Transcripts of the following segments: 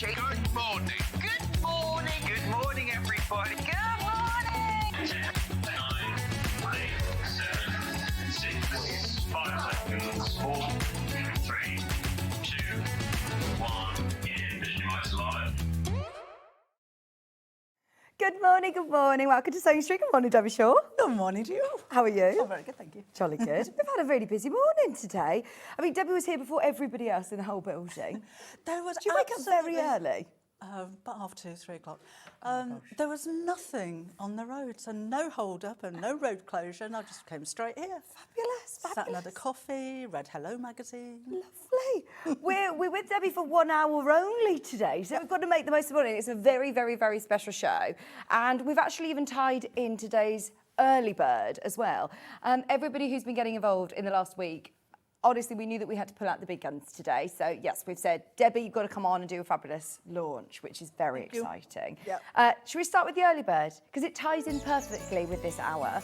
Good morning. Good morning. Good morning, everybody. Good morning. 10, 9, 8, 7, 6, 5 seconds, 4, 3, 2, 1, and visualize live. Good morning, good morning. Welcome to Sewing Street. Good morning, Debbie Shaw. Good morning to you. How are you? Oh, very good, thank you. Jolly good. We've had a really busy morning today. I mean, Debbie was here before everybody else in the whole building. There was Do you wake up very early? About 2, 3 o'clock. There was nothing on the road, so no hold up and no road closure, and I just came straight here. Fabulous, Sat and fabulous. had a coffee, read Hello magazine. Lovely. We're with Debbie for 1 hour only today, so we've got to make the most of the morning. It's a very, very, very special show. And we've actually even tied in today's early bird as well. Everybody who's been getting involved in the last week, honestly, we knew that we had to pull out the big guns today. So, yes, we've said, Debbie, you've got to come on and do a fabulous launch, which is very exciting. Yep. Should we start with the early bird? Because it ties in perfectly with this hour.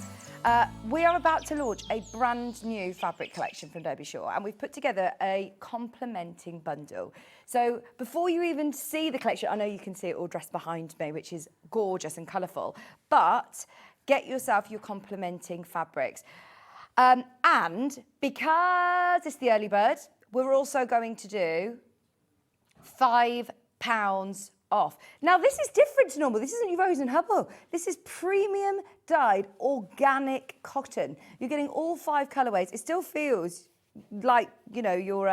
We are about to launch a brand new fabric collection from Debbie Shaw, and we've put together a complementing bundle. So before you even see the collection, I know you can see it all dressed behind me, which is gorgeous and colourful, but get yourself your complementing fabrics. And because it's the early bird, we're also going to do £5 off. Now, this is different to normal. This isn't your Rose and Hubble. This is premium dyed organic cotton. You're getting all 5 colourways. It still feels like, you know, you're...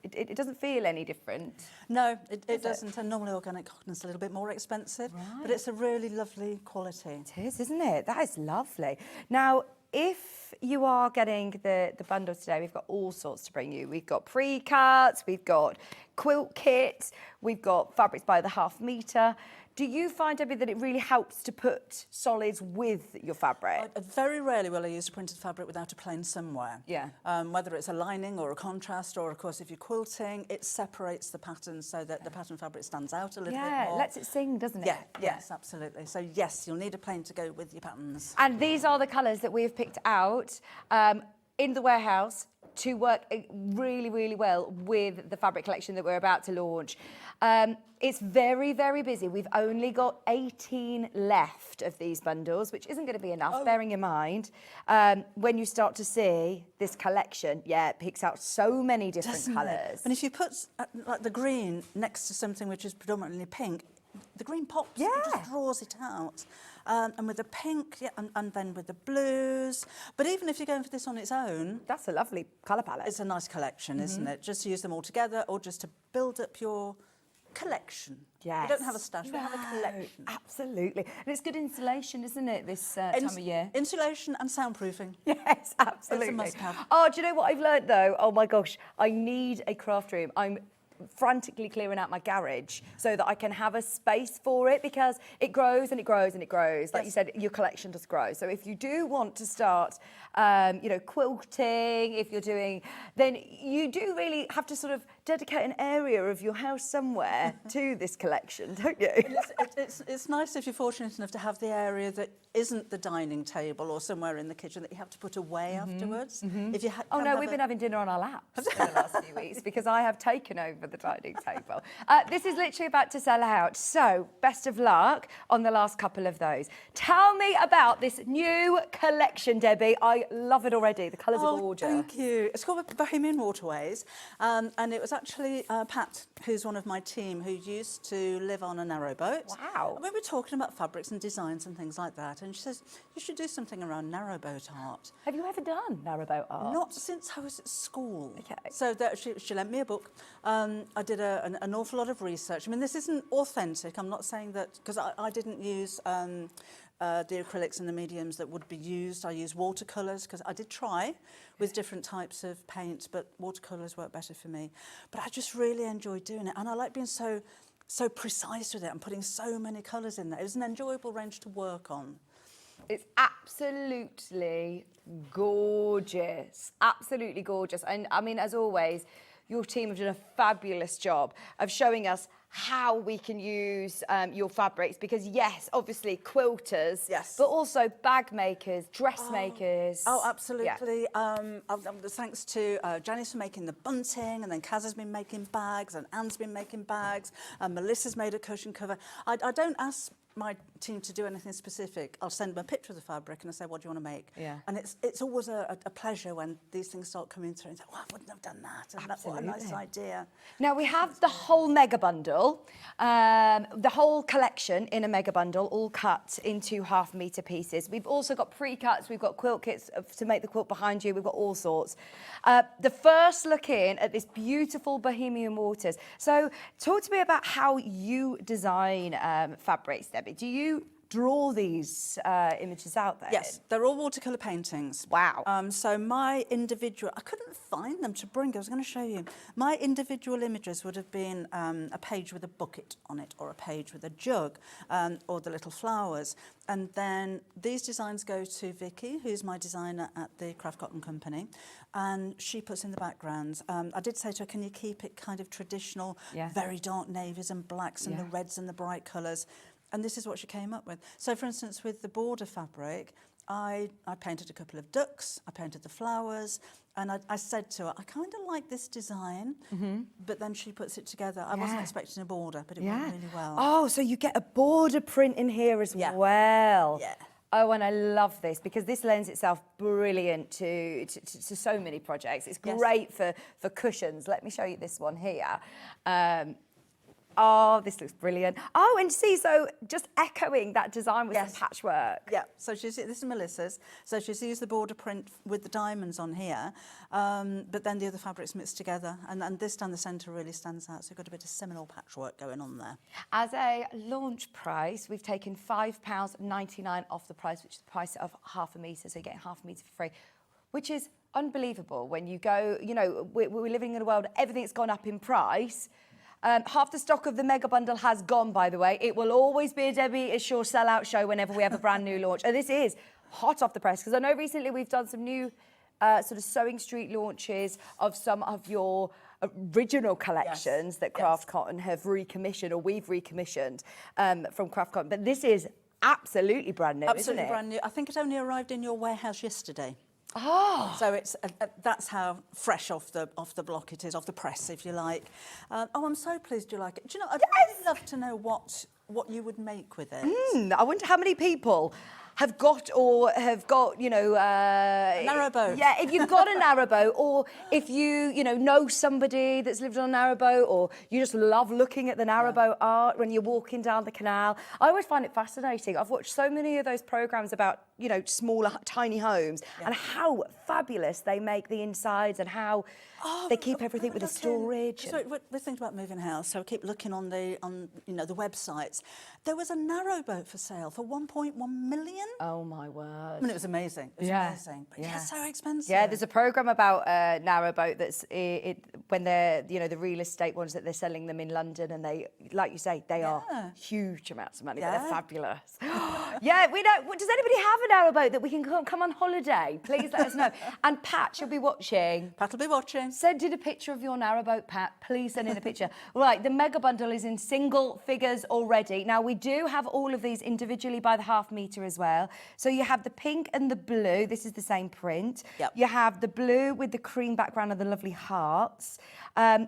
It doesn't feel any different. No, it doesn't. And normally organic cotton's a little bit more expensive, but it's a really lovely quality. It is, isn't it? That is lovely. Now, if you are getting the bundle today, we've got all sorts to bring you. We've got pre-cuts, we've got quilt kits, we've got fabrics by the half metre. Do you find, Debbie, that it really helps to put solids with your fabric? Very rarely will I use printed fabric without a plain somewhere. Yeah. Whether it's a lining or a contrast, or of course if you're quilting, it separates the pattern so that the pattern fabric stands out a little bit more. Yeah, lets it sing, doesn't it? Yeah, yes, absolutely. So yes, you'll need a plain to go with your patterns. And these are the colours that we have picked out in the warehouse to work really, really well with the fabric collection that we're about to launch. It's very, very busy. We've only got 18 left of these bundles, which isn't going to be enough, bearing in mind when you start to see this collection, it picks out so many different colours. And if you put like the green next to something which is predominantly pink, the green pops, it just draws it out. And with the pink, and then with the blues. But even if you're going for this on its own... That's a lovely colour palette. It's a nice collection, isn't it? Just to use them all together or just to build up your collection. Yes. You don't have a stash, we have a collection. Absolutely. And it's good insulation, isn't it, this time of year? Insulation and soundproofing. Yes, absolutely. It's a must-have. Oh, do you know what I've learnt, though? Oh, my gosh, I need a craft room. I'm frantically clearing out my garage so that I can have a space for it, because it grows and it grows and it grows. Like you said, your collection does grow. So if you do want to start, you know, quilting, if you're doing, then you do really have to sort of dedicate an area of your house somewhere to this collection, don't you? It's nice if you're fortunate enough to have the area that isn't the dining table or somewhere in the kitchen that you have to put away afterwards. If you Oh no, we've been having dinner on our laps in the last few weeks because I have taken over the dining table. This is literally about to sell out, so best of luck on the last couple of those. Tell me about this new collection, Debbie. I love it already. The colours are gorgeous. Thank you. It's called Bohemian Waterways, and it was actually Pat, who's one of my team, who used to live on a narrowboat. Wow. And we were talking about fabrics and designs and things like that, and she says, you should do something around narrowboat art. Have you ever done narrowboat art? Not since I was at school. Okay. So she lent me a book. I did an awful lot of research. I mean, this isn't authentic. I'm not saying that, because I didn't use the acrylics and the mediums that would be used. I used watercolours, because I did try with different types of paint, but watercolours work better for me. But I just really enjoyed doing it, and I like being so precise with it and putting so many colours in there. It was an enjoyable range to work on. It's absolutely gorgeous. Absolutely gorgeous. And I mean, as always, your team have done a fabulous job of showing us how we can use your fabrics, because yes, obviously quilters, Yes. but also bag makers, dressmakers. Oh, absolutely. Thanks to Janice for making the bunting, and then Kaz has been making bags, and Anne's been making bags, and Melissa's made a cushion cover. I don't ask my team to do anything specific. I'll send them a picture of the fabric and I say, what do you want to make? Yeah. And it's always a pleasure when these things start coming through and say, well, I wouldn't have done that. And that's what a nice idea. Now we have the whole mega bundle, the whole collection in a mega bundle, all cut into 1/2 metre pieces. We've also got pre-cuts, we've got quilt kits to make the quilt behind you, we've got all sorts. The first look in at this beautiful Bohemian Waters. So talk to me about how you design fabrics, Debbie. Do you draw these images out there? Yes, they're all watercolour paintings. Wow. So my individual, I couldn't find them to bring. I was going to show you. My individual images would have been a page with a bucket on it, or a page with a jug, or the little flowers. And then these designs go to Vicki, who's my designer at the Craft Cotton Company, and she puts in the backgrounds. I did say to her, can you keep it kind of traditional, very dark navies and blacks and the reds and the bright colours? And this is what she came up with. So, for instance, with the border fabric, I painted a couple of ducks, I painted the flowers, and I said to her, I kind of like this design, but then she puts it together. I wasn't expecting a border, but it went really well. Oh, so you get a border print in here as well. Yeah. Oh, and I love this because this lends itself brilliant to so many projects. It's great for cushions. Let me show you this one here. Oh, this looks brilliant. Oh, and see, so just echoing that design with some patchwork. Yeah, so this is Melissa's. So she's used the border print with the diamonds on here, but then the other fabrics mixed together. And this down the centre really stands out. So you've got a bit of Seminole patchwork going on there. As a launch price, we've taken £5.99 off the price, which is the price of 1/2 metre, so you're getting 1/2 metre for free, which is unbelievable when you go, you know, we're living in a world, everything's gone up in price. Half the stock of the mega bundle has gone, by the way. It will always be a Debbie is Sure sellout show whenever we have a brand new launch. And this is hot off the press, because I know recently we've done some new sort of Sewing Street launches of some of your original collections that Craft Cotton have recommissioned, or we've recommissioned from Craft Cotton. But this is absolutely brand new, isn't it? Brand new. I think it only arrived in your warehouse yesterday. Oh, so it's that's how fresh off the block it is, off the press, if you like. Oh, I'm so pleased you like it. Do you know, I'd really love to know what you would make with it. I wonder how many people have got, you know... a narrowboat. Yeah, if you've got a narrowboat, or if you know somebody that's lived on a narrowboat, or you just love looking at the narrowboat art when you're walking down the canal. I always find it fascinating. I've watched so many of those programmes about, you know, smaller, tiny homes, and how fabulous they make the insides, and how they keep everything with the storage. So we're thinking about moving house, so I keep looking on the websites. There was a narrowboat for sale for 1.1 million. Oh my word! I mean, it was amazing. It was amazing, but so expensive. Yeah, there's a programme about a narrowboat that's when they're the real estate ones that they're selling them in London, and they, like you say, they are huge amounts of money, but they're fabulous. Yeah, we know. Does anybody have a narrowboat that we can come on holiday? Please let us know. And Pat, you'll be watching. Pat will be watching. Send in a picture of your narrowboat, Pat. Please send in a picture. Right, the mega bundle is in single figures already. Now, we do have all of these individually by the 1/2 metre as well. So you have the pink and the blue. This is the same print. Yep. You have the blue with the cream background and the lovely hearts.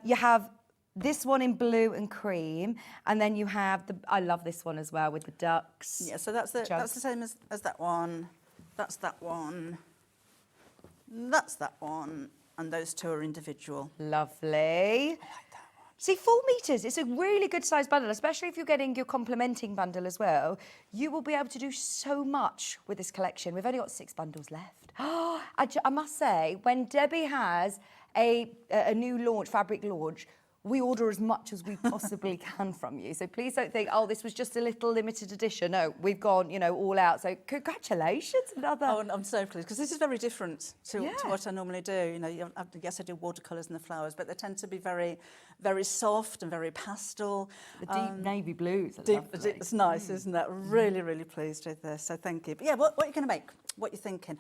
You have this one in blue and cream, and then you have I love this one as well with the ducks. Yeah, so that's the same as that one. That's that one. That's that one. And those two are individual. Lovely. I like that one. See, 4 metres, it's a really good size bundle, especially if you're getting your complementing bundle as well. You will be able to do so much with this collection. We've only got 6 bundles left. I must say, when Debbie has a new launch, fabric launch, we order as much as we possibly can from you. So please don't think, oh, this was just a little limited edition. No, we've gone, all out. So congratulations, another. Oh, and I'm so pleased, because this is very different to what I normally do. Yes, I do watercolours and the flowers, but they tend to be very, very soft and very pastel. The deep navy blues are lovely. It's nice, isn't it? Really, really pleased with this, so thank you. But yeah, what are you going to make? What are you thinking?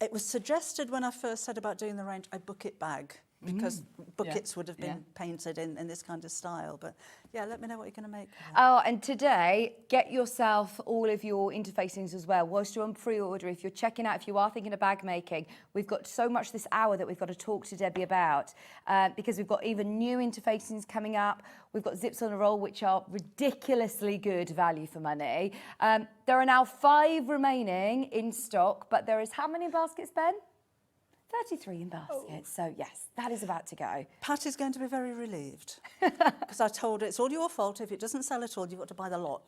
It was suggested when I first said about doing the range, a bucket bag. because buckets would have been painted in this kind of style. But yeah, let me know what you're going to make. Oh, and today, get yourself all of your interfacings as well. Whilst you're on pre-order, if you're checking out, if you are thinking of bag making, we've got so much this hour that we've got to talk to Debbie about because we've got even new interfacings coming up. We've got zips on a roll, which are ridiculously good value for money. There are now 5 remaining in stock, but there is how many baskets, Ben? 33 in baskets. So yes, that is about to go. Pat is going to be very relieved because I told her it's all your fault. If it doesn't sell at all, you've got to buy the lot.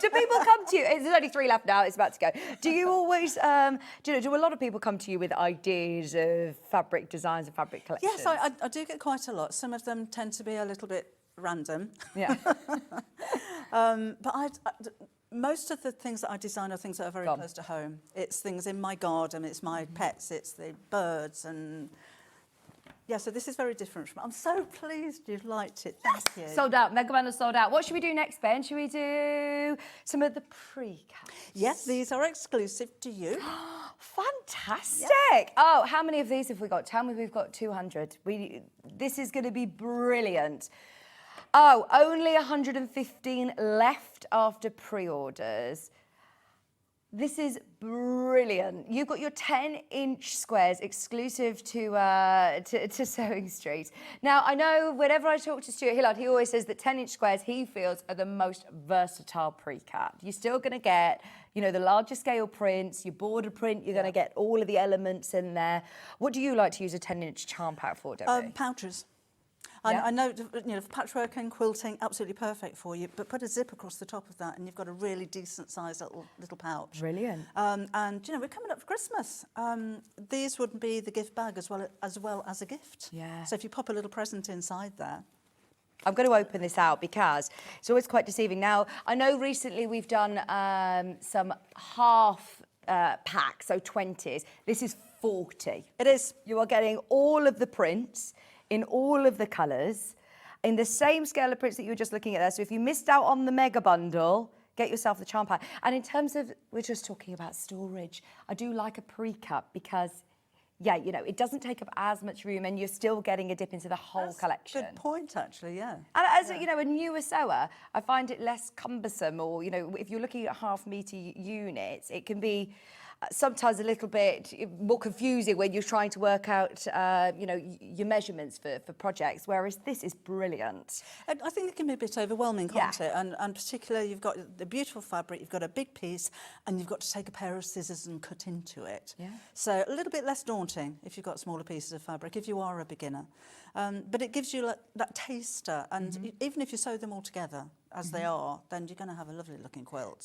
Do people come to you? There's only 3 left now. It's about to go. Do you always? Do a lot of people come to you with ideas of fabric designs and fabric collections? Yes, I do get quite a lot. Some of them tend to be a little bit random. Yeah. But most of the things that I design are things that are very close to home. It's things in my garden, it's my pets, it's the birds, and yeah, so this is very different from. I'm so pleased you've liked it. Thank you. Sold out. Mega Bundle sold out. What should we do next, Ben? Should we do some of the pre-cuts? Yes, these are exclusive to you. Fantastic. Yeah. Oh, how many of these have we got? Tell me we've got 200. This is going to be brilliant. Oh, only 115 left after pre-orders. This is brilliant. You've got your 10-inch squares exclusive to Sewing Street. Now, I know whenever I talk to Stuart Hillard, he always says that 10-inch squares he feels are the most versatile pre-cut. You're still going to get, you know, the larger scale prints, your border print, you're going to get all of the elements in there. What do you like to use a 10-inch charm pack for, Debbie? Pouches. Yeah. I know, you know, patchwork and quilting, absolutely perfect for you, but put a zip across the top of that and you've got a really decent sized little pouch. Brilliant. And, you know, we're coming up for Christmas. These would be the gift bag as well as a gift. Yeah. So if you pop a little present inside there. I'm going to open this out because it's always quite deceiving. Now, I know recently we've done some half packs, so 20s. This is 40. It is. You are getting all of the prints in all of the colours, in the same scale of prints that you were just looking at there. So if you missed out on the mega bundle, get yourself the charm pack. And in terms of, we're just talking about storage, I do like a pre-cut because, yeah, you know, it doesn't take up as much room and you're still getting a dip into the whole collection. Good point, actually, yeah. And as you know, a newer sewer, I find it less cumbersome, or, you know, if you're looking at half-metre units, it can be sometimes a little bit more confusing when you're trying to work out, you know, your measurements for projects, whereas this is brilliant. And I think it can be a bit overwhelming, can't it? And particularly, you've got the beautiful fabric, you've got a big piece, and you've got to take a pair of scissors and cut into it. Yeah. So a little bit less daunting if you've got smaller pieces of fabric, if you are a beginner. But it gives you that taster, and even if you sew them all together, as they are, then you're going to have a lovely looking quilt.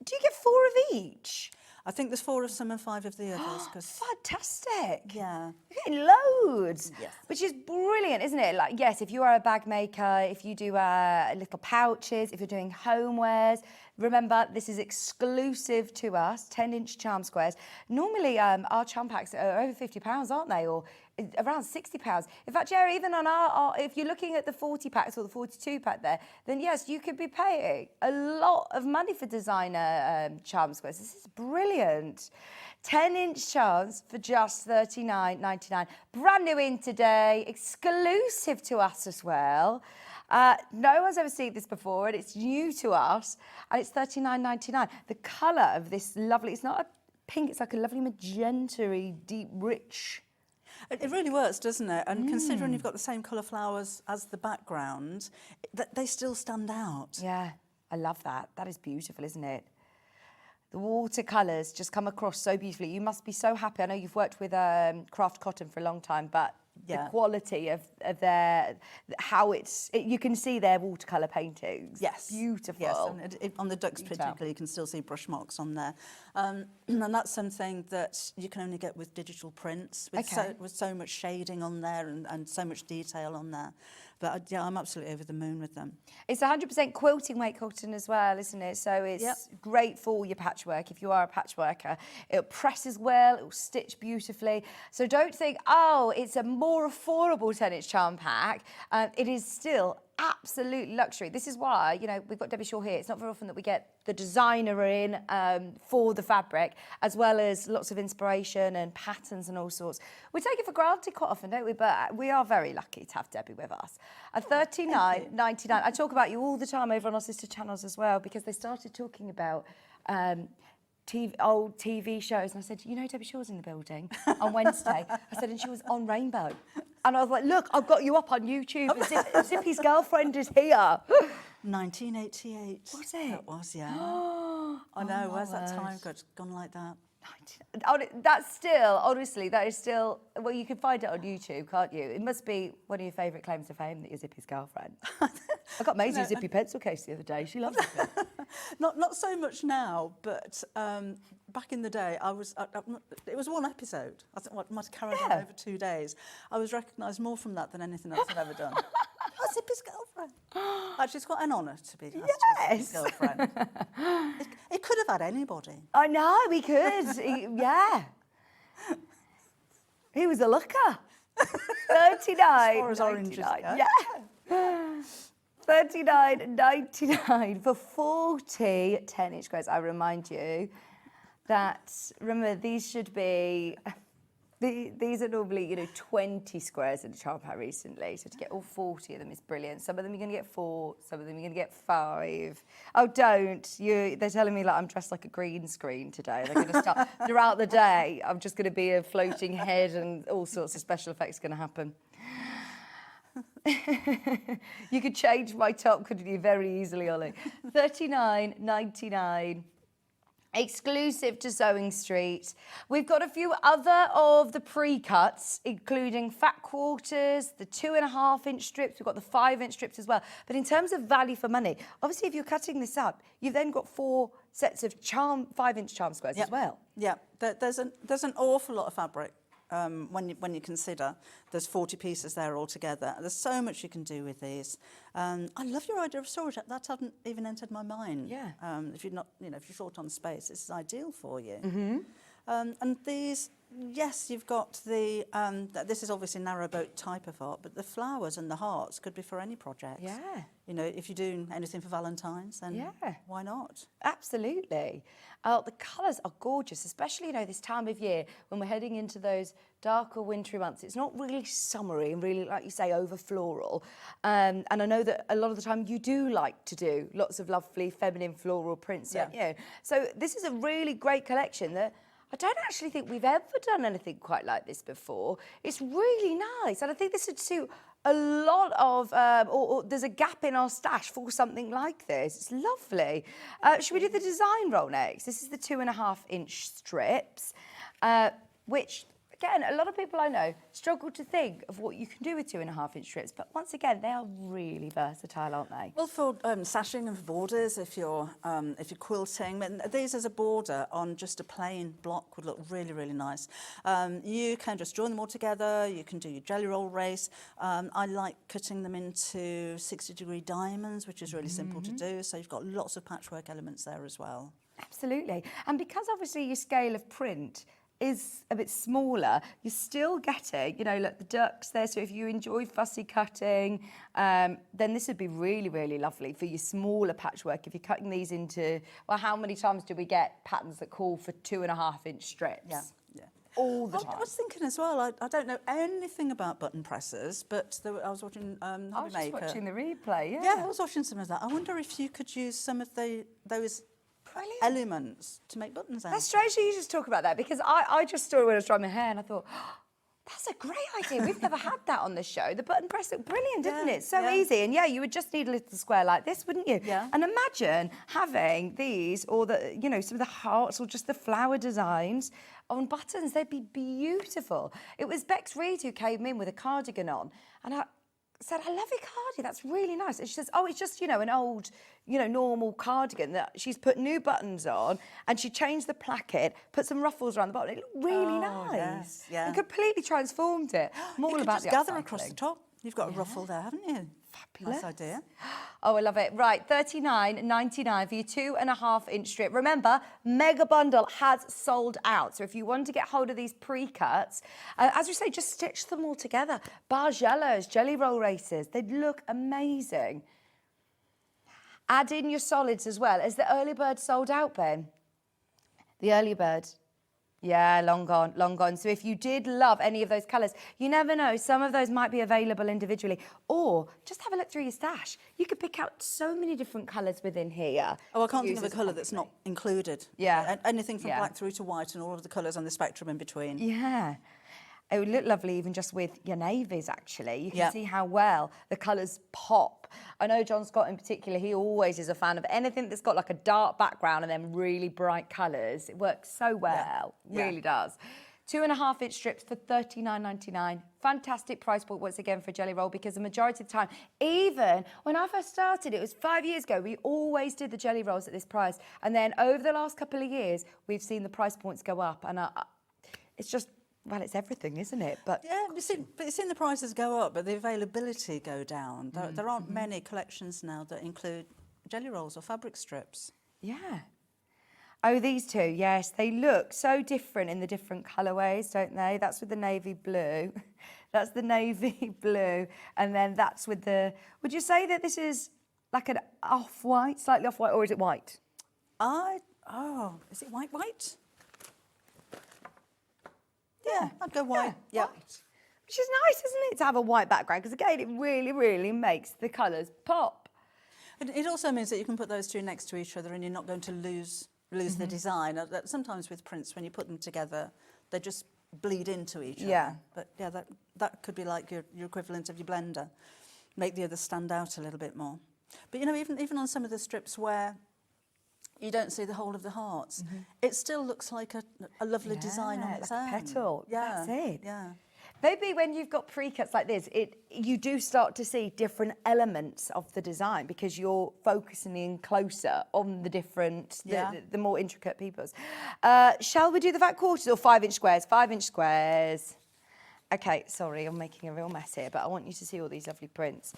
Do you get 4 of each? I think there's 4 of some and 5 of the others. Fantastic. Yeah. You're getting loads. Yes. Which is brilliant, isn't it? Like, yes, if you are a bag maker, if you do little pouches, if you're doing homewares, remember, this is exclusive to us, 10-inch charm squares. Normally, our charm packs are over £50, aren't they? Or around £60. In fact, Jerry, even on our, if you're looking at the 40 packs or the 42 pack there, then yes, you could be paying a lot of money for designer charm squares. This is brilliant. 10-inch charms for just $39.99. Brand new in today, exclusive to us as well. No one's ever seen this before, and it's new to us, and it's $39.99. The colour of this lovely, it's not a pink, it's like a lovely magenta-y, deep, rich. It really works, doesn't it? And considering you've got the same colour flowers as the background, they still stand out. Yeah, I love that. That is beautiful, isn't it? The watercolours just come across so beautifully. You must be so happy. I know you've worked with craft cotton for a long time, but the quality of their, how you can see their watercolour paintings. Yes. Beautiful. Yes, and on the ducks particularly, you can still see brush marks on there. And that's something that you can only get with digital prints, with so much shading on there and so much detail on there. But yeah, I'm absolutely over the moon with them. It's 100% quilting weight cotton as well, isn't it? So it's great for your patchwork if you are a patchworker. It presses well, it will stitch beautifully. So don't think, oh, it's a more affordable 10-inch charm pack. It is still absolute luxury. This is why, you know, we've got Debbie Shaw here. It's not very often that we get the designer in for the fabric, as well as lots of inspiration and patterns and all sorts. We take it for granted quite often, don't we? But we are very lucky to have Debbie with us. At $39.99, I talk about you all the time over on our sister channels as well, because they started talking about old TV shows, and I said, you know, Debbie Shaw's in the building on Wednesday. I said, and she was on Rainbow. And I was like, look, I've got you up on YouTube. Zippy's girlfriend is here. 1988. Was it? That was, yeah. I know, where's that time gone like that? That's still, honestly, that is still, well, you can find it on YouTube, can't you? It must be one of your favourite claims to fame that you're Zippy's girlfriend. I got Maisie a Zippy pencil case the other day. She loves it. Not so much now, but back in the day, it was one episode. I think I might have carried on over 2 days. I was recognised more from that than anything else I've ever done. Oh, Zippy's girlfriend. Actually, it's quite an honour to be Zippy's girlfriend. It could have had anybody. I know, he could. Yeah. He was a looker. 39. As far as oranges go. Yeah. $39.99 for 40 10-inch squares. I remind you that, remember, these should be, these are normally, you know, 20 squares in a charm pack recently. So to get all 40 of them is brilliant. Some of them you're going to get 4, some of them you're going to get 5. Oh, don't. They're telling me like I'm dressed like a green screen today. They're going to start, throughout the day, I'm just going to be a floating head and all sorts of special effects going to happen. You could change my top, couldn't you, very easily, Ollie? $39.99. Exclusive to Sewing Street. We've got a few other of the pre-cuts, including fat quarters, the 2.5-inch strips. We've got the 5-inch strips as well. But in terms of value for money, obviously, if you're cutting this up, you've then got 4 sets of 5-inch charm squares as well. Yeah, there's an awful lot of fabric. When you consider there's 40 pieces there altogether. There's so much you can do with these. I love your idea of storage. That hadn't even entered my mind. Yeah. If you're not, you know, if you're short on space, this is ideal for you. Mm-hmm. And these, yes, you've got the. This is obviously narrowboat type of art, but the flowers and the hearts could be for any project. Yeah. You know, if you're doing anything for Valentine's, then why not? Absolutely. The colours are gorgeous, especially, you know, this time of year when we're heading into those darker wintry months. It's not really summery and really, like you say, over floral. And I know that a lot of the time you do like to do lots of lovely feminine floral prints, don't you? So this is a really great collection that I don't actually think we've ever done anything quite like this before. It's really nice, and I think this would suit a lot of, or there's a gap in our stash for something like this. It's lovely. Should we do the design roll next? This is the 2.5-inch strips, which, again, a lot of people I know struggle to think of what you can do with 2.5-inch strips, but once again, they are really versatile, aren't they? Well, for sashing and for borders, if you're quilting, these as a border on just a plain block would look really, really nice. You can just join them all together. You can do your jelly roll race. I like cutting them into 60-degree diamonds, which is really simple to do. So you've got lots of patchwork elements there as well. Absolutely. And because obviously your scale of print is a bit smaller, you're still getting, you know, like the ducks there. So if you enjoy fussy cutting, then this would be really, really lovely for your smaller patchwork. If you're cutting these into, well, how many times do we get patterns that call for 2.5-inch strips? Yeah. All the time. I was thinking as well, I don't know anything about button presses, but I was watching Hobby I was just Maker. watching the replay, Yeah, I was watching some of that. I wonder if you could use some of those elements to make buttons out. That's strange that you just talk about that, because I just saw it when I was drying my hair and I thought, oh, that's a great idea. We've never had that on the show. The button press looked brilliant, didn't it? So easy. And you would just need a little square like this, wouldn't you? Yeah. And imagine having these, or the, you know, some of the hearts or just the flower designs on buttons. They'd be beautiful. It was Bex Reed who came in with a cardigan on, and I said, I love your cardigan, that's really nice. And she says, oh, it's just, you know, an old, you know, normal cardigan that she's put new buttons on, and she changed the placket, put some ruffles around the bottom. It looked really nice. Yes, yeah. And completely transformed it. I'm all you could about just the gather upcycling. across the top. You've got a ruffle there, haven't you? Fabulous. Nice idea. Oh, I love it. Right, $39.99 for your 2.5-inch strip. Remember, Mega Bundle has sold out. So if you want to get hold of these pre-cuts, as we say, just stitch them all together. Bargellos, jelly roll races, they'd look amazing. Add in your solids as well. Is the early bird sold out, Ben? The early bird. Yeah, long gone, long gone. So if you did love any of those colours, you never know, some of those might be available individually. Or just have a look through your stash. You could pick out so many different colours within here. Oh, I can't think of a colour that's not included. Yeah. Anything from black through to white and all of the colours on the spectrum in between. Yeah. It would look lovely even just with your navies, actually. You can see how well the colours pop. I know John Scott in particular, he always is a fan of anything that's got like a dark background and then really bright colours. It works so well, really does. 2.5-inch strips for $39.99. Fantastic price point once again for a jelly roll, because the majority of the time, even when I first started, it was 5 years ago, we always did the jelly rolls at this price. And then over the last couple of years, we've seen the price points go up. And it's just, well, it's everything, isn't it? But yeah, you've seen the prices go up, but the availability go down. There aren't many collections now that include jelly rolls or fabric strips. yeah. Oh, these two, yes, they look so different in the different colourways, don't they? That's with the navy blue. That's the navy blue. And then that's with the... Would you say that this is like an off-white, slightly off-white, or is it white? Is it white? Yeah, I'd go white. Yeah. White. Which is nice, isn't it, to have a white background? Because again, it really, really makes the colours pop. And it also means that you can put those two next to each other and you're not going to lose the design. Sometimes with prints, when you put them together, they just bleed into each other. But yeah, that could be like your equivalent of your blender. Make the others stand out a little bit more. But you know, even on some of the strips where you don't see the whole of the hearts, it still looks like a lovely design on its own. Like a petal. Yeah, That's it. Yeah. Maybe when you've got pre-cuts like this, you do start to see different elements of the design because you're focusing in closer on the different, the more intricate peoples. Shall we do the fat quarters or 5-inch squares? 5-inch squares. Okay, sorry, I'm making a real mess here, but I want you to see all these lovely prints.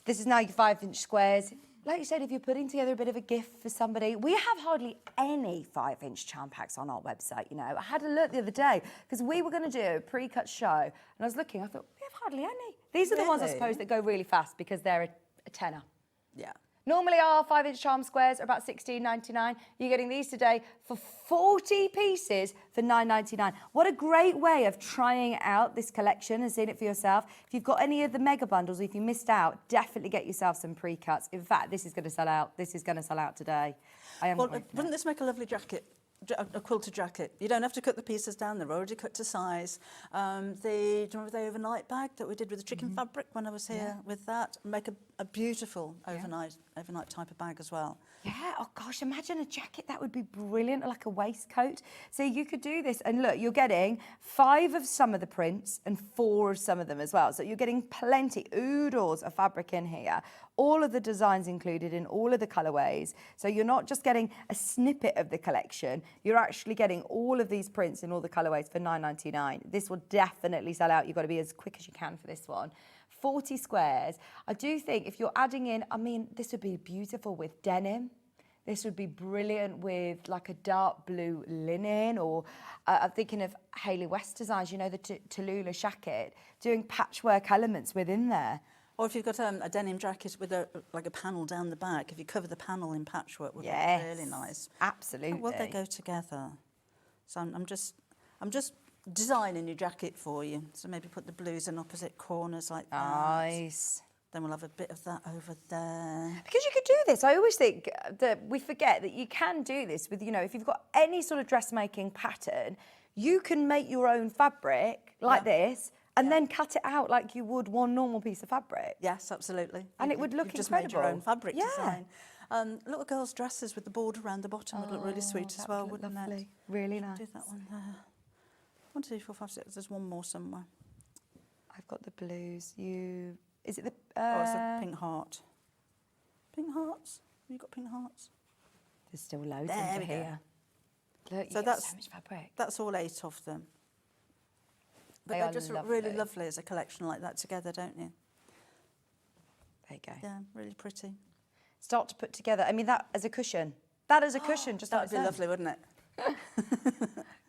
This is now your 5-inch squares. Like you said, if you're putting together a bit of a gift for somebody, we have hardly any 5-inch charm packs on our website, you know. I had a look the other day because we were going to do a pre-cut show, and I was looking, I thought, we have hardly any. These are the ones, I suppose, that go really fast because they're a tenner. Yeah. Normally our 5-inch charm squares are about $16.99. You're getting these today for 40 pieces for $9.99. What a great way of trying out this collection and seeing it for yourself. If you've got any of the mega bundles, if you missed out, definitely get yourself some pre-cuts. In fact, this is going to sell out. This is going to sell out today. Wouldn't this make a lovely jacket? A quilted jacket. You don't have to cut the pieces down, they're already cut to size. Do you remember the overnight bag that we did with the chicken fabric when I was here with that? Make a beautiful overnight type of bag as well. Yeah, oh gosh, imagine a jacket, that would be brilliant, like a waistcoat. So you could do this, and look, you're getting 5 of some of the prints and 4 of some of them as well. So you're getting plenty, oodles of fabric in here. All of the designs included in all of the colourways. So you're not just getting a snippet of the collection, you're actually getting all of these prints in all the colourways for $9.99. This will definitely sell out. You've got to be as quick as you can for this one. 40 squares. I do think if you're adding in, I mean, this would be beautiful with denim. This would be brilliant with like a dark blue linen, or I'm thinking of Hayley West designs, you know, the Tallulah jacket, doing patchwork elements within there. Or if you've got a denim jacket with a panel down the back, if you cover the panel in patchwork, would be really nice. Absolutely. How well they go together. So I'm just designing your jacket for you. So maybe put the blues in opposite corners like that. Nice. Then we'll have a bit of that over there. Because you could do this. I always think that we forget that you can do this with, you know, if you've got any sort of dressmaking pattern, you can make your own fabric like this and then cut it out like you would one normal piece of fabric. Yes, absolutely. And it would look You've incredible. just made your own fabric design. Little girls' dresses with the border around the bottom would look really sweet as well, wouldn't it? Really nice. Do that one there. 1, 2, 3, 4, 5, 6. There's one more somewhere. I've got the blues. Is it the... it's a pink heart. Pink hearts? Have you got pink hearts? There's still loads There over we here. Look, you So get so much fabric. that's all 8 of them. But They they are just look lovely. really lovely as a collection like that together, don't you? There you go. Yeah, really pretty. Start to put together. I mean, that as a cushion. That as a cushion, just That like would be lovely, wouldn't it?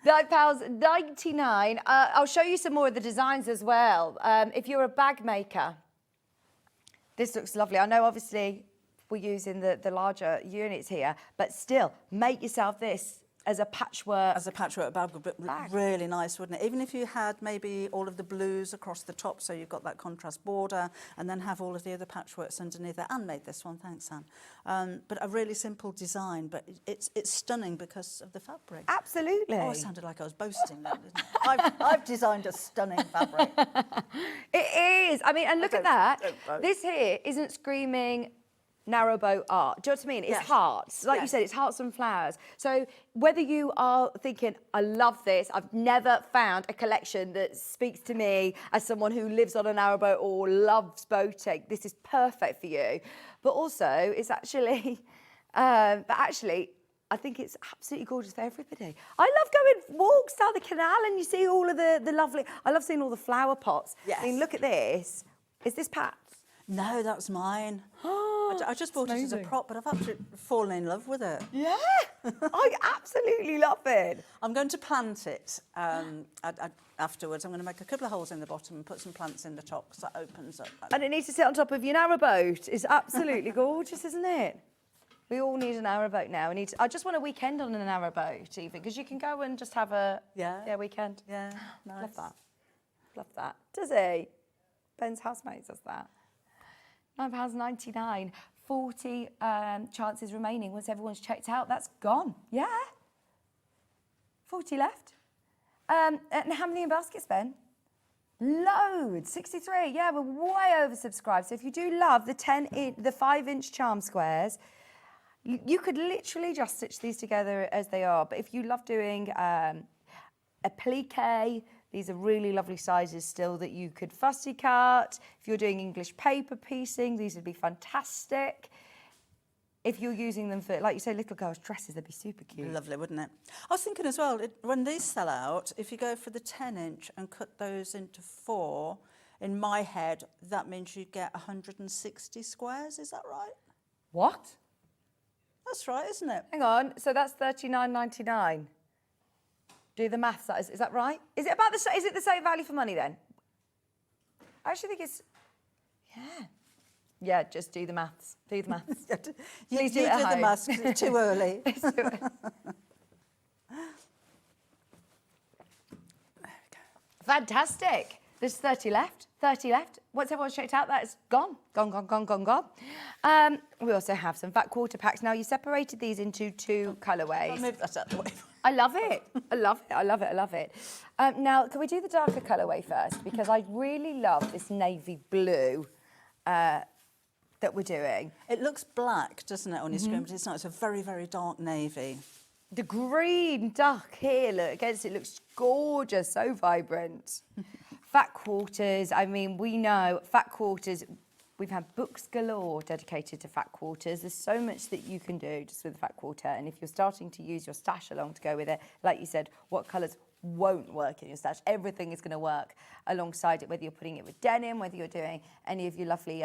£9.99. I'll show you some more of the designs as well. If you're a bag maker, this looks lovely. I know, obviously, we're using the larger units here, but still, make yourself this as a patchwork. As a patchwork bag would be really nice, wouldn't it? Even if you had maybe all of the blues across the top, so you've got that contrast border, and then have all of the other patchworks underneath it. Anne made this one, thanks, Anne. But a really simple design, but it's stunning because of the fabric. Absolutely. Oh, it sounded like I was boasting then, didn't it? I've designed a stunning fabric. It is. I mean, and look at that. don't vote. This here isn't screaming narrowboat art. Do you know what I mean? It's Yes. hearts. Like you Yes. said, it's hearts and flowers. So whether you are thinking, I love this, I've never found a collection that speaks to me as someone who lives on a narrowboat or loves boating, this is perfect for you. But also, it's actually, I think it's absolutely gorgeous for everybody. I love going walks down the canal and you see all of the lovely, I love seeing all the flower pots. Yes. I mean, look at this. Is this Pat's? No, that's mine. I just bought it as a amazing. prop, but I've absolutely fallen in love with it. Yeah, I absolutely love it. I'm going to plant it afterwards. I'm going to make a couple of holes in the bottom and put some plants in the top because that opens up. And it needs to sit on top of your narrowboat. It's absolutely gorgeous, isn't it? We all need a narrowboat now. I just want a weekend on a narrowboat, even, because you can go and just have a weekend. Yeah, nice. Love that. Love that. Does he? Ben's housemate does that. £9.99. 40 chances remaining once everyone's checked out. That's gone. Yeah. 40 left. And how many in baskets, Ben? Loads. 63. Yeah, we're way oversubscribed. So if you do love the 5-inch charm squares, you could literally just stitch these together as they are. But if you love doing a plique, these are really lovely sizes still that you could fussy cut. If you're doing English paper piecing, these would be fantastic. If you're using them for, like you say, little girls' dresses, they'd be super cute. Lovely, wouldn't it? I was thinking as well, when these sell out, if you go for the 10-inch and cut those into 4, in my head, that means you get 160 squares. Is that right? What? That's right, isn't it? Hang on. So that's £39.99. Do the maths. Is that right? Is it about is it the same value for money then? I actually think it's, yeah. Yeah, just do the maths. Do the maths. You do do it at the home. maths 'cause it's too early. Let's do it. 'Fantastic. There's 30 left. 30 left. Once everyone's checked out, that is gone. Gone, gone, gone, gone, gone. We also have some fat quarter packs. Now, you separated these into 2 colourways. I'll move that out the way. I love it. I love it. I love it. I love it. Now, can we do the darker colourway first? Because I really love this navy blue that we're doing. It looks black, doesn't it, on your screen? But it's not. It's a very, very dark navy. The green duck here, look, against it looks gorgeous, so vibrant. Fat quarters, I mean, we know fat quarters, we've had books galore dedicated to fat quarters. There's so much that you can do just with a fat quarter. And if you're starting to use your stash along to go with it, like you said, what colours won't work in your stash? Everything is going to work alongside it, whether you're putting it with denim, whether you're doing any of your lovely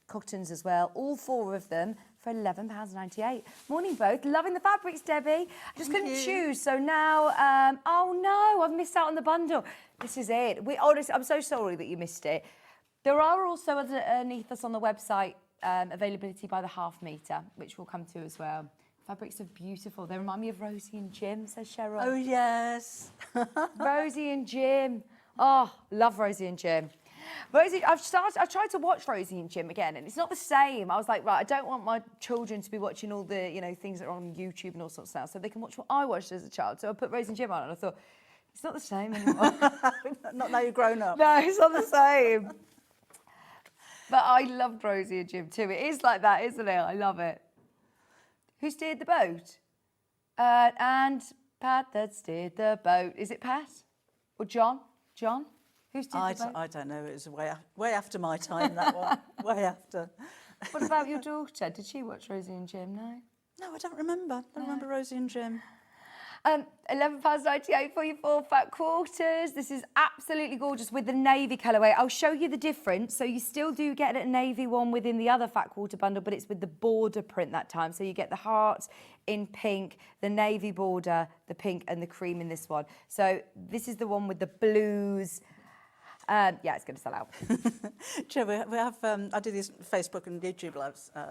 cottons as well. All 4 of them for £11.98. Morning both. Loving the fabrics, Debbie. I just couldn't choose. So now, oh no, I've missed out on the bundle. This is it. Honestly, I'm so sorry that you missed it. There are also underneath us on the website availability by the half metre, which we'll come to as well. Fabrics are beautiful. They remind me of Rosie and Jim, says Cheryl. Oh, yes. Rosie and Jim. Oh, love Rosie and Jim. Rosie, I've tried to watch Rosie and Jim again, and it's not the same. I was like, right, I don't want my children to be watching all the, things that are on YouTube and all sorts of stuff, so they can watch what I watched as a child. So I put Rosie and Jim on, and I thought, it's not the same anymore. Not now you've grown up. No, it's not the same. But I loved Rosie and Jim too. It is like that, isn't it? I love it. Who steered the boat? And Pat that steered the boat. Is it Pat? Or John? John? Who steered the boat? I don't know. It was way after my time, that one. Way after. What about your daughter? Did she watch Rosie and Jim? No? No, I don't remember. I don't remember Rosie and Jim. £11.98 for your 4 fat quarters. This is absolutely gorgeous with the navy colourway. I'll show you the difference. So you still do get a navy one within the other fat quarter bundle, but it's with the border print that time. So you get the heart in pink, the navy border, the pink and the cream in this one. So this is the one with the blues. Yeah, it's going to sell out. Joe, we have, I do these Facebook and YouTube lives a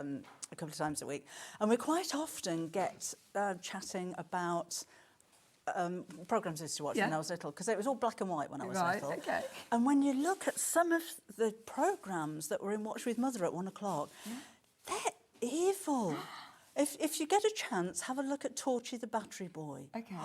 couple of times a week, and we quite often get chatting about programmes I used to watch when I was little, because it was all black and white when I was little. Okay. And when you look at some of the programmes that were in Watch With Mother at 1 o'clock, they're evil. If you get a chance, have a look at Torchy the Battery Boy. Okay.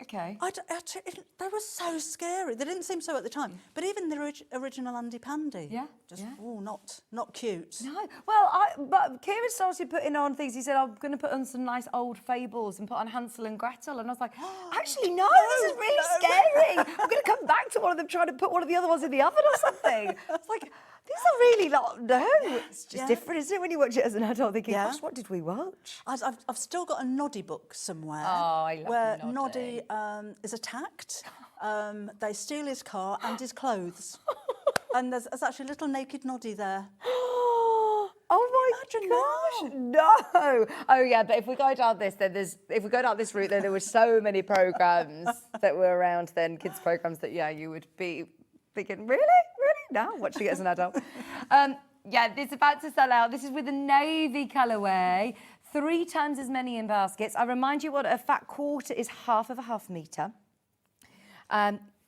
Okay. They were so scary. They didn't seem so at the time. But even the original Andy Pandy. Yeah. Just, oh, not cute. No. Well, but Kieran started putting on things. He said, I'm going to put on some nice old fables and put on Hansel and Gretel. And I was like, actually, no, this is really scary. I'm going to come back to one of them trying to put one of the other ones in the oven or something. It's like, these are really not, no. It's just different, isn't it, when you watch it as an adult thinking, gosh, what did we watch? I've still got a Noddy book somewhere. Oh, I love where Noddy. Noddy is attacked. They steal his car and his clothes. And there's actually a little naked Noddy there. Oh my gosh, no. Oh yeah, but if we go down this, if we go down this route, then there were so many programmes that were around then, kids programmes that, you would be thinking, really? No, watching it as an adult. Yeah, this is about to sell out. This is with the navy colourway. 3 times as many in baskets. I remind you what a fat quarter is, half of a half metre.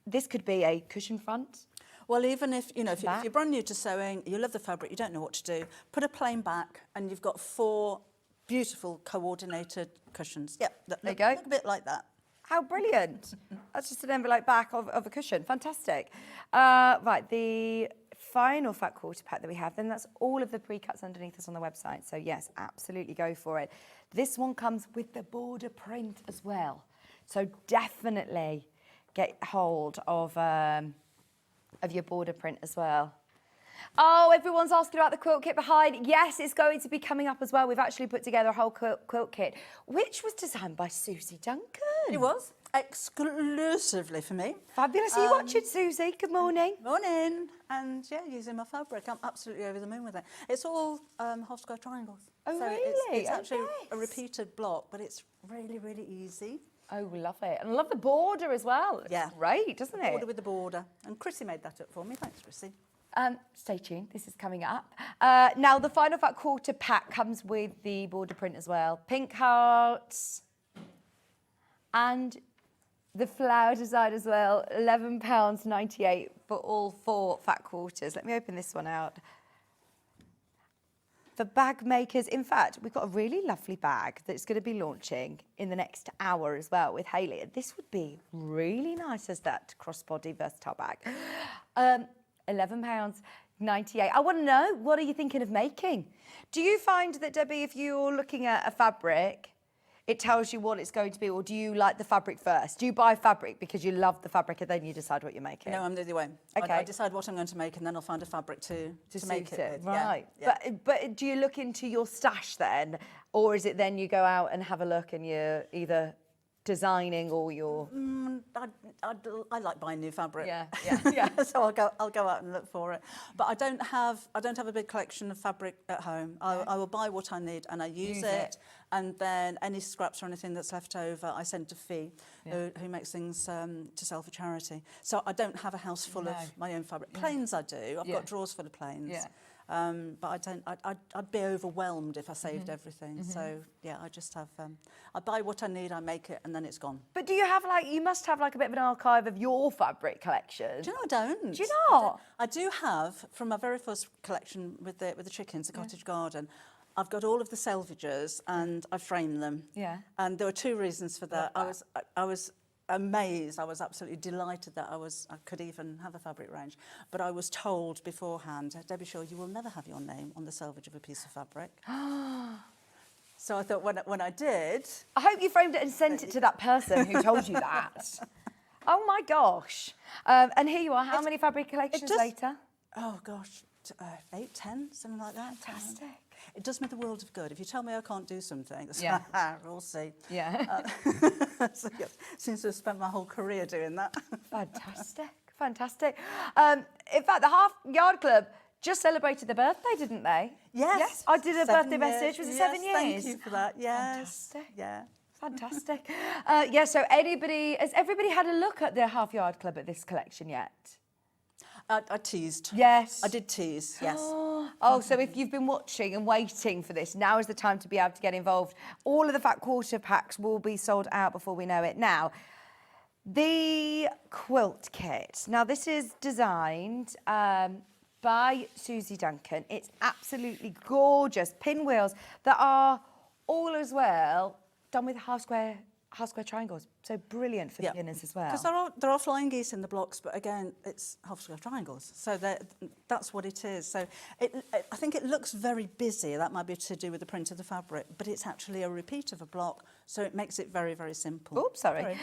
This could be a cushion front. Well, even if you're brand new to sewing, you love the fabric, you don't know what to do, put a plain back and you've got 4 beautiful coordinated cushions. Yeah, there you go. Look a bit like that. How brilliant. That's just an envelope back of a cushion. Fantastic. Right, the final fat quarter pack that we have, then that's all of the pre-cuts underneath us on the website. So yes, absolutely go for it. This one comes with the border print as well. So definitely get hold of your border print as well. Oh, everyone's asking about the quilt kit behind. Yes, it's going to be coming up as well. We've actually put together a whole quilt kit, which was designed by Susie Duncan. It was, exclusively for me. Fabulous. Are you watching, Susie? Good morning. Morning. And yeah, using my fabric. I'm absolutely over the moon with it. It's all half square triangles. Oh, so really? It's actually nice. a repeated block, but it's really, really easy. Oh, love it. And I love the border as well. It's great, doesn't it? Border with the border. And Chrissy made that up for me. Thanks, Chrissy. Stay tuned, this is coming up. Now, the final fat quarter pack comes with the border print as well. Pink hearts and the flower design as well. £11.98 for all 4 fat quarters. Let me open this one out. For bag makers, in fact, we've got a really lovely bag that's going to be launching in the next hour as well with Hayley. This would be really nice as that crossbody versatile bag. £11.98. I want to know, what are you thinking of making? Do you find that, Debbie, if you're looking at a fabric, it tells you what it's going to be, or do you like the fabric first? Do you buy fabric because you love the fabric and then you decide what you're making? No, I'm the other way. Okay. I decide what I'm going to make and then I'll find a fabric to make it with. Right. Yeah. But do you look into your stash then, or is it then you go out and have a look and you're either designing or you're... I like buying new fabric. Yeah. So I'll go out and look for it. But I don't have a big collection of fabric at home. I will buy what I need and I use it. And then any scraps or anything that's left over, I send to Fee, who makes things to sell for charity. So I don't have a house full of my own fabric. Plains I do. I've got drawers full of plains. Yeah. But I'd be overwhelmed if I saved everything. So yeah, I just have, I buy what I need, I make it, and then it's gone. But do you have you must have a bit of an archive of your fabric collection. Do you know I don't? Do you not? I do have, from my very first collection with the chickens, the cottage garden, I've got all of the selvages and I framed them. Yeah. And there were 2 reasons for that. I was amazed. I was absolutely delighted that I could even have a fabric range. But I was told beforehand, Debbie Shaw, you will never have your name on the selvage of a piece of fabric. So I thought when I did... I hope you framed it and sent it to that person who told you that. Oh my gosh. And here you are. How many fabric collections later? Oh gosh, 8, 10, something like that. Fantastic. it does me the world of good. If you tell me I can't do something, it's Yeah. we'll see. Yeah. So, yeah, seems to have spent my whole career doing that. Fantastic, fantastic. In fact, the Half Yard Club just celebrated their birthday, didn't they? Yes. I did a 7 birthday message. Was it years. 7 years? Thank you for that. Yes. Fantastic. Yeah. Fantastic. Yeah, so has everybody had a look at the Half Yard Club at this collection yet? I teased. Yes. I did tease, yes. Oh, so if you've been watching and waiting for this, now is the time to be able to get involved. All of the Fat Quarter packs will be sold out before we know it. Now, the quilt kit. Now, this is designed by Susie Duncan. It's absolutely gorgeous. Pinwheels that are all as well done with half square triangles. So brilliant for beginners as well. Because there are flying geese in the blocks, but again, it's half square triangles. So that's what it is. So I think it looks very busy. That might be to do with the print of the fabric, but it's actually a repeat of a block, so it makes it very, very simple. Oops, sorry.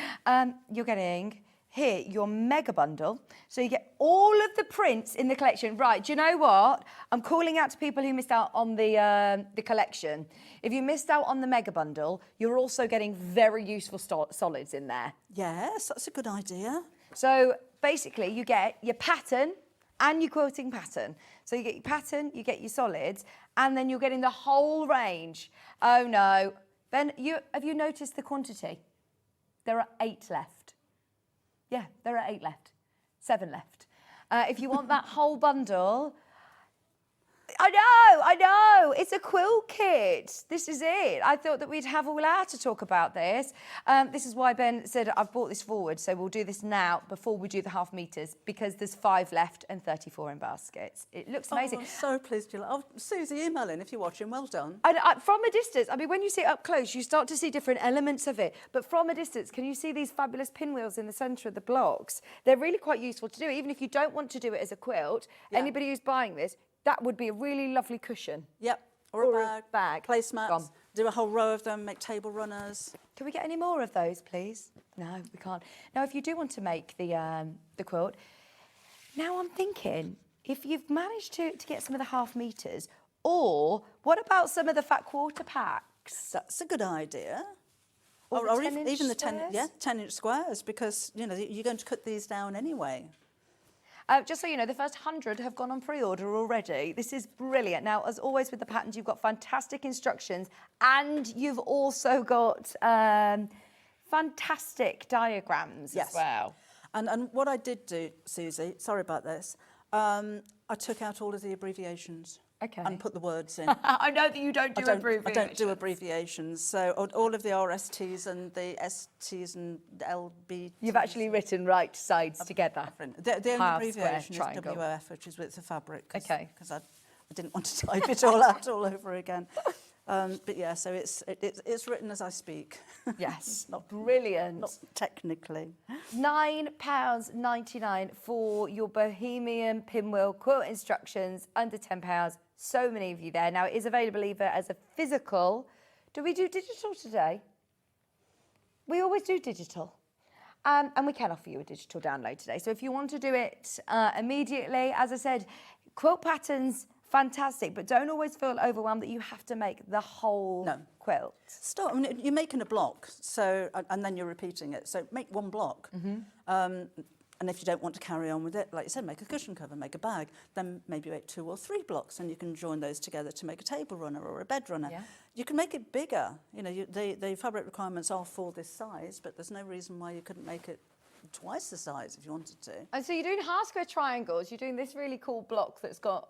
You're getting here your mega bundle. So you get all of the prints in the collection. Right, do you know what? I'm calling out to people who missed out on the collection. If you missed out on the mega bundle, you're also getting very useful solids in there. Yes, that's a good idea. So basically you get your pattern and your quilting pattern. So you get your pattern, you get your solids, and then you're getting the whole range. Oh no. Ben, have you noticed the quantity? There are 8 left. Yeah, there are 8 left. 7 left. If you want that whole bundle, I know. It's a quilt kit. This is it. I thought that we'd have all hour to talk about this. This is why Ben said I've brought this forward, so we'll do this now before we do the half meters, because there's 5 left and 34 in baskets. It looks amazing. Oh, I'm so pleased you're... Oh, Susie, email in if you're watching. Well done. From a distance, I mean, when you see it up close, you start to see different elements of it. But from a distance, can you see these fabulous pinwheels in the centre of the blocks? They're really quite useful to do, even if you don't want to do it as a quilt. Yeah. Anybody who's buying this, that would be a really lovely cushion. Yep. Or a bag. Placemats. Gone. Do a whole row of them, make table runners. Can we get any more of those, please? No, we can't. Now, if you do want to make the quilt, now I'm thinking, if you've managed to get some of the half meters, or what about some of the Fat Quarter packs? That's a good idea. Or the 10-inch even the squares? 10-inch squares, because, you know, you're going to cut these down anyway. Just so you know, the first 100 have gone on pre-order already. This is brilliant. Now, as always with the patterns, you've got fantastic instructions, and you've also got fantastic diagrams as well. And what I did do, Susie, sorry about this, I took out all of the abbreviations. Okay. And put the words in. I know that you don't do abbreviations. I don't do abbreviations. So all of the RSTs and the STs and the LBTs. You've actually written right sides together. The only Half abbreviation is square, triangle. WF, which is with the fabric. Okay. Because I didn't want to type it all out all over again. But yeah, so it's written as I speak. Yes, brilliant. Not technically. £9.99 for your Bohemian pinwheel quilt instructions, under £10. So many of you there. Now, it is available either as a physical. Do we do digital today? We always do digital. And we can offer you a digital download today. So if you want to do it immediately, as I said, quilt patterns, fantastic, but don't always feel overwhelmed that you have to make the whole quilt. I mean, you're making a block, so and then you're repeating it. So make one block. And if you don't want to carry on with it, like you said, make a cushion cover, make a bag, then maybe make 2 or 3 blocks, and you can join those together to make a table runner or a bed runner. Yeah. You can make it bigger. You know, the fabric requirements are for this size, but there's no reason why you couldn't make it twice the size if you wanted to. And so you're doing half square triangles. You're doing this really cool block that's got...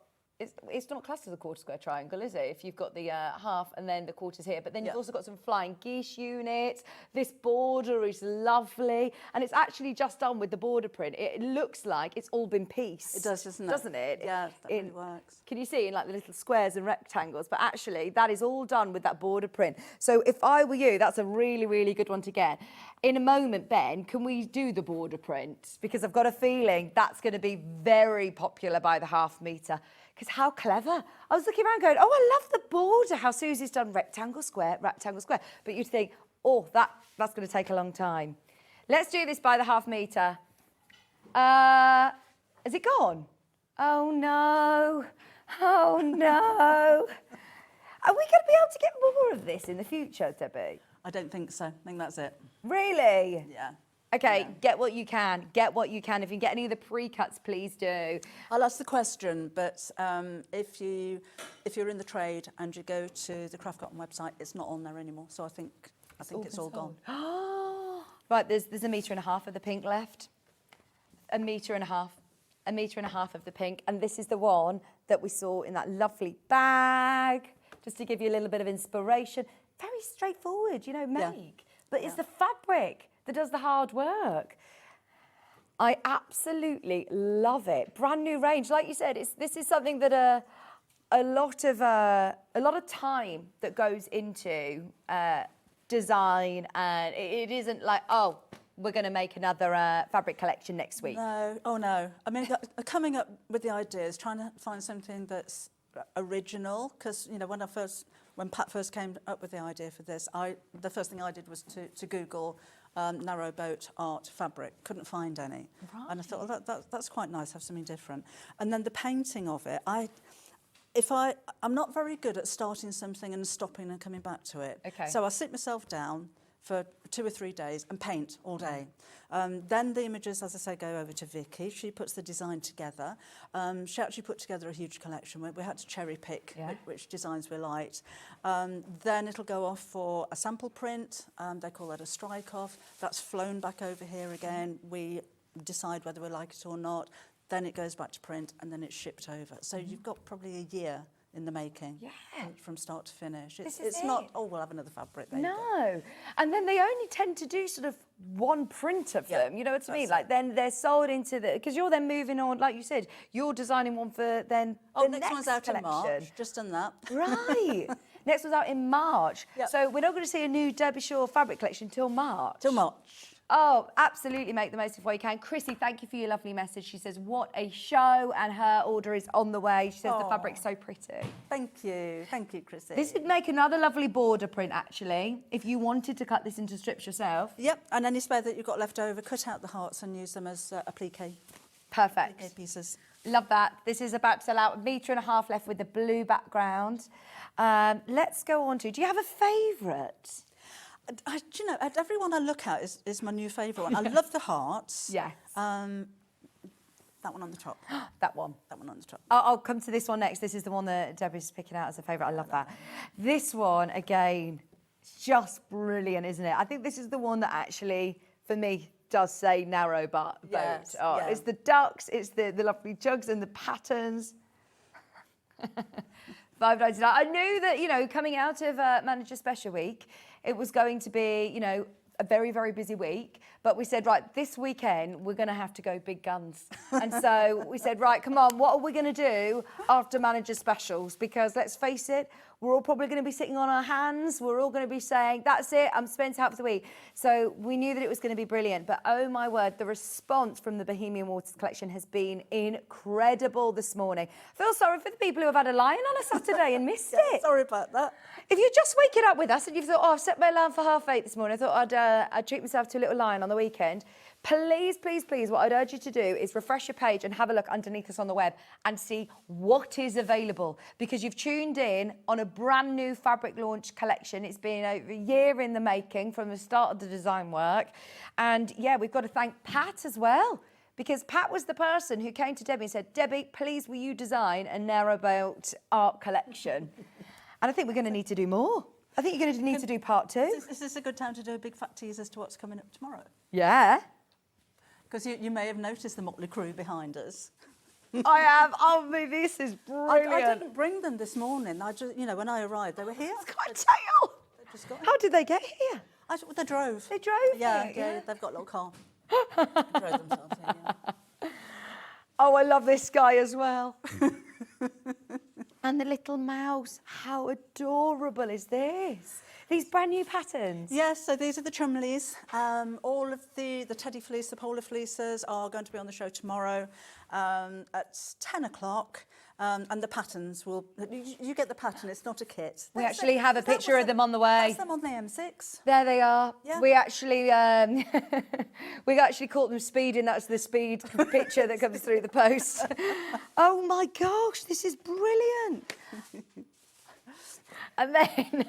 It's not classed as a quarter square triangle, is it? If you've got the half and then the quarters here. But then you've also got some flying geese units. This border is lovely. And it's actually just done with the border print. It looks like it's all been pieced. It does, doesn't it? Doesn't it? Yeah, that really works. Can you see in like the little squares and rectangles? But actually, that is all done with that border print. So if I were you, that's a really, really good one to get. In a moment, Ben, can we do the border print? Because I've got a feeling that's going to be very popular by the half metre. Because how clever. I was looking around going, oh, I love the border, how Susie's done rectangle, square, rectangle, square. But you'd think, oh, that's going to take a long time. Let's do this by the half metre. Has it gone? Oh, no. Oh, no. Are we going to be able to get more of this in the future, Debbie? I don't think so. I think that's it. Really? Yeah. Okay, Yeah. get what you can. Get what you can. If you can get any of the pre-cuts, please do. I'll ask the question, but if you're in the trade and you go to the Craft Cotton website, it's not on there anymore. So I think it's all gone. Right, there's 1.5 meters of the pink left. 1.5 meters. 1.5 meters of the pink. And this is the one that we saw in that lovely bag, just to give you a little bit of inspiration. Very straightforward, you know, make. Yeah. But it's the fabric that does the hard work. I absolutely love it. Brand new range. Like you said, this is something that a lot of time that goes into design, and it isn't like, oh, we're going to make another fabric collection next week. No, oh no. I mean, coming up with the ideas, trying to find something that's original, because, you know, when Pat first came up with the idea for this, the first thing I did was to Google narrowboat art fabric. Couldn't find any. Right. And I thought, oh, that's quite nice, have something different. And then the painting of it, I'm not very good at starting something and stopping and coming back to it. Okay. So I sit myself down for 2 or 3 days and paint all day. Then the images, as I say, go over to Vicki. She puts the design together. She actually put together a huge collection. We had to cherry pick which designs we liked. Then it'll go off for a sample print. They call that a strike off. That's flown back over here again. We decide whether we like it or not. Then it goes back to print, and then it's shipped over. So you've got probably a year in the making, from start to finish. It's not, oh, we'll have another fabric. No, and then they only tend to do sort of one print of them. You know what I mean? Like then they're sold into because you're then moving on, like you said, you're designing one for then. Oh, the next one's out collection. in March. Just done that. Right. Next one's out in March. Yep. So we're not going to see a new Derbyshire fabric collection till March. Till March. Oh, absolutely make the most of what you can. Chrissy, thank you for your lovely message. She says, what a show, and her order is on the way. She says the fabric's so pretty. Thank you, Chrissy. This would make another lovely border print, actually, if you wanted to cut this into strips yourself. Yep, and any spare that you've got left over, cut out the hearts and use them as applique. Perfect. Applique pieces. Love that. This is about to sell out. 1.5 meters left with the blue background. Let's go on to, do you have a favourite? Do you know, everyone I look at is my new favourite one. I love the hearts. Yes. That one on the top. That one. That one on the top. I'll come to this one next. This is the one that Debbie's picking out as a favourite. I love that. This one, again, just brilliant, isn't it? I think this is the one that actually, for me, does say narrow boat. Yes, Oh, yeah. It's the ducks, it's the lovely jugs and the patterns. $5.99. I knew that, you know, coming out of Manager Special Week, it was going to be, you know, a very, very busy week. But we said, right, this weekend, we're going to have to go big guns. And so we said, right, come on, what are we going to do after Manager Specials? Because let's face it, we're all probably going to be sitting on our hands. We're all going to be saying, that's it, I'm spent out for the week. So we knew that it was going to be brilliant. But oh my word, the response from the Bohemian Waterways collection has been incredible this morning. I feel sorry for the people who have had a lion on a Saturday and missed it. Sorry about that. If you're just waking up with us and you've thought, oh, I've set my alarm for 8:30 this morning, I thought I'd treat myself to a little lion on the weekend, please, please, please, what I'd urge you to do is refresh your page and have a look underneath us on the web and see what is available, because you've tuned in on a brand new fabric launch collection. It's been over a year in the making from the start of the design work. And yeah, we've got to thank Pat as well, because Pat was the person who came to Debbie and said, Debbie, please will you design a narrowboat art collection? And I think we're going to need to do more. I think you're going to need to do part 2. Is this a good time to do a big fat tease as to what's coming up tomorrow? Yeah. Because you may have noticed the motley crew behind us. I have. Oh, this is brilliant. I didn't bring them this morning. I just, you know, when I arrived, they were here. It's got a tail. They just got How did they get here? They drove. They drove Yeah, here, yeah, yeah. they've got a little car. They drove themselves here, yeah. Oh, I love this guy as well. And the little mouse. How adorable is this? These brand new patterns. Yes, so these are the Trumleys. All of the teddy fleece, the polar fleeces are going to be on the show tomorrow at 10 o'clock. And the patterns will, you get the pattern, it's not a kit. We actually have a picture of them on the way. That's them on the M6. There they are. Yeah. We actually caught them speeding. That's the speed picture that comes through the post. Oh my gosh, this is brilliant. And then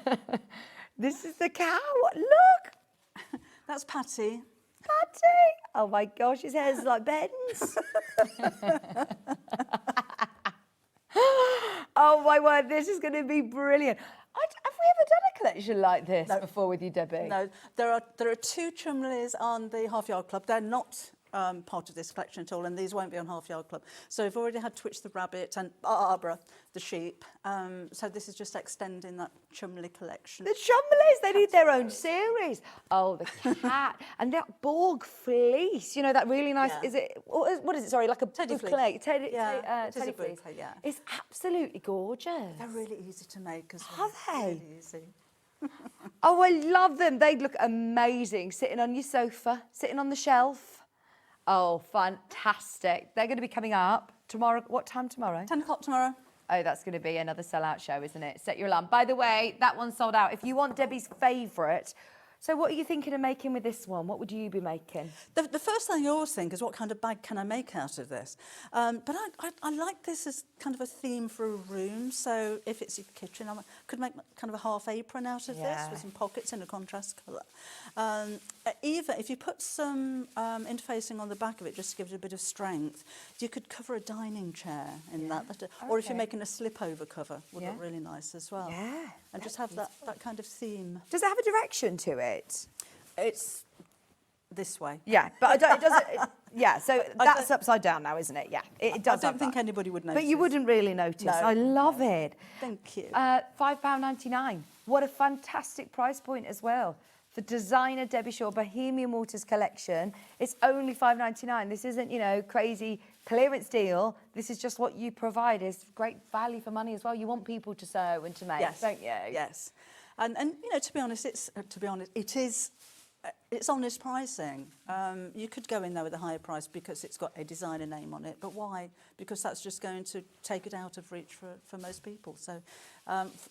this is the cow. Look, That's Patty. Patty. Oh my gosh, his hair's like Ben's. Oh my word, this is going to be brilliant. Have we ever done a collection like this before with you, Debbie? No, there are 2 Chumleys on the Half Yard Club. They're not part of this collection at all, and these won't be on Half Yard Club. So we've already had Twitch the rabbit and Barbara the sheep. So this is just extending that Chumley collection. The Chumleys, they need their own series. Oh, the cat. And that Borg fleece, you know, that really nice, Yeah. is it, what is it, sorry, like a Teddy fleece. Teddy Yeah, it is a fleece. boucle, yeah. It's absolutely gorgeous. They're really easy to make as well. Are they? Really easy. Oh, I love them. They look amazing, sitting on your sofa, sitting on the shelf. Oh, fantastic. They're going to be coming up tomorrow. What time tomorrow? 10 o'clock tomorrow. Oh, that's going to be another sellout show, isn't it? Set your alarm. By the way, that one's sold out. If you want Debbie's favourite, so what are you thinking of making with this one? What would you be making? The first thing you always think is, what kind of bag can I make out of this? But I like this as kind of a theme for a room. So if it's your kitchen, I could make kind of a half apron out of this with some pockets in a contrast colour. Even if you put some interfacing on the back of it, just to give it a bit of strength, you could cover a dining chair in that. Or if you're making a slip-over cover, would look really nice as well. Yeah. And just have that kind of theme. Does it have a direction to it? It's this way. Yeah, but it doesn't. Yeah, so that's upside down now, isn't it? Yeah, it does. I don't think anybody would notice. But you wouldn't really notice. No, I love it. Thank you. £5.99. What a fantastic price point as well. For designer Debbie Shaw Bohemian Waters collection, it's only £5.99. This isn't, you know, crazy clearance deal. This is just what you provide. Is great value for money as well. You want people to sew and to make, don't you? Yes. And you know, to be honest, it's honest pricing. You could go in there with a higher price because it's got a designer name on it, but why? Because that's just going to take it out of reach for most people. So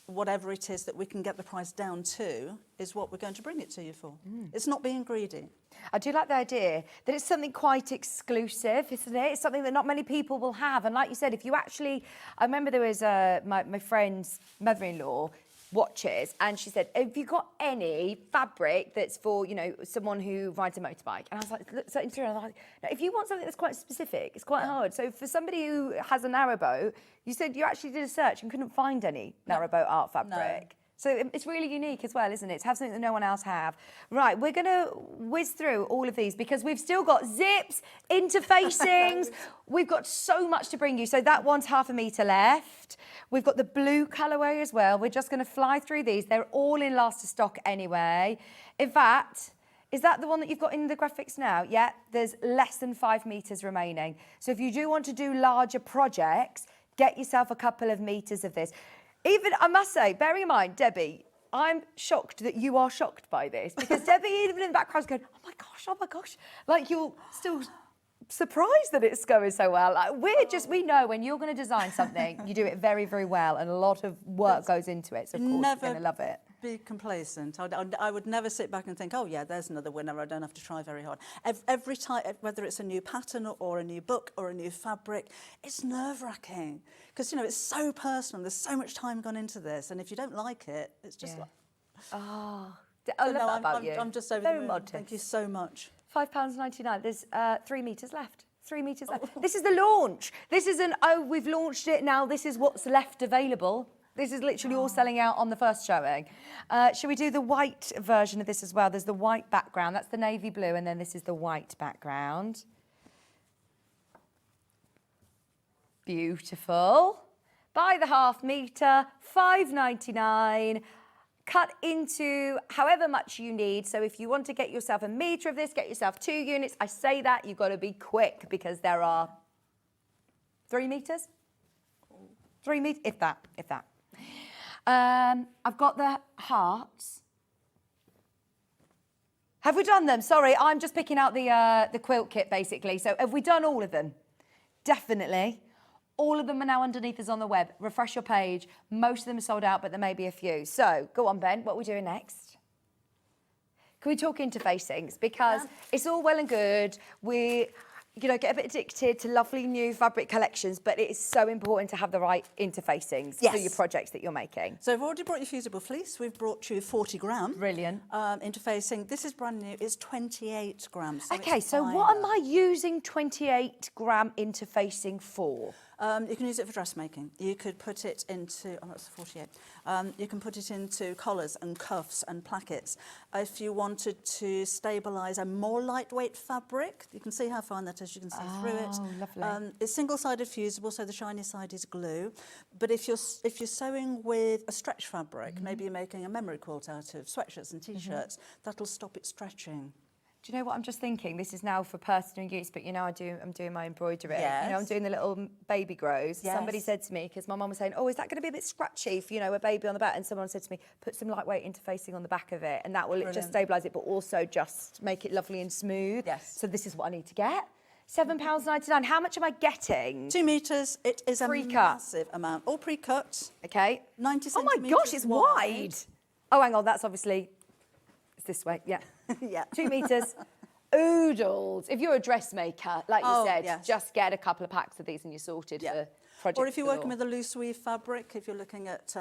whatever it is that we can get the price down to is what we're going to bring it to you for. It's not being greedy. I do like the idea that it's something quite exclusive, isn't it? It's something that not many people will have. And like you said, if you actually, I remember there was my friend's mother-in-law watches, and she said, have you got any fabric that's for, you know, someone who rides a motorbike? And I was like, looking through, and I was like, no, if you want something that's quite specific, it's quite hard. So for somebody who has a narrowboat, you said you actually did a search and couldn't find any narrowboat art fabric. So it's really unique as well, isn't it? To have something that no one else have. Right, we're going to whiz through all of these because we've still got zips, interfacings. We've got so much to bring you. So that one's ½ a metre left. We've got the blue colourway as well. We're just going to fly through these. They're all in last to stock anyway. In fact, is that the one that you've got in the graphics now? Yeah, there's less than 5 metres remaining. So if you do want to do larger projects, get yourself a couple of metres of this. Even, I must say, bearing in mind, Debbie, I'm shocked that you are shocked by this because Debbie, even in the background, is going, oh my gosh. Like, you're still surprised that it's going so well. Like, we know when you're going to design something, you do it very, very well, and a lot of work goes into it. So, of course, you're going to love it. Be complacent. I would never sit back and think, oh yeah, there's another winner. I don't have to try very hard. Every time, whether it's a new pattern or a new book or a new fabric, it's nerve-wracking because, you know, it's so personal. There's so much time gone into this, and if you don't like it, it's just like. Oh, I love that about you. I'm just over very the moon. modest. Thank you so much. £5.99. There's 3 metres left. 3 metres left. This is the launch. This isn't, oh, we've launched it now. This is what's left available. This is literally all selling out on the first showing. Shall we do the white version of this as well? There's the white background. That's the navy blue, and then this is the white background. Beautiful. By the ½ metre, £5.99. Cut into however much you need. So if you want to get yourself a metre of this, get yourself 2 units. I say that, you've got to be quick because there are 3 metres? 3 metres, if that. I've got the hearts. Have we done them? Sorry, I'm just picking out the quilt kit, basically. So have we done all of them? Definitely. All of them are now underneath us on the web. Refresh your page. Most of them are sold out, but there may be a few. So go on, Ben. What are we doing next? Can we talk interfacings? Because it's all well and good. you know, get a bit addicted to lovely new fabric collections, but it is so important to have the right interfacings for your projects that you're making. So I've already brought you fusible fleece. We've brought you 40 gram. Brilliant. Interfacing. This is brand new. It's 28 grams. So Okay, it's so finer. what am I using 28 gram interfacing for? You can use it for dressmaking. You could put it into, oh, that's 48. You can put it into collars and cuffs and plackets. If you wanted to stabilise a more lightweight fabric, you can see how fine that is. You can see through it. Oh, lovely. It's single-sided fusible, so the shiny side is glue. But if you're sewing with a stretch fabric, maybe you're making a memory quilt out of sweatshirts and t-shirts, that'll stop it stretching. Do you know what I'm just thinking? This is now for personal use, but you know I'm doing my embroidery. Yes. You know, I'm doing the little baby grows. Yes. Somebody said to me, because my mum was saying, oh, is that going to be a bit scratchy for, you know, a baby on the back? And someone said to me, put some lightweight interfacing on the back of it, and that will just stabilise it, but also just make it lovely and smooth. Yes. So this is what I need to get. £7.99. How much am I getting? 2 metres. It is a Pre-cut. massive amount. All pre-cut. Okay. 90 Oh my centimetres gosh, it's wide. Oh, hang on, that's obviously, it's this way, yeah. Yeah. 2 metres. Oodles. If you're a dressmaker, like you said, yes. just get a couple of packs of these and you're sorted for projects. Or if you're working galore. with a loose weave fabric, if you're looking at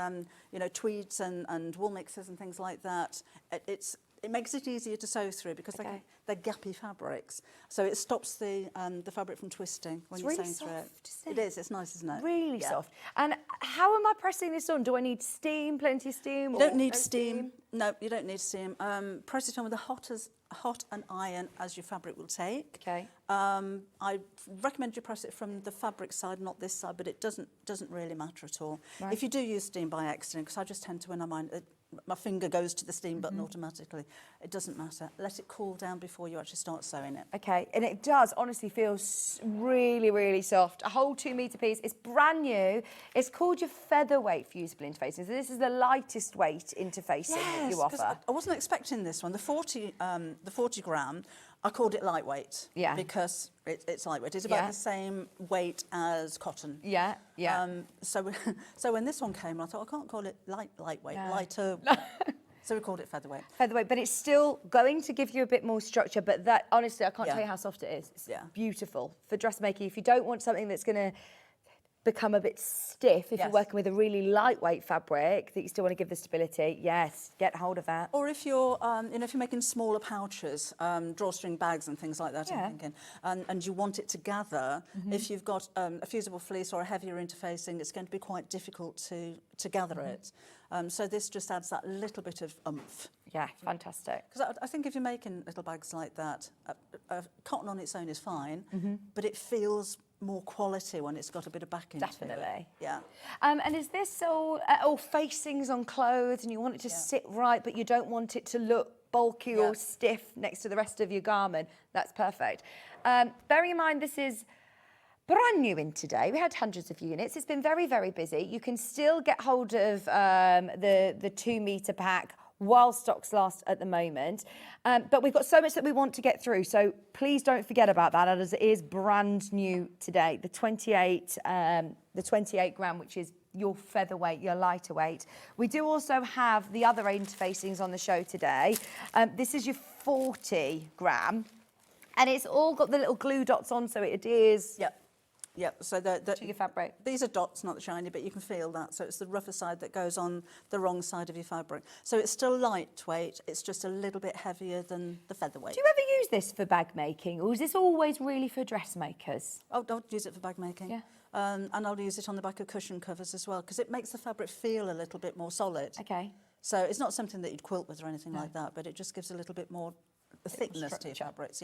you know, tweeds and wool mixes and things like that, it makes it easier to sew through because they're gappy fabrics. So it stops the fabric from twisting when It's you're really sewing through it. soft, isn't It it? is. It's nice, isn't it? Really soft. And how am I pressing this on? Do I need steam, plenty of steam? You don't need steam. No, you don't need steam. Press it on with hot and iron as your fabric will take. Okay. I recommend you press it from the fabric side, not this side, but it doesn't really matter at all. Right. If you do use steam by accident, because I just tend to, when my finger goes to the steam button automatically, it doesn't matter. Let it cool down before you actually start sewing it. Okay, and it does honestly feel really, really soft. A whole 2 metre piece. It's brand new. It's called your featherweight fusible interfacing. So this is the lightest weight interfacing that you 'cause offer. I wasn't expecting this one. The 40 gram, I called it lightweight. Yeah. Because it's lightweight. It's about the same weight as cotton. Yeah, yeah. So when this one came, I thought I can't call it lightweight, No. lighter. So we called it featherweight. Featherweight, but it's still going to give you a bit more structure. But that, honestly, I can't tell you how soft it is. It's beautiful for dressmaking. If you don't want something that's going to become a bit stiff, if you're working with a really lightweight fabric that you still want to give the stability, get hold of that. Or if you're, you know, if you're making smaller pouches, drawstring bags and things like that, I'm thinking, and you want it to gather, if you've got a fusible fleece or a heavier interfacing, it's going to be quite difficult to gather it. So this just adds that little bit of oomph. Yeah, fantastic. Because I think if you're making little bags like that, cotton on its own is fine, but it feels more quality when it's got a bit of backing. Definitely. Yeah. And is this all facings on clothes and you want it to sit right, but you don't want it to look bulky or stiff next to the rest of your garment? That's perfect. Bearing in mind this is brand new in today. We had hundreds of units. It's been very, very busy. You can still get hold of the 2 metre pack while stocks last at the moment. But we've got so much that we want to get through, so please don't forget about that, as it is brand new today. The 28 gram, which is your featherweight, your lighter weight. We do also have the other interfacings on the show today. This is your 40 gram, and it's all got the little glue dots on, so it adheres. Yep, so to your fabric. These are dots, not the shiny, but you can feel that. So it's the rougher side that goes on the wrong side of your fabric. So it's still lightweight, it's just a little bit heavier than the featherweight. Do you ever use this for bag making, or is this always really for dressmakers? I'll use it for bag making. Yeah. And I'll use it on the back of cushion covers as well, because it makes the fabric feel a little bit more solid. Okay. So it's not something that you'd quilt with or anything like that, but it just gives a little bit more thickness to your fabrics,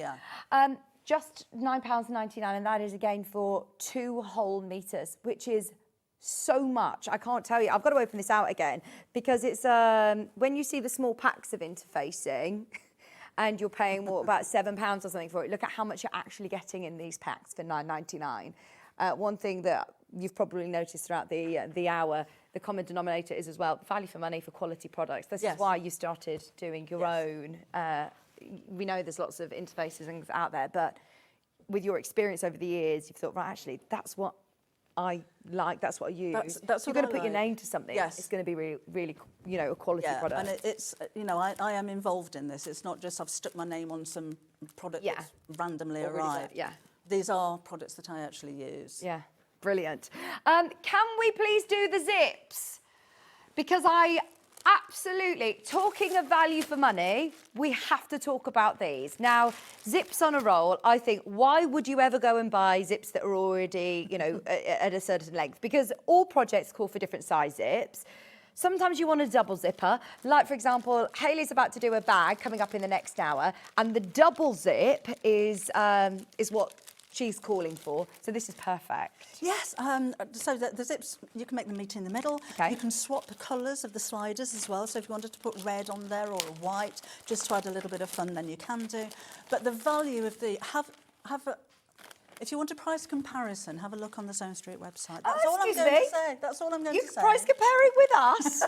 Just £9.99, and that is again for 2 whole metres, which is so much. I can't tell you. I've got to open this out again because it's when you see the small packs of interfacing and you're paying about £7 or something for it, look at how much you're actually getting in these packs for £9.99. One thing that you've probably noticed throughout the hour, the common denominator is as well value for money for quality products. This is why you started doing your own. We know there's lots of interfaces and things out there, but with your experience over the years, you've thought, right, actually, that's what I like, that's what I use. That's you're what going I to put your like. name to something. Yes. It's going to be really, you know, a quality product. And it's, you know, I am involved in this. It's not just I've stuck my name on some product that's randomly Already arrived. there, these are products that I actually use. Yeah, brilliant. Can we please do the zips? Because I absolutely, talking of value for money, we have to talk about these. Now, zips on a roll, I think, why would you ever go and buy zips that are already, you know, at a certain length? Because all projects call for different size zips. Sometimes you want a double zipper. Like, for example, Hayley's about to do a bag coming up in the next hour, and the double zip is what she's calling for. So this is perfect. Yes, so the zips, you can make them meet in the middle. Okay. You can swap the colours of the sliders as well. So if you wanted to put red on there or a white, just to add a little bit of fun, then you can do. But the value of the, if you want a price comparison, have a look on the Zone Street website. That's all I'm going to say. That's all I'm going to say. You can price compare it with us.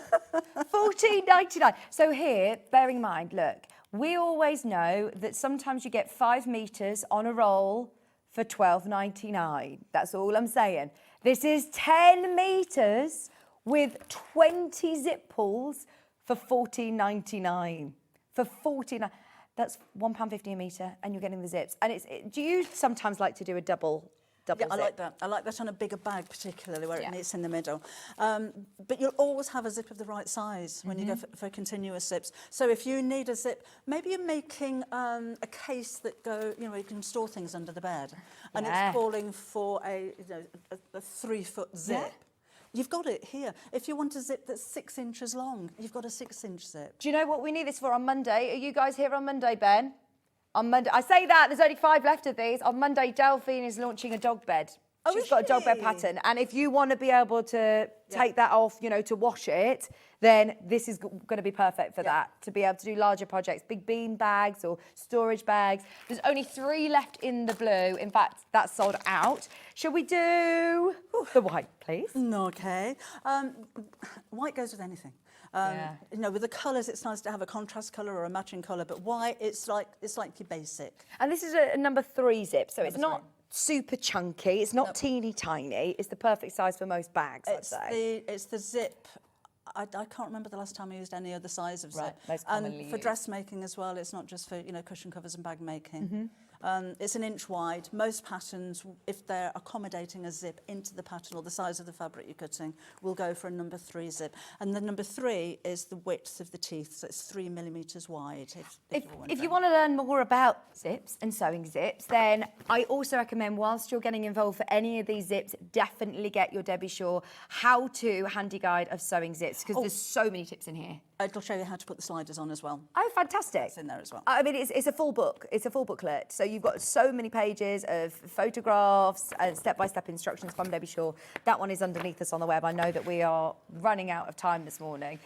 $14.99. So here, bearing in mind, look, we always know that sometimes you get 5 metres on a roll for $12.99. That's all I'm saying. This is 10 metres with 20 zip pulls for $14.99. For $14.99. That's £1.50 a metre, and you're getting the zips. And do you sometimes like to do a double Yeah, I zip? like that. I like that on a bigger bag, particularly where it meets in the middle. But you'll always have a zip of the right size when you go for continuous zips. So if you need a zip, maybe you're making a case that you can store things under the bed, and it's calling for a 3-foot zip. Yeah. You've got it here. If you want a zip that's 6 inches long, you've got a 6-inch zip. Do you know what we need this for on Monday? Are you guys here on Monday, Ben? On Monday, I say that, there's only 5 left of these. On Monday, Delphine is launching a dog bed. She's got a dog bed pattern. And if you want to be able to take that off, to wash it, then this is going to be perfect for that, to be able to do larger projects, big bean bags or storage bags. There's only 3 left in the blue. In fact, that's sold out. Shall we do the white, please? Okay. White goes with anything. With the colours, it's nice to have a contrast colour or a matching colour, but white, it's like your basic. And this is a number 3 zip, so it's not super chunky, it's not teeny tiny, it's the perfect size for most bags, I'd say. It's the zip. I can't remember the last time I used any other size of zip. Right, most and commonly for used. dressmaking as well, it's not just for cushion covers and bag making. It's 1 inch wide. Most patterns, if they're accommodating a zip into the pattern or the size of the fabric you're cutting, will go for a number 3 zip. And the number 3 is the width of the teeth, so it's 3 millimetres wide. If you want to learn more about zips and sewing zips, then I also recommend, whilst you're getting involved for any of these zips, definitely get your Debbie Shaw how-to handy guide of sewing zips, because there's so many tips in here. It'll show you how to put the sliders on as well. Oh, fantastic. It's in there as well. I mean, it's a full book. It's a full booklet. So you've got so many pages of photographs and step-by-step instructions from Debbie Shaw. That one is underneath us on the web. I know that we are running out of time this morning.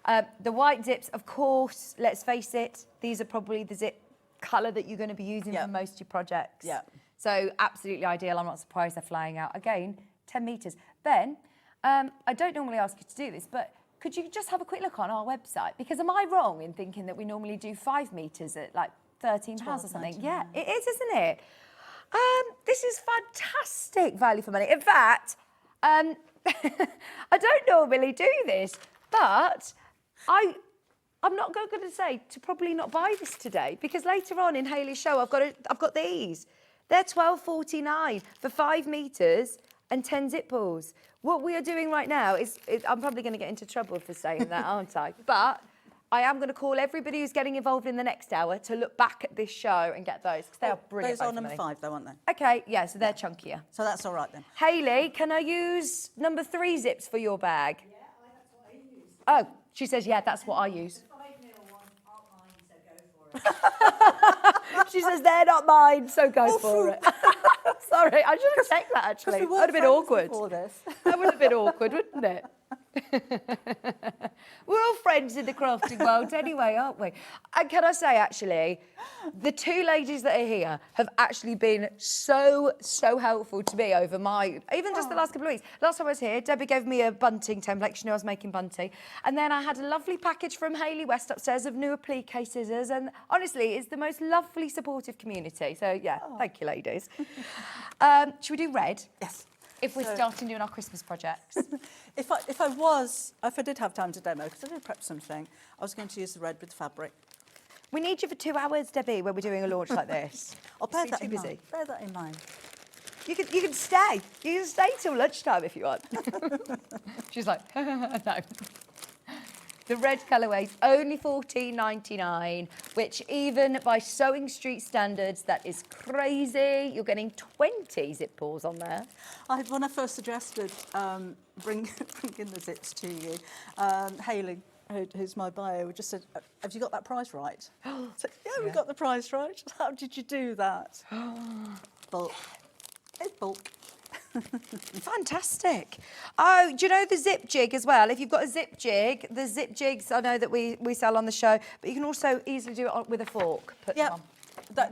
The white zips, of course, let's face it, these are probably the zip colour that you're going to be using for most of your projects. Yeah. So absolutely ideal. I'm not surprised they're flying out. Again, 10 metres. Ben, I don't normally ask you to do this, but could you just have a quick look on our website? Because am I wrong in thinking that we normally do 5 metres at like £13 or something? Yeah, it is, isn't it? This is fantastic value for money. In fact, I don't normally do this, but I'm not going to say to probably not buy this today, because later on in Hayley's show I've got these. They're £12.49 for 5 metres and 10 zip pulls. What we are doing right now is I'm probably going to get into trouble for saying that, aren't I? But I am going to call everybody who's getting involved in the next hour to look back at this show and get those, because they are brilliant. Those are number 5 though, aren't they? Okay, yeah, so they're chunkier. So that's all right then. Hayley, can I use number 3 zips for your bag? Yeah, that's what I use. Oh, she says, yeah, that's what I use. She says, they're not mine, so go for it. Sorry, I should have checked that, actually. That would have been awkward. That would have been awkward, wouldn't it? We're all friends in the crafting world anyway, aren't we? And can I say, actually, the 2 ladies that are here have actually been so helpful to me over even just the last couple of weeks. Last time I was here, Debbie gave me a bunting template. She knew I was making bunting. And then I had a lovely package from Hayley West upstairs of new applique scissors. And honestly, it's the most lovely, supportive community. So, yeah, thank you, ladies. Should we do red? Yes. If we're starting doing our Christmas projects. If I did have time to demo, because I did prep something, I was going to use the red with fabric. We need you for 2 hours, Debbie, when we're doing a launch like this. I'll bear Be that too in busy. mind. Bear that in mind. You can stay. You can stay till lunchtime if you want. She's like, no. The red colourway's only $14.99, which even by Sewing Street standards, that is crazy. You're getting 20 zip pulls on there. When I first suggested bringing the zips to you, Hayley, who's my buyer, just said, have you got that price right? I said, yeah, we got the price right. How did you do that? Bulk. It's bulk. Fantastic. Oh, do you know the zip jig as well? If you've got a zip jig, the zip jigs I know that we sell on the show, but you can also easily do it with a fork. Put them on.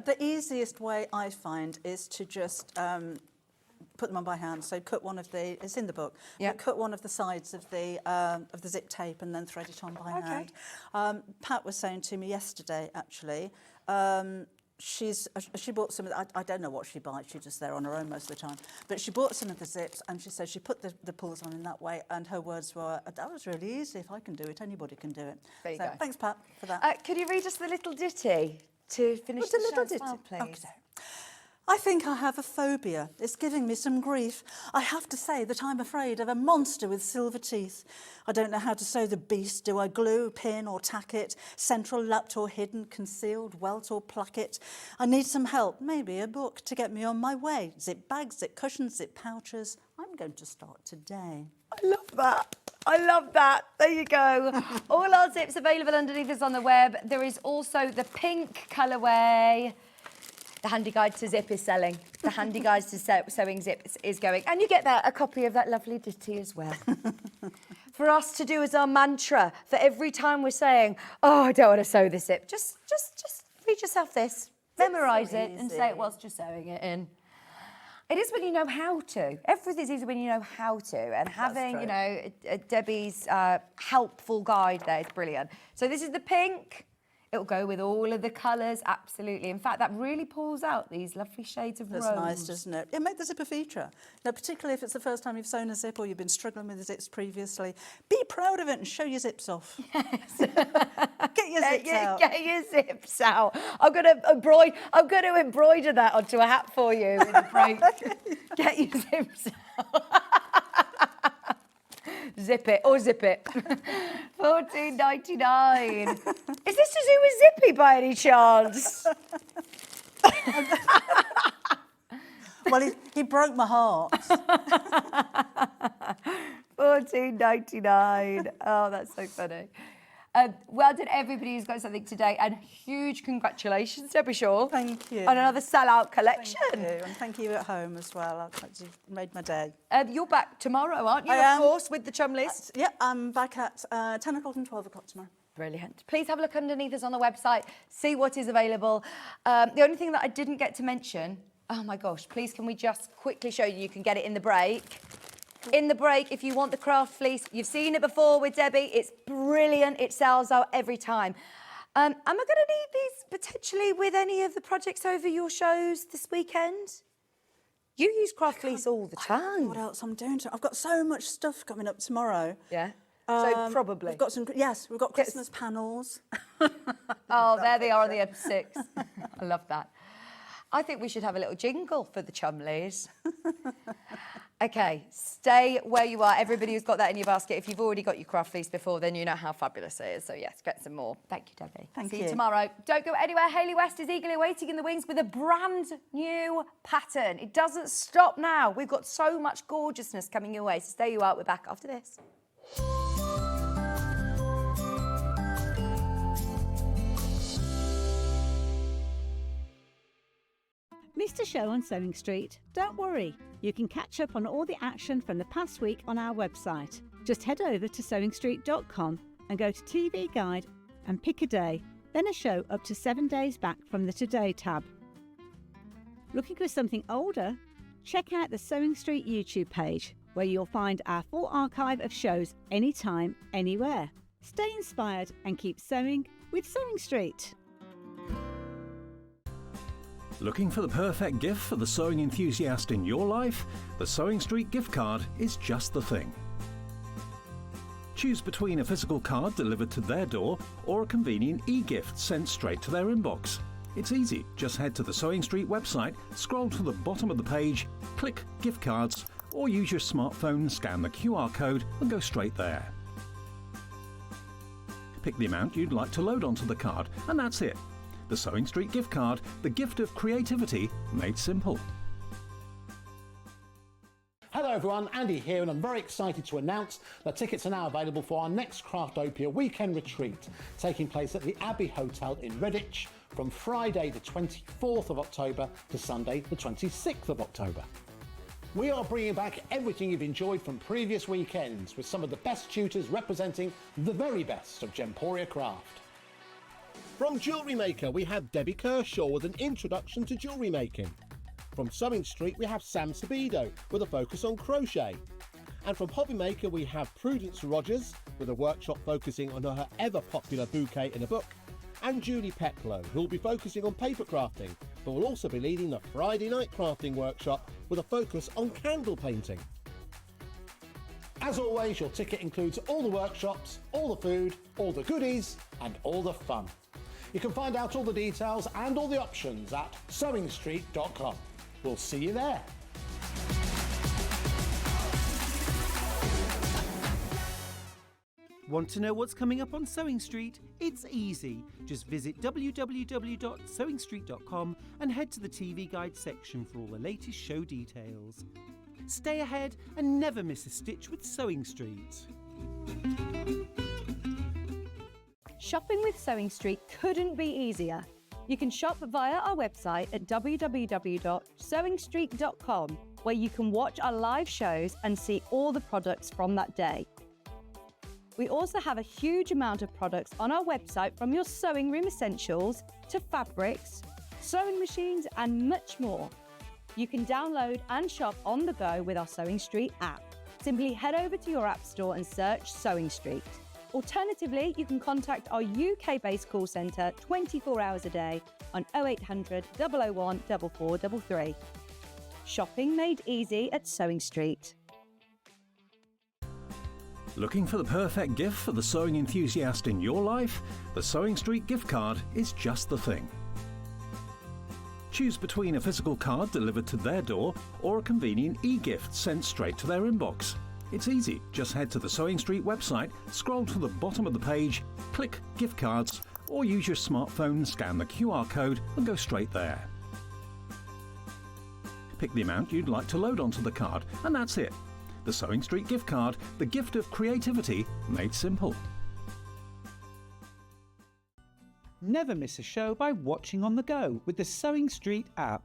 The easiest way I find is to just put them on by hand. So cut one of the, it's in the book, but cut one of the sides of the zip tape and then thread it on by hand. Pat was saying to me yesterday, actually, she bought some of the, I don't know what she buys, she's just there on her own most of the time, but she bought some of the zips and she said she put the pulls on in that way, and her words were, that was really easy. If I can do it, anybody can do it. There you so go. Thanks, Pat, for that. Could you read us the little ditty to finish the show as well, please? Okay. I think I have a phobia. It's giving me some grief. I have to say that I'm afraid of a monster with silver teeth. I don't know how to sew the beast. Do I glue, pin or tack it? Central, lapped or hidden, concealed, welt or pluck it? I need some help, maybe a book to get me on my way. Zip bags, zip cushions, zip pouches. I'm going to start today. I love that. I love that. There you go. All our zips available underneath us on the web. There is also the pink colourway. The Handy Guide to Zip is selling. The Handy Guide to Sewing Zips is going. And you get a copy of that lovely ditty as well. For us to do as our mantra, for every time we're saying, oh, I don't want to sew this zip, just read yourself this, memorise it and say it whilst you're sewing it in. It is when you know how to. Everything's easy when you know how to. And having, you know, Debbie's helpful guide there is brilliant. So this is the pink. It'll go with all of the colours, absolutely. In fact, that really pulls out these lovely shades of rose. That's nice, doesn't it? It makes the zip a feature. Now, particularly if it's the first time you've sewn a zip or you've been struggling with the zips previously, be proud of it and show your zips off. Yes. Get your zips out. Get your zips out. I'm going to embroider that onto a hat for you in the break. Get your zips out. Zip it or zip it. $14.99. Is this to do with Zippy by any chance? Well, he broke my heart. $14.99. Oh, that's so funny. Well done, everybody who's got something today, and huge congratulations, Debbie Shaw. Thank you. On another sell-out collection. Thank you, and thank you at home as well. You've made my day. You're back tomorrow, aren't you? I am. Of course, with the Chumleys. Yeah, I'm back at 10 o'clock and 12 o'clock tomorrow. Brilliant. Please have a look underneath us on the website, see what is available. The only thing that I didn't get to mention, oh my gosh, please can we just quickly show you can get it in the break. In the break, if you want the craft fleece, you've seen it before with Debbie. It's brilliant. It sells out every time. Am I going to need these potentially with any of the projects over your shows this weekend? You use craft fleece all the time. What else I'm doing? I've got so much stuff coming up tomorrow. Yeah. So probably. We've got we've got Christmas panels. Oh, there they are on the M6. I love that. I think we should have a little jingle for the Chumleys. Okay, stay where you are. Everybody who's got that in your basket, if you've already got your craft fleece before, then you know how fabulous it is. So yes, get some more. Thank you, Debbie. See you tomorrow. Don't go anywhere. Hayley West is eagerly waiting in the wings with a brand new pattern. It doesn't stop now. We've got so much gorgeousness coming your way. So stay you out. We're back after this. Missed a show on Sewing Street? Don't worry, you can catch up on all the action from the past week on our website. Just head over to sewingstreet.com and go to TV Guide and pick a day, then a show up to 7 days back from the Today tab. Looking for something older? Check out the Sewing Street YouTube page, where you'll find our full archive of shows anytime, anywhere. Stay inspired and keep sewing with Sewing Street. Looking for the perfect gift for the sewing enthusiast in your life? The Sewing Street gift card is just the thing. Choose between a physical card delivered to their door or a convenient e-gift sent straight to their inbox. It's easy. Just head to the Sewing Street website, scroll to the bottom of the page, click Gift Cards, or use your smartphone, scan the QR code and go straight there. Pick the amount you'd like to load onto the card, and that's it. The Sewing Street gift card, the gift of creativity made simple. Hello everyone, Andy here, and I'm very excited to announce that tickets are now available for our next Craftopia weekend retreat, taking place at the Abbey Hotel in Redditch from Friday the 24th of October to Sunday the 26th of October. We are bringing back everything you've enjoyed from previous weekends with some of the best tutors representing the very best of Gemporia craft. From Jewellery Maker, we have Debbie Kershaw with an introduction to jewellery making. From Sewing Street, we have Sam Sabido with a focus on crochet. And from Hobby Maker, we have Prudence Rogers with a workshop focusing on her ever-popular bouquet in a book. And Julie Peklow, who will be focusing on paper crafting, but will also be leading the Friday night crafting workshop with a focus on candle painting. As always, your ticket includes all the workshops, all the food, all the goodies, and all the fun. You can find out all the details and all the options at sewingstreet.com. We'll see you there. Want to know what's coming up on Sewing Street? It's easy. Just visit www.sewingstreet.com and head to the TV Guide section for all the latest show details. Stay ahead and never miss a stitch with Sewing Street. Shopping with Sewing Street couldn't be easier. You can shop via our website at www.sewingstreet.com, where you can watch our live shows and see all the products from that day. We also have a huge amount of products on our website, from your sewing room essentials to fabrics, sewing machines and much more. You can download and shop on the go with our Sewing Street app. Simply head over to your app store and search Sewing Street. Alternatively, you can contact our UK-based call centre 24 hours a day on 0800 001 4433. Shopping made easy at Sewing Street. Looking for the perfect gift for the sewing enthusiast in your life? The Sewing Street gift card is just the thing. Choose between a physical card delivered to their door or a convenient e-gift sent straight to their inbox. It's easy. Just head to the Sewing Street website, scroll to the bottom of the page, click Gift Cards, or use your smartphone, scan the QR code and go straight there. Pick the amount you'd like to load onto the card, and that's it. The Sewing Street gift card, the gift of creativity made simple. Never miss a show by watching on the go with the Sewing Street app.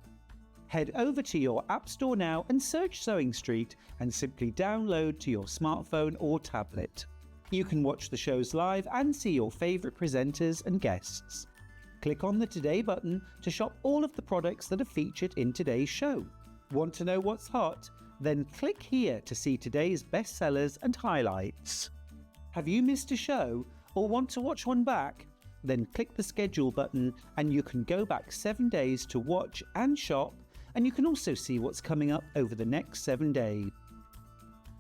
Head over to your app store now and search Sewing Street and simply download to your smartphone or tablet. You can watch the shows live and see your favourite presenters and guests. Click on the Today button to shop all of the products that are featured in today's show. Want to know what's hot? Then click here to see today's bestsellers and highlights. Have you missed a show or want to watch one back? Then click the schedule button and you can go back 7 days to watch and shop, and you can also see what's coming up over the next 7 days.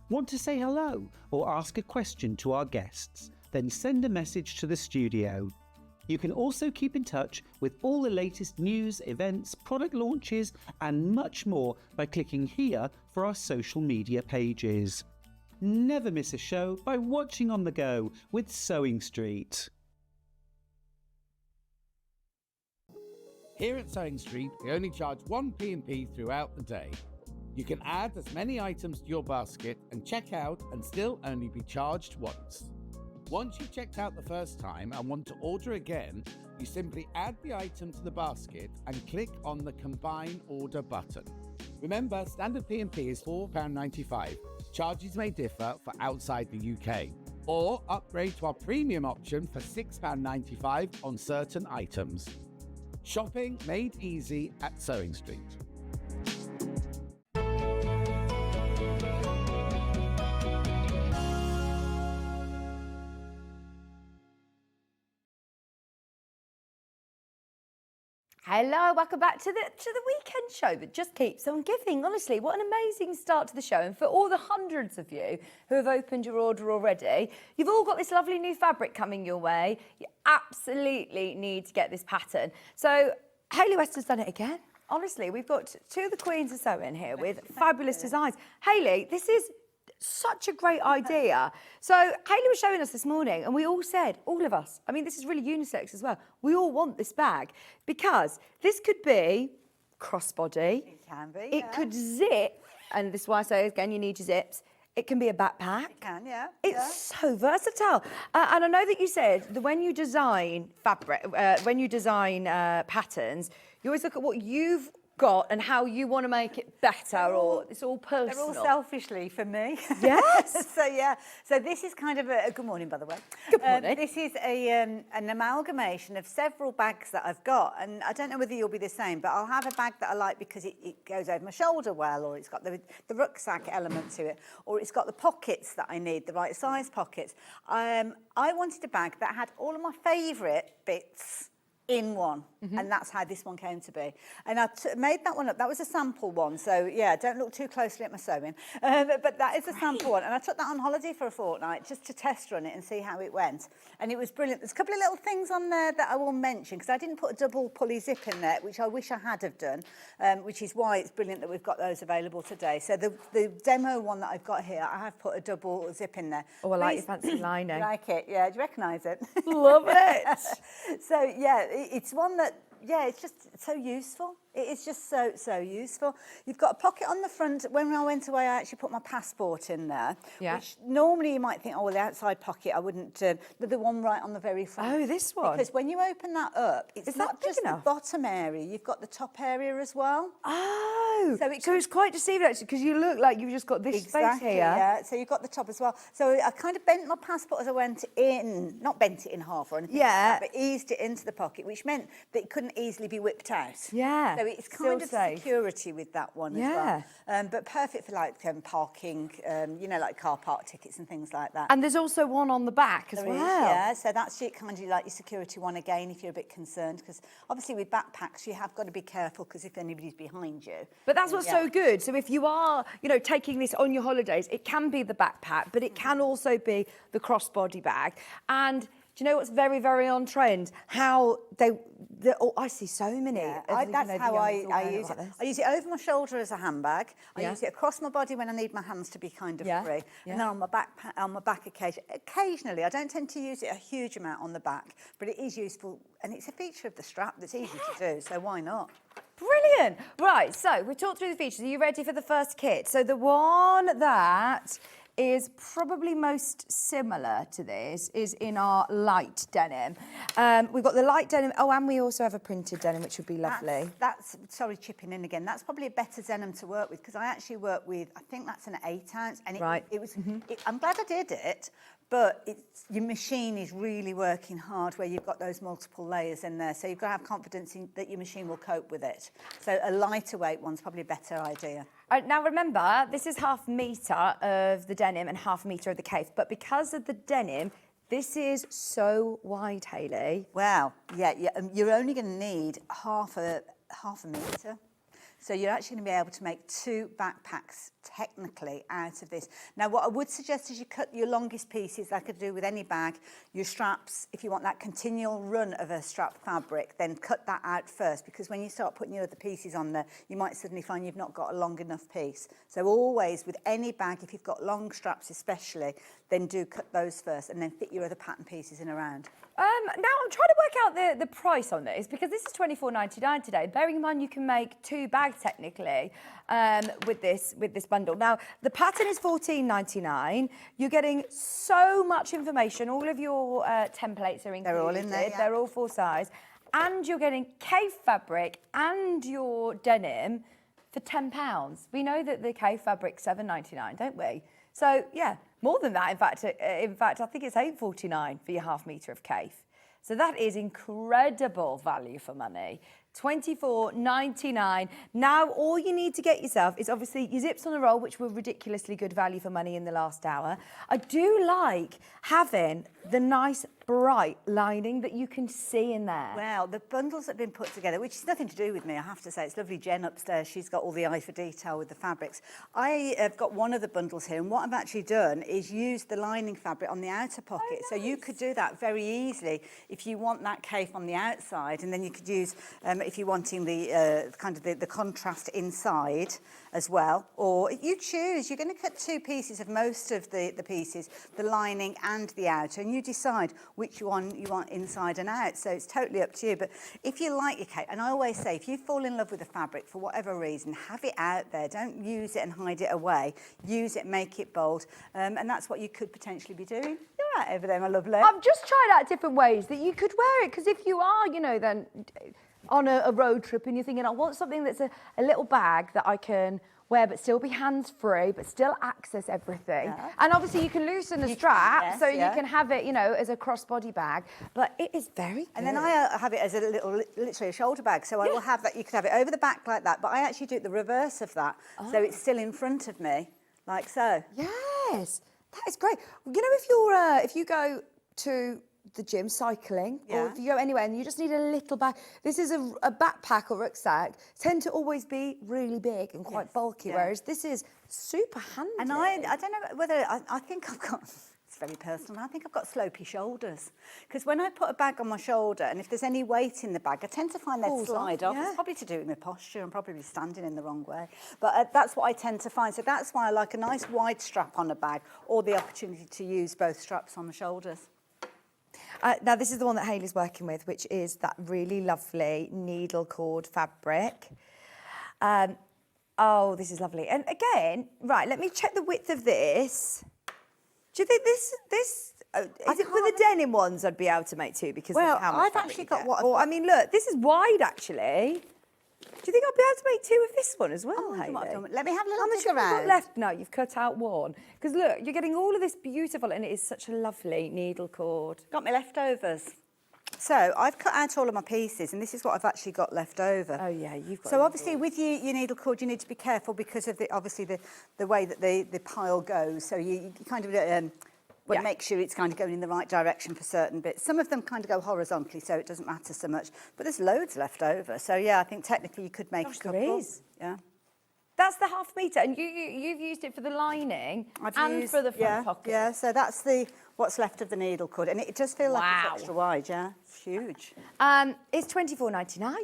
Want to say hello or ask a question to our guests? Then send a message to the studio. You can also keep in touch with all the latest news, events, product launches and much more by clicking here for our social media pages. Never miss a show by watching on the go with Sewing Street. Here at Sewing Street, we only charge one P&P throughout the day. You can add as many items to your basket and check out and still only be charged once. Once you've checked out the first time and want to order again, you simply add the item to the basket and click on the Combine Order button. Remember, standard P&P is £4.95. Charges may differ for outside the UK. Or upgrade to our premium option for £6.95 on certain items. Shopping made easy at Sewing Street. Hello, welcome back to the weekend show that just keeps on giving. Honestly, what an amazing start to the show. And for all the hundreds of you who have opened your order already, you've all got this lovely new fabric coming your way. You absolutely need to get this pattern. So Hayley West has done it again. Honestly, we've got two of the queens of sewing here with fabulous designs. Hayley, this is such a great idea. So Hayley was showing us this morning and we all said, all of us, I mean, this is really unisex as well, we all want this bag because this could be crossbody. It can be, It could zip, and this is why I say, again, you need your zips. It can be a backpack. It can, yeah. It's so versatile. And I know that you said that when you design fabric, when you design patterns, you always look at what you've got and how you want to make it better, or it's all personal. They're all selfishly for me. Yes. So this is kind of a good morning, by the way. Good morning. This is an amalgamation of several bags that I've got, and I don't know whether you'll be the same, but I'll have a bag that I like because it goes over my shoulder well, or it's got the rucksack element to it, or it's got the pockets that I need, the right size pockets. I wanted a bag that had all of my favourite bits in one, and that's how this one came to be. And I made that one up. That was a sample one, so yeah, don't look too closely at my sewing. But that is a sample one, and I took that on holiday for a fortnight just to test run it and see how it went. And it was brilliant. There's a couple of little things on there that I will mention, because I didn't put a double pulley zip in there, which I wish I had have done, which is why it's brilliant that we've got those available today. So the demo one that I've got here, I have put a double zip in there. Oh, I like your fancy lining. You like it? Yeah, do you recognise it? Love it. So yeah, it's one that, yeah, it's just so useful. It is just so useful. You've got a pocket on the front. When I went away, I actually put my passport in there, which normally you might think, oh, well, the outside pocket, I wouldn't, but the one right on the very front. Oh, this one? Because when you open that up, it's not just the bottom area, you've got the top area as well. Oh, so it's quite deceiving actually, because you look like you've just got this space here. Yeah, so you've got the top as well. So I kind of bent my passport as I went in, not bent it in half or anything, but eased it into the pocket, which meant that it couldn't easily be whipped out. Yeah. So it's kind of security with that one as well. But perfect for like parking, you know, like car park tickets and things like that. And there's also one on the back as well. Yeah, so that's your kind of like your security one again if you're a bit concerned, because obviously with backpacks you have got to be careful because if anybody's behind you. But that's what's so good. So if you are, you know, taking this on your holidays, it can be the backpack, but it can also be the crossbody bag. And do you know what's very, very on trend? How I see so many. That's how I use it. I use it over my shoulder as a handbag. I use it across my body when I need my hands to be kind of free. And then on my back occasionally. I don't tend to use it a huge amount on the back, but it is useful, and it's a feature of the strap that's easy to do, so why not? Brilliant. Right, so we talked through the features. Are you ready for the first kit? So the one that is probably most similar to this is in our light denim. We've got the light denim. Oh, and we also have a printed denim, which would be lovely. That's sorry, chipping in again. That's probably a better denim to work with, because I actually work with, I think that's an 8 ounce, and it was. I'm glad I did it. But your machine is really working hard where you've got those multiple layers in there. So you've got to have confidence that your machine will cope with it. So a lighter weight one's probably a better idea. Now remember, this is 1/2 metre of the denim and 1/2 metre of the cave. But because of the denim, this is so wide, Hayley. Wow, yeah, you're only going to need half a metre. So you're actually going to be able to make 2 backpacks technically out of this. Now, what I would suggest is you cut your longest pieces, like I do with any bag, your straps. If you want that continual run of a strap fabric, then cut that out first, because when you start putting your other pieces on there, you might suddenly find you've not got a long enough piece. So always, with any bag, if you've got long straps especially, then do cut those first and then fit your other pattern pieces in around. Now I'm trying to work out the price on this, because this is £24.99 today. Bearing in mind you can make 2 bags technically with this bundle. Now the pattern is £14.99. You're getting so much information. All of your templates are included. They're all in there. They're all full size, and you're getting cave fabric and your denim for £10. We know that the cave fabric's £7.99, don't we? So yeah, more than that. In fact, I think it's £8.49 for your 1/2 metre of cave. So that is incredible value for money. £24.99. Now, all you need to get yourself is obviously your zips on a roll, which were ridiculously good value for money in the last hour. I do like having the nice bright lining that you can see in there. Well, the bundles that have been put together, which is nothing to do with me, I have to say. It's lovely. Jen upstairs, she's got all the eye for detail with the fabrics. I have got one of the bundles here, and what I've actually done is used the lining fabric on the outer pocket. Oh, nice. So you could do that very easily if you want that cape on the outside, and then you could use, if you're wanting the kind of the contrast inside as well, or you choose. You're going to cut two pieces of most of the pieces, the lining and the outer, and you decide which one you want inside and out. So it's totally up to you. But if you like your cape, and I always say, if you fall in love with a fabric for whatever reason, have it out there. Don't use it and hide it away. Use it, make it bold, and that's what you could potentially be doing. You're right over there, my lovely. I've just tried out different ways that you could wear it, because if you are, you know, then on a road trip and you're thinking, I want something that's a little bag that I can wear but still be hands-free but still access everything. Yeah. And obviously you can loosen the strap, so you can have it, you know, as a crossbody bag, but it is very good. And then I have it as a little, literally a shoulder bag, so I will have that. You could have it over the back like that, but I actually do it the reverse of that, so it's still in front of me, like so. Yes, that is great. You know, if you go to the gym cycling, or if you go anywhere and you just need a little bag, this is a backpack or rucksack, tend to always be really big and quite bulky, whereas this is super handy. And I don't know whether, I think I've got, it's very personal, I think I've got slopey shoulders, because when I put a bag on my shoulder and if there's any weight in the bag, I tend to find they slide off. It's probably to do with my posture. I'm probably standing in the wrong way, but that's what I tend to find. So that's why I like a nice wide strap on a bag, or the opportunity to use both straps on the shoulders. Now, this is the one that Hayley's working with, which is that really lovely needle cord fabric. Oh, this is lovely. And again, right, let me check the width of this. Do you think this is it for the denim ones I'd be able to make too? Because of how much I've actually got what... I mean, look, this is wide, actually. Do you think I'll be able to make two of this one as well, Hayley? Let me have a little How much have you got left? No, you've cut out one. Because look, you're getting all of this beautiful, and it is such a lovely needle cord. Got my leftovers. So I've cut out all of my pieces, and this is what I've actually got left over. Oh yeah, you've got. So obviously with your needle cord, you need to be careful because of the way that the pile goes. So you kind of make sure it's kind of going in the right direction for certain bits. Some of them kind of go horizontally, so it doesn't matter so much. But there's loads left over. So yeah, I think technically you could make a couple. There is. Yeah. That's the ½ metre, and you've used it for the lining for the front pocket. Yeah, so that's what's left of the needle cord, and it does feel like it's extra wide. Yeah, it's huge. It's £24.99.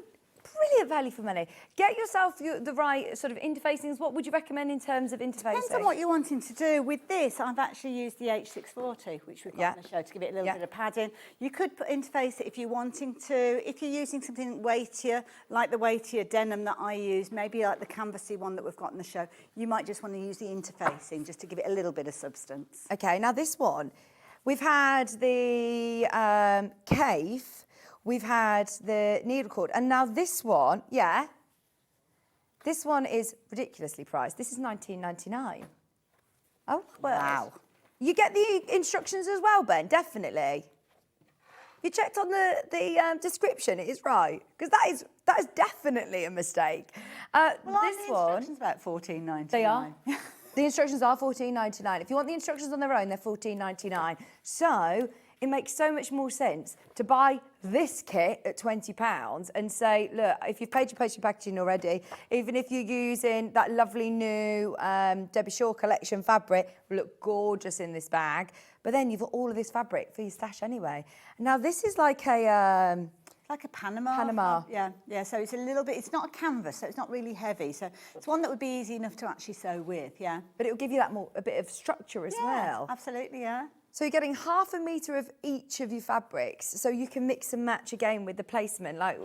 Brilliant value for money. Get yourself the right sort of interfacings. What would you recommend in terms of interfacing? Depends on what you're wanting to do. With this, I've actually used the H640, which we've got on the show, to give it a little bit of padding. You could interface it if you're wanting to. If you're using something weightier, like the weightier denim that I use, maybe like the canvasy one that we've got in the show, you might just want to use the interfacing just to give it a little bit of substance. Okay, now this one, we've had the cave. We've had the needle cord, and now this one, this one is ridiculously priced. This is £19.99. Oh, well. Wow. You get the instructions as well, Ben, definitely. You checked on the description, it is right, because that is definitely a mistake. This instructions about £14.99. They are. The instructions are £14.99. If you want the instructions on their own, they're £14.99. So it makes so much more sense to buy this kit at £20 and say, look, if you've paid your postage packaging already, even if you're using that lovely new Debbie Shaw collection fabric, will look gorgeous in this bag. But then you've got all of this fabric for your stash anyway. Now this is like a... like a Panama. Yeah. So it's a little bit, it's not a canvas, so it's not really heavy. So it's one that would be easy enough to actually sew with, But it will give you that a bit of structure as well. Absolutely, yeah. So you're getting ½ metre of each of your fabrics, so you can mix and match again with the placement. Like,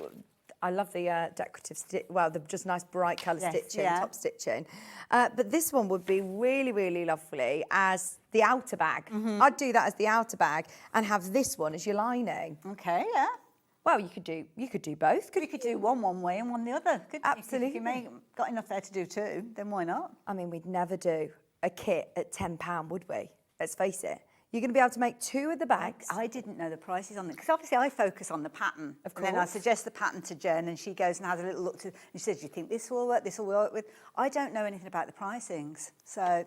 I love the decorative the just nice bright colour stitching, top stitching. But this one would be really, really lovely as the outer bag. I'd do that as the outer bag and have this one as your lining. Okay, yeah. Well, you could do both. You could do one way and one the other. Absolutely. If you got enough there to do two, then why not? I mean, we'd never do a kit at £10, would we? Let's face it. You're going to be able to make 2 of the bags. I didn't know the prices on them because obviously I focus on the pattern. Of And then I course. suggest the pattern to Jen and she goes and has a little look and she says, do you think this will work? This will work with? I don't know anything about the pricings. So,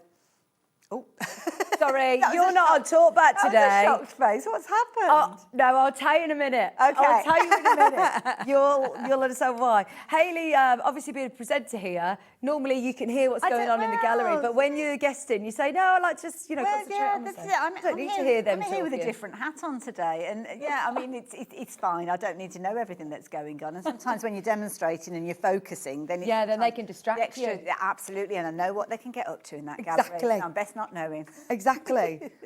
oh. Sorry, That was you're a not on talkback That today. was a shocked face. What's happened? Oh, no, I'll tell you in a minute. Okay. I'll tell you in a minute. You'll understand why. Hayley, obviously being a presenter here, normally you can hear what's going on in the gallery, but when you're guesting, you say, no, I like to just, concentrate on that's myself. it. I don't need to hear them I'm here with a talking. different hat on today, and yeah, I mean it's fine. I don't need to know everything that's going on. And sometimes when you're demonstrating and you're focusing, then then they can distract you. Yeah, absolutely, and I know what they can get up to in that Exactly. gallery. So I'm best not knowing. Exactly.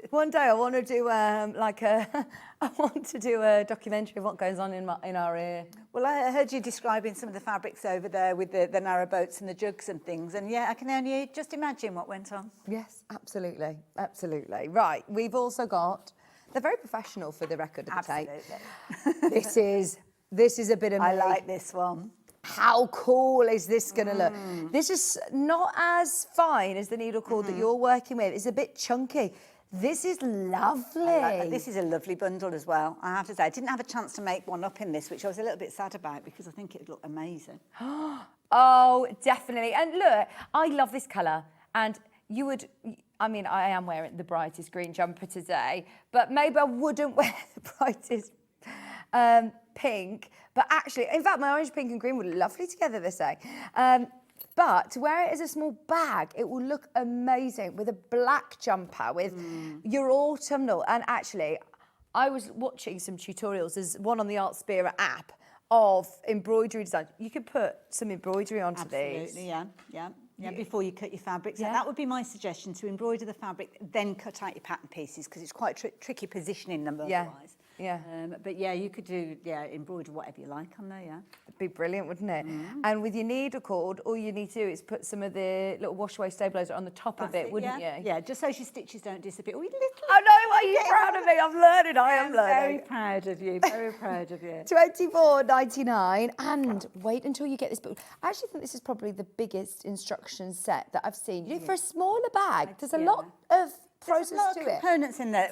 One day I want to do I want to do a documentary of what goes on in our ear. Well, I heard you describing some of the fabrics over there with the narrow boats and the jugs and things, and yeah, I can only just imagine what went on. Yes, absolutely, absolutely. Right, we've also got. They're very professional for the record of the tape. Absolutely. This is a bit of. I like this one. How cool is this going to look? This is not as fine as the needle cord that you're working with. It's a bit chunky. This is lovely. This is a lovely bundle as well, I have to say. I didn't have a chance to make one up in this, which I was a little bit sad about because I think it'd look amazing. Oh, definitely. And look, I love this colour. And you would, I mean, I am wearing the brightest green jumper today, but maybe I wouldn't wear the brightest pink. But actually, in fact, my orange, pink and green would look lovely together this day. But to wear it as a small bag, it will look amazing with a black jumper, with your autumnal. And actually, I was watching some tutorials. There's one on the Art Spira app of embroidery design. You could put some embroidery onto these. Absolutely, yeah, before you cut your fabric. So that would be my suggestion, to embroider the fabric, then cut out your pattern pieces, because it's quite tricky positioning them otherwise. Yeah. But yeah, you could do, embroider whatever you like on there, yeah. It'd be brilliant, wouldn't it? And with your needle cord, all you need to do is put some of the little washaway stabiliser on the top of it, wouldn't you? Yeah, just so your stitches don't disappear. Oh, you little... I know, are you proud of me? I'm learning, I am learning. Very proud of you, very proud of you. £24.99, and wait until you get this book. I actually think this is probably the biggest instruction set that I've seen. You know, for a smaller bag, there's a lot of process There's a lot to of it. components in there.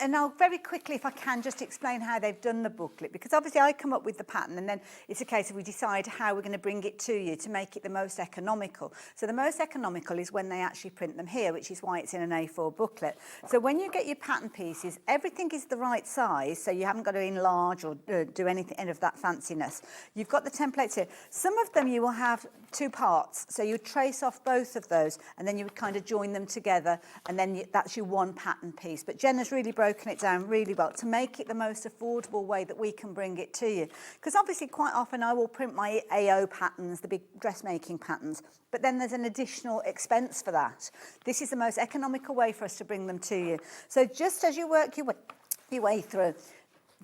And I'll very quickly, if I can, just explain how they've done the booklet, because obviously I come up with the pattern and then it's a case of we decide how we're going to bring it to you to make it the most economical. So the most economical is when they actually print them here, which is why it's in an A4 booklet. So when you get your pattern pieces, everything is the right size, so you haven't got to enlarge or do any of that fanciness. You've got the templates here. Some of them you will have 2 parts, so you trace off both of those and then you would kind of join them together, and then that's your one pattern piece. But Jen has really broken it down really well to make it the most affordable way that we can bring it to you. Because obviously quite often I will print my AO patterns, the big dressmaking patterns, but then there's an additional expense for that. This is the most economical way for us to bring them to you. So just as you work your way through,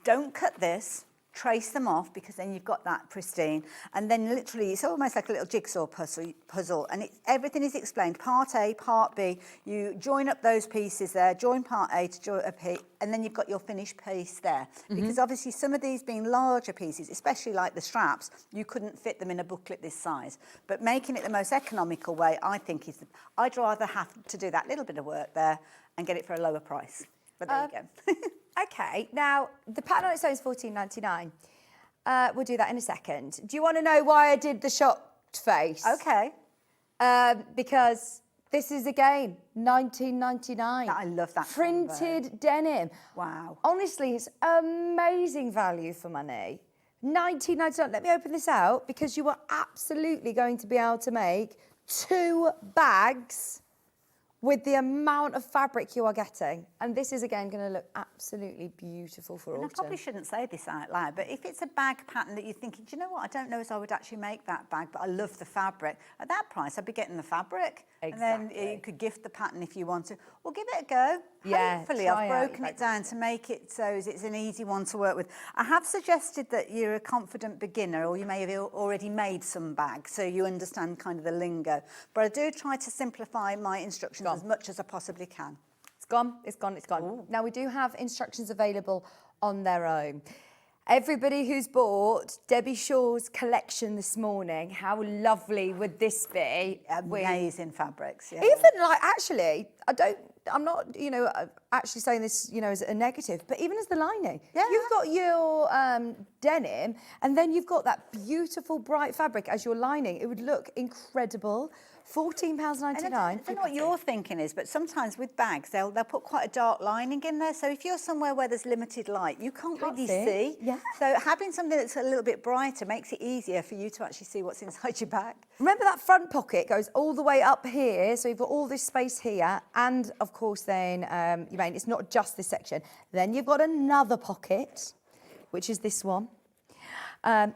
don't cut this, trace them off, because then you've got that pristine, and then literally it's almost like a little jigsaw puzzle, and everything is explained, part A, part B. You join up those pieces there, join part A to join up P, and then you've got your finished piece there. Because obviously some of these being larger pieces, especially like the straps, you couldn't fit them in a booklet this size. But making it the most economical way, I think, is I'd rather have to do that little bit of work there and get it for a lower price. But there you go. Okay, now the pattern on its own is £14.99. We'll do that in a second. Do you want to know why I did the shocked face? Okay. Because this is again £19.99. I love that printed denim. Wow. Honestly, it's amazing value for money. £19.99. Let me open this out, because you are absolutely going to be able to make 2 bags with the amount of fabric you are getting. And this is, again, going to look absolutely beautiful for autumn. I probably shouldn't say this out loud, but if it's a bag pattern that you're thinking, do you know what, I don't know as I would actually make that bag, but I love the fabric, at that price, I'd be getting the fabric. Exactly. And then you could gift the pattern if you want to, or give it a go. Yeah, Hopefully, try I've out broken your it down to make it so it's an easy one to work with. I have suggested that you're a confident beginner, or you may have already made some bags, so you understand kind of the lingo. But I do try to simplify my instructions as much as I possibly can. It's gone, it's gone, it's gone. Ooh. Now, we do have instructions available on their own. Everybody who's bought Debbie Shaw's collection this morning, how lovely would this be? Amazing fabrics, yeah. Even like, actually, I'm not, actually saying this, as a negative, but even as the lining. Yeah. You've got your denim, and then you've got that beautiful bright fabric as your lining. It would look incredible. £14.99. I don't know what your thinking is, but sometimes with bags, they'll put quite a dark lining in there. So if you're somewhere where there's limited light, you can't really see. Yeah. So having something that's a little bit brighter makes it easier for you to actually see what's inside your bag. Remember that front pocket goes all the way up here, so you've got all this space here, and of course then, it's not just this section. Then you've got another pocket, which is this one,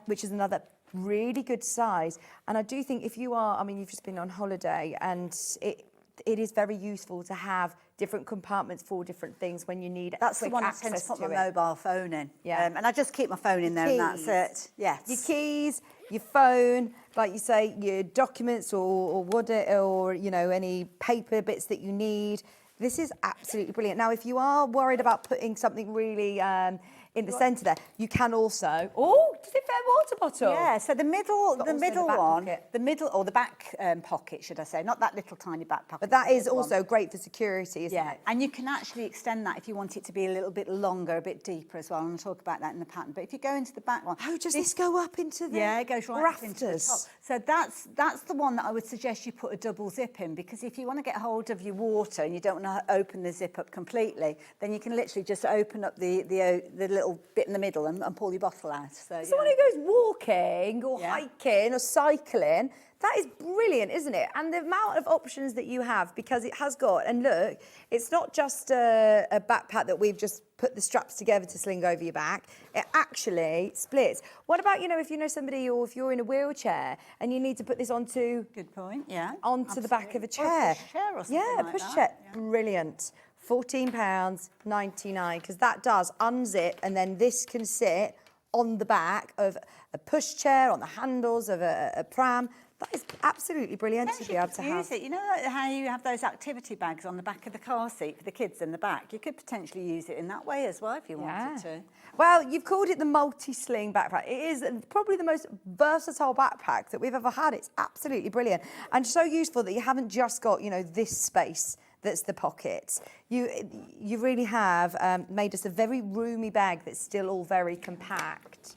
which is another really good size. And I do think if you are, you've just been on holiday, and it is very useful to have different compartments for different things when you need That's the quick one I access tend to put my it. mobile phone in. Yeah. And I just keep my phone in there and that's it. Yes. Your keys, your phone, like you say, your documents or any paper bits that you need. This is absolutely brilliant. Now, if you are worried about putting something really in the centre there, you can also. Oh, does it fit a water bottle? Yeah, so the middle But also one, back pocket. the middle, or the back pocket, should I say, not that little tiny back pocket. But that is one. also great for security, isn't it? And you can actually extend that if you want it to be a little bit longer, a bit deeper as well. And I'll talk about that in the pattern. But if you go into the back one, Oh, does this go up into the yeah, it goes right up into the top. rafters? So that's the one that I would suggest you put a double zip in, because if you want to get hold of your water and you don't want to open the zip up completely, then you can literally just open up the little bit in the middle and pull your bottle out. So Someone who goes walking or hiking or cycling, that is brilliant, isn't it? And the amount of options that you have, because it has got, and look, it's not just a backpack that we've just put the straps together to sling over your back. It actually splits. What about, if you know somebody, or if you're in a wheelchair and you need to put this onto... Good point, yeah. Onto the back of a Or chair. a push chair or something Yeah, like push that. chair. Yeah. Brilliant. £14.99, because that does unzip, and then this can sit on the back of a pushchair, on the handles of a pram. That is absolutely brilliant to be able to have. Use it. You know how you have those activity bags on the back of the car seat for the kids in the back? You could potentially use it in that way as well if you wanted to. Well, you've called it the multi-sling backpack. It is probably the most versatile backpack that we've ever had. It's absolutely brilliant and so useful that you haven't just got, this space that's the pockets. You really have made us a very roomy bag that's still all very compact.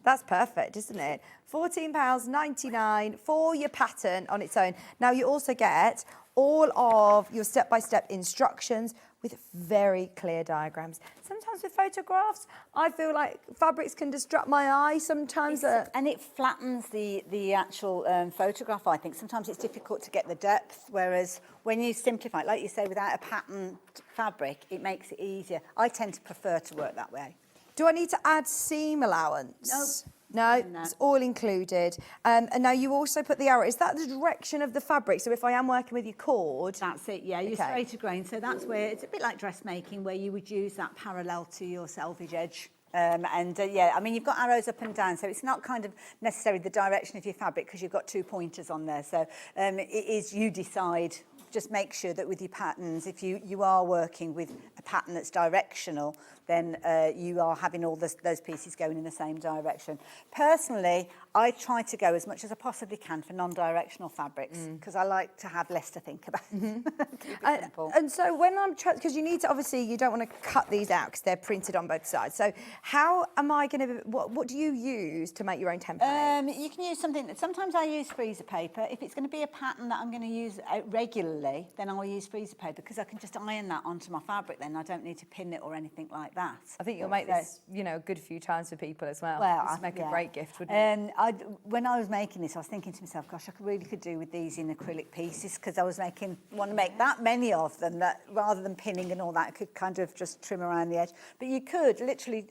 That's perfect, isn't it? £14.99 for your pattern on its own. Now, you also get all of your step-by-step instructions with very clear diagrams. Sometimes with photographs, I feel like fabrics can distract my eye sometimes. And it flattens the actual photograph, I think. Sometimes it's difficult to get the depth, whereas when you simplify it, like you say, without a patterned fabric, it makes it easier. I tend to prefer to work that way. Do I need to add seam allowance? No, it's all included. And now you also put the arrow. Is that the direction of the fabric? So if I am working with your cord... That's it, yeah, your straighter grain. So that's where, it's a bit like dressmaking, where you would use that parallel to your selvage edge. You've got arrows up and down, so it's not kind of necessarily the direction of your fabric, because you've got 2 pointers on there. So it is, you decide. Just make sure that with your patterns, if you are working with a pattern that's directional, then you are having all those pieces going in the same direction. Personally, I try to go as much as I possibly can for non-directional fabrics, because I like to have less to think about. Keep it simple. And so when I'm because you need to, obviously, you don't want to cut these out because they're printed on both sides. So how am I going to, what do you use to make your own template? You can use something, sometimes I use freezer paper. If it's going to be a pattern that I'm going to use regularly, then I'll use freezer paper, because I can just iron that onto my fabric then. I don't need to pin it or anything like that. I think you'll make this, a good few times for people as well. Well, this would make a great gift, wouldn't it? When I was making this, I was thinking to myself, gosh, I really could do with these in acrylic pieces, because I was want to make that many of them, that rather than pinning and all that, I could kind of just trim around the edge. But you could literally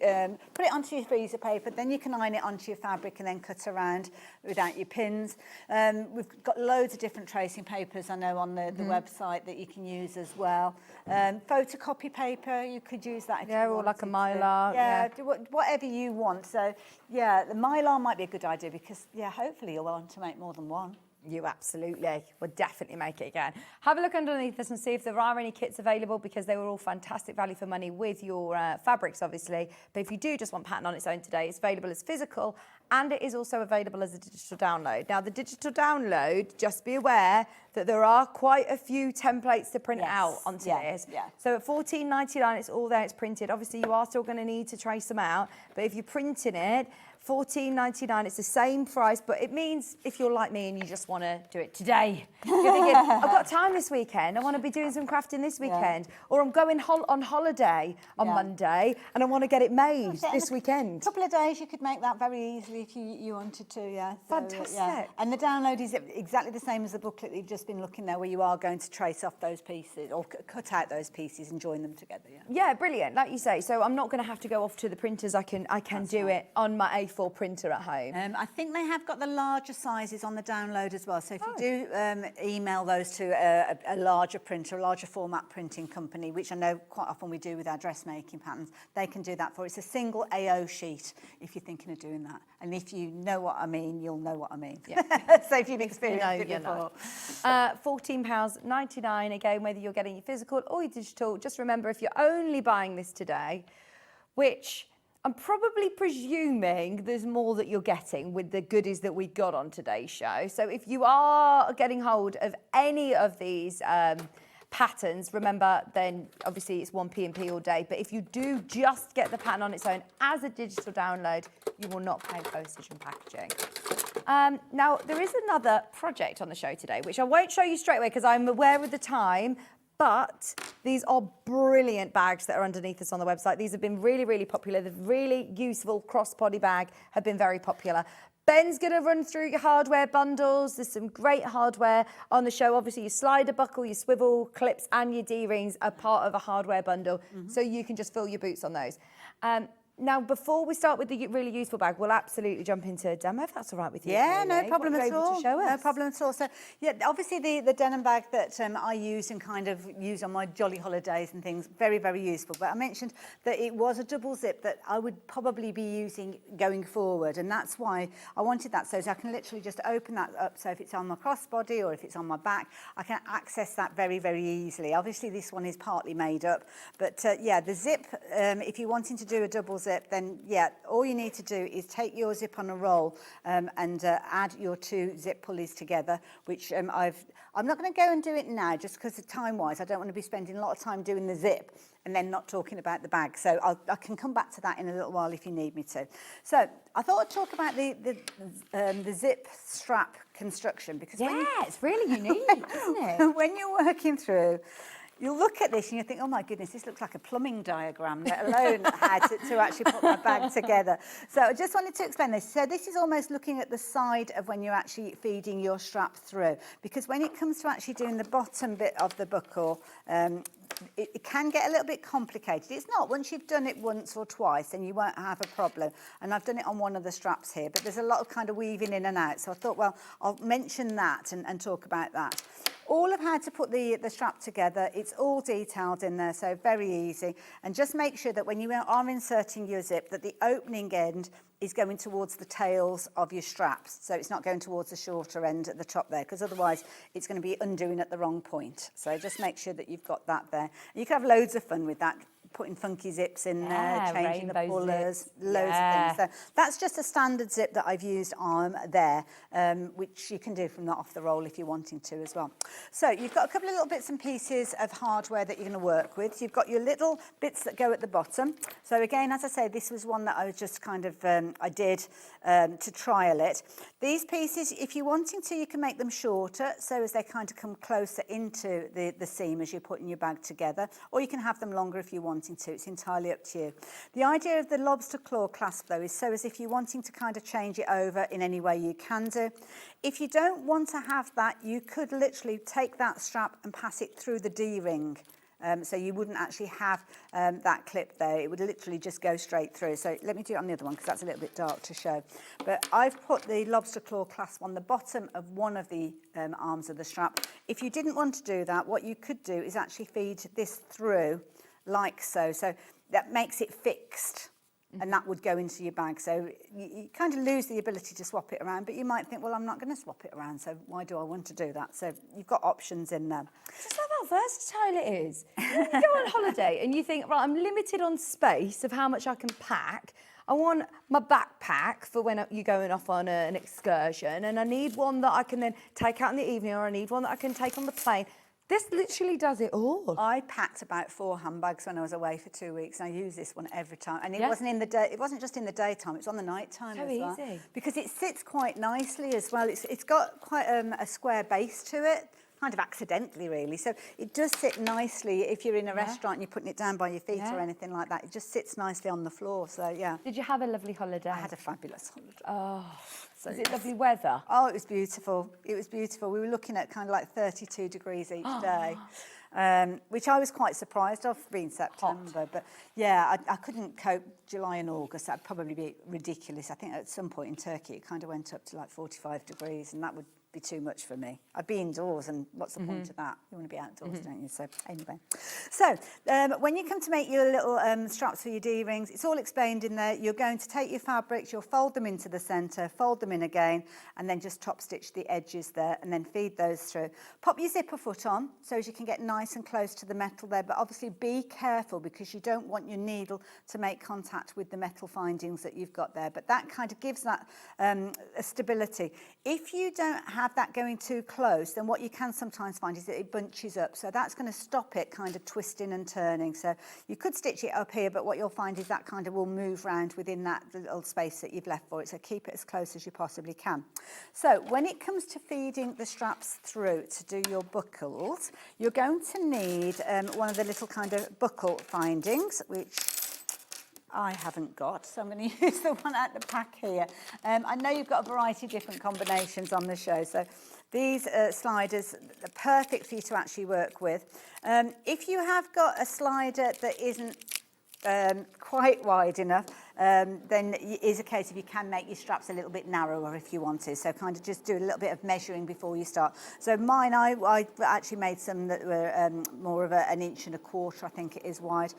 put it onto your freezer paper, then you can iron it onto your fabric and then cut around without your pins. We've got loads of different tracing papers, I know, on the website that you can use as well. Photocopy paper, you could use that if you or like a mylar. do whatever you want. So, yeah, the mylar might be a good idea, because, hopefully you'll want to make more than one. You absolutely would definitely make it again. Have a look underneath this and see if there are any kits available, because they were all fantastic value for money with your fabrics, obviously. But if you do just want pattern on its own today, it's available as physical, and it is also available as a digital download. Now, the digital download, just be aware that there are quite a few templates to print out onto this. So at $14.99, it's all there, it's printed. Obviously, you are still going to need to trace them out, but if you're printing it, $14.99, it's the same price, but it means if you're like me and you just want to do it today, you're thinking, I've got time this weekend, I want to be doing some crafting this weekend, or I'm going on holiday on Monday and I want to get it made this weekend. A couple of days you could make that very easily if you wanted to, Fantastic. And the download is exactly the same as the booklet that you've just been looking there, where you are going to trace off those pieces or cut out those pieces and join them together. Yeah, brilliant, like you say. So I'm not going to have to go off to the printers. I can do it on my A4 printer at home. I think they have got the larger sizes on the download as well. So if you do email those to a larger printer, a larger format printing company, which I know quite often we do with our dressmaking patterns, they can do that for. It's a single AO sheet if you're thinking of doing that. And if you know what I mean, you'll know what I mean. Yeah. So if you've experienced it before. £14.99 again, whether you're getting your physical or your digital. Just remember, if you're only buying this today, which I'm probably presuming there's more that you're getting with the goodies that we got on today's show. So if you are getting hold of any of these patterns, remember, then obviously it's 1 P&P all day. But if you do just get the pattern on its own as a digital download, you will not pay postage and packaging. Now, there is another project on the show today, which I won't show you straight away because I'm aware of the time. But these are brilliant bags that are underneath us on the website. These have been really, really popular. The really useful crossbody bag have been very popular. Ben's going to run through your hardware bundles. There's some great hardware on the show. Obviously, your slider buckle, your swivel clips and your D-rings are part of a hardware bundle. So you can just fill your boots on those. Now, before we start with the really useful bag, we'll absolutely jump into a demo, if that's all right with you. Yeah, no problem at all. To show us? No problem at all. So, yeah, obviously the denim bag that I use and kind of use on my jolly holidays and things, very, very useful. But I mentioned that it was a double zip that I would probably be using going forward. And that's why I wanted that. So I can literally just open that up. So if it's on my crossbody or if it's on my back, I can access that very, very easily. Obviously, this one is partly made up. But yeah, the zip, if you're wanting to do a double zip, then yeah, all you need to do is take your zip on a roll and add your 2 zip pulleys together, which I'm not going to go and do it now just because of time-wise. I don't want to be spending a lot of time doing the zip and then not talking about the bag. So I can come back to that in a little while if you need me to. So I thought I'd talk about the zip strap construction because it's really unique, isn't it? When you're working through, you'll look at this and you think, oh my goodness, this looks like a plumbing diagram, let alone how to actually put my bag together. So I just wanted to explain this. So this is almost looking at the side of when you're actually feeding your strap through. Because when it comes to actually doing the bottom bit of the buckle, it can get a little bit complicated. It's not. Once you've done it once or twice, then you won't have a problem. And I've done it on one of the straps here, but there's a lot of kind of weaving in and out. So I thought, well, I'll mention that and talk about that. All of how to put the strap together, it's all detailed in there, so very easy. And just make sure that when you are inserting your zip, that the opening end is going towards the tails of your straps. So it's not going towards the shorter end at the top there, because otherwise it's going to be undoing at the wrong point. So just make sure that you've got that there. And you can have loads of fun with that, putting funky zips in there, changing the pullers, loads of things. So that's just a standard zip that I've used on there, which you can do from that off the roll if you're wanting to as well. So you've got a couple of little bits and pieces of hardware that you're going to work with. You've got your little bits that go at the bottom. So again, as I say, this was one that I was just kind of, I did to trial it. These pieces, if you're wanting to, you can make them shorter so as they kind of come closer into the seam as you're putting your bag together, or you can have them longer if you want to. It's entirely up to you. The idea of the lobster claw clasp though is so as if you're wanting to kind of change it over in any way you can do. If you don't want to have that, you could literally take that strap and pass it through the D-ring. So you wouldn't actually have that clip there. It would literally just go straight through. So let me do it on the other one because that's a little bit dark to show. But I've put the lobster claw clasp on the bottom of one of the arms of the strap. If you didn't want to do that, what you could do is actually feed this through like so. So that makes it fixed and that would go into your bag. So you kind of lose the ability to swap it around, but you might think, well, I'm not going to swap it around, so why do I want to do that? So you've got options in there. Just love how versatile it is. You go on holiday and you think, right, I'm limited on space of how much I can pack. I want my backpack for when you're going off on an excursion, and I need one that I can then take out in the evening, or I need one that I can take on the plane. This literally does it all. I packed about 4 handbags when I was away for 2 weeks, and I use this one every time. And it wasn't in the day. It wasn't just in the daytime; it's on the night time So as well. easy. Because it sits quite nicely as well. It's got quite a square base to it, kind of accidentally, really. So it does sit nicely if you're in a restaurant and you're putting it down by your feet or anything like that. It just sits nicely on the floor. So yeah. Did you have a lovely holiday? I had a fabulous holiday. Oh, So was it lovely weather? Oh, it was beautiful. It was beautiful. We were looking at kind of like 32 degrees each day, which I was quite surprised of, being September. But yeah, I couldn't cope July and August. That'd probably be ridiculous. I think at some point in Turkey, it kind of went up to like 45 degrees, and that would be too much for me. I'd be indoors, and what's the point of that? You want to be outdoors, don't you? So anyway, so when you come to make your little straps for your D-rings, it's all explained in there. You're going to take your fabrics, you'll fold them into the centre, fold them in again, and then just top stitch the edges there, and then feed those through. Pop your zipper foot on so as you can get nice and close to the metal there, but obviously be careful because you don't want your needle to make contact with the metal findings that you've got there, but that kind of gives that a stability. If you don't have that going too close, then what you can sometimes find is that it bunches up, so that's going to stop it kind of twisting and turning. So you could stitch it up here, but what you'll find is that kind of will move round within that little space that you've left for it, so keep it as close as you possibly can. So when it comes to feeding the straps through to do your buckles, you're going to need one of the little kind of buckle findings, which I haven't got, so I'm going to use the one at the pack here. I know you've got a variety of different combinations on the show, so these sliders are perfect for you to actually work with. If you have got a slider that isn't quite wide enough, then it is a case of you can make your straps a little bit narrower if you want to. So kind of just do a little bit of measuring before you start. So mine, I actually made some that were more of an 1.25 inches, I think it is, wide.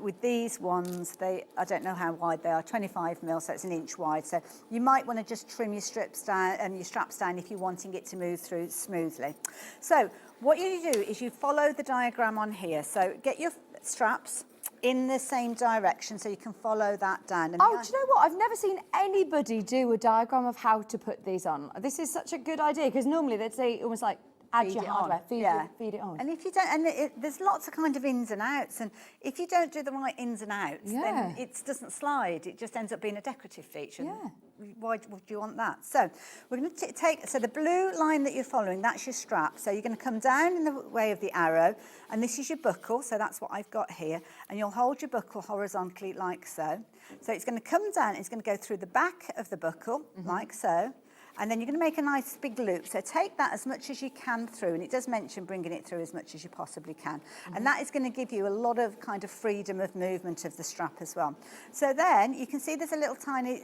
With these ones, I don't know how wide they are, 25 mil, so it's 1 inch wide. So you might want to just trim your straps down if you're wanting it to move through smoothly. So what you do is you follow the diagram on here. So get your straps in the same direction so you can follow that down. And do you know what? I've never seen anybody do a diagram of how to put these on. This is such a good idea, because normally they'd say almost like add your hardware, feed it on. And if you don't, and there's lots of kind of ins and outs, and if you don't do the right ins and outs, then it doesn't slide. It just ends up being a decorative feature. Yeah. Why would you want that? So we're going to take, so the blue line that you're following, that's your strap. So you're going to come down in the way of the arrow, and this is your buckle. So that's what I've got here. And you'll hold your buckle horizontally like so. So it's going to come down, it's going to go through the back of the buckle like so. And then you're going to make a nice big loop. So take that as much as you can through, and it does mention bringing it through as much as you possibly can. And that is going to give you a lot of kind of freedom of movement of the strap as well. So then you can see there's a little tiny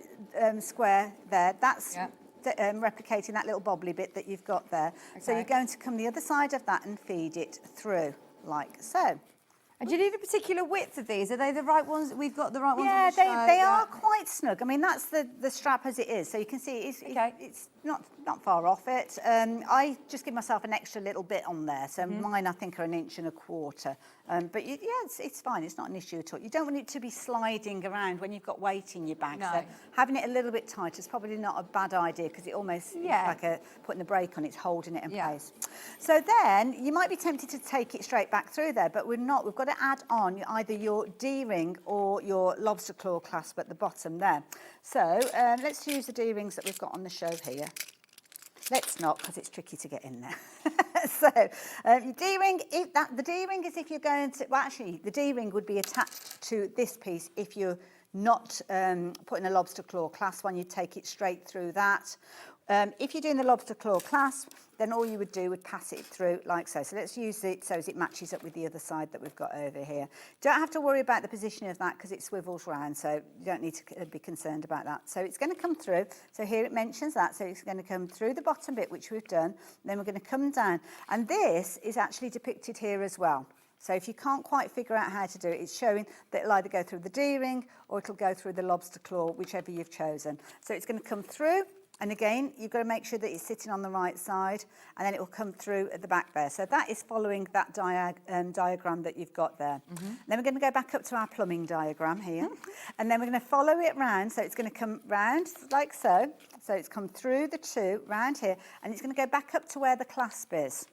square there. That's replicating that little bobbly bit that you've got there. Okay. So you're going to come the other side of that and feed it through like so. And do you need a particular width of these? Are they the right ones? We've got the right ones. Yeah, they are quite snug. I mean, that's the strap as it is. So you can see it's not far off it. I just give myself an extra little bit on there. So mine, I think, are 1.25 inches. But it's fine. It's not an issue at all. You don't want it to be sliding around when you've got weight in your bag. No. So having it a little bit tight is probably not a bad idea, because it almost is like putting the brake on. It's holding it in place. So then you might be tempted to take it straight back through there, but we're not. We've got to add on either your D-ring or your lobster claw clasp at the bottom there. So let's use the D-rings that we've got on the show here. Let's not, because it's tricky to get in there. So your D-ring, the D-ring is if you're going to, well, actually the D-ring would be attached to this piece if you're not putting a lobster claw clasp on. You'd take it straight through that. If you're doing the lobster claw clasp, then all you would do would pass it through like so. So let's use it so as it matches up with the other side that we've got over here. Don't have to worry about the position of that because it swivels round, so you don't need to be concerned about that. So it's going to come through. So here it mentions that. So it's going to come through the bottom bit, which we've done. Then we're going to come down. And this is actually depicted here as well. So if you can't quite figure out how to do it, it's showing that it'll either go through the D-ring or it'll go through the lobster claw, whichever you've chosen. So it's going to come through, and again, you've got to make sure that it's sitting on the right side, and then it will come through at the back there. So that is following that diagram that you've got there. Then we're going to go back up to our plumbing diagram here, and then we're going to follow it round. So it's going to come round like so. So it's come through the two, round here, and it's going to go back up to where the clasp is.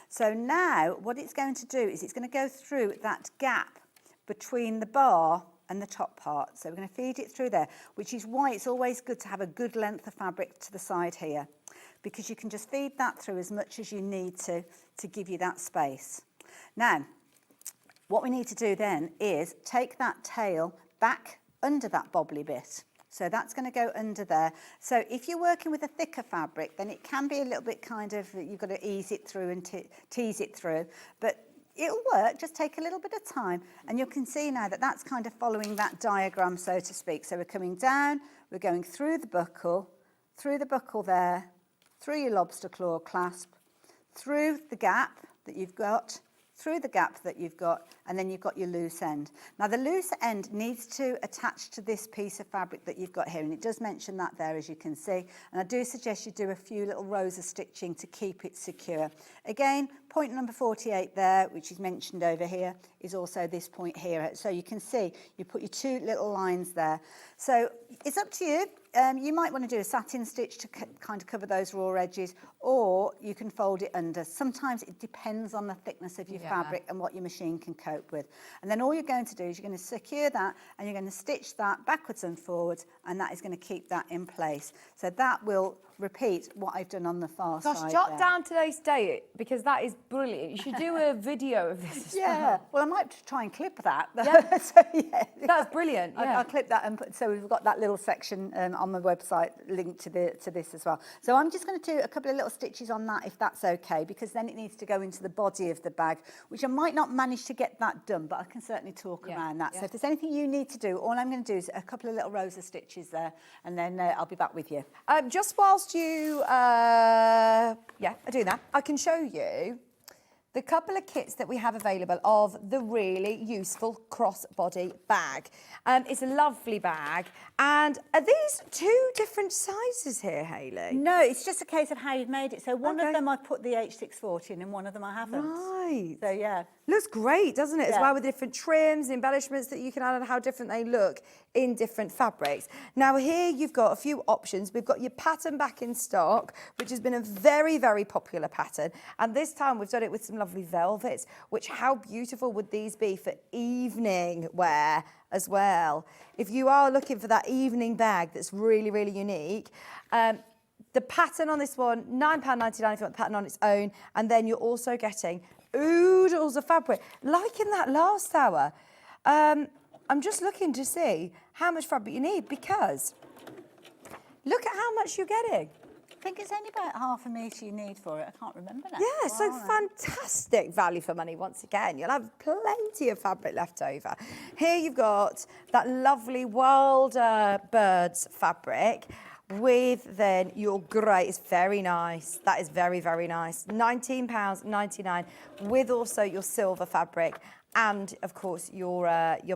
So now what it's going to do is it's going to go through that gap between the bar and the top part. So we're going to feed it through there, which is why it's always good to have a good length of fabric to the side here, because you can just feed that through as much as you need to give you that space. Now, what we need to do then is take that tail back under that bobbly bit. So that's going to go under there. So if you're working with a thicker fabric, then it can be a little bit kind of, you've got to ease it through and tease it through. But it'll work, just take a little bit of time. And you can see now that that's kind of following that diagram, so to speak. So we're coming down, we're going through the buckle there, through your lobster claw clasp, through the gap that you've got, and then you've got your loose end. Now the loose end needs to attach to this piece of fabric that you've got here, and it does mention that there, as you can see, and I do suggest you do a few little rows of stitching to keep it secure. Again, point number 48 there, which is mentioned over here, is also this point here. So you can see you put your two little lines there. So it's up to you. You might want to do a satin stitch to kind of cover those raw edges, or you can fold it under. Sometimes it depends on the thickness of your fabric and what your machine can cope with. And then all you're going to do is you're going to secure that, and you're going to stitch that backwards and forwards, and that is going to keep that in place. So that will repeat what I've done on the far side. Gosh, jot down today's date, because that is brilliant. You should do a video of this as well. Well, I might try and clip that. Yeah. So, That's brilliant. Yeah. I'll clip that, and so we've got that little section on my website linked to this as well. So I'm just going to do a couple of little stitches on that, if that's okay, because then it needs to go into the body of the bag, which I might not manage to get that done, but I can certainly talk around that. So if there's anything you need to do, all I'm going to do is a couple of little rows of stitches there, and then I'll be back with you. Just whilst you, I do that, I can show you the couple of kits that we have available of the really useful crossbody bag. It's a lovely bag. And are these two different sizes here, Hayley? No, it's just a case of how you've made it. So one of them I've put the H640 in, and one of them I haven't. Right. So, yeah. Looks great, doesn't it? As well, with different trims, embellishments that you can add, and how different they look in different fabrics. Now here you've got a few options. We've got your pattern back in stock, which has been a very, very popular pattern. And this time we've done it with some lovely velvets, which how beautiful would these be for evening wear as well? If you are looking for that evening bag that's really, really unique, the pattern on this one, £9.99 if you want the pattern on its own, and then you're also getting oodles of fabric, like in that last hour. I'm just looking to see how much fabric you need, because look at how much you're getting. I think it's only about half a metre you need for it. I can't remember now. Yeah, so fantastic value for money once again. You'll have plenty of fabric left over. Here you've got that lovely Wilder Birds fabric with then your grey. It's very nice. That is very, very nice. £19.99 with also your silver fabric. And of course your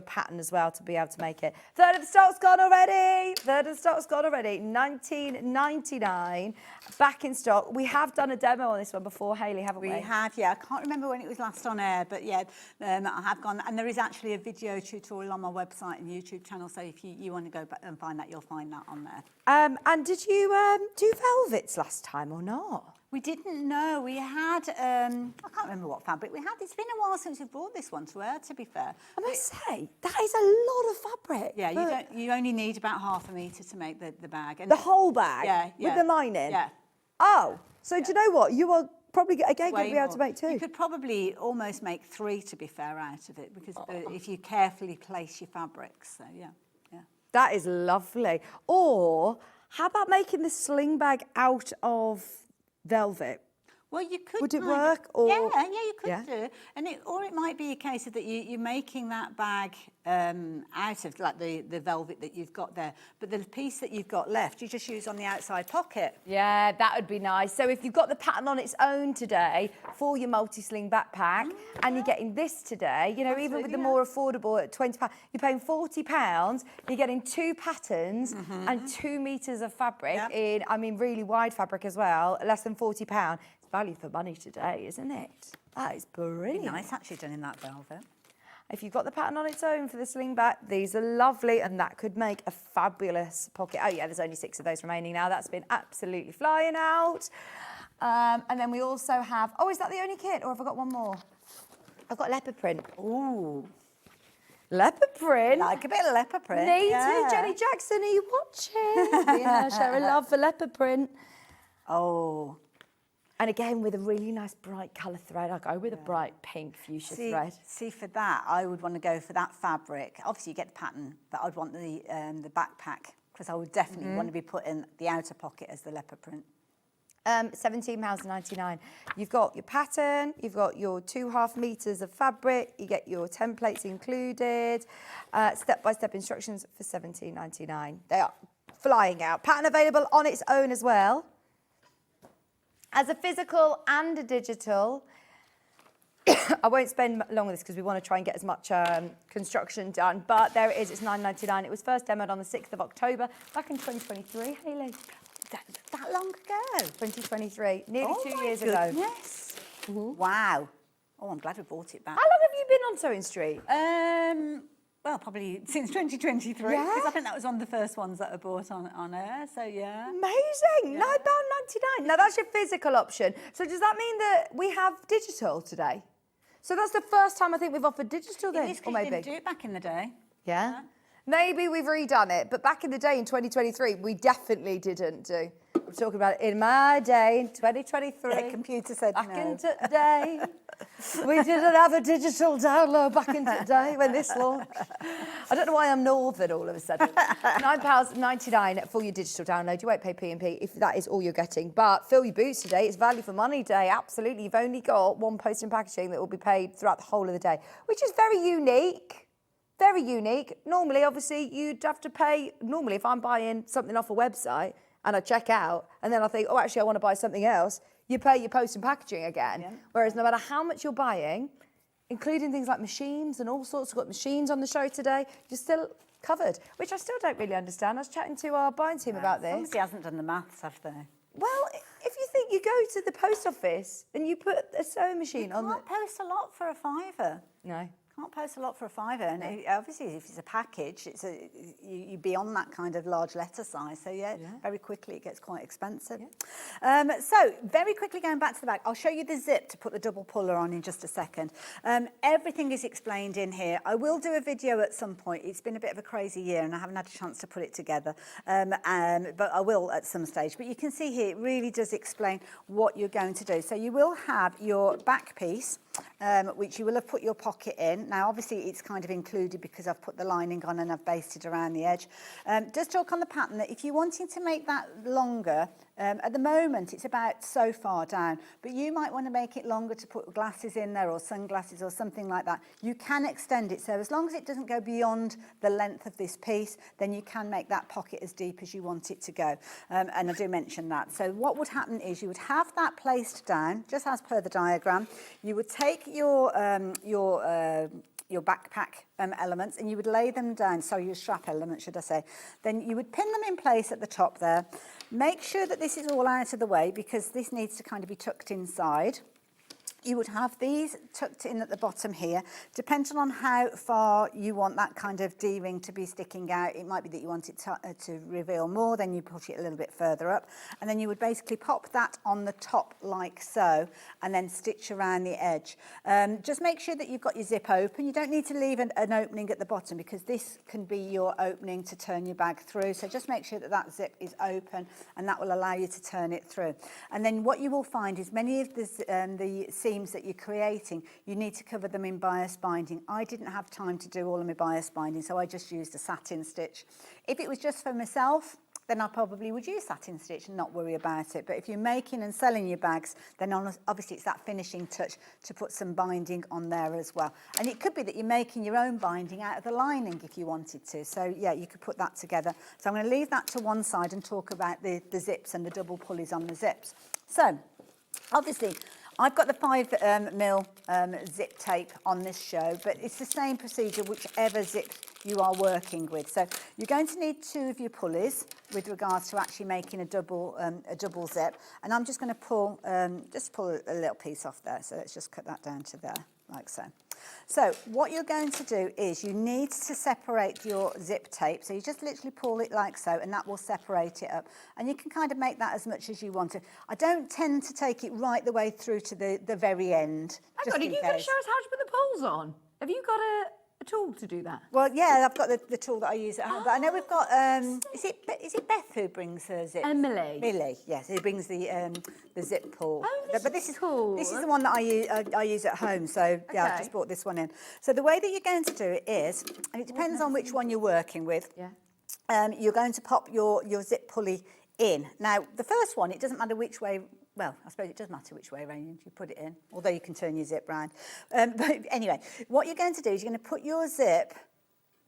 pattern as well to be able to make it. Third of the stock's gone already. £19.99 back in stock. We have done a demo on this one before, Hayley, haven't we? We have, yeah. I can't remember when it was last on air, but yeah, I have gone. And there is actually a video tutorial on my website and YouTube channel. So if you want to go back and find that, you'll find that on there. And did you do velvets last time or not? We didn't know. We had, I can't remember what fabric we had. It's been a while since we brought this one to air, to be fair. I must say, that is a lot of fabric. Yeah, you only need about half a metre to make the bag. And the whole bag? Yeah. With the lining? Yeah. Oh, so do you know what? You are probably, again, going to be able to make two. You could probably almost make three, to be fair, out of it, because if you carefully place your fabrics. So, yeah. That is lovely. Or how about making the sling bag out of velvet? Well, you could. Would it kind of- work, or- yeah, you could Yeah. do it, and or it might be a case of that you're making that bag out of like the velvet that you've got there, but the piece that you've got left, you just use on the outside pocket. Yeah, that would be nice. So if you've got the pattern on its own today for your multi-sling backpack, and you're getting this today, you know, even with the more affordable at £20, you're paying £40, you're getting 2 patterns and 2 metres of fabric in, I mean, really wide fabric as well, less than £40. It's value for money today, isn't it? That is brilliant. Be nice actually done in that velvet. If you've got the pattern on its own for the sling back, these are lovely, and that could make a fabulous pocket. Oh yeah, there's only 6 of those remaining now. That's been absolutely flying out. And then we also have, oh, is that the only kit, or have I got one more? I've got leopard print. Ooh. Leopard print? Like a bit of leopard print. Me yeah. too, Jenny Jackson, are you watching? Yeah, share a love for leopard print. Oh. And again, with a really nice bright colour thread. I go with a bright pink fuchsia thread. See, for that, I would want to go for that fabric. Obviously, you get the pattern, but I'd want the backpack, because I would definitely want to be putting the outer pocket as the leopard print. £17.99. You've got your pattern, you've got your 2.5 metres of fabric, you get your templates included, step-by-step instructions for £17.99. They are flying out. Pattern available on its own as well, as a physical and a digital. I won't spend long with this because we want to try and get as much construction done, but there it is, it's £9.99. It was first demoed on the 6th of October, back in 2023, Hayley. That long ago? 2023, nearly 2 years ago. Yes. Wow. Oh, I'm glad we bought it back. How long have you been on Sewing Street? Well, probably since 2023, because Yeah? I think that was one of the first ones that I bought on air, so yeah. Amazing, £9.99. Now that's your physical option. So does that mean that we have digital today? So that's the first time I think we've offered digital then, It is or 'cause you maybe? didn't do it back in the day. Yeah. Maybe we've redone it, but back in the day in 2023, we definitely didn't do. I'm talking about in my day in 2023. The computer said back no. in today. We didn't have a digital download back in today when this launched. I don't know why I'm northern all of a sudden. £9.99 for your digital download. You won't pay P&P if that is all you're getting. But fill your boots today. It's value for money day. Absolutely. You've only got one post and packaging that will be paid throughout the whole of the day, which is very unique. Very unique. Normally, obviously, you'd have to pay. Normally, if I'm buying something off a website and I check out and then I think, oh, actually, I want to buy something else, you pay your post and packaging again. Yeah. Whereas no matter how much you're buying, including things like machines and all sorts, we've got machines on the show today, you're still covered, which I still don't really understand. I was chatting to our buying team about this. Somebody hasn't done the maths, have they? Well, if you think you go to the post office and you put a sewing machine on the... You can't post a lot for a £5. No. Can't post a lot for a £5, and obviously if it's a package, you be on that kind of large letter size. So yeah, very quickly it gets quite expensive. Yeah. So very quickly going back to the back, I'll show you the zip to put the double puller on in just a second. Everything is explained in here. I will do a video at some point. It's been a bit of a crazy year, and I haven't had a chance to put it together. But I will at some stage. But you can see here it really does explain what you're going to do. So you will have your back piece, which you will have put your pocket in. Now, obviously, it's kind of included because I've put the lining on and I've basted around the edge. Just talk on the pattern that if you're wanting to make that longer, at the moment, it's about so far down, but you might want to make it longer to put glasses in there or sunglasses or something like that. You can extend it. So as long as it doesn't go beyond the length of this piece, then you can make that pocket as deep as you want it to go. And I do mention that. So what would happen is you would have that placed down, just as per the diagram. You would take your backpack elements and you would lay them down, so your strap elements, should I say. Then you would pin them in place at the top there. Make sure that this is all out of the way because this needs to kind of be tucked inside. You would have these tucked in at the bottom here. Depending on how far you want that kind of D-ring to be sticking out, it might be that you want it to reveal more, then you put it a little bit further up. And then you would basically pop that on the top like so, and then stitch around the edge. Just make sure that you've got your zip open. You don't need to leave an opening at the bottom because this can be your opening to turn your bag through. So just make sure that that zip is open and that will allow you to turn it through. And then what you will find is many of the seams that you're creating, you need to cover them in bias binding. I didn't have time to do all of my bias binding, so I just used a satin stitch. If it was just for myself, then I probably would use satin stitch and not worry about it. But if you're making and selling your bags, then obviously it's that finishing touch to put some binding on there as well. And it could be that you're making your own binding out of the lining if you wanted to. So yeah, you could put that together. So I'm going to leave that to one side and talk about the zips and the double pulleys on the zips. So obviously, I've got the 5mm zip tape on this show, but it's the same procedure whichever zip you are working with. So you're going to need 2 of your pulleys with regards to actually making a double zip. And I'm just going to pull a little piece off there. So let's just cut that down to there, like so. So what you're going to do is you need to separate your zip tape. So you just literally pull it like so, and that will separate it up. And you can kind of make that as much as you want to. I don't tend to take it right the way through to the very end. Hang on, are you going to show us how to put the poles on? Have you got a tool to do that? Well, yeah, I've got the tool that I use at home. But I know we've got, is it Beth who brings her zip? Emily. Millie, yes, who brings the zip pull. Oh, this is cool. This is the one that I use at home, so yeah, I've just brought this one in. So the way that you're going to do it is, and it depends on which one you're working with, you're going to pop your zip pulley in. Now, the first one, it doesn't matter which way. Well, I suppose it does matter which way around you put it in, although you can turn your zip round. But anyway, what you're going to do is you're going to put your zip,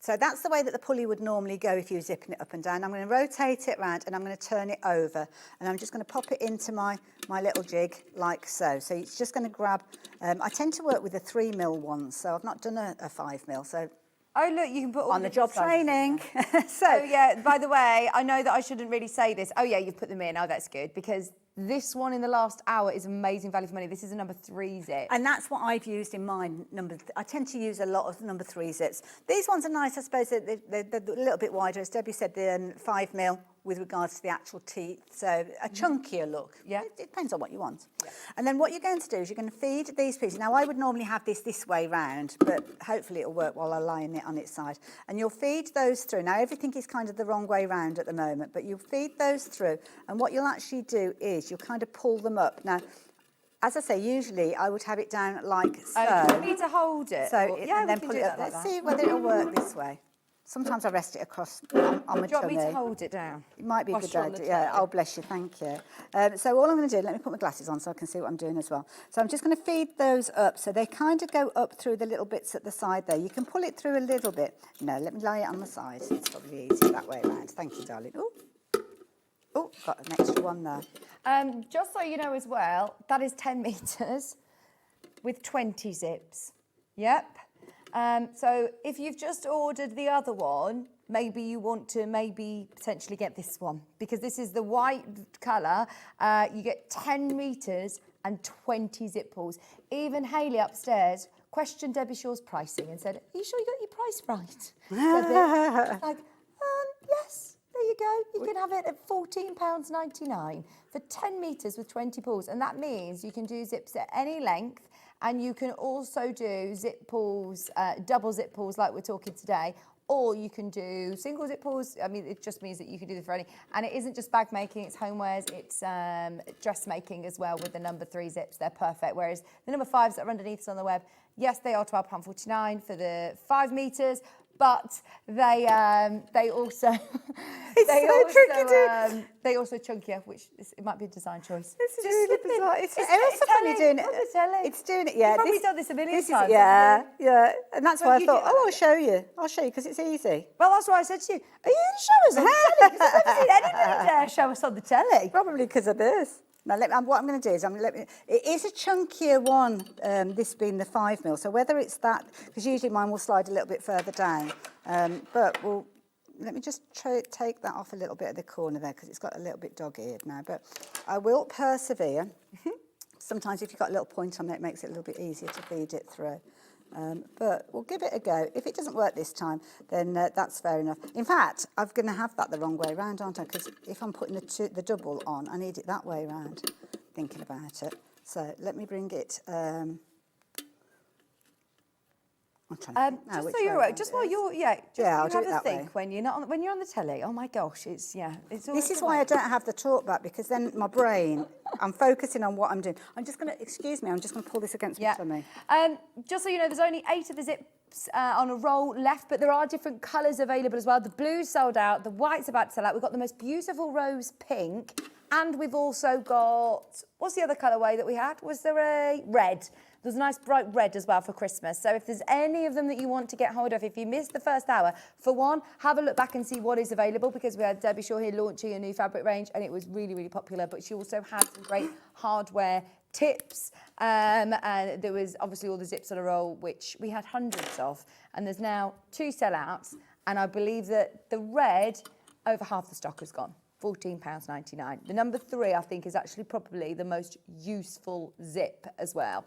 so that's the way that the pulley would normally go if you were zipping it up and down. I'm going to rotate it round and I'm going to turn it over, and I'm just going to pop it into my little jig like so. So it's just going to grab, I tend to work with the 3mm ones, so I've not done a 5mm, so. Oh, look, you can put all on the job training. So, yeah, by the way, I know that I shouldn't really say this. Oh, yeah, you've put them in. Oh, that's good, because this one in the last hour is amazing value for money. This is a number 3 zip. And that's what I've used in mine. I tend to use a lot of number 3 zips. These ones are nice, I suppose. They're a little bit wider. As Debbie said, the 5mm with regards to the actual teeth. So a chunkier look. Yeah. It depends on what you want. Yeah. And then what you're going to do is you're going to feed these pieces. Now, I would normally have this way round, but hopefully it'll work while I line it on its side. And you'll feed those through. Now, everything is kind of the wrong way round at the moment, but you'll feed those through. And what you'll actually do is you'll kind of pull them up. Now, as I say, usually I would have it down like so. Do you need to hold it? So, yeah, and then pull it up. Let's see whether it'll work this way. Sometimes I rest it across on my tummy. Do you want me to hold it down? It might be a good idea. Yeah, oh, bless you, thank you. So all I'm going to do, let me put my glasses on so I can see what I'm doing as well. So I'm just going to feed those up. So they kind of go up through the little bits at the side there. You can pull it through a little bit. No, let me lie it on the side. It's probably easier that way around. Thank you, darling. Oh, got an extra one there. Just so you know as well, that is 10 metres with 20 zips. Yep. So if you've just ordered the other one, maybe you want to potentially get this one, because this is the white colour. You get 10 metres and 20 zip pulls. Even Hayley upstairs questioned Debbie Shaw's pricing and said, "Are you sure you got your price right?" It's like, yes, there you go. You can have it at £14.99 for 10 metres with 20 pulls. And that means you can do zips at any length. And you can also do zip pulls, double zip pulls like we're talking today, or you can do single zip pulls. I mean, it just means that you can do the for any. And it isn't just bag making, it's homewares, it's dressmaking as well with the number 3 zips. They're perfect. Whereas the number 5s that are underneath on the web, yes, they are £12.49 for the 5 metres, but they also they also chunkier, which it might be a design choice. This is really bizarre. It's funny doing it. It's doing it. Yeah, you've probably done this a million times. Yeah, and that's why I thought, I'll show you. I'll show you because it's easy. Well, that's why I said to you, are you going to show us on the telly? Because I've never seen anybody dare show us on the telly. Probably because of this. Now, what I'm going to do is it is a chunkier one, this being the 5mm. So whether it's that, because usually mine will slide a little bit further down, but let me just take that off a little bit at the corner there because it's got a little bit dog-eared now. But I will persevere. Sometimes if you've got a little point on it, it makes it a little bit easier to feed it through. But we'll give it a go. If it doesn't work this time, then that's fair enough. In fact, I'm going to have that the wrong way around, aren't I? Because if I'm putting the double on, I need it that way around, thinking about it. So let me bring it... just so you're aware, just while you're, I'll do it that think way. when you're on the telly. Oh my gosh, it's This is why I don't have the talk back, because then my brain, I'm focusing on what I'm doing. I'm just going to pull this against my tummy. Just so you know, there's only 8 of the zip on a roll left, but there are different colours available as well. The blue's sold out, the white's about to sell out. We've got the most beautiful rose pink, and we've also got, what's the other colourway that we had? Was there a red? There's a nice bright red as well for Christmas. So if there's any of them that you want to get hold of, if you missed the first hour, for one, have a look back and see what is available, because we had Debbie Shaw here launching a new fabric range and it was really, really popular. But she also had some great hardware tips, and there was obviously all the zips on a roll, which we had hundreds of, and there's now 2 sellouts, and I believe that the red, over half the stock has gone. £14.99. The number 3, I think, is actually probably the most useful zip as well.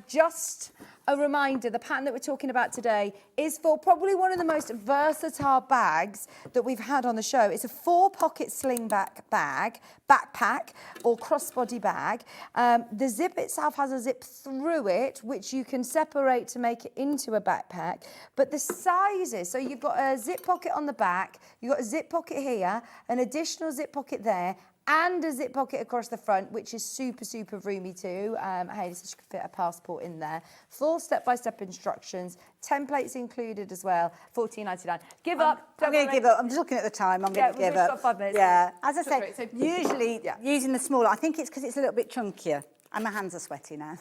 Just a reminder, the pattern that we're talking about today is for probably one of the most versatile bags that we've had on the show. It's a 4-pocket slingback backpack or crossbody bag. The zip itself has a zip through it, which you can separate to make it into a backpack. But the sizes, so you've got a zip pocket on the back, you've got a zip pocket here, an additional zip pocket there, and a zip pocket across the front, which is super, super roomy too. Hey, so you can fit a passport in there. Full step-by-step instructions, templates included as well, £14.99. Give up. I'm going to give up. I'm just looking at the time. I'm going to give up. Got 5 minutes. Yeah, as I say, So usually using the smaller, I think it's because it's a little bit chunkier. And my hands are sweaty now.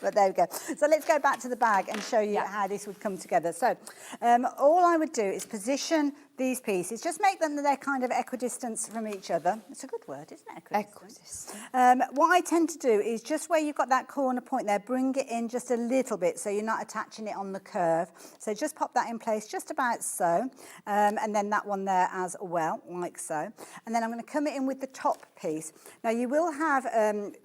But there we go. So let's go back to the bag and show you how this would come together. So all I would do is position these pieces, just make them they're kind of equidistant from each other. It's a good word, isn't it? Equidistant. What I tend to do is just where you've got that corner point there, bring it in just a little bit so you're not attaching it on the curve. So just pop that in place just about so. And then that one there as well, like so. And then I'm going to come in with the top piece. Now you will have,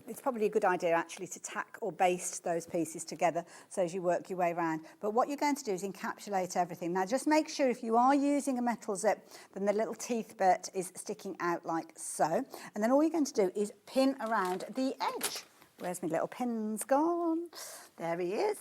it's probably a good idea actually to tack or baste those pieces together so as you work your way around. But what you're going to do is encapsulate everything. Now just make sure if you are using a metal zip, then the little teeth bit is sticking out like so. And then all you're going to do is pin around the edge. Where's my little pins gone? There he is.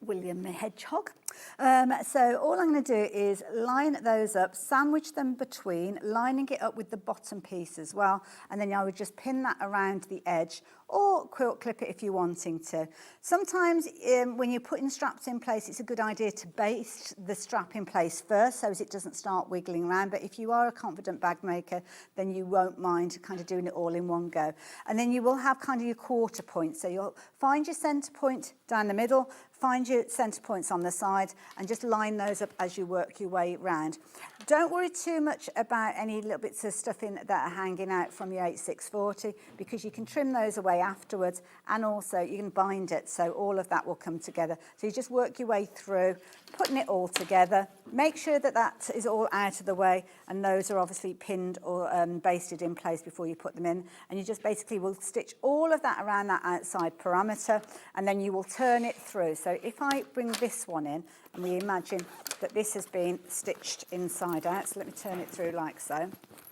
William the Hedgehog. So all I'm going to do is line those up, sandwich them between, lining it up with the bottom piece as well, and then I would just pin that around the edge or quilt clip it if you're wanting to. Sometimes when you're putting straps in place, it's a good idea to baste the strap in place first so as it doesn't start wiggling around, but if you are a confident bag maker, then you won't mind kind of doing it all in one go. And then you will have kind of your quarter point, so you'll find your centre point down the middle, find your centre points on the side and just line those up as you work your way round. Don't worry too much about any little bits of stuff in that are hanging out from your 8640 because you can trim those away afterwards, and also you can bind it so all of that will come together. So you just work your way through, putting it all together. Make sure that that is all out of the way and those are obviously pinned or basted in place before you put them in. And you just basically will stitch all of that around that outside parameter and then you will turn it through. So if I bring this one in and we imagine that this has been stitched inside out, so let me turn it through like so.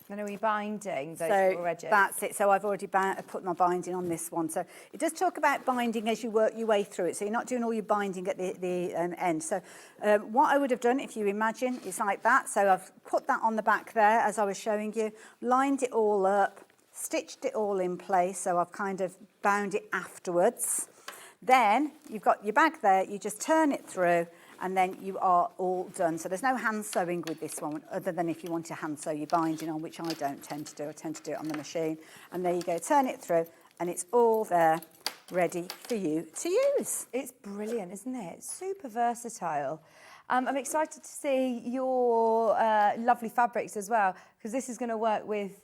Then are we binding those So edges? that's it. So I've already put my binding on this one. So it does talk about binding as you work your way through it. So you're not doing all your binding at the end. So what I would have done, if you imagine, is like that. So I've put that on the back there as I was showing you, lined it all up, stitched it all in place. So I've kind of bound it afterwards. Then you've got your bag there. You just turn it through and then you are all done. So there's no hand sewing with this one, other than if you want to hand sew your binding on, which I don't tend to do. I tend to do it on the machine. And there you go, turn it through, and it's all there, ready for you to use. It's brilliant, isn't it? Super versatile. I'm excited to see your lovely fabrics as well, because this is going to work with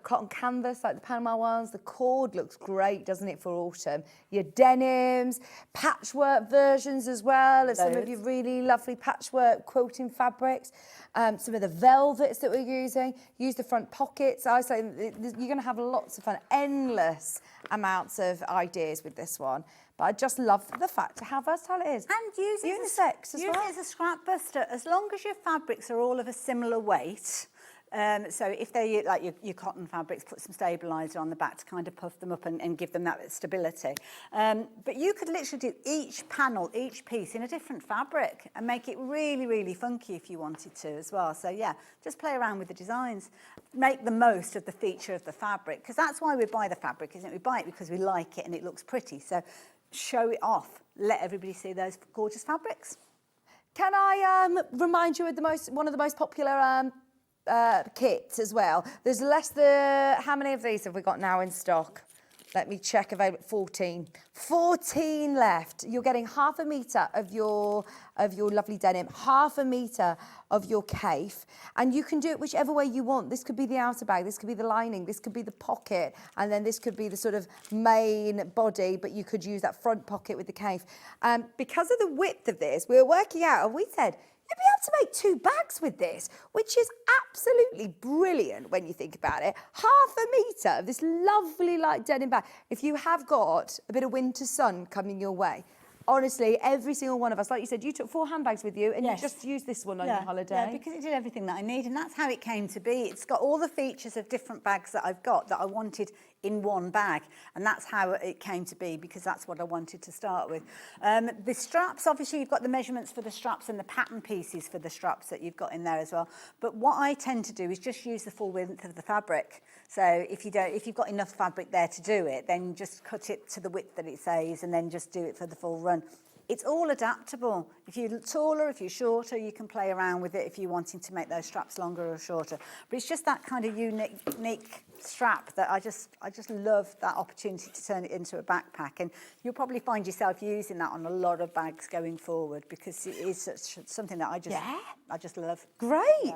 cotton canvas like the Panama ones. The cord looks great, doesn't it, for autumn? Your denims, patchwork versions as well of some of your really lovely patchwork quilting fabrics. Some of the velvets that we're using. Use the front pockets. I say you're going to have lots of fun, endless amounts of ideas with this one. But I just love the fact of how versatile it is. And use it unisex as well. Use it as a scrap buster, as long as your fabrics are all of a similar weight. So if they're like your cotton fabrics, put some stabiliser on the back to kind of puff them up and give them that stability. But you could literally do each panel, each piece in a different fabric and make it really, really funky if you wanted to as well. So yeah, just play around with the designs. Make the most of the feature of the fabric, because that's why we buy the fabric, isn't it? We buy it because we like it and it looks pretty. So show it off. Let everybody see those gorgeous fabrics. Can I remind you of one of the most popular kits as well? There's how many of these have we got now in stock? Let me check. Available 14. 14 left. You're getting half a metre of your lovely denim, half a metre of your cafe, and you can do it whichever way you want. This could be the outer bag, this could be the lining, this could be the pocket, and then this could be the sort of main body, but you could use that front pocket with the cafe. Because of the width of this, we were working out, and we said, you'd be able to make 2 bags with this, which is absolutely brilliant when you think about it. Half a metre of this lovely light denim bag. If you have got a bit of winter sun coming your way, honestly, every single one of us, like you said, you took 4 handbags with you and you just used this one on your holiday. Yeah, because it did everything that I need, and that's how it came to be. It's got all the features of different bags that I've got that I wanted in one bag, and that's how it came to be, because that's what I wanted to start with. The straps, obviously you've got the measurements for the straps and the pattern pieces for the straps that you've got in there as well, but what I tend to do is just use the full width of the fabric. So if you've got enough fabric there to do it, then just cut it to the width that it says and then just do it for the full run. It's all adaptable. If you're taller, if you're shorter, you can play around with it if you're wanting to make those straps longer or shorter. But it's just that kind of unique strap that I just love that opportunity to turn it into a backpack. And you'll probably find yourself using that on a lot of bags going forward, because it is something that I just love. Great.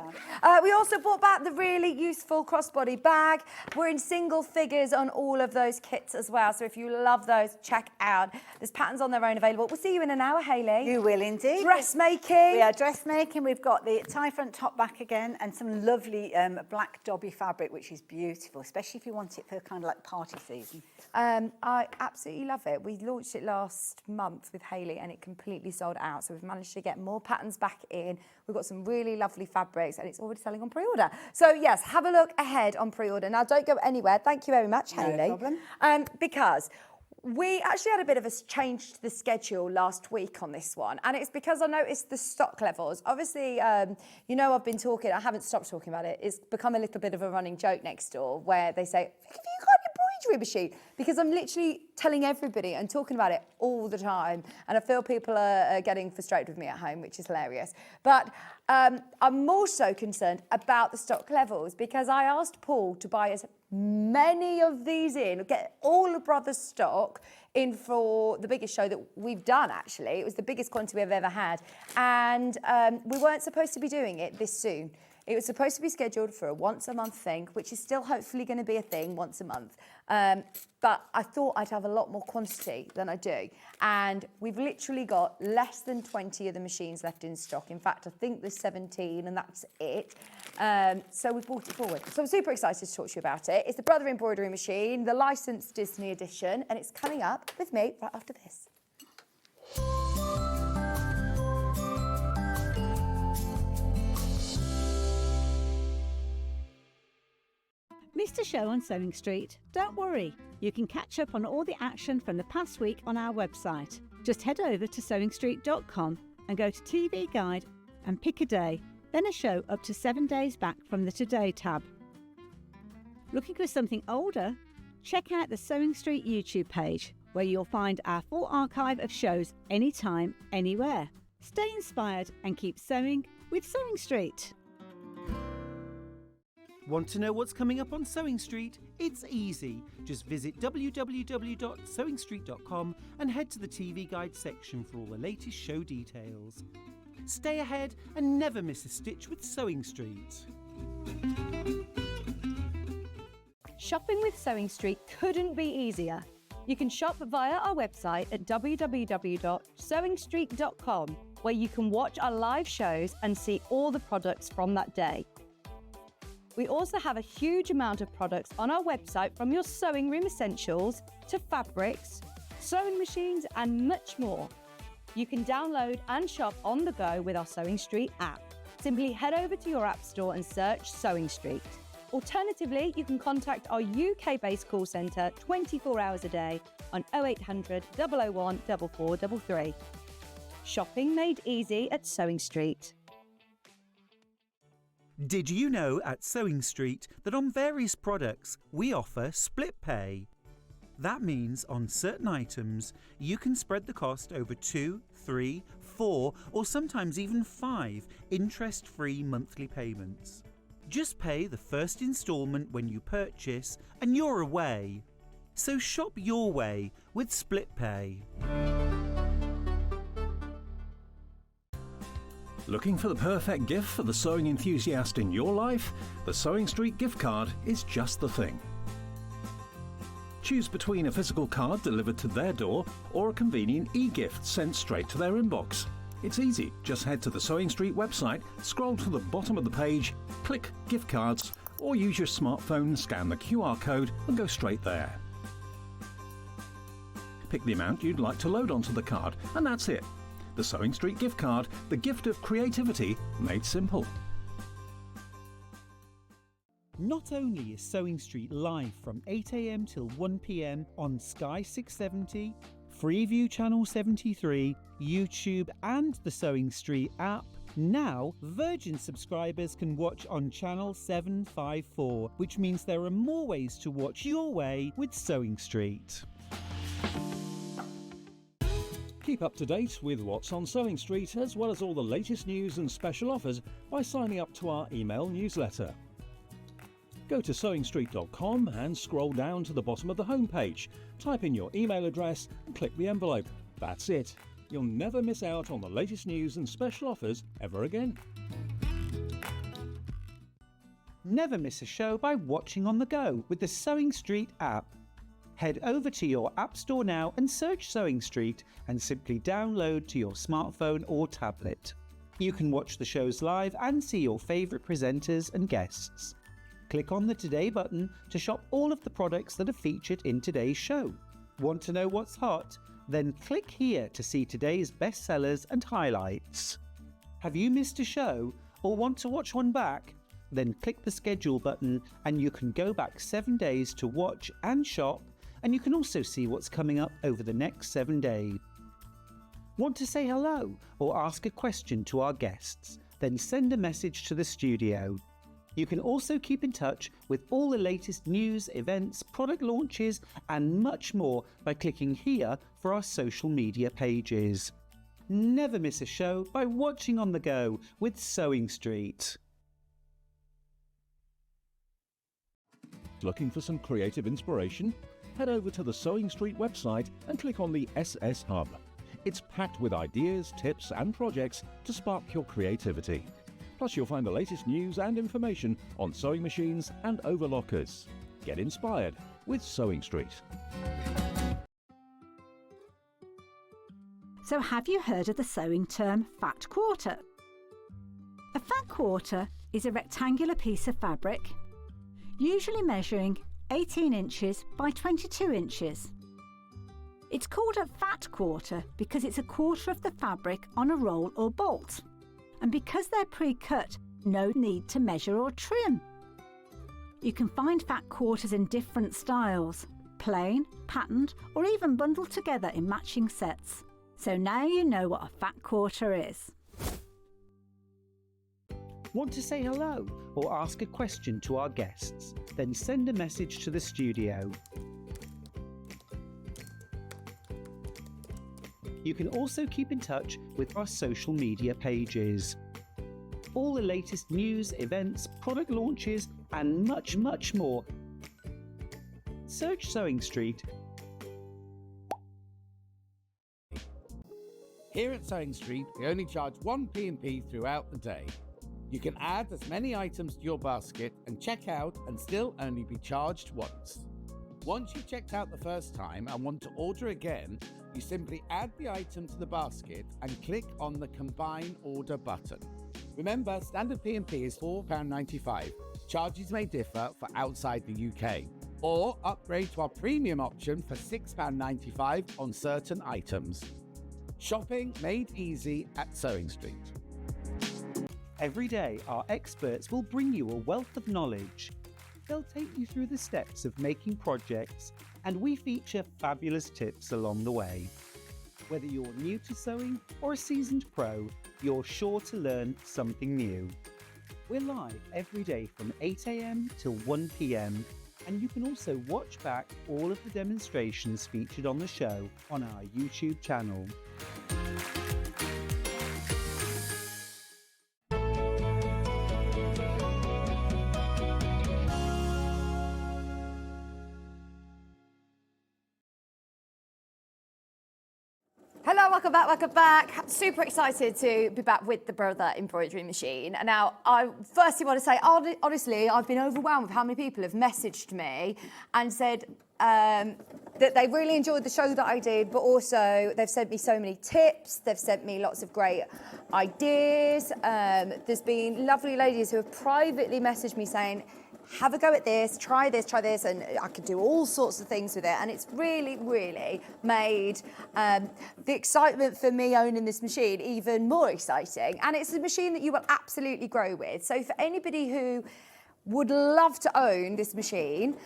We also brought back the really useful crossbody bag. We're in single figures on all of those kits as well. So if you love those, check out. There's patterns on their own available. We'll see you in an hour, Hayley. You will indeed. Dressmaking. We are dressmaking. We've got the tie front top back again, and some lovely black dobby fabric, which is beautiful, especially if you want it for kind of like party season. I absolutely love it. We launched it last month with Hayley and it completely sold out. So we've managed to get more patterns back in. We've got some really lovely fabrics and it's already selling on pre-order. So yes, have a look ahead on pre-order. Now don't go anywhere. Thank you very much, Hayley. No problem. Because we actually had a bit of a change to the schedule last week on this one, and it's because I noticed the stock levels. Obviously, you know, I've been talking, I haven't stopped talking about it. It's become a little bit of a running joke next door where they say, have you got an embroidery machine? Because I'm literally telling everybody and talking about it all the time, and I feel people are getting frustrated with me at home, which is hilarious. But I'm more so concerned about the stock levels, because I asked Paul to buy as many of these in, get all of Brothers stock in for the biggest show that we've done, actually. It was the biggest quantity we've ever had. And we weren't supposed to be doing it this soon. It was supposed to be scheduled for a once-a-month thing, which is still hopefully going to be a thing once a month. But I thought I'd have a lot more quantity than I do. And we've literally got less than 20 of the machines left in stock. In fact, I think there's 17 and that's it. So we've brought it forward. So I'm super excited to talk to you about it. It's the Brother Embroidery Machine, the licensed Disney edition, and it's coming up with me right after this. Missed a show on Sewing Street? Don't worry, you can catch up on all the action from the past week on our website. Just head over to sewingstreet.com and go to TV Guide and pick a day, then a show up to 7 days back from the Today tab. Looking for something older? Check out the Sewing Street YouTube page, where you'll find our full archive of shows anytime, anywhere. Stay inspired and keep sewing with Sewing Street. Want to know what's coming up on Sewing Street? It's easy. Just visit www.sewingstreet.com and head to the TV Guide section for all the latest show details. Stay ahead and never miss a stitch with Sewing Street. Shopping with Sewing Street couldn't be easier. You can shop via our website at www.sewingstreet.com, where you can watch our live shows and see all the products from that day. We also have a huge amount of products on our website, from your sewing room essentials to fabrics, sewing machines and much more. You can download and shop on the go with our Sewing Street app. Simply head over to your app store and search Sewing Street. Alternatively, you can contact our UK-based call centre 24 hours a day on 0800 001 4433. Shopping made easy at Sewing Street. Did you know at Sewing Street that on various products we offer split pay? That means on certain items, you can spread the cost over 2, 3, 4, or sometimes even 5 interest-free monthly payments. Just pay the first instalment when you purchase and you're away. So shop your way with Split Pay. Looking for the perfect gift for the sewing enthusiast in your life? The Sewing Street gift card is just the thing. Choose between a physical card delivered to their door or a convenient e-gift sent straight to their inbox. It's easy, just head to the Sewing Street website, scroll to the bottom of the page, click Gift Cards, or use your smartphone, scan the QR code and go straight there. Pick the amount you'd like to load onto the card and that's it. The Sewing Street gift card, the gift of creativity made simple. Not only is Sewing Street live from 8 AM till 1 PM on Sky 670, Freeview Channel 73, YouTube and the Sewing Street app, now Virgin subscribers can watch on Channel 754, which means there are more ways to watch your way with Sewing Street. Keep up to date with what's on Sewing Street as well as all the latest news and special offers by signing up to our email newsletter. Go to sewingstreet.com and scroll down to the bottom of the homepage. Type in your email address and click the envelope. That's it. You'll never miss out on the latest news and special offers ever again. Never miss a show by watching on the go with the Sewing Street app. Head over to your App Store now and search Sewing Street and simply download to your smartphone or tablet. You can watch the shows live and see your favourite presenters and guests. Click on the Today button to shop all of the products that are featured in today's show. Want to know what's hot? Then click here to see today's bestsellers and highlights. Have you missed a show or want to watch one back? Then click the schedule button and you can go back 7 days to watch and shop, and you can also see what's coming up over the next 7 days. Want to say hello or ask a question to our guests? Then send a message to the studio. You can also keep in touch with all the latest news, events, product launches and much more by clicking here for our social media pages. Never miss a show by watching on the go with Sewing Street. Looking for some creative inspiration? Head over to the Sewing Street website and click on the SS Hub. It's packed with ideas, tips and projects to spark your creativity. Plus you'll find the latest news and information on sewing machines and overlockers. Get inspired with Sewing Street. So have you heard of the sewing term fat quarter? A fat quarter is a rectangular piece of fabric, usually measuring 18 inches by 22 inches. It's called a fat quarter because it's a quarter of the fabric on a roll or bolt. And because they're pre-cut, no need to measure or trim. You can find fat quarters in different styles, plain, patterned, or even bundled together in matching sets. So now you know what a fat quarter is. Want to say hello or ask a question to our guests? Then send a message to the studio. You can also keep in touch with our social media pages. All the latest news, events, product launches and much, much more. Search Sewing Street. Here at Sewing Street, we only charge 1 P&P throughout the day. You can add as many items to your basket and check out and still only be charged once. Once you've checked out the first time and want to order again, you simply add the item to the basket and click on the Combine Order button. Remember, standard P&P is £4.95. Charges may differ for outside the UK. Or upgrade to our premium option for £6.95 on certain items. Shopping made easy at Sewing Street. Every day, our experts will bring you a wealth of knowledge. They'll take you through the steps of making projects, and we feature fabulous tips along the way. Whether you're new to sewing or a seasoned pro, you're sure to learn something new. We're live every day from 8 AM till 1 PM. And you can also watch back all of the demonstrations featured on the show on our YouTube channel. Hello, welcome back. Super excited to be back with the Brother embroidery machine. And now, I firstly want to say, honestly, I've been overwhelmed with how many people have messaged me and said that they really enjoyed the show that I did, but also they've sent me so many tips. They've sent me lots of great ideas. There's been lovely ladies who have privately messaged me saying, have a go at this, try this, and I could do all sorts of things with it. And it's really, really made the excitement for me owning this machine even more exciting. And it's a machine that you will absolutely grow with. So for anybody who would love to own this machine,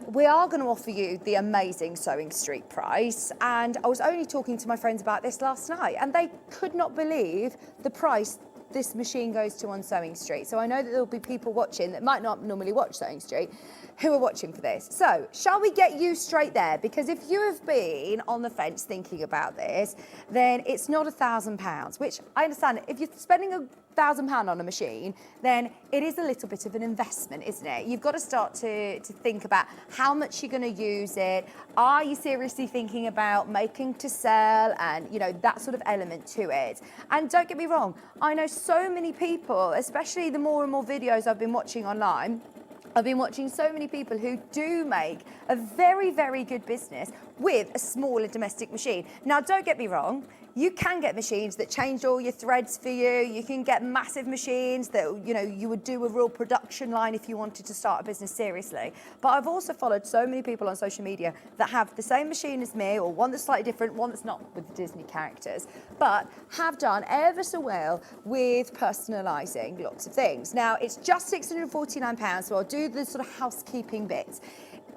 we are going to offer you the amazing Sewing Street price. And I was only talking to my friends about this last night, and they could not believe the price this machine goes to on Sewing Street. So I know that there'll be people watching that might not normally watch Sewing Street who are watching for this. So shall we get you straight there? Because if you have been on the fence thinking about this, then it's not £1,000, which I understand. If you're spending £1,000 on a machine, then it is a little bit of an investment, isn't it? You've got to start to think about how much you're going to use it. Are you seriously thinking about making to sell and, you know, that sort of element to it? And don't get me wrong, I know so many people, especially the more and more videos I've been watching online, I've been watching so many people who do make a very, very good business with a smaller domestic machine. Now, don't get me wrong, you can get machines that change all your threads for you. You can get massive machines that, you know, you would do a real production line if you wanted to start a business seriously. But I've also followed so many people on social media that have the same machine as me, or one that's slightly different, one that's not with the Disney characters, but have done ever so well with personalising lots of things. Now, it's just £649, so I'll do the sort of housekeeping bits.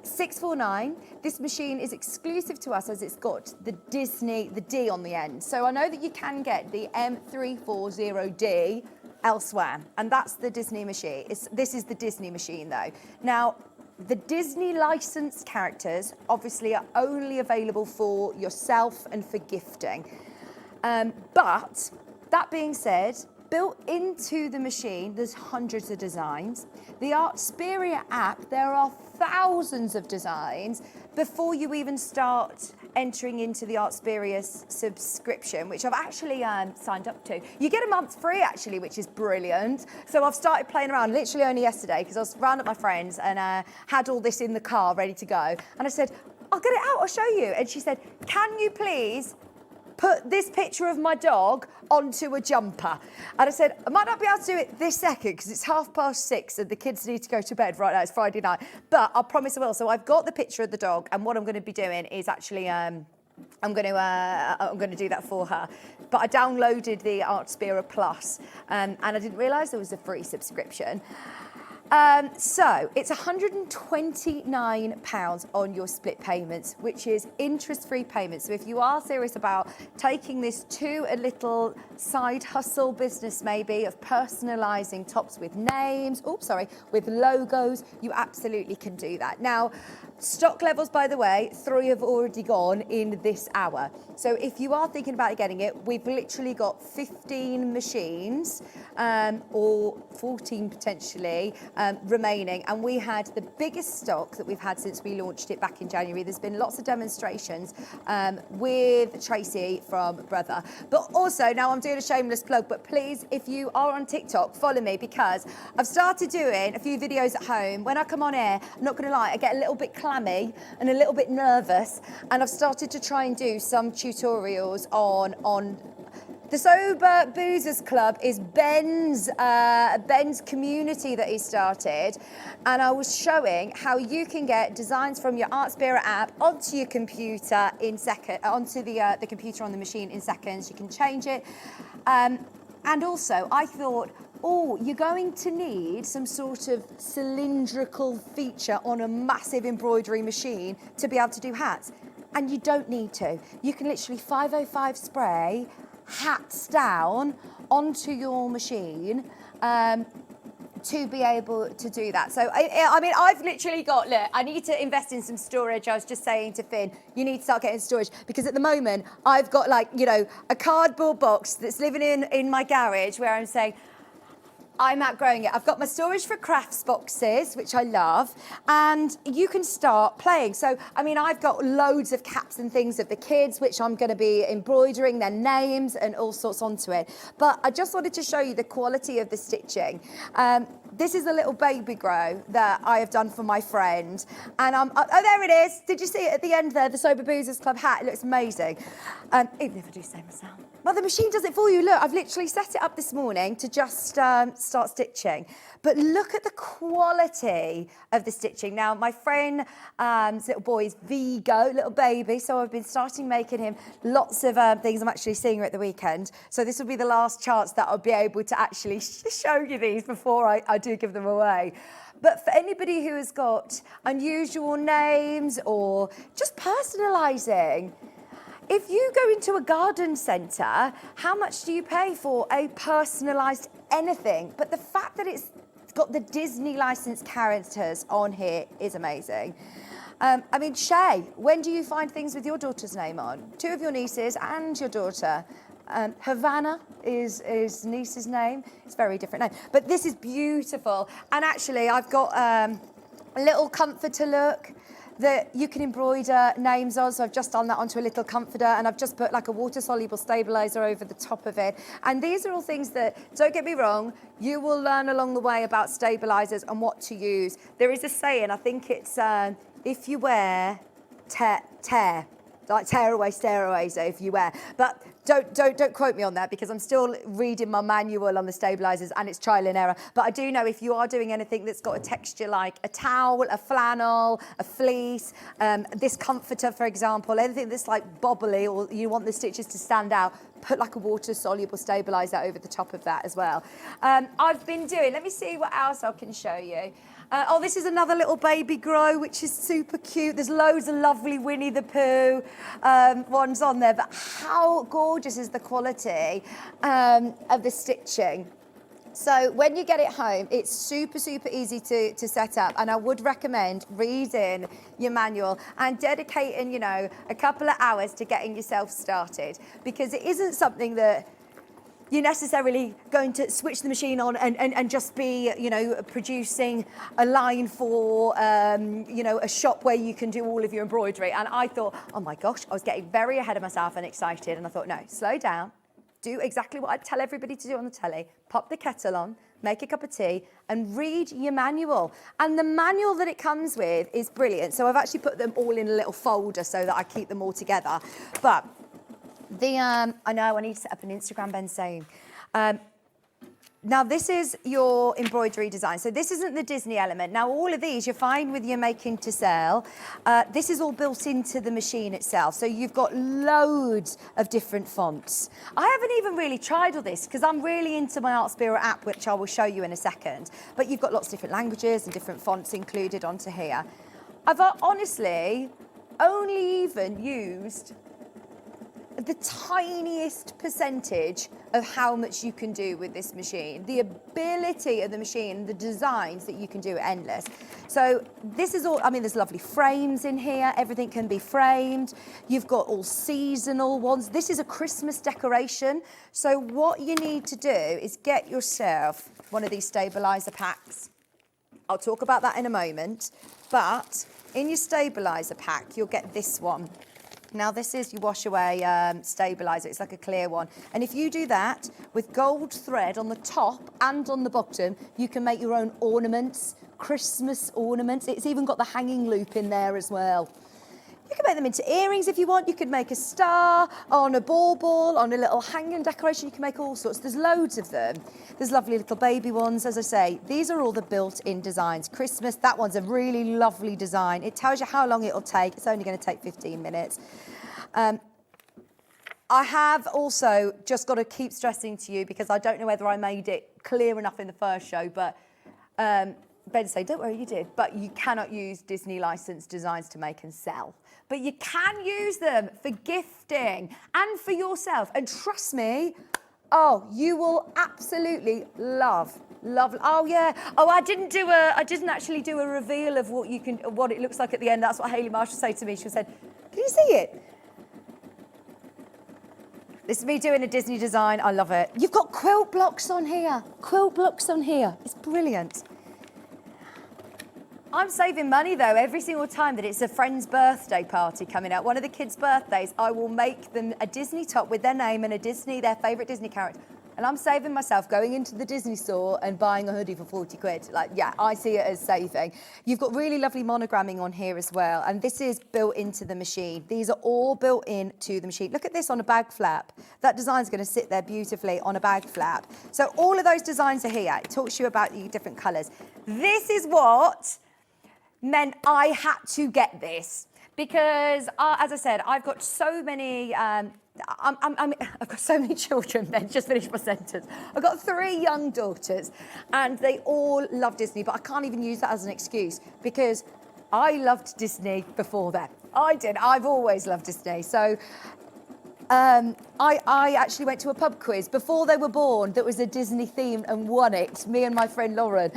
$649. This machine is exclusive to us as it's got the Disney, the D on the end. So I know that you can get the M340D elsewhere, and that's the Disney machine. This is the Disney machine though. Now, the Disney licensed characters obviously are only available for yourself and for gifting. But that being said, built into the machine, there's hundreds of designs. The Artsperia app, there are thousands of designs before you even start entering into the Artsperia subscription, which I've actually signed up to. You get a month free, actually, which is brilliant. So I've started playing around literally only yesterday because I was round at my friends and had all this in the car ready to go. And I said, I'll get it out, I'll show you. And she said, can you please put this picture of my dog onto a jumper? And I said, I might not be able to do it this second because it's 6:30 and the kids need to go to bed right now. It's Friday night, but I promise I will. So I've got the picture of the dog, and what I'm going to be doing is actually I'm going to do that for her. But I downloaded the Artsperia Plus, and I didn't realise there was a free subscription. So it's £129 on your split payments, which is interest-free payments. So if you are serious about taking this to a little side hustle business, maybe of personalising tops with names, with logos, you absolutely can do that. Now, stock levels, by the way, 3 have already gone in this hour. So if you are thinking about getting it, we've literally got 15 machines, or 14 potentially, remaining, and we had the biggest stock that we've had since we launched it back in January. There's been lots of demonstrations with Tracy from Brother. But also, now I'm doing a shameless plug, but please, if you are on TikTok, follow me, because I've started doing a few videos at home. When I come on air, I'm not going to lie, I get a little bit clammy and a little bit nervous, and I've started to try and do some tutorials on the Sober Boozers Club is Ben's community that he started, and I was showing how you can get designs from your Artsperia app onto your computer onto the computer on the machine in seconds. You can change it, and also I thought, you're going to need some sort of cylindrical feature on a massive embroidery machine to be able to do hats, and you don't need to. You can literally 505 spray hats down onto your machine, to be able to do that. So, I mean, I've literally got, look, I need to invest in some storage. I was just saying to Finn, you need to start getting storage, because at the moment, I've got like, you know, a cardboard box that's living in my garage where I'm saying, I'm outgrowing it. I've got my storage for crafts boxes, which I love, and you can start playing. So, I mean, I've got loads of caps and things of the kids, which I'm going to be embroidering their names and all sorts onto it. But I just wanted to show you the quality of the stitching. This is a little baby grow that I have done for my friend. And oh, there it is. Did you see it at the end there? The Sober Boozers Club hat. It looks amazing. Even if I do say myself. Well, the machine does it for you. Look, I've literally set it up this morning to just start stitching. But look at the quality of the stitching. Now, my friend's little boy is Vigo, little baby, so I've been starting making him lots of things. I'm actually seeing her at the weekend. So this will be the last chance that I'll be able to actually show you these before I do give them away. But for anybody who has got unusual names or just personalising, if you go into a garden centre, how much do you pay for a personalised anything? But the fact that it's got the Disney licensed characters on here is amazing. I mean, Shay, when do you find things with your daughter's name on? 2 of your nieces and your daughter. Havana is niece's name. It's a very different name. But this is beautiful. And actually, I've got a little comforter look that you can embroider names on. So I've just done that onto a little comforter, and I've just put like a water-soluble stabilizer over the top of it. And these are all things that, don't get me wrong, you will learn along the way about stabilizers and what to use. There is a saying, I think it's, if you wear, tear. Like tear away, stare away, so if you wear. But don't quote me on that, because I'm still reading my manual on the stabilizers and it's trial and error. But I do know if you are doing anything that's got a texture like a towel, a flannel, a fleece, this comforter, for example, anything that's like bobbly or you want the stitches to stand out, put like a water-soluble stabilizer over the top of that as well. I've been doing, let me see what else I can show you. Oh, this is another little baby grow, which is super cute. There's loads of lovely Winnie the Pooh ones on there, but how gorgeous is the quality of the stitching? So when you get it home, it's super, super easy to set up, and I would recommend reading your manual and dedicating, you know, a couple of hours to getting yourself started, because it isn't something that you're necessarily going to switch the machine on and just be, you know, producing a line for, you know, a shop where you can do all of your embroidery. And I thought, oh my gosh, I was getting very ahead of myself and excited. And I thought, no, slow down. Do exactly what I tell everybody to do on the telly. Pop the kettle on, make a cup of tea, and read your manual. And the manual that it comes with is brilliant. So I've actually put them all in a little folder so that I keep them all together. But I know I need to set up an Instagram, Ben's saying. Now, this is your embroidery design. So this isn't the Disney element. Now, all of these, you're fine with your making to sell. This is all built into the machine itself. So you've got loads of different fonts. I haven't even really tried all this because I'm really into my Art Spirit app, which I will show you in a second. But you've got lots of different languages and different fonts included onto here. I've honestly only even used the tiniest percentage of how much you can do with this machine. The ability of the machine, the designs that you can do are endless. So this is all, I mean, there's lovely frames in here. Everything can be framed. You've got all seasonal ones. This is a Christmas decoration. So what you need to do is get yourself one of these stabilizer packs. I'll talk about that in a moment. But in your stabilizer pack, you'll get this one. Now, this is your wash away stabilizer. It's like a clear one. And if you do that with gold thread on the top and on the bottom, you can make your own ornaments, Christmas ornaments. It's even got the hanging loop in there as well. You can make them into earrings if you want. You could make a star on a ball, on a little hanging decoration. You can make all sorts. There's loads of them. There's lovely little baby ones. As I say, these are all the built-in designs. Christmas, that one's a really lovely design. It tells you how long it'll take. It's only going to take 15 minutes. I have also just got to keep stressing to you, because I don't know whether I made it clear enough in the first show, but Ben said, don't worry, you did. But you cannot use Disney licensed designs to make and sell. But you can use them for gifting and for yourself. And trust me, Oh, you will absolutely love. Oh yeah. Oh, I didn't actually do a reveal of what it looks like at the end. That's what Hayley Marshall said to me. She said, "Can you see it?" This is me doing a Disney design. I love it. You've got quilt blocks on here. Quilt blocks on here. It's brilliant. I'm saving money though every single time that it's a friend's birthday party coming out. One of the kids' birthdays, I will make them a Disney top with their name and their favourite Disney character. And I'm saving myself going into the Disney store and buying a hoodie for 40 quid. Like, yeah, I see it as saving. You've got really lovely monogramming on here as well. And this is built into the machine. These are all built into the machine. Look at this on a bag flap. That design's going to sit there beautifully on a bag flap. So all of those designs are here. It talks to you about the different colours. This is what meant I had to get this. Because, as I said, I've got so many... I've got so many children, then, just finished my sentence. I've got 3 young daughters, and they all love Disney, but I can't even use that as an excuse, because I loved Disney before them. I did. I've always loved Disney. So I actually went to a pub quiz before they were born that was a Disney theme and won it, me and my friend Lauren.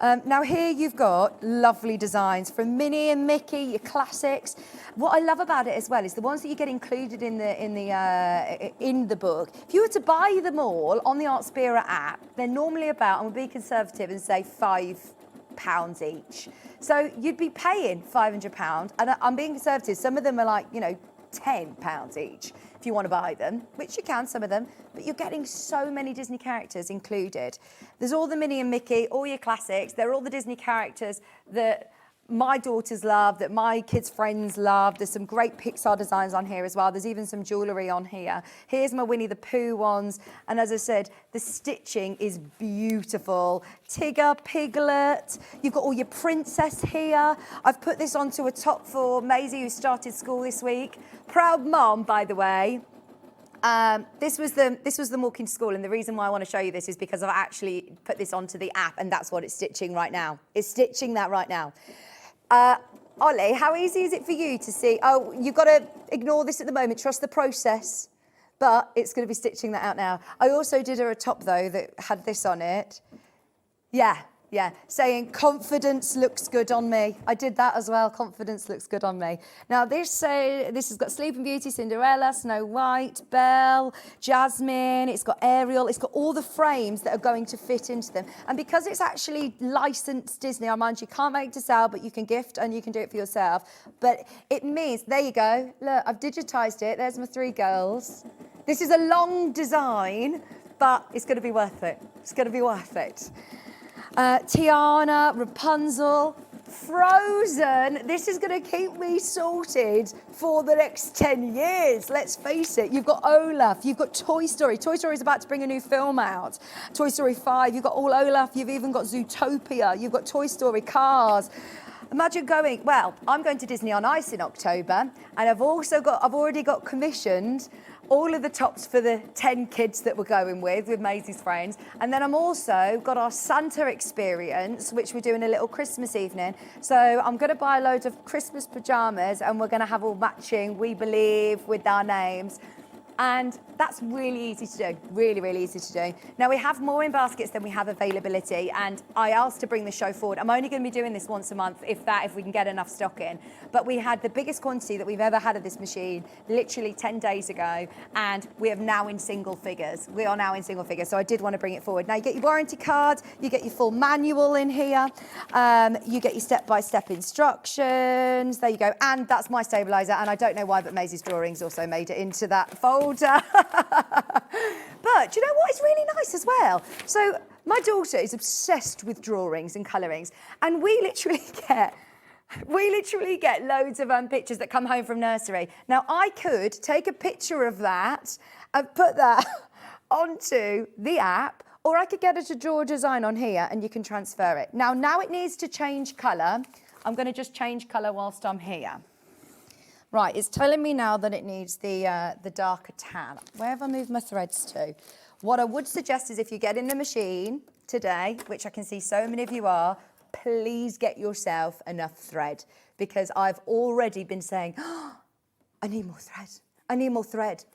Now here you've got lovely designs from Minnie and Mickey, your classics. What I love about it as well is the ones that you get included in the book. If you were to buy them all on the Artspira app, they're normally about, I'm going to be conservative and say £5 each. So you'd be paying £500, and I'm being conservative. Some of them are like, £10 each if you want to buy them, which you can, some of them, but you're getting so many Disney characters included. There's all the Minnie and Mickey, all your classics. They're all the Disney characters that my daughters love, that my kids' friends love. There's some great Pixar designs on here as well. There's even some jewellery on here. Here's my Winnie the Pooh ones. And as I said, the stitching is beautiful. Tigger, Piglet. You've got all your princess here. I've put this onto a top for Maisie, who started school this week. Proud mom, by the way. This was them walking to school, and the reason why I want to show you this is because I've actually put this onto the app, and that's what it's stitching right now. It's stitching that right now. Ollie, how easy is it for you to see? Oh, you've got to ignore this at the moment, trust the process, but it's going to be stitching that out now. I also did her a top, though, that had this on it. Yeah, saying confidence looks good on me. I did that as well, confidence looks good on me. Now this has got Sleeping Beauty, Cinderella, Snow White, Belle, Jasmine, it's got Ariel, it's got all the frames that are going to fit into them. And because it's actually licensed Disney, I mind you can't make to sell, but you can gift and you can do it for yourself. But it means, there you go, look, I've digitized it, there's my 3 girls. This is a long design, but it's gonna be worth it. It's gonna be worth it. Tiana, Rapunzel, Frozen. This is going to keep me sorted for the next 10 years, let's face it. You've got Olaf, you've got Toy Story. Toy Story is about to bring a new film out. Toy Story 5, you've got all Olaf, you've even got Zootopia, you've got Toy Story, Cars. Imagine I'm going to Disney on Ice in October, and I've already got commissioned all of the tops for the 10 kids that we're going with Maisie's friends. And then I'm also got our Santa experience, which we're doing a little Christmas evening. So I'm going to buy loads of Christmas pajamas, and we're going to have all matching, we believe, with our names. And that's really easy to do, really, really easy to do. Now, we have more in baskets than we have availability, and I asked to bring the show forward. I'm only going to be doing this once a month, if we can get enough stock in. But we had the biggest quantity that we've ever had of this machine literally 10 days ago, and we are now in single figures. We are now in single figures, so I did want to bring it forward. Now, you get your warranty card, you get your full manual in here, you get your step-by-step instructions, there you go, and that's my stabiliser, and I don't know why, but Maisie's drawings also made it into that folder. But do you know what is really nice as well? So my daughter is obsessed with drawings and colourings, and we literally get loads of pictures that come home from nursery. Now, I could take a picture of that and put that onto the app, or I could get her to draw a design on here and you can transfer it. Now it needs to change colour. I'm going to just change colour whilst I'm here. Right, it's telling me now that it needs the darker tan. Where have I moved my threads to? What I would suggest is if you get in the machine today, which I can see so many of you are, please get yourself enough thread, because I've already been saying, oh, I need more thread. I need more thread.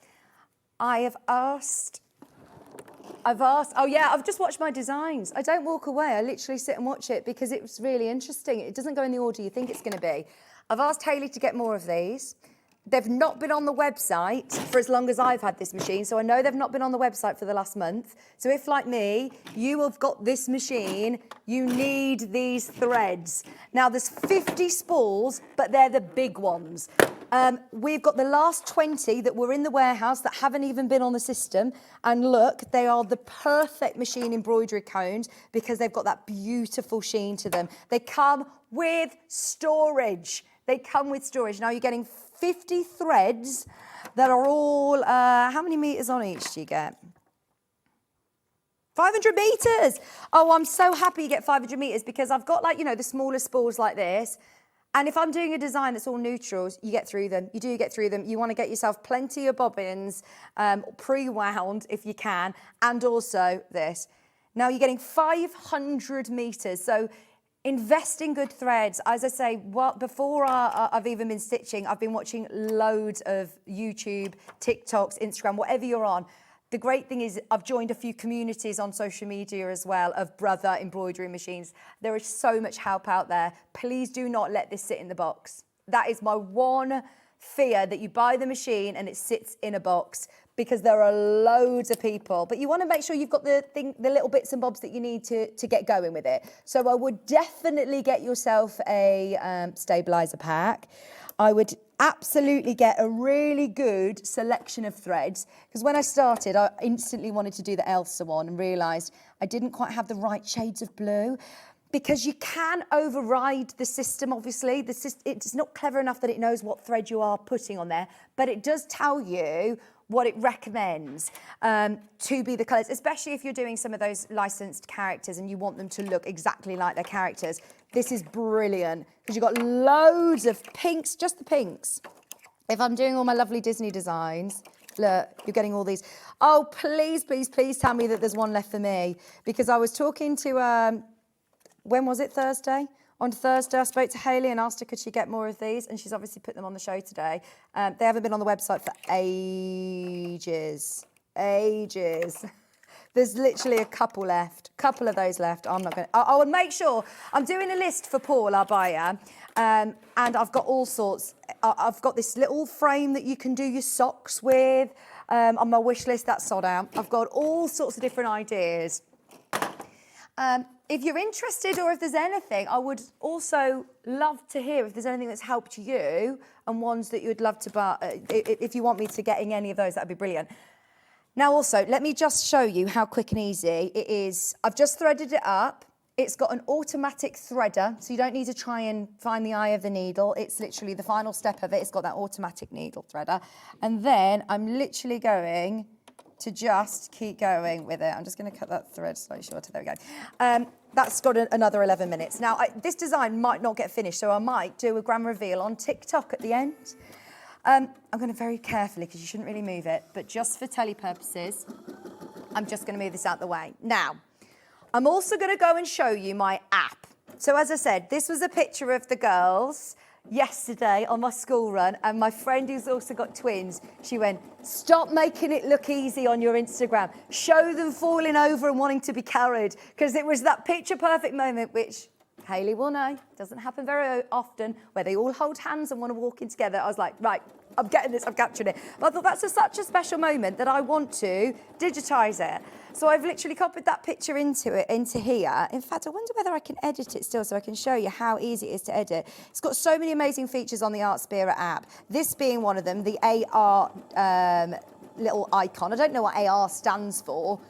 I have asked I've asked, oh yeah, I've just watched my designs. I don't walk away, I literally sit and watch it because it was really interesting. It doesn't go in the order you think it's going to be. I've asked Hayley to get more of these. They've not been on the website for as long as I've had this machine, so I know they've not been on the website for the last month. So if, like me, you have got this machine, you need these threads. Now, there's 50 spools, but they're the big ones. We've got the last 20 that were in the warehouse that haven't even been on the system. And look, they are the perfect machine embroidery cones because they've got that beautiful sheen to them. They come with storage. They come with storage. Now, you're getting 50 threads that are all, how many meters on each do you get? 500 meters. Oh, I'm so happy you get 500 meters because I've got, like, you know, the smaller spools like this. And if I'm doing a design that's all neutrals, you get through them. You do get through them. You want to get yourself plenty of bobbins, pre-wound if you can, and also this. Now you're getting 500 meters. So invest in good threads. As I say, before I've even been stitching, I've been watching loads of YouTube, TikToks, Instagram, whatever you're on. The great thing is I've joined a few communities on social media as well of brother embroidery machines. There is so much help out there. Please do not let this sit in the box. That is my one fear, that you buy the machine and it sits in a box, because there are loads of people. But you want to make sure you've got the little bits and bobs that you need to get going with it. So I would definitely get yourself a stabilizer pack. I would absolutely get a really good selection of threads, because when I started, I instantly wanted to do the Elsa one and realised I didn't quite have the right shades of blue, because you can override the system, obviously. It's not clever enough that it knows what thread you are putting on there, but it does tell you what it recommends to be the colours, especially if you're doing some of those licensed characters and you want them to look exactly like their characters. This is brilliant because you've got loads of pinks, just the pinks. If I'm doing all my lovely Disney designs, look, you're getting all these. Oh, please, please, please tell me that there's one left for me, because I was talking to, when was it, Thursday? On Thursday, I spoke to Hayley and asked her could she get more of these, and she's obviously put them on the show today. They haven't been on the website for ages. There's literally a couple left, couple of those left. I'm not going to, I will make sure, I'm doing a list for Paul, our buyer, and I've got all sorts. I've got this little frame that you can do your socks with. On my wish list, that's sold out. I've got all sorts of different ideas. If you're interested, or if there's anything, I would also love to hear if there's anything that's helped you and ones that you'd love to buy. If you want me to get in any of those, that'd be brilliant. Now also, let me just show you how quick and easy it is. I've just threaded it up. It's got an automatic threader, so you don't need to try and find the eye of the needle. It's literally the final step of it. It's got that automatic needle threader. And then I'm literally going to just keep going with it. I'm just going to cut that thread slightly shorter. There we go. That's got another 11 minutes. Now, this design might not get finished, so I might do a grand reveal on TikTok at the end. I'm going to very carefully, because you shouldn't really move it, but just for telly purposes, I'm just going to move this out the way. Now, I'm also going to go and show you my app. So as I said, this was a picture of the girls yesterday on my school run, and my friend who's also got twins, she went, stop making it look easy on your Instagram. Show them falling over and wanting to be carried, because it was that picture perfect moment, which Hayley will know, doesn't happen very often, where they all hold hands and want to walk in together. I was like, right, I'm getting this, I've captured it. But I thought that's such a special moment that I want to digitise it. So I've literally copied that picture into here. In fact, I wonder whether I can edit it still so I can show you how easy it is to edit. It's got so many amazing features on the Art Spirit app. This being one of them, the AR little icon. I don't know what AR stands for.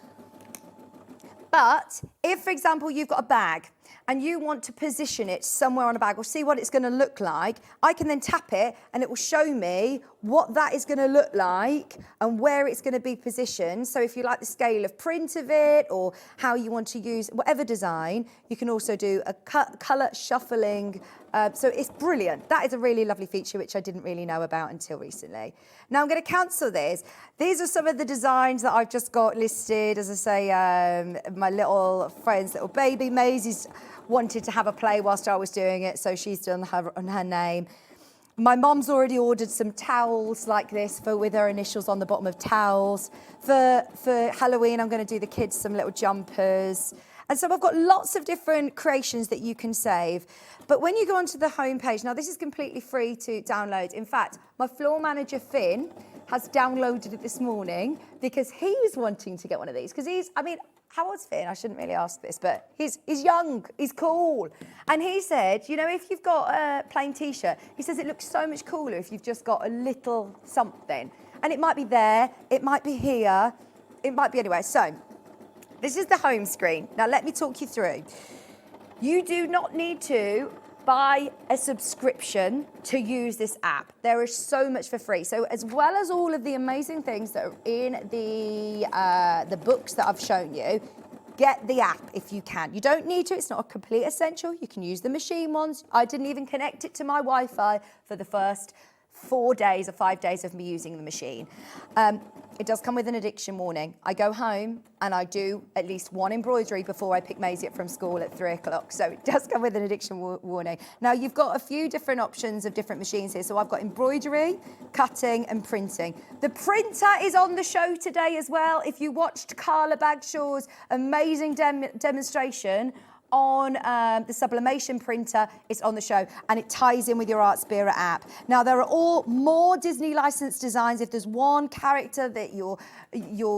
But if, for example, you've got a bag and you want to position it somewhere on a bag or see what it's going to look like, I can then tap it and it will show me what that is going to look like and where it's going to be positioned. So if you like the scale of print of it or how you want to use whatever design, you can also do a colour shuffling. So it's brilliant. That is a really lovely feature which I didn't really know about until recently. Now I'm going to cancel this. These are some of the designs that I've just got listed. As I say, my little friend's little baby, Maisie's wanted to have a play whilst I was doing it, so she's done her name. My mum's already ordered some towels like this with her initials on the bottom of towels. For Halloween, I'm going to do the kids some little jumpers. And so I've got lots of different creations that you can save. But when you go onto the homepage, now this is completely free to download. In fact, my floor manager, Finn, has downloaded it this morning because he's wanting to get one of these. Because how old's Finn? I shouldn't really ask this, but he's young, he's cool. And he said, you know, if you've got a plain T-shirt, he says it looks so much cooler if you've just got a little something. And it might be there, it might be here, it might be anywhere. So this is the home screen. Now let me talk you through. You do not need to buy a subscription to use this app. There is so much for free. So as well as all of the amazing things that are in the books that I've shown you, get the app if you can. You don't need to, it's not a complete essential. You can use the machine ones. I didn't even connect it to my Wi-Fi for the first 4 days or 5 days of me using the machine. It does come with an addiction warning. I go home and I do at least one embroidery before I pick Maisie up from school at 3 o'clock. So it does come with an addiction warning. Now you've got a few different options of different machines here. So I've got embroidery, cutting and printing. The printer is on the show today as well. If you watched Carla Bagshaw's amazing demonstration on the sublimation printer, it's on the show, and it ties in with your Art Spira app. Now there are all more Disney licensed designs. If there's one character that your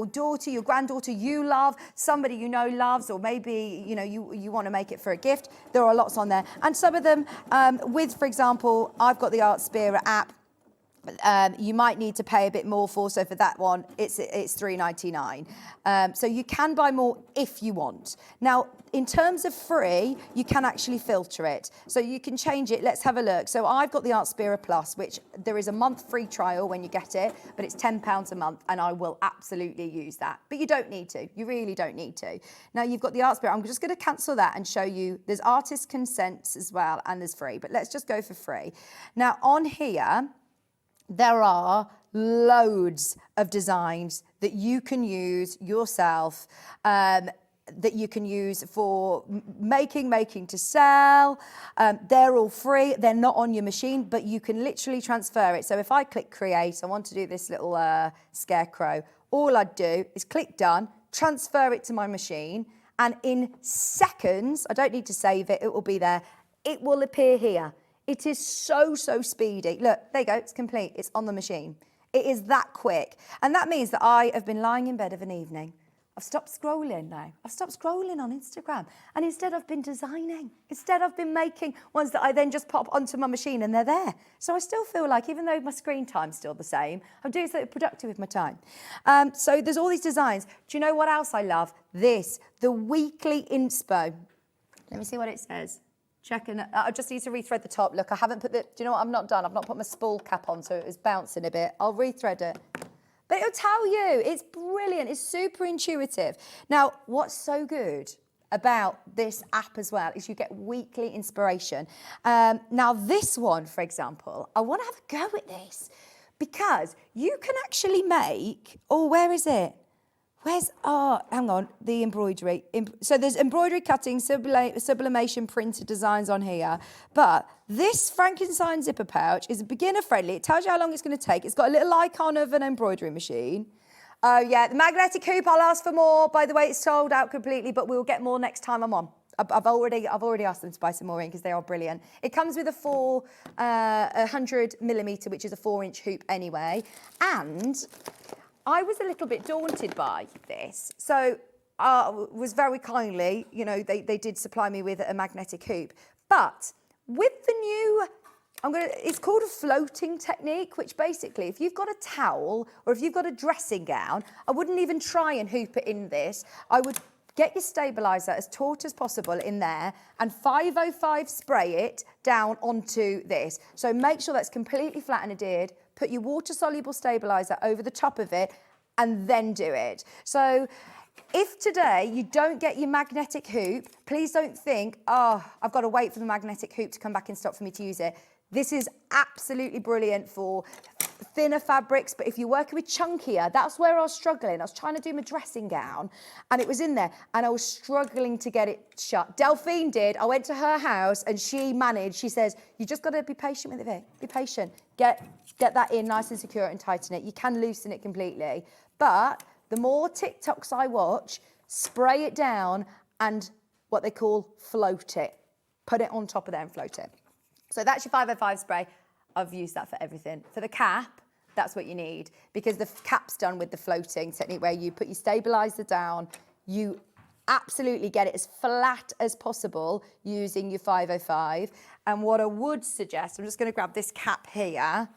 daughter, your granddaughter you love, somebody you know loves, or maybe you want to make it for a gift, there are lots on there. And some of them for example, I've got the Art Spira app. You might need to pay a bit more for, so for that one it's $3.99. So you can buy more if you want. Now in terms of free, you can actually filter it, so you can change it. Let's have a look. So I've got the Art Spira Plus, which there is a month free trial when you get it, but it's £10 a month, and I will absolutely use that. But you don't need to, you really don't need to. Now you've got the Art Spira. I'm just going to cancel that and show you there's artist consents as well, and there's free, but let's just go for free. Now on here there are loads of designs that you can use yourself, that you can use for making to sell. They're all free. They're not on your machine, but you can literally transfer it. So if I click create, I want to do this little scarecrow. All I'd do is click done, transfer it to my machine, and in seconds, I don't need to save it, it will be there. It will appear here. It is so speedy. Look, there you go, it's complete. It's on the machine. It is that quick. And that means that I have been lying in bed of an evening. I've stopped scrolling now. I've stopped scrolling on Instagram. And instead I've been designing. Instead I've been making ones that I then just pop onto my machine and they're there. So I still feel like, even though my screen time's still the same, I'm doing something productive with my time. So there's all these designs. Do you know what else I love? This, the weekly inspo. Let me see what it says. Checking, I just need to rethread the top. Look, I haven't put do you know what I'm not done? I've not put my spool cap on, so it was bouncing a bit. I'll rethread it. But it'll tell you, it's brilliant, it's super intuitive. Now, what's so good about this app as well is you get weekly inspiration. Now this one, for example, I want to have a go at this because you can actually make, where is it? Hang on, the embroidery. So there's embroidery, cutting, sublimation, printed designs on here. But this Frankenstein zipper pouch is beginner friendly. It tells you how long it's going to take. It's got a little icon of an embroidery machine. Oh yeah, the magnetic hoop, I'll ask for more. By the way, it's sold out completely, but we'll get more next time I'm on. I've already asked them to buy some more in because they are brilliant. It comes with a 100mm, which is a 4-inch hoop anyway. And I was a little bit daunted by this, so was very kindly, they did supply me with a magnetic hoop. But with the new, it's called a floating technique, which basically, if you've got a towel or if you've got a dressing gown, I wouldn't even try and hoop it in this. I would get your stabiliser as taut as possible in there and 505 spray it down onto this. So make sure that's completely flat and adhered. Put your water-soluble stabiliser over the top of it and then do it. So if today you don't get your magnetic hoop, please don't think, I've got to wait for the magnetic hoop to come back in stock for me to use it. This is absolutely brilliant for thinner fabrics, but if you're working with chunkier, that's where I was struggling. I was trying to do my dressing gown and it was in there and I was struggling to get it shut. Delphine did. I went to her house and she managed. She says, you just got to be patient with it, Vic. Be patient. Get that in nice and secure and tighten it. You can loosen it completely. But the more TikToks I watch, spray it down and what they call float it. Put it on top of there and float it. So that's your 505 spray. I've used that for everything. For the cap, that's what you need because the cap's done with the floating technique where you put your stabilizer down, you absolutely get it as flat as possible using your 505. And what I would suggest, I'm just going to grab this cap here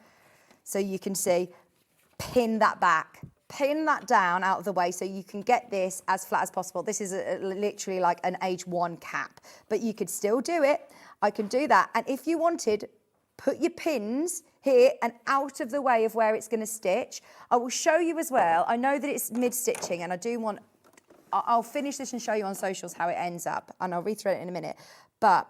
so you can see, pin that back. Pin that down out of the way so you can get this as flat as possible. This is literally like an age 1 cap, but you could still do it. I can do that. And if you wanted, put your pins here and out of the way of where it's going to stitch. I will show you as well. I know that it's mid-stitching and I do want, I'll finish this and show you on socials how it ends up and I'll rethread it in a minute. But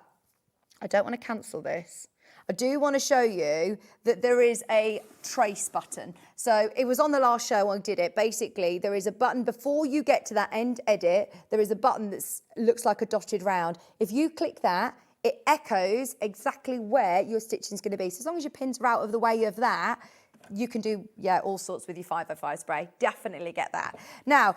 I don't want to cancel this. I do want to show you that there is a trace button. So it was on the last show I did it. Basically, there is a button before you get to that end edit. There is a button that looks like a dotted round. If you click that, it echoes exactly where your stitching is going to be. So as long as your pins are out of the way of that, you can do, all sorts with your 505 spray. Definitely get that. Now,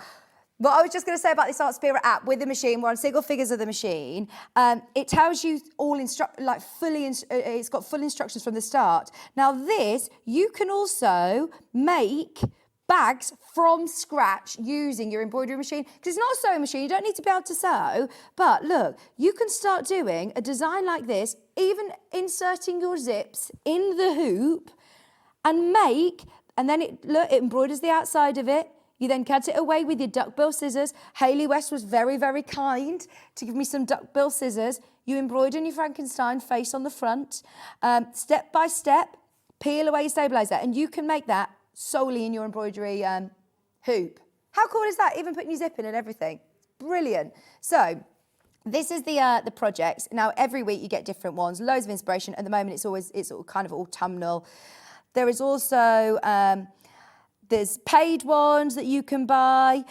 what I was just going to say about this Art Spirit app with the machine, we're on single figures of the machine. It tells you all it's got full instructions from the start. Now this, you can also make bags from scratch using your embroidery machine. Because it's not a sewing machine, you don't need to be able to sew. But look, you can start doing a design like this, even inserting your zips in the hoop and then it embroiders the outside of it. You then cut it away with your duckbill scissors. Hayley West was very, very kind to give me some duckbill scissors. You embroider in your Frankenstein face on the front. Step by step, peel away your stabiliser. And you can make that solely in your embroidery hoop. How cool is that? Even putting your zip in and everything. Brilliant. So this is the projects. Now, every week you get different ones. Loads of inspiration. At the moment, it's all kind of autumnal. There is also... there's paid ones that you can buy.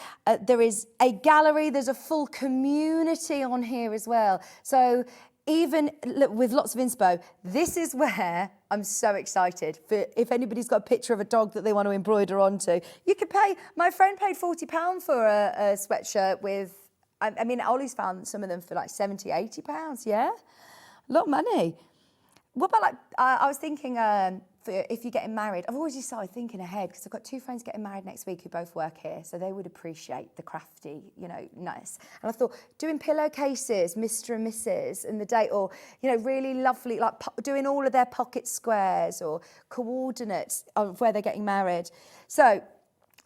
There is a gallery. There's a full community on here as well. So even with lots of inspo, this is where I'm so excited. For if anybody's got a picture of a dog that they want to embroider onto, you could pay. My friend paid £40 for a sweatshirt with, I mean, Ollie's found some of them for like £70, £80, yeah? A lot of money. What about like, I was thinking, if you're getting married, I've always just started thinking ahead because I've got 2 friends getting married next week who both work here, so they would appreciate the crafty, nice. And I thought doing pillowcases, Mr. and Mrs. and the date, or really lovely, like doing all of their pocket squares or coordinates of where they're getting married. So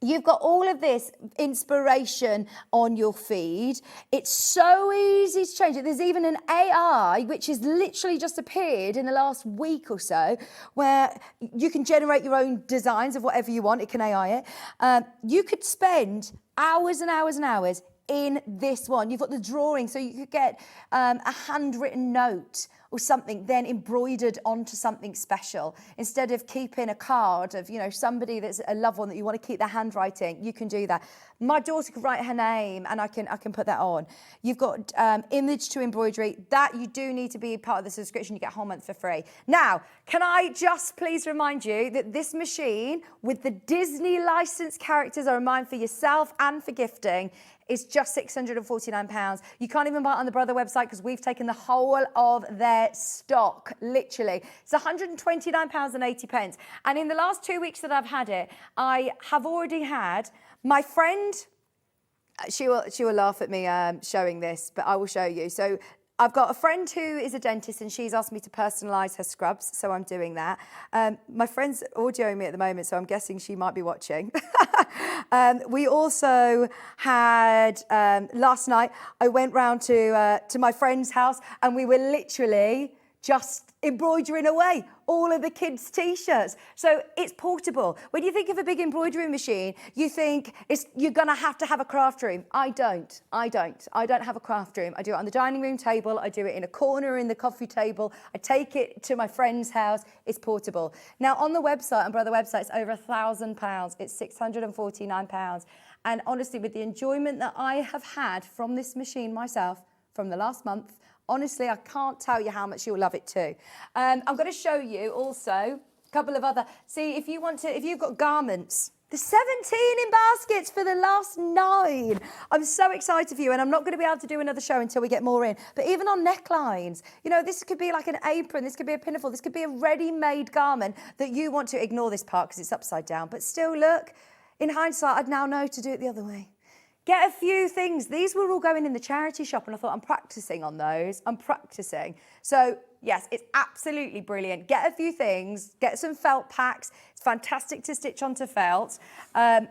you've got all of this inspiration on your feed. It's so easy to change it. There's even an AI, which has literally just appeared in the last week or so, where you can generate your own designs of whatever you want. It can AI it. You could spend hours and hours and hours in this one. You've got the drawing, so you could get a handwritten note or something then embroidered onto something special. Instead of keeping a card of, somebody that's a loved one that you want to keep their handwriting, you can do that. My daughter could write her name and I can put that on. You've got image to embroidery. That you do need to be part of the subscription. You get a whole month for free. Now, can I just please remind you that this machine with the Disney licensed characters are mine for yourself and for gifting. It's just £649. You can't even buy it on the Brother website because we've taken the whole of their stock, literally. It's £129.80. And in the last 2 weeks that I've had it, I have already had my friend, she will laugh at me showing this, but I will show you. So I've got a friend who is a dentist and she's asked me to personalise her scrubs, so I'm doing that. My friend's audioing me at the moment, so I'm guessing she might be watching. We also had, last night, I went round to my friend's house and we were literally just embroidering away all of the kids' t-shirts. So it's portable. When you think of a big embroidery machine, you think you're gonna have to have a craft room. I don't have a craft room. I do it on the dining room table. I do it in a corner in the coffee table. I take it to my friend's house. It's portable. Now on the website, Umbrella website, it's over £1,000. It's £649. And honestly, with the enjoyment that I have had from this machine myself from the last month, honestly, I can't tell you how much you'll love it too. I'm going to show you also a couple of other. See, if you've got garments, there's 17 in baskets for the last 9. I'm so excited for you, and I'm not going to be able to do another show until we get more in. But even on necklines, you know, this could be like an apron, this could be a pinafore, this could be a ready-made garment that you want to ignore this part because it's upside down. But still, look, in hindsight, I'd now know to do it the other way. Get a few things. These were all going in the charity shop, and I thought, I'm practicing on those. I'm practicing. So, yes, it's absolutely brilliant. Get a few things. Get some felt packs. It's fantastic to stitch onto felt, but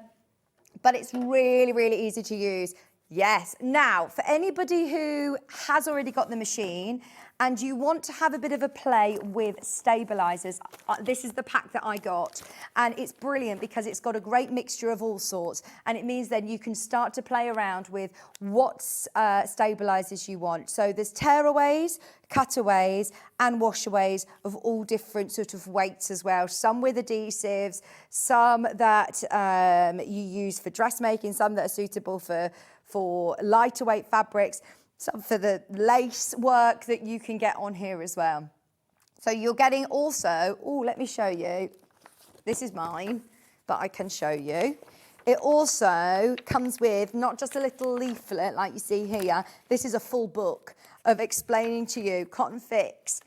it's really, really easy to use. Yes. Now, for anybody who has already got the machine and you want to have a bit of a play with stabilisers, this is the pack that I got, and it's brilliant because it's got a great mixture of all sorts, and it means then you can start to play around with what stabilisers you want. So there's tearaways, cutaways and washaways of all different sort of weights as well. Some with adhesives, some that you use for dressmaking, some that are suitable for lighter weight fabrics, some for the lace work that you can get on here as well. So you're getting also, let me show you. This is mine, but I can show you. It also comes with not just a little leaflet like you see here. This is a full book of explaining to you cotton fix,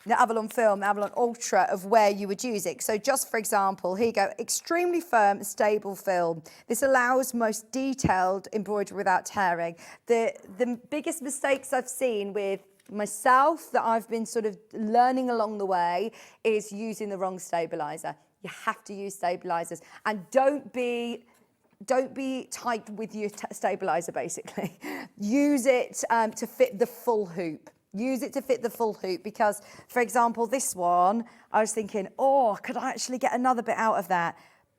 the Avalon film, the Avalon Ultra, of where you would use it. So just for example, here you go, extremely firm, stable film. This allows most detailed embroidery without tearing. The biggest mistakes I've seen with myself that I've been sort of learning along the way is using the wrong stabilizer. You have to use stabilizers, and don't be tight with your stabilizer, basically. Use it to fit the full hoop. Use it to fit the full hoop because, for example, this one, I was thinking, could I actually get another bit out of that?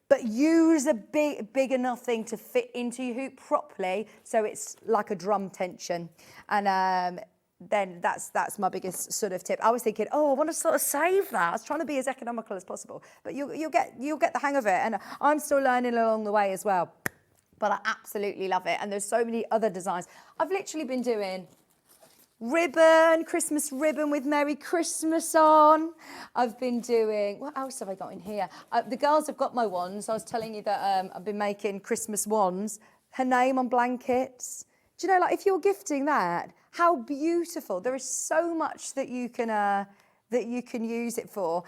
But use a big enough thing to fit into your hoop properly so it's like a drum tension. And then that's my biggest sort of tip. I was thinking, I want to sort of save that. I was trying to be as economical as possible. But you'll get the hang of it. And I'm still learning along the way as well. But I absolutely love it. And there's so many other designs. I've literally been doing ribbon, Christmas ribbon with Merry Christmas on. I've been doing, what else have I got in here? The girls have got my wands. I was telling you that I've been making Christmas wands. Her name on blankets. Do you know, like if you're gifting that, how beautiful. There is so much that you can use it for.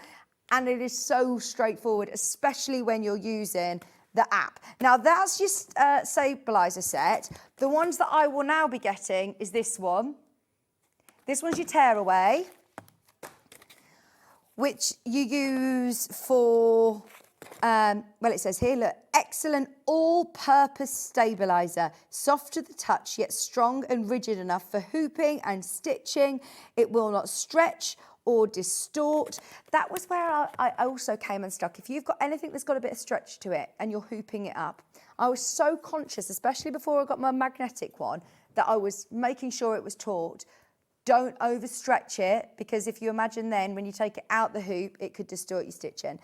And it is so straightforward, especially when you're using the app. Now that's your stabilizer set. The ones that I will now be getting is this one. This one's your tearaway, which you use for, it says here, look, excellent all-purpose stabiliser. Soft to the touch, yet strong and rigid enough for hooping and stitching. It will not stretch or distort. That was where I also came unstuck. If you've got anything that's got a bit of stretch to it and you're hooping it up, I was so conscious, especially before I got my magnetic one, that I was making sure it was taut. Don't overstretch it, because if you imagine then when you take it out the hoop, it could distort your stitching.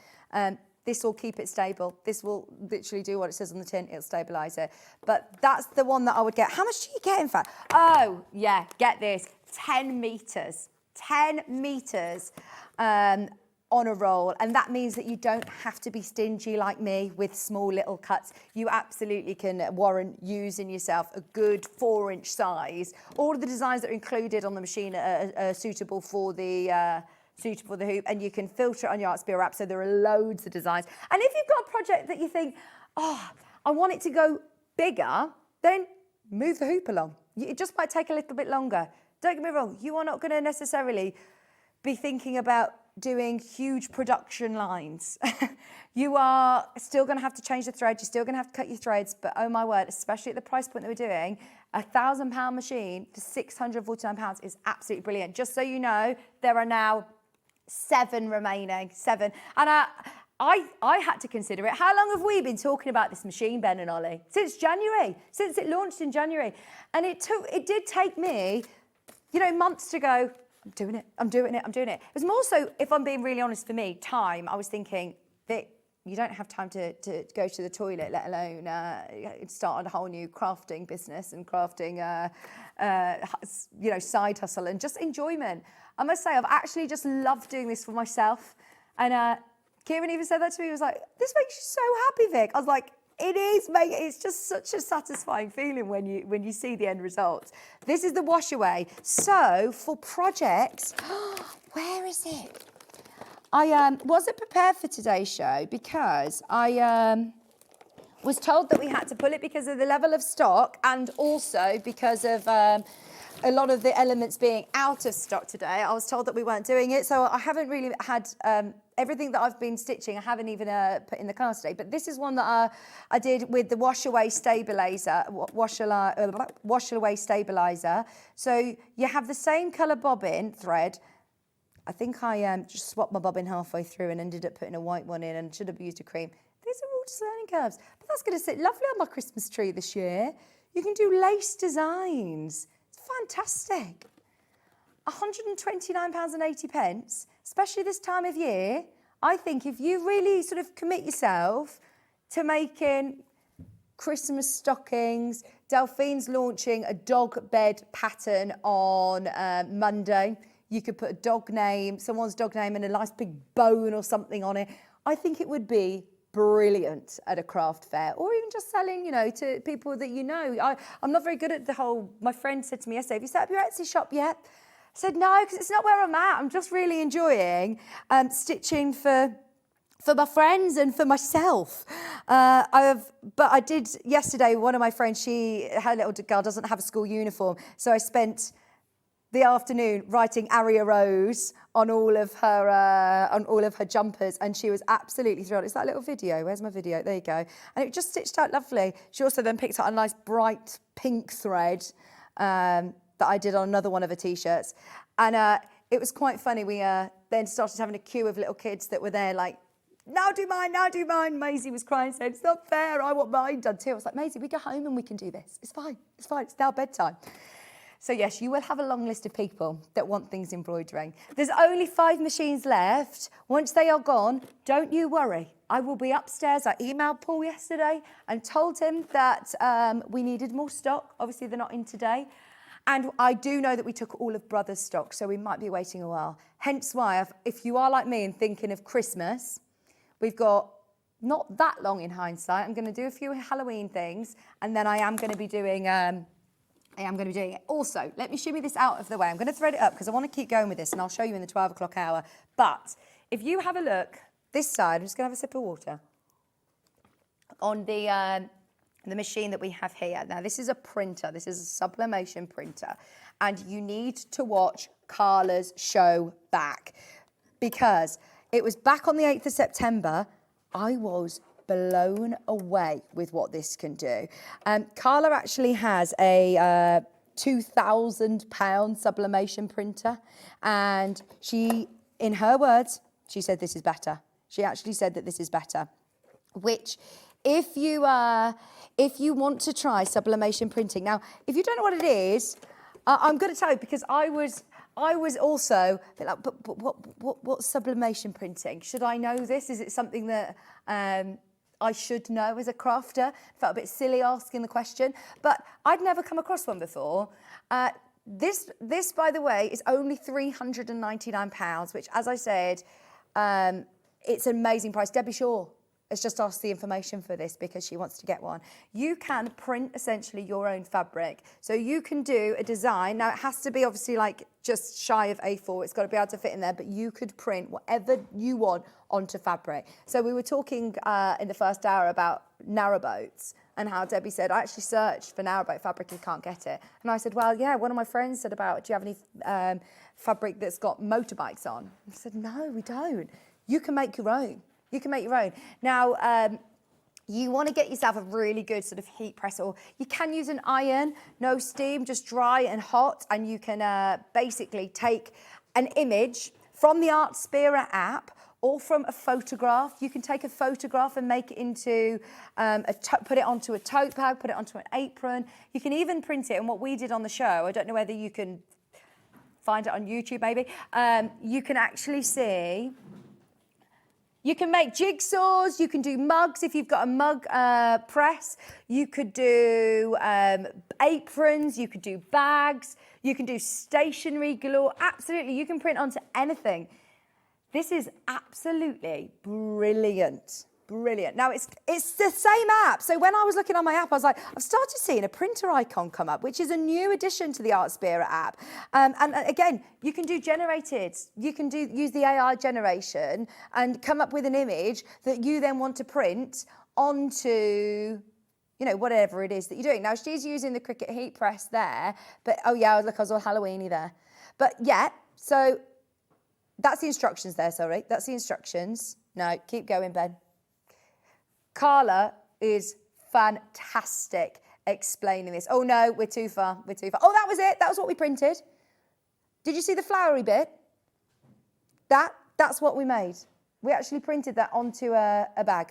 This will keep it stable. This will literally do what it says on the tin. It'll stabilise it. But that's the one that I would get. How much do you get, in fact? Oh, yeah, get this. 10 metres. 10 metres on a roll. And that means that you don't have to be stingy like me with small little cuts. You absolutely can warrant using yourself a good 4-inch size. All of the designs that are included on the machine are suitable for the hoop, and you can filter it on your Artspear app, so there are loads of designs. And if you've got a project that you think, I want it to go bigger, then move the hoop along. It just might take a little bit longer. Don't get me wrong, you are not going to necessarily be thinking about doing huge production lines. You are still going to have to change the thread. You're still going to have to cut your threads. But oh my word, especially at the price point that we're doing, £1,000 machine for £649 is absolutely brilliant. Just so you know, there are now 7 remaining. 7. And I had to consider it. How long have we been talking about this machine, Ben and Ollie? Since January, since it launched in January. And it did take me, you know, months to go, I'm doing it. It was more so, if I'm being really honest, for me, time. I was thinking, Vic, you don't have time to go to the toilet, let alone start a whole new crafting business and crafting, you know, side hustle and just enjoyment. I must say, I've actually just loved doing this for myself. And Kieran even said that to me. He was like, this makes you so happy, Vic. I was like, it is, mate. It's just such a satisfying feeling when you see the end result. This is the wash away. So for projects, where is it? I wasn't prepared for today's show because I was told that we had to pull it because of the level of stock and also because of a lot of the elements being out of stock today. I was told that we weren't doing it, so I haven't really had everything that I've been stitching. I haven't even put in the car today. But this is one that I did with the wash away stabilizer, wash away stabilizer. So you have the same colour bobbin thread. I think I just swapped my bobbin halfway through and ended up putting a white one in and should have used a cream. These are all just learning curves. But that's going to sit lovely on my Christmas tree this year. You can do lace designs. It's fantastic. £129.80, especially this time of year. I think if you really sort of commit yourself to making Christmas stockings, Delphine's launching a dog bed pattern on Monday. You could put a dog name, someone's dog name and a nice big bone or something on it. I think it would be brilliant at a craft fair or even just selling, you know, to people that you know. I'm not very good at the whole, my friend said to me yesterday, have you set up your Etsy shop yet? I said, no, because it's not where I'm at. I'm just really enjoying stitching for my friends and for myself. But I did yesterday, one of my friends, her little girl doesn't have a school uniform. So I spent the afternoon writing Aria Rose on all of her jumpers, and she was absolutely thrilled. It's that little video. Where's my video? There you go. And it just stitched out lovely. She also then picked out a nice bright pink thread that I did on another one of her t-shirts. And it was quite funny. We then started having a queue of little kids that were there like, now do mine, now do mine. Maisie was crying, saying, it's not fair, I want mine done too. I was like, Maisie, we go home and we can do this. It's fine, it's now bedtime. So yes, you will have a long list of people that want things embroidering. There's only 5 machines left. Once they are gone, don't you worry. I will be upstairs. I emailed Paul yesterday and told him that we needed more stock. Obviously, they're not in today. And I do know that we took all of Brother's stock, so we might be waiting a while. Hence why, if you are like me and thinking of Christmas, we've got not that long in hindsight. I'm going to do a few Halloween things, and then I am going to be doing it. Also, let me shimmy this out of the way. I'm going to thread it up because I want to keep going with this, and I'll show you in the 12 o'clock hour. But if you have a look this side, I'm just going to have a sip of water on the machine that we have here. Now, this is a printer. This is a sublimation printer. And you need to watch Carla's show back because it was back on the 8th of September. I was blown away with what this can do. Carla actually has a £2,000 sublimation printer. And she, in her words, she said this is better. She actually said that this is better, which if you want to try sublimation printing. Now, if you don't know what it is, I'm going to tell you because I was also like, but what's sublimation printing? Should I know this? Is it something that I should know as a crafter? Felt a bit silly asking the question, but I'd never come across one before. This, by the way, is only £399, which, as I said, it's an amazing price. Debbie Shaw has just asked the information for this because she wants to get one. You can print essentially your own fabric. So you can do a design. Now it has to be obviously like just shy of A4. It's got to be able to fit in there, but you could print whatever you want onto fabric. So we were talking in the first hour about narrowboats and how Debbie said, I actually searched for narrowboat fabric and can't get it. And I said, well, yeah, one of my friends said about, do you have any fabric that's got motorbikes on? I said, no, we don't. You can make your own. You can make your own. Now, you want to get yourself a really good sort of heat press, or you can use an iron, no steam, just dry and hot, and you can basically take an image from the Artspira app or from a photograph. You can take a photograph and make it into, put it onto a tote bag, put it onto an apron. You can even print it, and what we did on the show, I don't know whether you can find it on YouTube maybe, you can actually see. You can make jigsaws, you can do mugs if you've got a mug press, you could do aprons, you could do bags, you can do stationery galore, absolutely, you can print onto anything. This is absolutely brilliant. Brilliant. Now, it's the same app. So when I was looking on my app, I was like, I've started seeing a printer icon come up, which is a new addition to the Artspira app. And again, you can do generated. You can use the AI generation and come up with an image that you then want to print onto, you know, whatever it is that you're doing. Now, she's using the Cricut heat press there, but, oh yeah, look, I was all Halloweeny there. But yeah, so that's the instructions there, sorry. That's the instructions. No, keep going, Ben. Carla is fantastic explaining this. Oh no, we're too far, we're too far. Oh, that was it, that was what we printed. Did you see the flowery bit? That's what we made. We actually printed that onto a bag.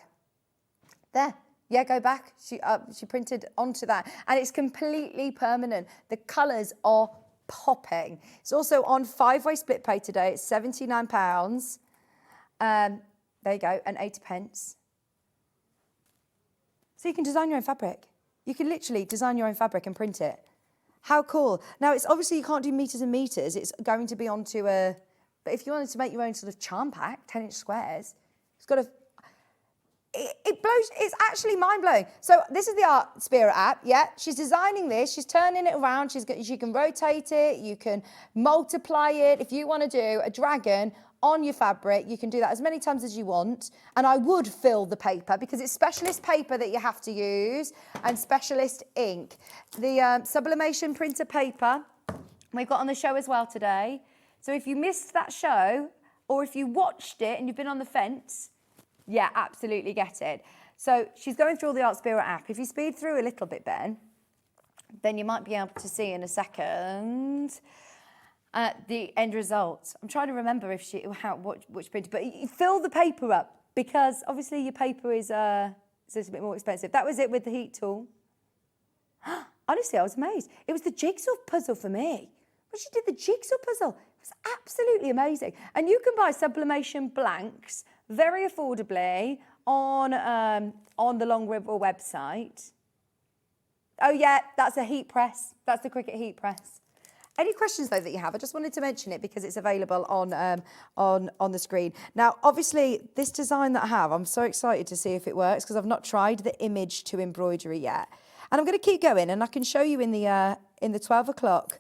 There, yeah, go back. She printed onto that. And it's completely permanent. The colours are popping. It's also on 5-way split pay today. It's £79. There you go, and 80 pence. So you can design your own fabric. You can literally design your own fabric and print it. How cool. Now, it's obviously you can't do meters and meters. It's going to be onto a... But if you wanted to make your own sort of charm pack, 10-inch squares, it's got a... It blows... It's actually mind-blowing. So this is the Artspira app, yeah? She's designing this. She's turning it around. She can rotate it. You can multiply it. If you want to do a dragon on your fabric, you can do that as many times as you want. And I would fill the paper because it's specialist paper that you have to use and specialist ink. The sublimation printer paper we've got on the show as well today. So if you missed that show or if you watched it and you've been on the fence, yeah, absolutely get it. So she's going through all the Artspira app. If you speed through a little bit, Ben, then you might be able to see in a second the end result. I'm trying to remember if which printer, but you fill the paper up because obviously your paper is a bit more expensive. That was it with the heat tool. Honestly, I was amazed. It was the jigsaw puzzle for me. When she did the jigsaw puzzle, it was absolutely amazing. And you can buy sublimation blanks very affordably on the Long River website. Oh yeah, that's a heat press. That's the Cricut heat press. Any questions, though, that you have? I just wanted to mention it because it's available on the screen. Now, obviously, this design that I have, I'm so excited to see if it works because I've not tried the image to embroidery yet. And I'm going to keep going, and I can show you in the 12 o'clock.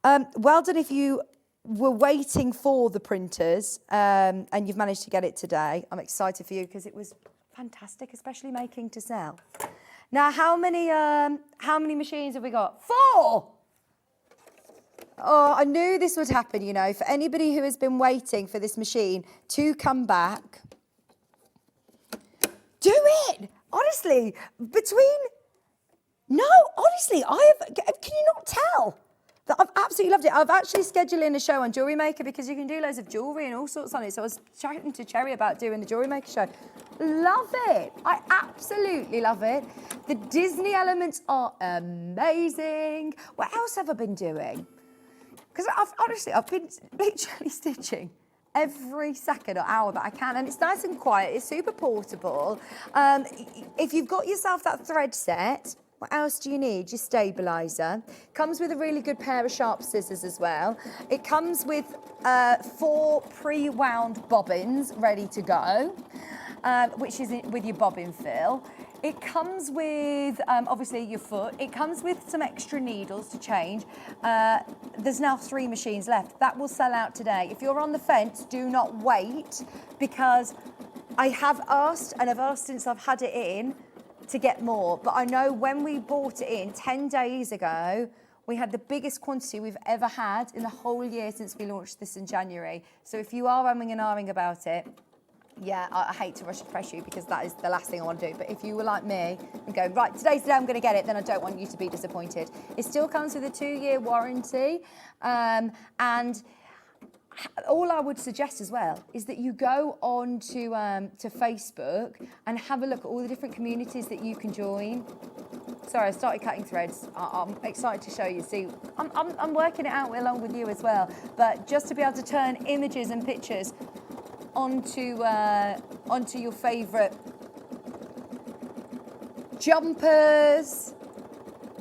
Well done if you were waiting for the printers and you've managed to get it today. I'm excited for you because it was fantastic, especially making to sell. Now, how many machines have we got? 4! Oh, I knew this would happen, you know, for anybody who has been waiting for this machine to come back. Do it! Honestly, honestly, can you not tell? That I've absolutely loved it. I've actually scheduled in a show on Jewellery Maker because you can do loads of jewellery and all sorts on it. So I was chatting to Cherry about doing the Jewellery Maker show. Love it. I absolutely love it. The Disney elements are amazing. What else have I been doing? Because I've been literally stitching every second or hour that I can, and it's nice and quiet. It's super portable. If you've got yourself that thread set, what else do you need? Your stabiliser. Comes with a really good pair of sharp scissors as well. It comes with 4 pre-wound bobbins ready to go. which is with your bobbin fill. It comes with, obviously, your foot. It comes with some extra needles to change. There's now 3 machines left. That will sell out today. If you're on the fence, do not wait, because I have asked, and I've asked since I've had it in, to get more. But I know when we bought it in 10 days ago, we had the biggest quantity we've ever had in the whole year since we launched this in January. So if you are umming and ahhing about it, yeah, I hate to rush and press you, because that is the last thing I want to do. But if you were like me and go, right, today's the day I'm going to get it, then I don't want you to be disappointed. It still comes with a 2-year warranty. And all I would suggest as well is that you go on to Facebook and have a look at all the different communities that you can join. Sorry, I started cutting threads. I'm excited to show you. See, I'm working it out along with you as well. But just to be able to turn images and pictures onto your favourite jumpers.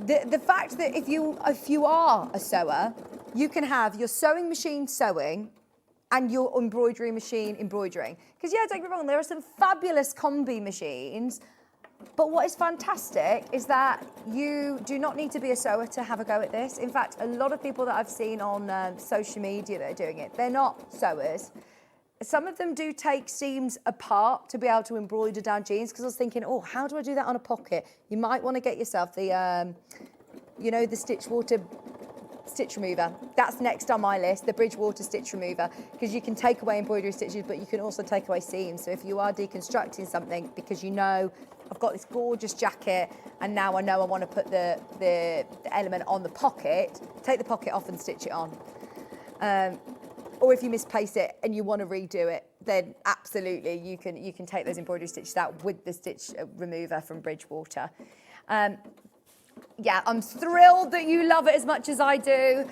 The fact that if you are a sewer, you can have your sewing machine sewing and your embroidery machine embroidering. Because yeah, don't get me wrong, there are some fabulous combi machines, but what is fantastic is that you do not need to be a sewer to have a go at this. In fact, a lot of people that I've seen on social media that are doing it, they're not sewers. Some of them do take seams apart to be able to embroider down jeans, because I was thinking, oh, how do I do that on a pocket? You might want to get yourself the, the stitch remover. That's next on my list, the Bridgewater stitch remover, because you can take away embroidery stitches, but you can also take away seams. So if you are deconstructing something, because I've got this gorgeous jacket, and now I know I want to put the element on the pocket, take the pocket off and stitch it on. Or if you misplace it and you want to redo it, then absolutely you can take those embroidery stitches out with the stitch remover from Bridgewater. Yeah, I'm thrilled that you love it as much as I do.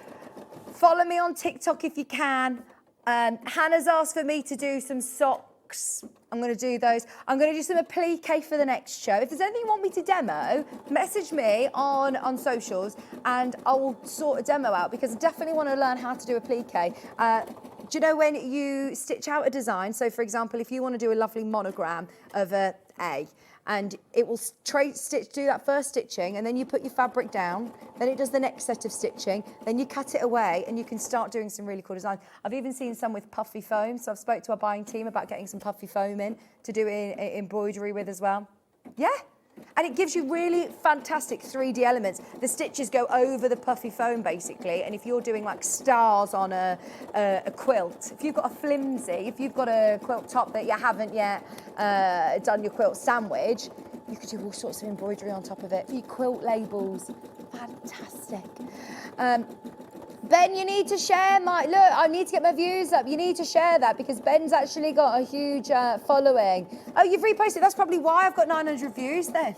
Follow me on TikTok if you can. Hannah's asked for me to do some socks. I'm going to do those. I'm going to do some applique for the next show. If there's anything you want me to demo, message me on socials and I will sort a demo out, because I definitely want to learn how to do applique. Do you know when you stitch out a design? So, for example, if you want to do a lovely monogram of a A, and it will do that first stitching, and then you put your fabric down, then it does the next set of stitching, then you cut it away, and you can start doing some really cool designs. I've even seen some with puffy foam, so I've spoke to our buying team about getting some puffy foam in to do embroidery with as well. Yeah, and it gives you really fantastic 3D elements. The stitches go over the puffy foam, basically, and if you're doing like stars on a quilt, if you've got a flimsy, if you've got a quilt top that you haven't yet done your quilt sandwich, you could do all sorts of embroidery on top of it. For your quilt labels, fantastic. Ben, you need to share look, I need to get my views up. You need to share that, because Ben's actually got a huge following. Oh, you've reposted. That's probably why I've got 900 views then.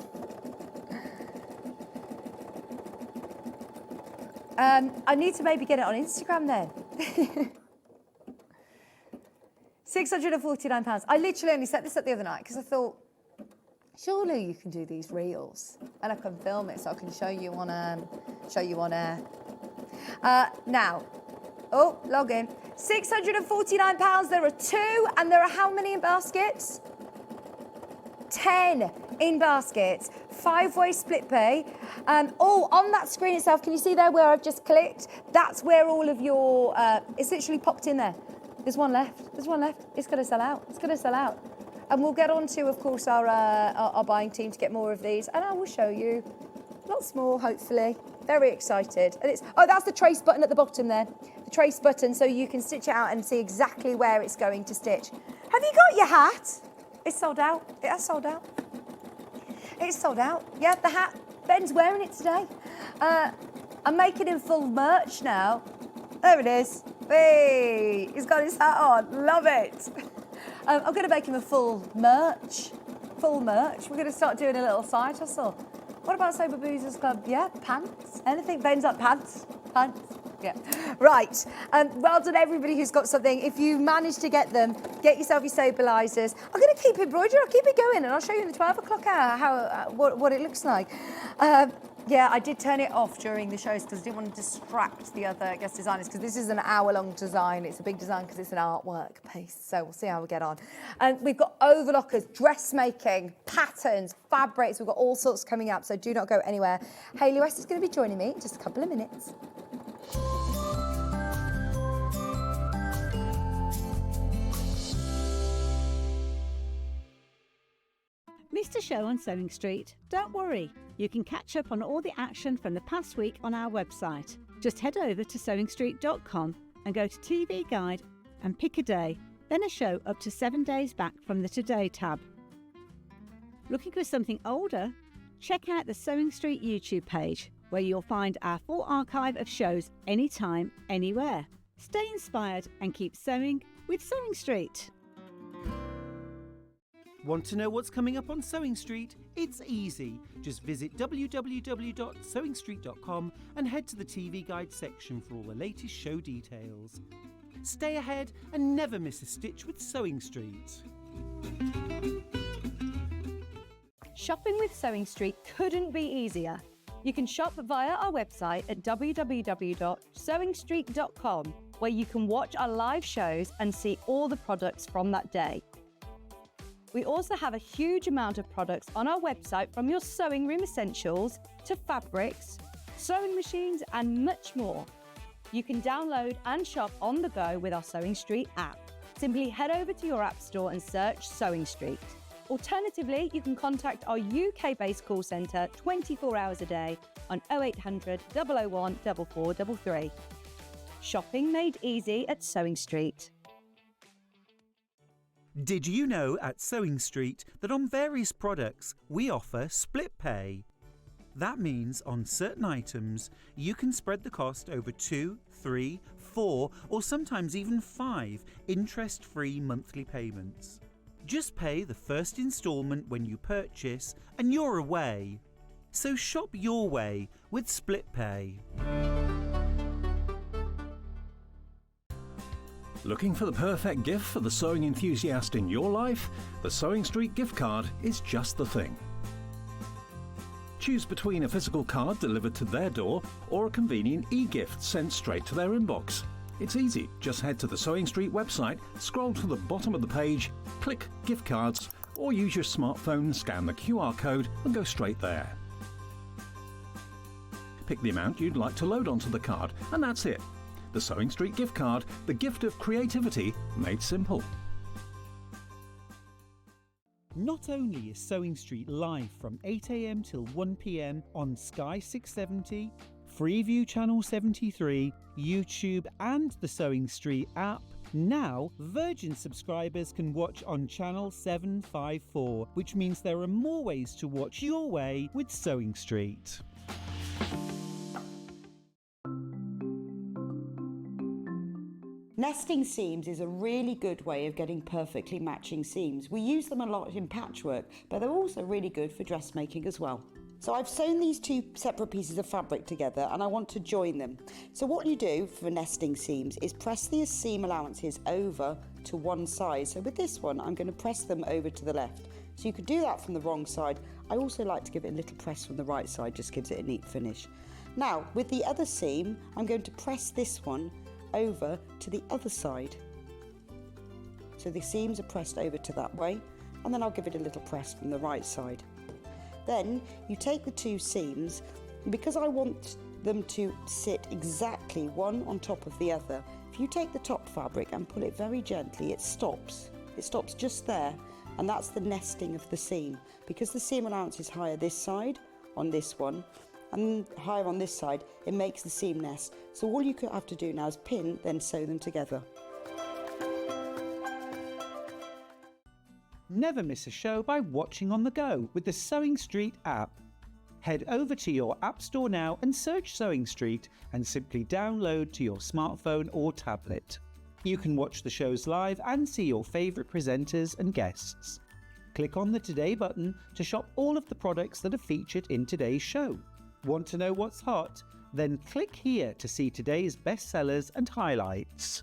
I need to maybe get it on Instagram then. £649. I literally only set this up the other night because I thought, surely you can do these reels and I can film it so I can show you on air. Now, log in. £649. There are 2, and there are how many in baskets? 10 in baskets. 5-way split pay. On that screen itself, can you see there where I've just clicked? That's where all of your, it's literally popped in there. There's one left. There's one left. It's going to sell out. It's going to sell out. And we'll get on to, of course, our buying team to get more of these. And I will show you lots more, hopefully. Very excited. And that's the trace button at the bottom there. The trace button, so you can stitch it out and see exactly where it's going to stitch. Have you got your hat? It's sold out. It has sold out. It's sold out. Yeah, the hat. Ben's wearing it today. I'm making him full merch now. There it is. Hey, he's got his hat on. Love it. I'm going to make him a full merch. Full merch. We're going to start doing a little side hustle. What about Sober Boozers Club? Yeah, pants. Anything? Ben's up pants. Pants. Yeah. Right. Well done, everybody who's got something. If you manage to get them, get yourself your stabilisers. I'm going to keep embroidery. I'll keep it going, and I'll show you in the 12 o'clock hour what it looks like. Yeah, I did turn it off during the shows because I didn't want to distract the other guest designers, because this is an hour-long design. It's a big design because it's an artwork piece, so we'll see how we get on. And we've got overlockers, dressmaking, patterns, fabrics. We've got all sorts coming up, so do not go anywhere. Hayley West is going to be joining me in just a couple of minutes. Missed a show on Sewing Street? Don't worry, you can catch up on all the action from the past week on our website. Just head over to sewingstreet.com and go to TV Guide and pick a day, then a show up to 7 days back from the Today tab. Looking for something older? Check out the Sewing Street YouTube page, where you'll find our full archive of shows anytime, anywhere. Stay inspired and keep sewing with Sewing Street. Want to know what's coming up on Sewing Street? It's easy. Just visit www.sewingstreet.com and head to the TV Guide section for all the latest show details. Stay ahead and never miss a stitch with Sewing Street. Shopping with Sewing Street couldn't be easier. You can shop via our website at www.sewingstreet.com, where you can watch our live shows and see all the products from that day. We also have a huge amount of products on our website, from your sewing room essentials to fabrics, sewing machines and much more. You can download and shop on the go with our Sewing Street app. Simply head over to your app store and search Sewing Street. Alternatively, you can contact our UK-based call centre 24 hours a day on 0800 001 4433. Shopping made easy at Sewing Street. Did you know at Sewing Street that on various products we offer split pay? That means on certain items you can spread the cost over 2, 3, 4 or sometimes even 5 interest-free monthly payments. Just pay the first instalment when you purchase and you're away. So shop your way with split pay. Looking for the perfect gift for the sewing enthusiast in your life? The Sewing Street gift card is just the thing. Choose between a physical card delivered to their door or a convenient e-gift sent straight to their inbox. It's easy. Just head to the Sewing Street website, scroll to the bottom of the page, click Gift Cards, or use your smartphone, scan the QR code and go straight there. Pick the amount you'd like to load onto the card, and that's it. The Sewing Street gift card, the gift of creativity made simple. Not only is Sewing Street live from 8 AM till 1 PM on Sky 670, Freeview Channel 73, YouTube and the Sewing Street app, now Virgin subscribers can watch on Channel 754, which means there are more ways to watch your way with Sewing Street. Nesting seams is a really good way of getting perfectly matching seams. We use them a lot in patchwork, but they're also really good for dressmaking as well. So I've sewn these two separate pieces of fabric together and I want to join them. So what you do for nesting seams is press the seam allowances over to one side. So with this one, I'm going to press them over to the left. So you could do that from the wrong side. I also like to give it a little press from the right side, just gives it a neat finish. Now with the other seam, I'm going to press this one over to the other side. So the seams are pressed over to that way, and then I'll give it a little press from the right side. Then you take the two seams, and because I want them to sit exactly one on top of the other, if you take the top fabric and pull it very gently, it stops. It stops just there, and that's the nesting of the seam. Because the seam allowance is higher this side on this one, and higher on this side, it makes the seam nest. So all you have to do now is pin, then sew them together. Never miss a show by watching on the go with the Sewing Street app. Head over to your app store now and search Sewing Street and simply download to your smartphone or tablet. You can watch the shows live and see your favourite presenters and guests. Click on the Today button to shop all of the products that are featured in today's show. Want to know what's hot? Then click here to see today's bestsellers and highlights.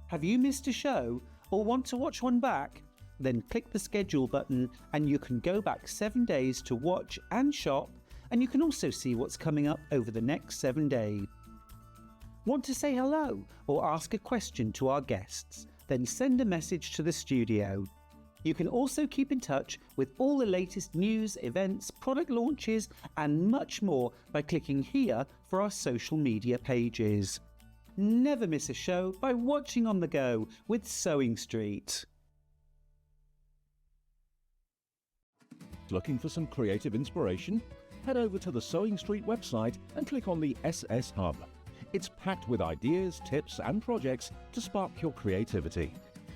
Have you missed a show or want to watch one back? Then click the schedule button and you can go back 7 days to watch and shop and you can also see what's coming up over the next 7 days. Want to say hello or ask a question to our guests? Then send a message to the studio. You can also keep in touch with all the latest news, events, product launches, and much more by clicking here for our social media pages. Never miss a show by watching on the go with Sewing Street. Looking for some creative inspiration? Head over to the Sewing Street website and click on the SS Hub. It's packed with ideas, tips and projects to spark your creativity.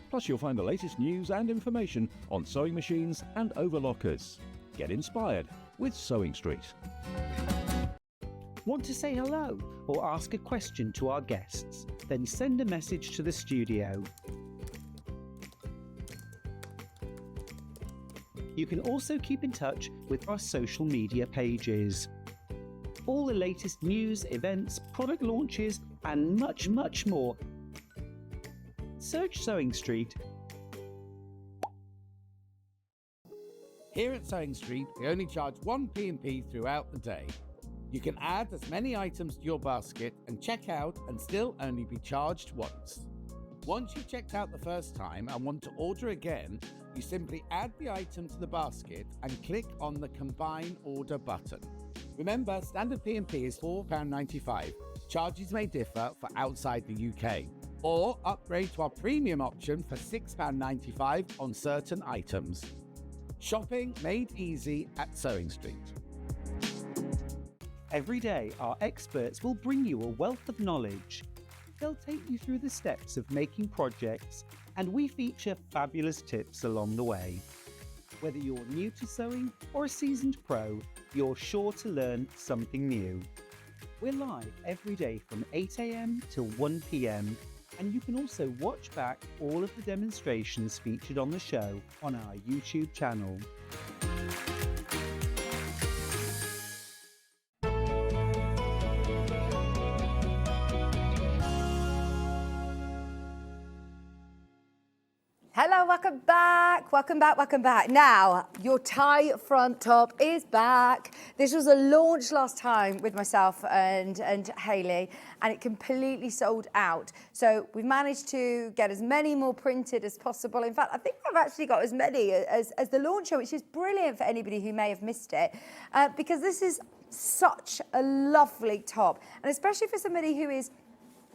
Plus you'll find the latest news and information on sewing machines and overlockers. Get inspired with Sewing Street. Want to say hello or ask a question to our guests? Then send a message to the studio. You can also keep in touch with our social media pages. All the latest news, events, product launches, and much, much more. Search Sewing Street. Here at Sewing Street, we only charge 1 P&P throughout the day. You can add as many items to your basket and check out and still only be charged once. Once you've checked out the first time and want to order again, you simply add the item to the basket and click on the Combine Order button. Remember, standard P&P is £4.95. Charges may differ for outside the UK. Or upgrade to our premium option for £6.95 on certain items. Shopping made easy at Sewing Street. Every day, our experts will bring you a wealth of knowledge. They'll take you through the steps of making projects, and we feature fabulous tips along the way. Whether you're new to sewing or a seasoned pro, you're sure to learn something new. We're live every day from 8 AM till 1 PM, and you can also watch back all of the demonstrations featured on the show on our YouTube channel. Hello, welcome back, welcome back, welcome back. Now, your tie front top is back. This was a launch last time with myself and Hayley, and it completely sold out. So we've managed to get as many more printed as possible. In fact, I think I've actually got as many as the launcher, which is brilliant for anybody who may have missed it, because this is such a lovely top, and especially for somebody who is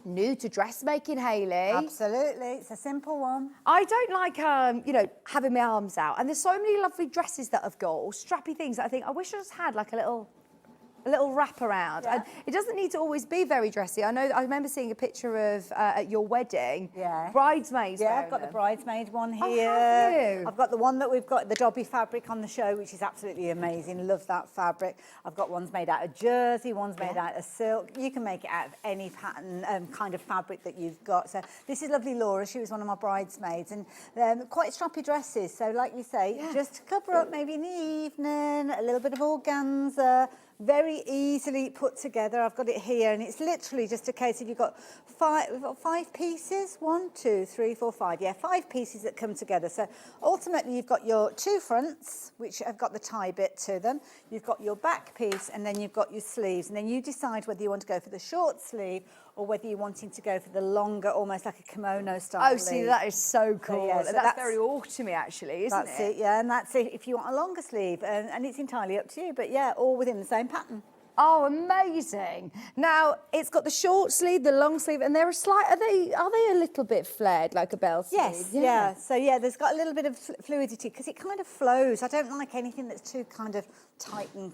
new to dressmaking, Hayley. Absolutely, it's a simple one. I don't like, you know, having my arms out. And there's so many lovely dresses that I've got, or strappy things that I think I wish I just had like a little wrap around. Yeah. And it doesn't need to always be very dressy. I remember seeing a picture of at your wedding. Yeah. Bridesmaids. Yeah, I've got the bridesmaid one here. Oh, have you? I've got the one that we've got, the Dobby fabric on the show, which is absolutely amazing. Love that fabric. I've got ones made out of jersey, ones made out of silk. You can make it out of any pattern, kind of fabric that you've got. So this is lovely Laura. She was one of my bridesmaids, and quite strappy dresses. So like you say, just cover up maybe in the evening, a little bit of organza. Very easily put together. I've got it here, and it's literally just a case of you've got five pieces. 1, 2, 3, 4, 5. Yeah, 5 pieces that come together. So ultimately, you've got your 2 fronts, which have got the tie bit to them. You've got your back piece, and then you've got your sleeves. And then you decide whether you want to go for the short sleeve or whether you're wanting to go for the longer, almost like a kimono style. Oh, see, that is so cool. So, yeah, so that's very autumny, actually, isn't it? That's it, yeah, and that's it if you want a longer sleeve, and it's entirely up to you, but yeah, all within the same pattern. Oh, amazing. Now, it's got the short sleeve, the long sleeve, and they're are they a little bit flared, like a bell sleeve? Yes, yeah. So, yeah, there's got a little bit of fluidity because it kind of flows. I don't like anything that's too kind of tight and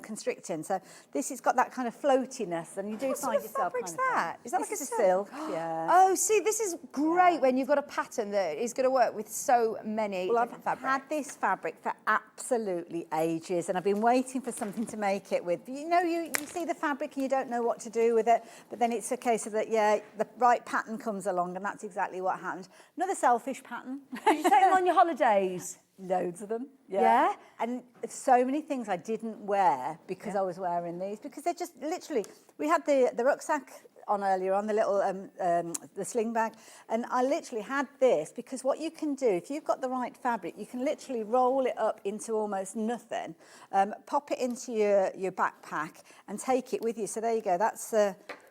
constricting. So this has got that kind of floatiness, and you do find yourself fabric's kind of that? Is that this like a is silk? Yeah. Oh, see, this is great when you've got a pattern that is going to work with so many different fabrics. I've had this fabric for absolutely ages, and I've been waiting for something to make it with. You know, you see the fabric and you don't know what to do with it, but then it's a case of that, yeah, the right pattern comes along, and that's exactly what happened. Another selfish pattern. Did you take them on your holidays? Loads of them. Yeah? And so many things I didn't wear because I was wearing these, because they're just literally, we had the rucksack on earlier on, the little the sling bag, and I literally had this because what you can do, if you've got the right fabric, you can literally roll it up into almost nothing, pop it into your backpack and take it with you. So there you go, that's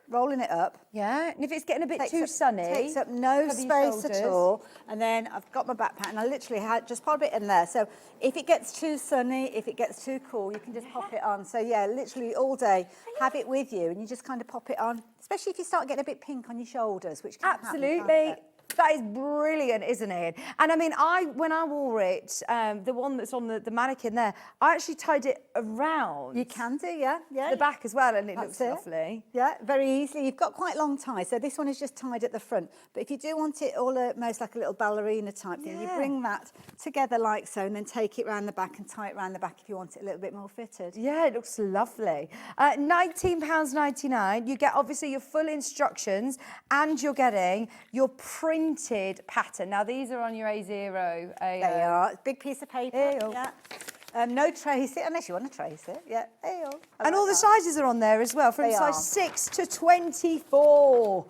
rolling it up. Yeah, and if it's getting a bit too sunny, takes up no cover your space at shoulders. all. And then I've got my backpack, and I literally had just pop it in there. So if it gets too sunny, if it gets too cool, you can just pop it on. So yeah, literally all day, have it with you, and you just kind of pop it on. Especially if you start getting a bit pink on your shoulders, which can happen, Absolutely. can't it? That is brilliant, isn't it? And I mean, when I wore it, the one that's on the mannequin there, I actually tied it around. You can do, yeah. The back as well, and it That's looks lovely. Yeah, very easily. You've got quite long ties, so this one is just tied at the front. But if you do want it almost like a little ballerina type thing, you bring that together like so, and then take it around the back and tie it around the back if you want it a little bit more fitted. Yeah, it looks lovely. £19.99. You get obviously your full instructions, and you're getting your printed pattern. Now these are on your A0. They are. Big piece of paper. Yeah. No trace it, unless you want to trace it. Yeah. And all the sizes are on there as well, from They size are. 6 to 24.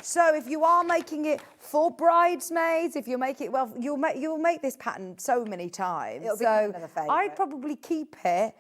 So if you are making it for bridesmaids, if you make it, well, you'll make this pattern so many times. It'll so become another favourite. I'd probably keep it,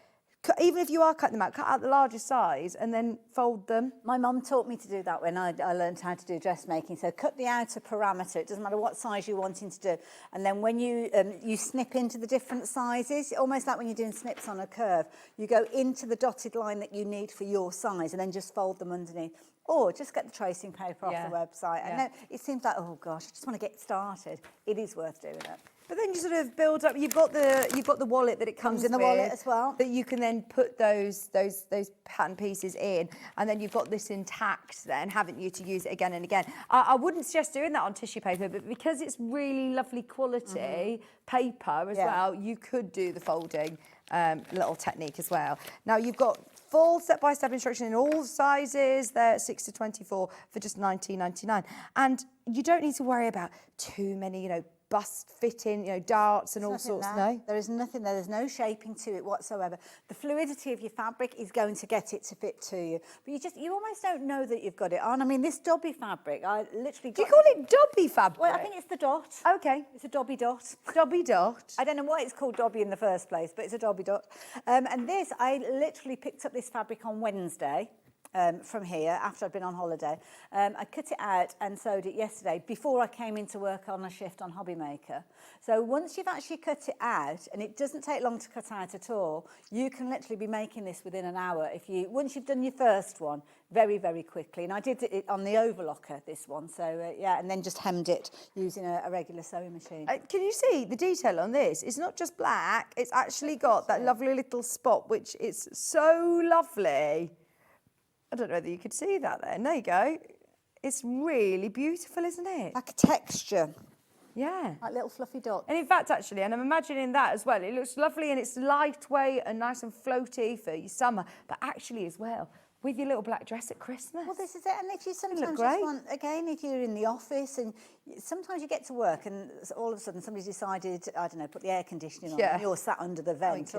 even if you are cutting them out, cut out the largest size and then fold them. My mum taught me to do that when I learned how to do dressmaking. So cut the outer parameter. It doesn't matter what size you're wanting to do. And then when you snip into the different sizes, almost like when you're doing snips on a curve, you go into the dotted line that you need for your size and then just fold them underneath. Or just get the tracing paper off the website. And then it seems like, oh gosh, I just want to get started. It is worth doing it. But then you sort of build up. You've got the wallet that it comes in the with, wallet as well. that you can then put those pattern pieces in, and then you've got this intact. Then haven't you to use it again and again? I wouldn't suggest doing that on tissue paper, but because it's really lovely quality paper as well, you could do the folding little technique as well. Now you've got full step-by-step instruction in all sizes. They're 6 to 24 for just £19.99, and you don't need to worry about too many, bust fitting, darts and all sorts. No, there is nothing there. There's no shaping to it whatsoever. The fluidity of your fabric is going to get it to fit to you, but you almost don't know that you've got it on. I mean, this dobby fabric, I literally. Do you call it dobby fabric? Well, I think it's the dot. Okay, it's a dobby dot. Dobby dot. I don't know why it's called dobby in the first place, but it's a dobby dot. And this, I literally picked up this fabric on Wednesday. From here, after I'd been on holiday. I cut it out and sewed it yesterday before I came into work on a shift on Hobby Maker. So once you've actually cut it out, and it doesn't take long to cut out at all, you can literally be making this within an hour once you've done your first one, very, very quickly. And I did it on the overlocker, this one, so yeah, and then just hemmed it using a regular sewing machine. Can you see the detail on this? It's not just black, it's actually got that lovely little spot, which is so lovely. I don't know whether you could see that there. There you go. It's really beautiful, isn't it? Like a texture. Yeah. Like little fluffy dots. And in fact, actually, and I'm imagining that as well, it looks lovely and it's lightweight and nice and floaty for your summer, but actually as well, with your little black dress at Christmas. Well, this is it. And if you sometimes look just great. want, again, if you're in the office and sometimes you get to work and all of a sudden somebody's decided, I don't know, put the air conditioning on and you're sat under the vent.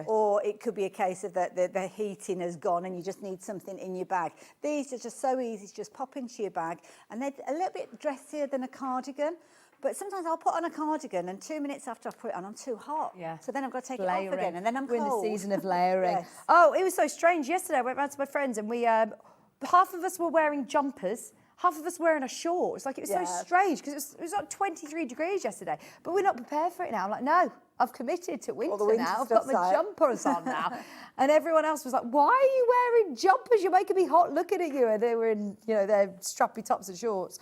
Or it could be a case of that the heating has gone and you just need something in your bag. These are just so easy to just pop into your bag, and they're a little bit dressier than a cardigan. But sometimes I'll put on a cardigan and 2 minutes after I put it on, I'm too hot. Yeah. So then I've got to take it off again and then I'm We're cold. in the season of layering. Yes. Oh, it was so strange. Yesterday I went round to my friends and we, half of us were wearing jumpers, half of us wearing a shorts. Like, it was so strange because it was like 23 degrees yesterday. But we're not prepared for it now. I'm like, no, I've committed to winter now. I've got my jumpers on now. And everyone else was like, why are you wearing jumpers? You're making me hot looking at you. And they were in, their strappy tops and shorts.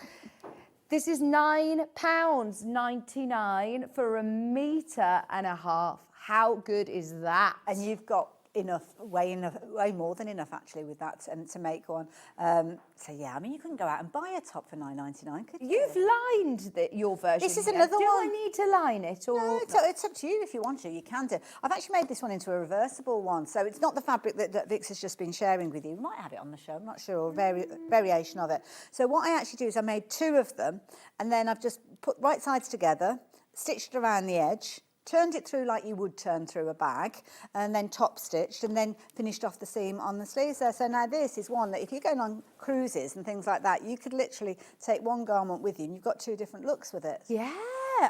This is £9.99 for 1.5 meters. How good is that? And you've got way more than enough actually with that to make one. So yeah, I mean, you couldn't go out and buy a top for £9.99, could you? You've lined your version. This is here. another Do one. I need to line it or? No, it's up to you. If you want to, you can do. I've actually made this one into a reversible one, so it's not the fabric that Vix has just been sharing with you. We might have it on the show, I'm not sure, or variation of it. So what I actually do is I made 2 of them, and then I've just put right sides together, stitched around the edge, turned it through like you would turn through a bag, and then top stitched, and then finished off the seam on the sleeves there. So now this is one that if you're going on cruises and things like that, you could literally take one garment with you and you've got 2 different looks with it. Yeah.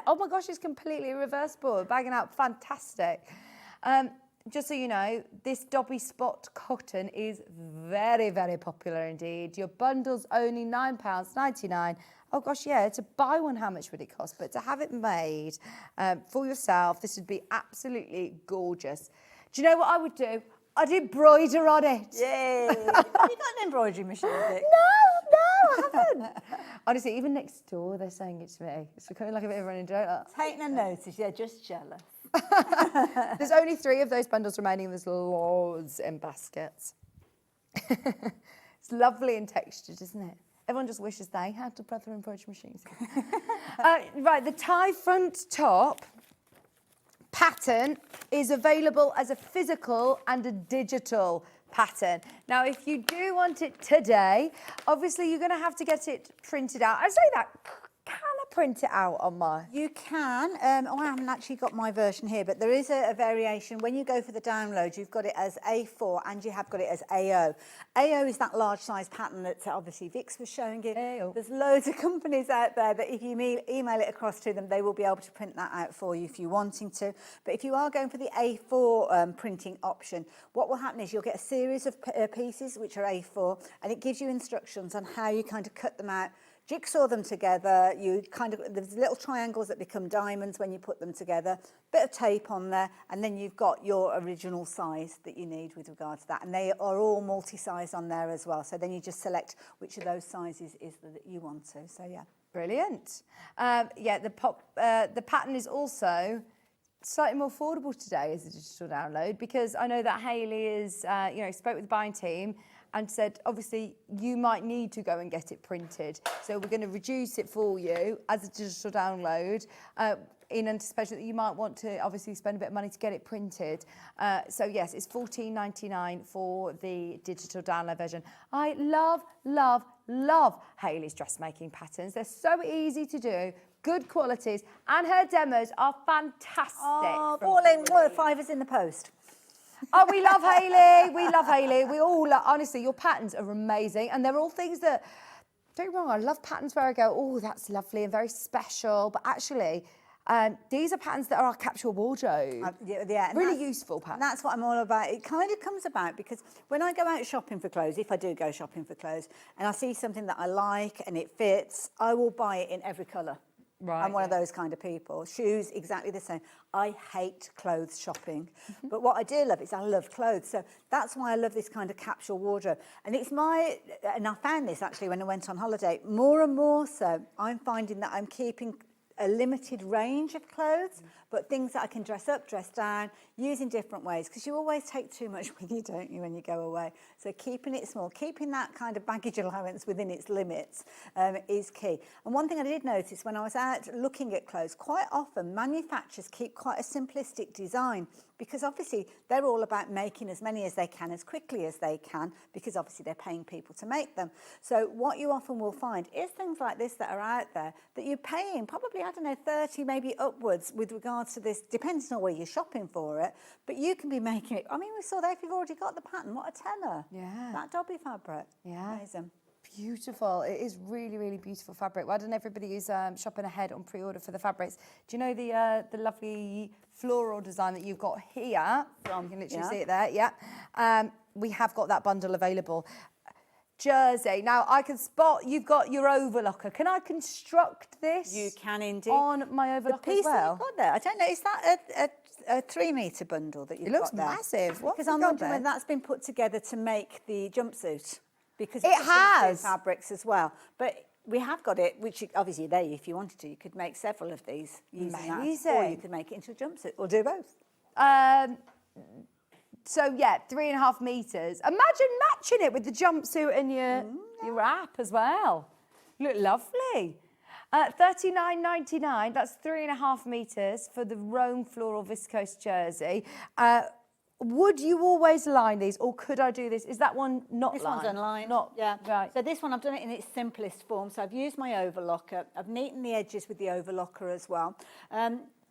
Oh my gosh, it's completely reversible. Bagging out, fantastic. Just so you know, this Dobby Spot cotton is very, very popular indeed. Your bundle's only £9.99. Oh gosh, yeah, to buy one, how much would it cost? But to have it made for yourself, this would be absolutely gorgeous. Do you know what I would do? I'd embroider on it. Yay! Have you got an embroidery machine, Vic? No, I haven't. Honestly, even next door, they're saying it to me. It's becoming like a bit of a running joke. Taking a notice, yeah, just jealous. There's only 3 of those bundles remaining. There's loads in baskets. It's lovely and textured, isn't it? Everyone just wishes they had a brother embroidery machines. Right, the tie front top pattern is available as a physical and a digital pattern. Now, if you do want it today, obviously you're going to have to get it printed out. I say that, can I print it out on my... You can. I haven't actually got my version here, but there is a variation. When you go for the download, you've got it as A4 and you have got it as AO. AO is that large size pattern that obviously Vix was showing you. AO. There's loads of companies out there that if you email it across to them, they will be able to print that out for you if you're wanting to. But if you are going for the A4 printing option, what will happen is you'll get a series of pieces which are A4, and it gives you instructions on how you kind of cut them out, jigsaw them together. There's little triangles that become diamonds when you put them together, bit of tape on there, and then you've got your original size that you need with regard to that. And they are all multi-size on there as well. So then you just select which of those sizes is that you want to. So yeah. Brilliant. Yeah, the pattern is also slightly more affordable today as a digital download, because I know that Hayley is, spoke with the buying team and said, obviously, you might need to go and get it printed. So we're going to reduce it for you as a digital download in anticipation that you might want to obviously spend a bit of money to get it printed. So yes, it's $14.99 for the digital download version. I love, love, love Hayley's dressmaking patterns. They're so easy to do, good qualities, and her demos are fantastic. Oh, all in, $5 in the post. Oh, we love Hayley. We love Hayley. We all love, honestly, your patterns are amazing. And they're all things that, don't get me wrong, I love patterns where I go, oh, that's lovely and very special. But actually, these are patterns that are capsule wardrobe. Yeah, really useful patterns. And that's what I'm all about. It kind of comes about because when I go out shopping for clothes, if I do go shopping for clothes, and I see something that I like and it fits, I will buy it in every colour. Right, I'm one of those kind of people. Shoes, exactly the same. I hate clothes shopping. But what I do love is I love clothes. So that's why I love this kind of capsule wardrobe. And and I found this actually when I went on holiday, more and more so, I'm finding that I'm keeping a limited range of clothes, but things that I can dress up, dress down, use in different ways, because you always take too much with you, don't you, when you go away? So keeping it small, keeping that kind of baggage allowance within its limits is key. And one thing I did notice when I was out looking at clothes, quite often manufacturers keep quite a simplistic design, because obviously they're all about making as many as they can, as quickly as they can, because obviously they're paying people to make them. So what you often will find is things like this that are out there that you're paying probably, I don't know, 30, maybe upwards with regards to this, depending on where you're shopping for it, but you can be making it. I mean, we saw there, if you've already got the pattern, what a tenner. Yeah. That Dobby fabric. Yeah. Amazing. Beautiful. It is really, really beautiful fabric. Well done, everybody who's shopping ahead on pre-order for the fabrics. Do you know the lovely floral design that you've got here? You can literally see it there. Yeah. We have got that bundle available. Jersey. Now, I can spot you've got your overlocker. Can I construct this? You can indeed. On my overlocker the piece as well? that you've got there, I don't know, is that a 3 metre bundle that you've got there? It looks massive. Because I'm wondering whether that's been put together to make the jumpsuit. Because it has fabrics as well, but we have got it, which obviously there, if you wanted to, you could make several of these using that, or you could make it into a jumpsuit, or do both. So yeah, 3.5 metres. Imagine matching it with the jumpsuit and your wrap as well. Look lovely. $39.99. That's 3.5 metres for the Rome floral viscose jersey. Would you always line these, or could I do this? Is that one not This lined? one's unlined. Yeah. Right. So this one, I've done it in its simplest form. So I've used my overlocker. I've neatened the edges with the overlocker as well.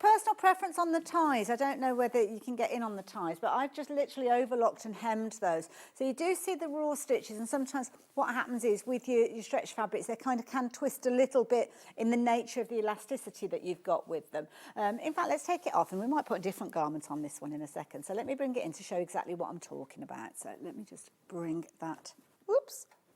Personal preference on the ties. I don't know whether you can get in on the ties, but I've just literally overlocked and hemmed those. So you do see the raw stitches, and sometimes what happens is with your stretch fabrics, they kind of can twist a little bit in the nature of the elasticity that you've got with them. In fact, let's take it off, and we might put a different garment on this one in a second. So let me bring it in to show exactly what I'm talking about. So let me just bring that,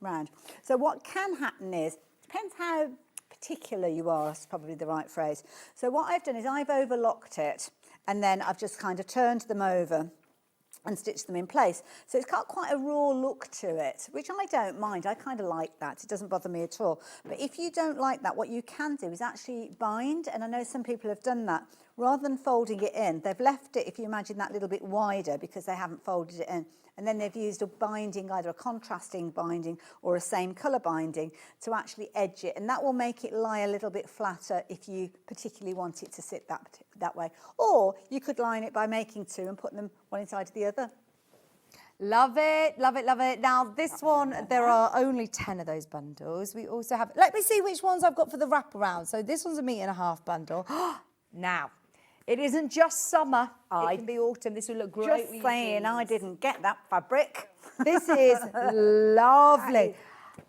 round. So what can happen is, depends how particular you are, is probably the right phrase. So what I've done is I've overlocked it, and then I've just kind of turned them over and stitched them in place. So it's got quite a raw look to it, which I don't mind. I kind of like that. It doesn't bother me at all. But if you don't like that, what you can do is actually bind, and I know some people have done that. Rather than folding it in, they've left it, if you imagine that, little bit wider because they haven't folded it in. And then they've used a binding, either a contrasting binding or a same colour binding, to actually edge it. And that will make it lie a little bit flatter if you particularly want it to sit that way. Or you could line it by making two and putting them one inside the other. Love it, love it, love it. Now, this one, there are only 10 of those bundles. We also have, let me see which ones I've got for the wraparound. So this one's a 1.5 metre bundle. Now, it isn't just summer. It can be autumn. This will look great. Just saying, I didn't get that fabric. This is lovely.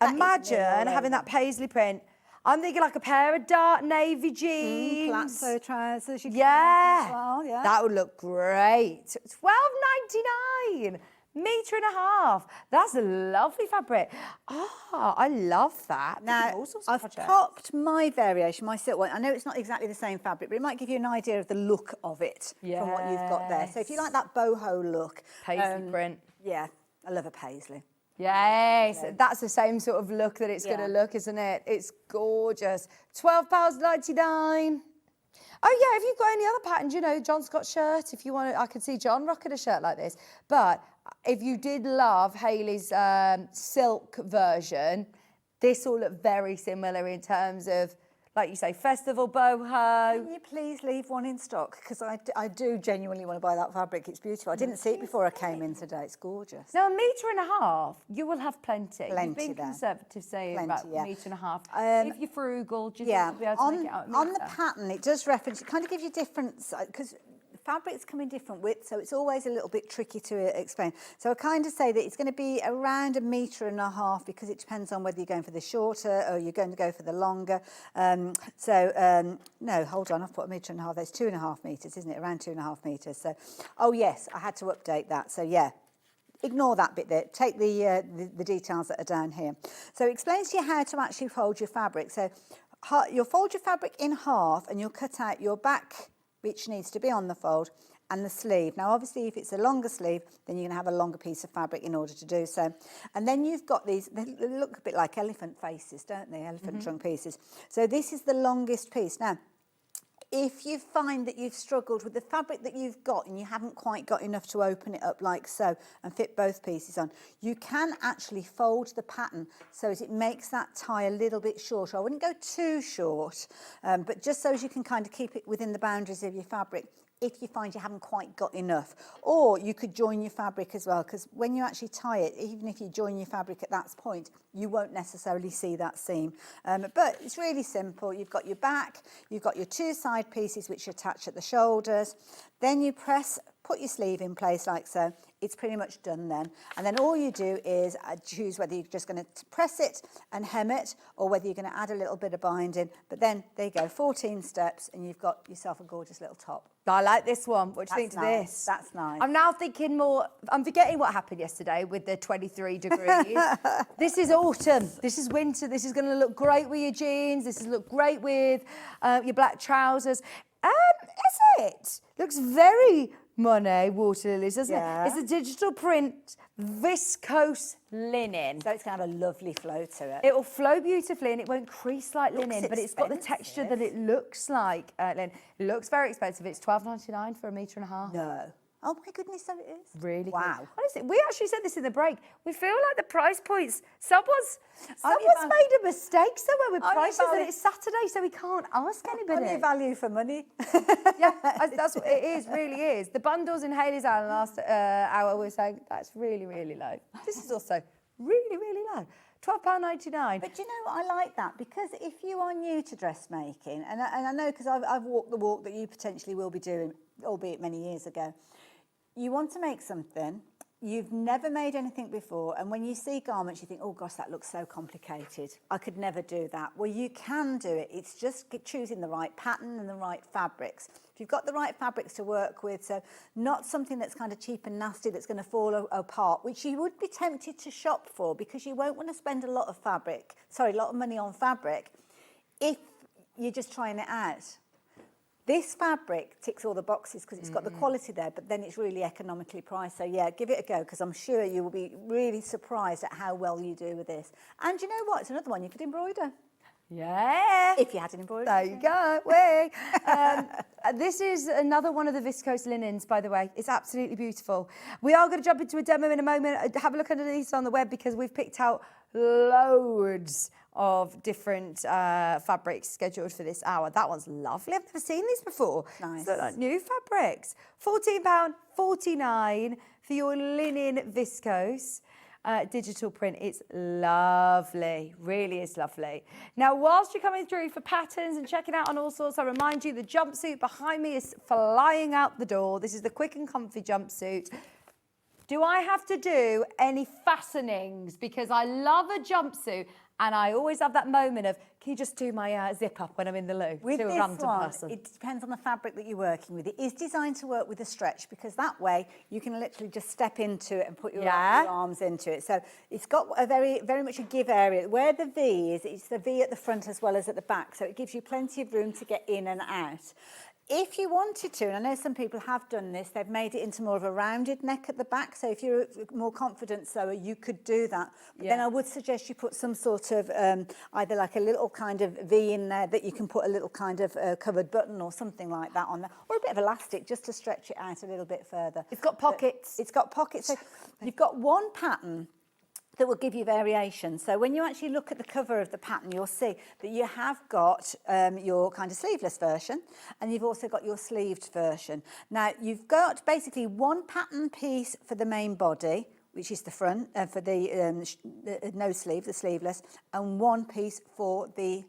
Imagine having that paisley print. I'm thinking like a pair of dark navy jeans. Palazzo trousers. Yeah. As well, yeah. That would look great. $12.99. 1.5 meters. That's a lovely fabric. I love that. Now, I've popped my variation, my silk one. I know it's not exactly the same fabric, but it might give you an idea of the look of it from what you've got there. So if you like that boho look. Paisley print. Yeah, I love a paisley. Yes, that's the same sort of look that it's going to look, isn't it? It's gorgeous. £12.99. Oh yeah, if you've got any other patterns, you know, John Scott shirt, if you want to, I could see John rocking a shirt like this. But if you did love Hayley's silk version, this will look very similar in terms of, like you say, festival boho. Can you please leave one in stock? Because I do genuinely want to buy that fabric. It's beautiful. I didn't see it before I came in today. It's gorgeous. Now, 1.5 meters, you will have plenty. Plenty. You've been conservative saying about 1.5 meters. If you're frugal, do you think you'll be able to make it out on the pattern, it does reference, it kind of gives you different, because fabrics come in different widths, so it's always a little bit tricky to explain. So I kind of say that it's going to be around 1.5 meters, because it depends on whether you're going for the shorter or you're going to go for the longer. No, hold on, I've put 1.5 meters. That's 2.5 meters, isn't it? Around 2.5 meters. So, oh yes, I had to update that. So yeah. Ignore that bit there. Take the details that are down here. So it explains to you how to actually fold your fabric. So you'll fold your fabric in half, and you'll cut out your back, which needs to be on the fold, and the sleeve. Now, obviously, if it's a longer sleeve, then you're going to have a longer piece of fabric in order to do so. And then you've got these, they look a bit like elephant faces, don't they? Elephant trunk pieces. So this is the longest piece. Now, if you find that you've struggled with the fabric that you've got and you haven't quite got enough to open it up like so and fit both pieces on, you can actually fold the pattern so as it makes that tie a little bit shorter. I wouldn't go too short, but just so as you can kind of keep it within the boundaries of your fabric if you find you haven't quite got enough. Or you could join your fabric as well, because when you actually tie it, even if you join your fabric at that point, you won't necessarily see that seam. But it's really simple. You've got your back, you've got your two side pieces which attach at the shoulders. Then you put your sleeve in place like so. It's pretty much done then. And then all you do is choose whether you're just going to press it and hem it, or whether you're going to add a little bit of binding. But then, there you go, 14 steps, and you've got yourself a gorgeous little top. I like this one. What do you think to this? That's nice. I'm now thinking more, I'm forgetting what happened yesterday with the 23 degrees. This is autumn. This is winter. This is going to look great with your jeans. This is look great with your black trousers. Is it? Looks very Monet water lilies, doesn't it? It's a digital print viscose linen. So it's going to have a lovely flow to it. It will flow beautifully and it won't crease like linen, but it's got the texture that it looks like linen. It looks very expensive. It's $12.99 for 1.5 meters. No. Oh my goodness, so it is. Really? Wow. Good. Honestly, we actually said this in the break. We feel like the price points. Someone's made a mistake somewhere with prices, and it's Saturday, so we can't ask anybody. Only value for money. Yeah, that's what it is. Really is. The bundles in Hayley's last hour were saying that's really, really low. This is also really, really low. £12.99. But do you know what, I like that, because if you are new to dressmaking, and I know because I've walked the walk that you potentially will be doing, albeit many years ago, you want to make something, you've never made anything before, and when you see garments you think, oh gosh, that looks so complicated, I could never do that. Well, you can do it. It's just choosing the right pattern and the right fabrics. If you've got the right fabrics to work with, so not something that's kind of cheap and nasty that's going to fall apart, which you would be tempted to shop for, because you won't want to spend a lot of money on fabric if you're just trying it out. This fabric ticks all the boxes because it's got the quality there, but then it's really economically priced. So yeah, give it a go, because I'm sure you will be really surprised at how well you do with this. And you know what? It's another one you could embroider. Yeah. If you had an embroidery. There you go. Way. This is another one of the viscose linens, by the way. It's absolutely beautiful. We are going to jump into a demo in a moment. Have a look underneath on the web, because we've picked out loads of different fabrics scheduled for this hour. That one's lovely. I've never seen these before. Nice. So, new fabrics. £14.49 for your linen viscose. Digital print. It's lovely, really is lovely. Now, whilst you're coming through for patterns and checking out on all sorts, I remind you the jumpsuit behind me is flying out the door. This is the quick and comfy jumpsuit. Do I have to do any fastenings? Because I love a jumpsuit, and I always have that moment of, can you just do my zip up when I'm in the loo? With to a this random one, person. it depends on the fabric that you're working with. It is designed to work with a stretch, because that way you can literally just step into it and put your arms into it. So it's got a very much a give area. Where the V is, it's the V at the front as well as at the back. So it gives you plenty of room to get in and out. If you wanted to, and I know some people have done this, they've made it into more of a rounded neck at the back. So if you're a more confident sewer, you could do that. But then I would suggest you put some sort of either like a little kind of V in there that you can put a little kind of covered button or something like that on there, or a bit of elastic just to stretch it out a little bit further. It's got pockets. It's got pockets. So you've got one pattern that will give you variation. So when you actually look at the cover of the pattern, you'll see that you have got your kind of sleeveless version, and you've also got your sleeved version. Now, you've got basically one pattern piece for the main body, which is the front, for the no sleeve, the sleeveless, and one piece for the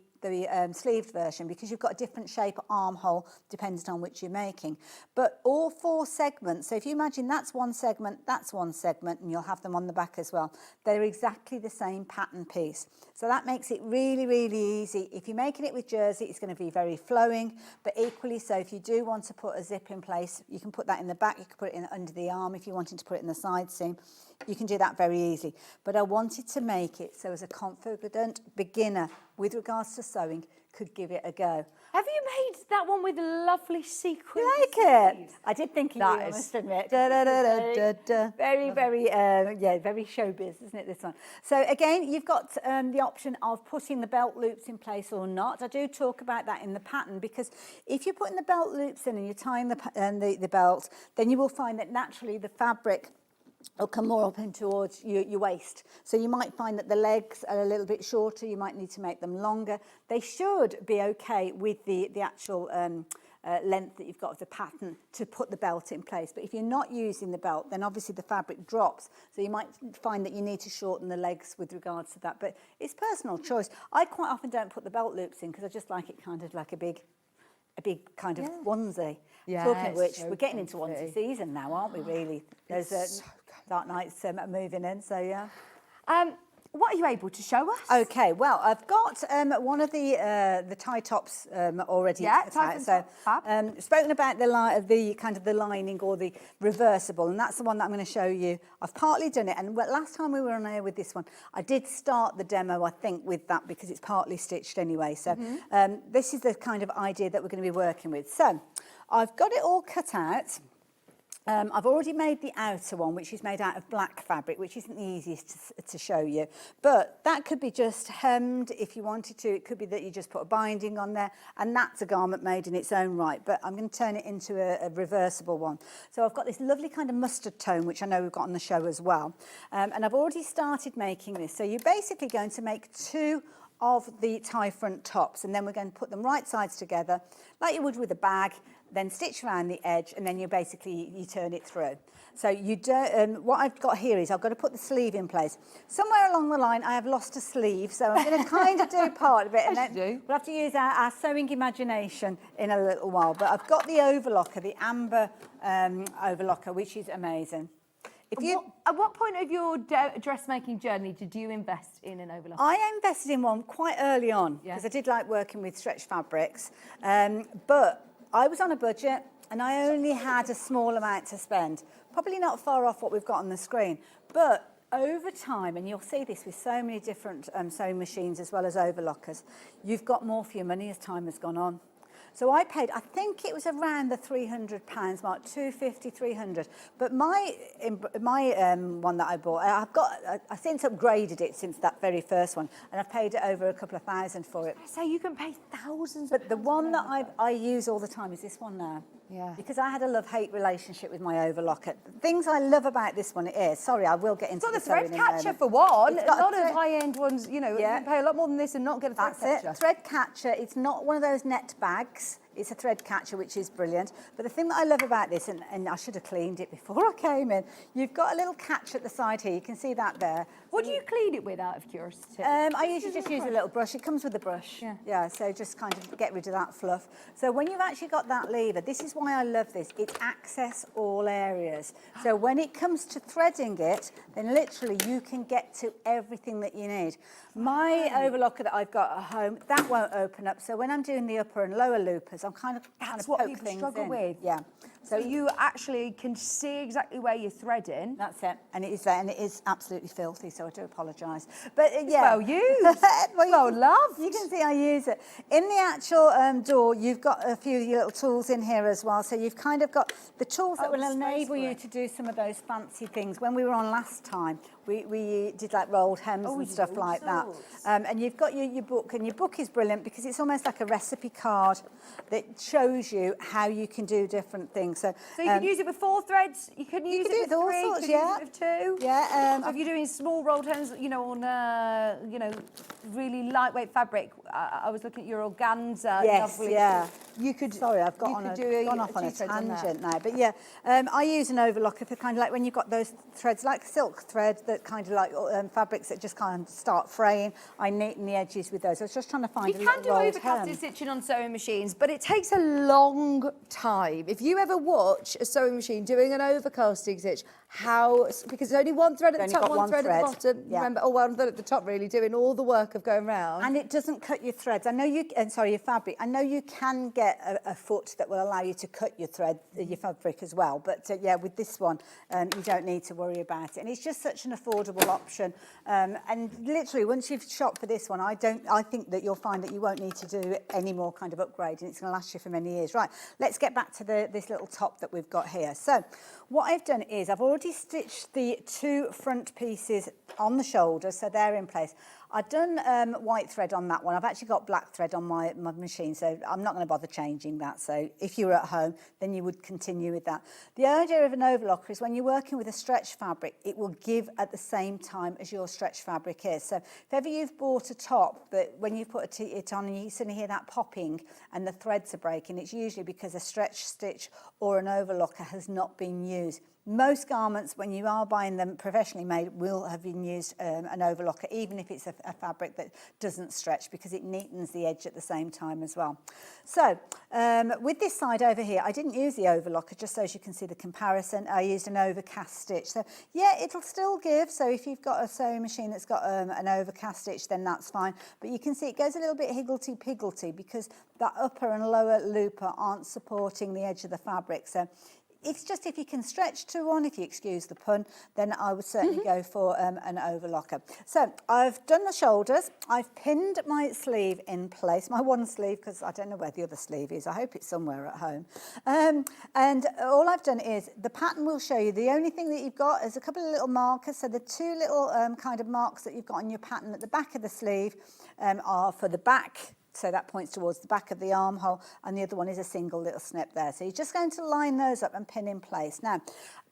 sleeved version, because you've got a different shape armhole depending on which you're making. But all four segments, so if you imagine that's one segment, and you'll have them on the back as well, they're exactly the same pattern piece. So that makes it really easy. If you're making it with jersey, it's going to be very flowing, but equally so if you do want to put a zip in place, you can put that in the back, you can put it in under the arm if you wanted to put it in the side seam. You can do that very easy. But I wanted to make it so as a confident beginner with regards to sewing could give it a go. Have you made that one with lovely sequins? You like it? I did think you, I must admit. Very showbiz, isn't it, this one? So again, you've got the option of putting the belt loops in place or not. I do talk about that in the pattern, because if you're putting the belt loops in and you're tying the belt, then you will find that naturally the fabric will come more up in towards your waist. So you might find that the legs are a little bit shorter. You might need to make them longer. They should be okay with the actual length that you've got of the pattern to put the belt in place. But if you're not using the belt, then obviously the fabric drops. So you might find that you need to shorten the legs with regards to that. But it's personal choice. I quite often don't put the belt loops in because I just like it kind of like a big kind of onesie. Yeah, Talking of which, so we're getting into onesie season now, aren't we, really? There's dark nights moving in, so yeah. What are you able to show us? Okay, well, I've got one of the tie tops already. Yeah, tie fab. Spoken about the kind of the lining or the reversible, and that's the one that I'm going to show you. I've partly done it, and last time we were on air with this one, I did start the demo, I think, with that because it's partly stitched anyway. So this is the kind of idea that we're going to be working with. So I've got it all cut out. I've already made the outer one, which is made out of black fabric, which isn't the easiest to show you. But that could be just hemmed if you wanted to. It could be that you just put a binding on there, and that's a garment made in its own right. But I'm going to turn it into a reversible one. So I've got this lovely kind of mustard tone, which I know we've got on the show as well. And I've already started making this. So you're basically going to make two of the tie front tops, and then we're going to put them right sides together like you would with a bag, then stitch around the edge, and then you turn it through. So you don't, what I've got here is I've got to put the sleeve in place. Somewhere along the line I have lost a sleeve, so I'm going to kind of do part of it, and then we'll have to use our sewing imagination in a little while. But I've got the overlocker, the amber overlocker, which is amazing. At what point of your dressmaking journey did you invest in an overlocker? I invested in one quite early on because I did like working with stretch fabrics, but I was on a budget and I only had a small amount to spend. Probably not far off what we've got on the screen, but over time, and you'll see this with so many different sewing machines as well as overlockers, you've got more for your money as time has gone on. So I paid, I think it was around the £300 mark, 250, 300. But my one that I bought, I've since upgraded it since that very first one, and I've paid it over a couple of thousand for it. So you can pay thousands. But the one that I use all the time is this one now. Yeah. Because I had a love-hate relationship with my overlocker. The things I love about this one is, sorry, I will get into the thread sewing in a catcher moment. for one. It's A got lot of high-end ones, you know, you can pay a lot more than this and not get a thread catcher. That's it, thread catcher. It's not one of those net bags. It's a thread catcher, which is brilliant. But the thing that I love about this, and I should have cleaned it before I came in, you've got a little catch at the side here. You can see that there. What do you clean it with, out of curiosity? I usually just use a little brush. It comes with a brush. Yeah, so just kind of get rid of that fluff. So when you've actually got that lever, this is why I love this. It's access all areas. So when it comes to threading it, then literally you can get to everything that you need. My overlocker that I've got at home, that won't open up. So when I'm doing the upper and lower loopers, I'm kind of what poke people things struggle in. with. Yeah. So you actually can see exactly where you're threading. That's it, and it is there, and it is absolutely filthy. So I do apologise, but yeah, well used, well loved. You can see I use it in the actual door. You've got a few little tools in here as well. So you've kind of got the tools that will enable you to do some of those fancy things. When we were on last time, we did like rolled hems and stuff like that. And you've got your book, and your book is brilliant because it's almost like a recipe card that shows you how you can do different things. So you can use it with 4 threads. You can use it with all 3. sorts, you can use it with 2. Yeah. So if you're doing small rolled hems, you know, on really lightweight fabric. I was looking at your organza. Yes, lovely. yeah. You could. Sorry, I've gone off on a tangent now. But yeah, I use an overlocker for kind of like when you've got those threads, like silk thread, that kind of like fabrics that just kind of start fraying. I neaten the edges with those. I was just trying to find a little rolled hem. You can do overcasted stitching on sewing machines, but it takes a long time. If you ever watch a sewing machine doing an overcasting stitch, because there's only one thread at the top, one thread at the bottom. Yeah. Remember, one thread at the top, really doing all the work of going round. And it doesn't cut your threads. I know your fabric. I know you can get a foot that will allow you to cut your thread, your fabric as well. But yeah, with this one, you don't need to worry about it. And it's just such an affordable option. And literally, once you've shopped for this one, I think that you'll find that you won't need to do any more kind of upgrade, and it's going to last you for many years. Right, let's get back to this little top that we've got here. So what I've done is I've already stitched the 2 front pieces on the shoulders, so they're in place. I've done white thread on that one. I've actually got black thread on my machine, so I'm not going to bother changing that. So if you were at home, then you would continue with that. The idea of an overlocker is when you're working with a stretch fabric, it will give at the same time as your stretch fabric is. So if ever you've bought a top that when you put it on and you suddenly hear that popping and the threads are breaking, it's usually because a stretch stitch or an overlocker has not been used. Most garments, when you are buying them professionally made, will have been used an overlocker, even if it's a fabric that doesn't stretch, because it neatens the edge at the same time as well. So with this side over here, I didn't use the overlocker, just so as you can see the comparison. I used an overcast stitch. So yeah, it'll still give. So if you've got a sewing machine that's got an overcast stitch, then that's fine. But you can see it goes a little bit higgledy-piggledy because that upper and lower looper aren't supporting the edge of the fabric. So it's just if you can stretch to one, if you excuse the pun, then I would certainly go for an overlocker. So I've done the shoulders. I've pinned my sleeve in place, my one sleeve, because I don't know where the other sleeve is. I hope it's somewhere at home. And all I've done is, the pattern will show you, the only thing that you've got is a couple of little markers. So the 2 little kind of marks that you've got on your pattern at the back of the sleeve are for the back so that points towards the back of the armhole, and the other one is a single little snip there. So you're just going to line those up and pin in place. Now,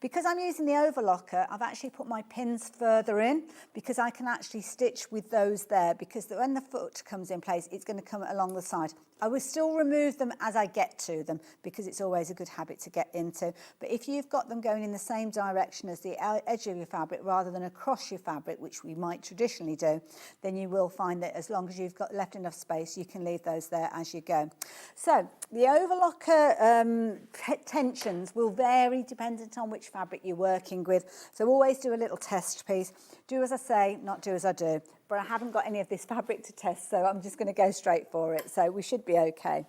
because I'm using the overlocker, I've actually put my pins further in because I can actually stitch with those there, because when the foot comes in place, it's going to come along the side. I will still remove them as I get to them because it's always a good habit to get into. But if you've got them going in the same direction as the edge of your fabric rather than across your fabric, which we might traditionally do, then you will find that as long as you've got left enough space, you can leave those there as you go. So the overlocker tensions will vary dependent on which fabric you're working with. So always do a little test piece. Do as I say, not do as I do. But I haven't got any of this fabric to test, so I'm just going to go straight for it. So we should be okay.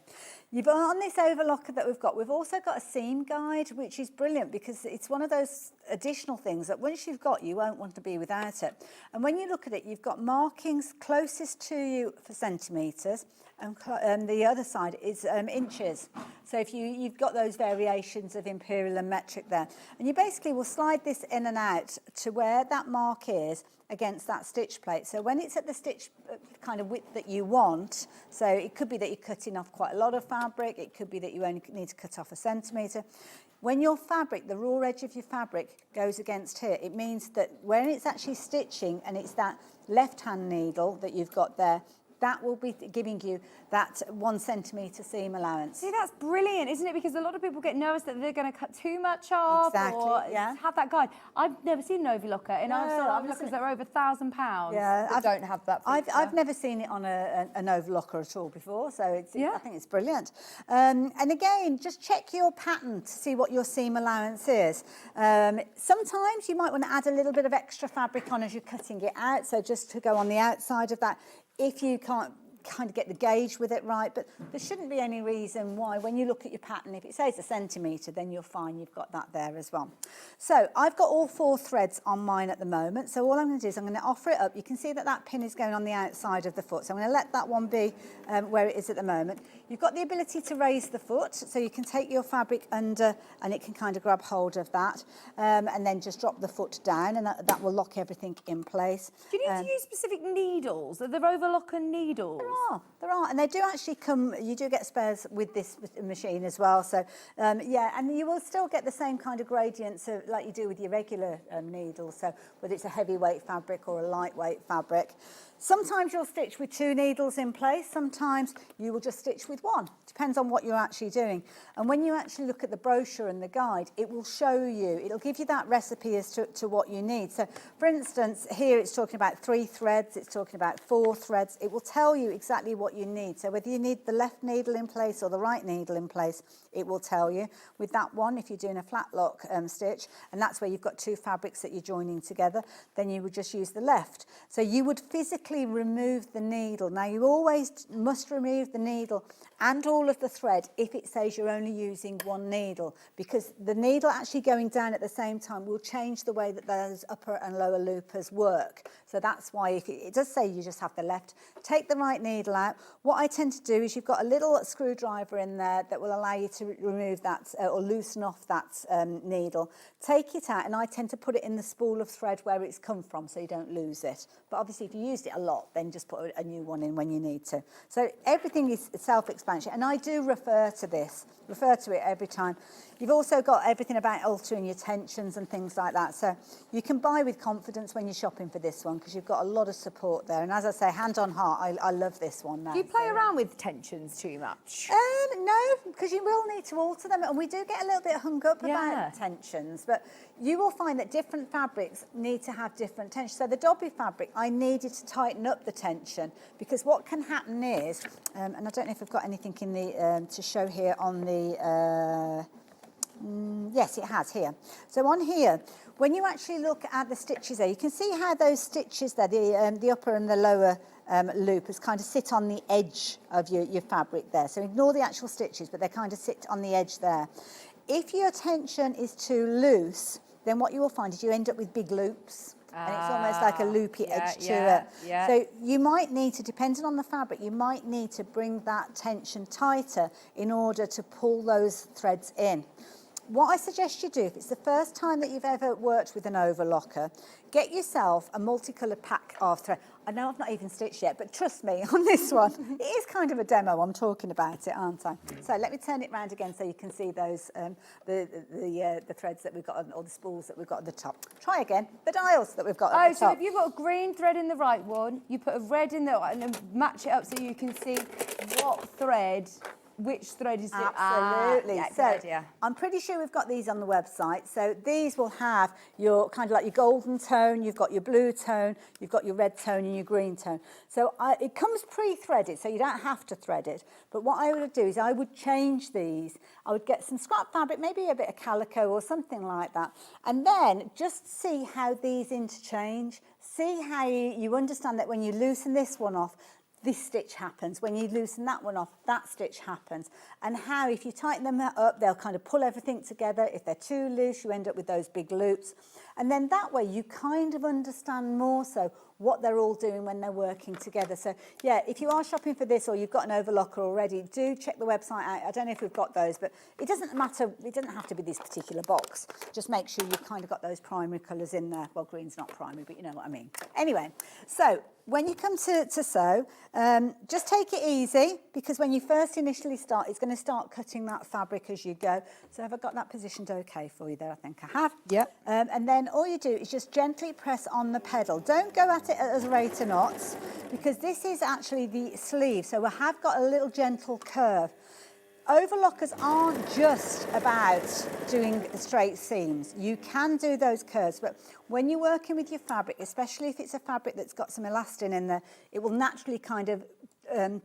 On this overlocker that we've also got a seam guide, which is brilliant because it's one of those additional things that once you've got, you won't want to be without it. And when you look at it, you've got markings closest to you for centimetres, and the other side is inches. So if you've got those variations of imperial and metric there. And you basically will slide this in and out to where that mark is against that stitch plate. So when it's at the stitch kind of width that you want, so it could be that you're cutting off quite a lot of fabric, it could be that you only need to cut off a centimetre. When your fabric, the raw edge of your fabric goes against here, it means that when it's actually stitching and it's that left-hand needle that you've got there, that will be giving you that 1 centimetre seam allowance. See, that's brilliant, isn't it? Because a lot of people get nervous that they're going to cut too much off or have that guide. I've never seen an overlocker, and I've seen overlockers that are over £1,000 that don't have that feature. I've never seen it on an overlocker at all before, so I think it's brilliant. And again, just check your pattern to see what your seam allowance is. Sometimes you might want to add a little bit of extra fabric on as you're cutting it out, so just to go on the outside of that, if you can't kind of get the gauge with it right, but there shouldn't be any reason why when you look at your pattern, if it says a centimetre, then you're fine, you've got that there as well. So I've got all 4 threads on mine at the moment, so all I'm going to do is I'm going to offer it up. You can see that that pin is going on the outside of the foot, so I'm going to let that one be where it is at the moment. You've got the ability to raise the foot, so you can take your fabric under and it can kind of grab hold of that, and then just drop the foot down, and that will lock everything in place. Do you need to use specific needles? Are there overlocker needles? There are, and they do actually come, you do get spares with this machine as well, so yeah, and you will still get the same kind of gradients like you do with your regular needles, so whether it's a heavyweight fabric or a lightweight fabric. Sometimes you'll stitch with 2 needles in place, sometimes you will just stitch with 1. Depends on what you're actually doing. And when you actually look at the brochure and the guide, it will show you, it'll give you that recipe as to what you need. So for instance, here it's talking about 3 threads, it's talking about 4 threads. It will tell you exactly what you need. So whether you need the left needle in place or the right needle in place, it will tell you. With that one, if you're doing a flat lock stitch, and that's where you've got 2 fabrics that you're joining together, then you would just use the left. So you would physically remove the needle. Now you always must remove the needle and all of the thread if it says you're only using 1 needle, because the needle actually going down at the same time will change the way that those upper and lower loopers work. So that's why if it does say you just have the left, take the right needle out. What I tend to do is you've got a little screwdriver in there that will allow you to remove that or loosen off that needle. Take it out, and I tend to put it in the spool of thread where it's come from so you don't lose it. But obviously if you used it a lot, then just put a new one in when you need to. So everything is self-explanatory, and I do refer to it every time. You've also got everything about altering your tensions and things like that. So you can buy with confidence when you're shopping for this one because you've got a lot of support there. And as I say, hand on heart, I love this one now. Do you play around with tensions too much? No, because you will need to alter them. And we do get a little bit hung up about tensions. But you will find that different fabrics need to have different tensions. So the Dobby fabric, I needed to tighten up the tension because what can happen is, and I don't know if I've got anything in the to show here on the... yes, it has here. So on here, when you actually look at the stitches there, you can see how those stitches there, the upper and the lower loopers kind of sit on the edge of your fabric there. So ignore the actual stitches, but they kind of sit on the edge there. If your tension is too loose, then what you will find is you end up with big loops. And it's almost like a loopy edge to it. So you might need to, depending on the fabric, you might need to bring that tension tighter in order to pull those threads in. what I suggest you do, if it's the first time that you've ever worked with an overlocker, get yourself a multicoloured pack of thread. I know I've not even stitched yet, but trust me, on this one, it is kind of a demo. I'm talking about it, aren't I? So let me turn it round again so you can see those, the threads that we've got, or the spools that we've got at the top. Try again, the dials that we've got at the top. So if you've got a green thread in the right one, you put a red in the, and then match it up so you can see what thread, which thread is it? Absolutely. Yeah, so good idea. I'm pretty sure we've got these on the website. So these will have your kind of like your golden tone, you've got your blue tone, you've got your red tone and your green tone. So it comes pre-threaded, so you don't have to thread it. But what I would do is I would change these. I would get some scrap fabric, maybe a bit of calico or something like that. And then just see how these interchange. See how you understand that when you loosen this one off, this stitch happens. When you loosen that one off, that stitch happens. And how, if you tighten them up, they'll kind of pull everything together. If they're too loose, you end up with those big loops. And then that way, you kind of understand more so what they're all doing when they're working together. So, yeah, if you are shopping for this or you've got an overlocker already, do check the website out. I don't know if we've got those, but it doesn't matter. It doesn't have to be this particular box. Just make sure you've kind of got those primary colours in there. Well, green's not primary, but you know what I mean. Anyway, so when you come to sew, just take it easy, because when you first initially start, it's going to start cutting that fabric as you go. So have I got that positioned okay for you there? I think I have. Yep. And then all you do is just gently press on the pedal. Don't go at it at a rate of knots, because this is actually the sleeve. So we have got a little gentle curve. Overlockers aren't just about doing straight seams. You can do those curves, but when you're working with your fabric, especially if it's a fabric that's got some elastin in there, it will naturally kind of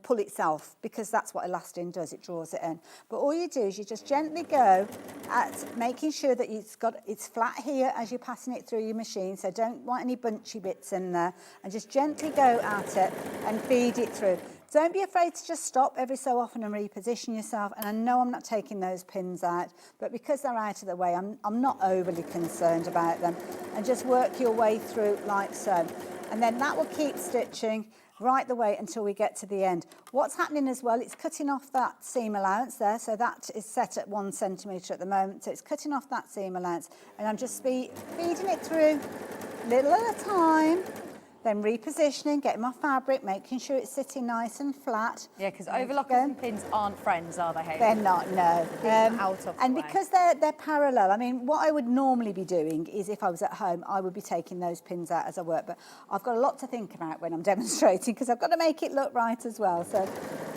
pull itself, because that's what elastin does, it draws it in. But all you do is you just gently go at making sure that it's flat here as you're passing it through your machine, so don't want any bunchy bits in there, and just gently go at it and feed it through. Don't be afraid to just stop every so often and reposition yourself. And I know I'm not taking those pins out, but because they're out of the way, I'm not overly concerned about them. And just work your way through like so. And then that will keep stitching right the way until we get to the end. What's happening as well, it's cutting off that seam allowance there. So that is set at 1 centimetre at the moment. So it's cutting off that seam allowance. And I'm just feeding it through little at a time. Then repositioning, getting my fabric, making sure it's sitting nice and flat. Yeah, because overlockers and pins aren't friends, are they, Hayley? They're not, no. Out of and the way. because they're parallel, I mean, what I would normally be doing is, if I was at home, I would be taking those pins out as I work. But I've got a lot to think about when I'm demonstrating, because I've got to make it look right as well. So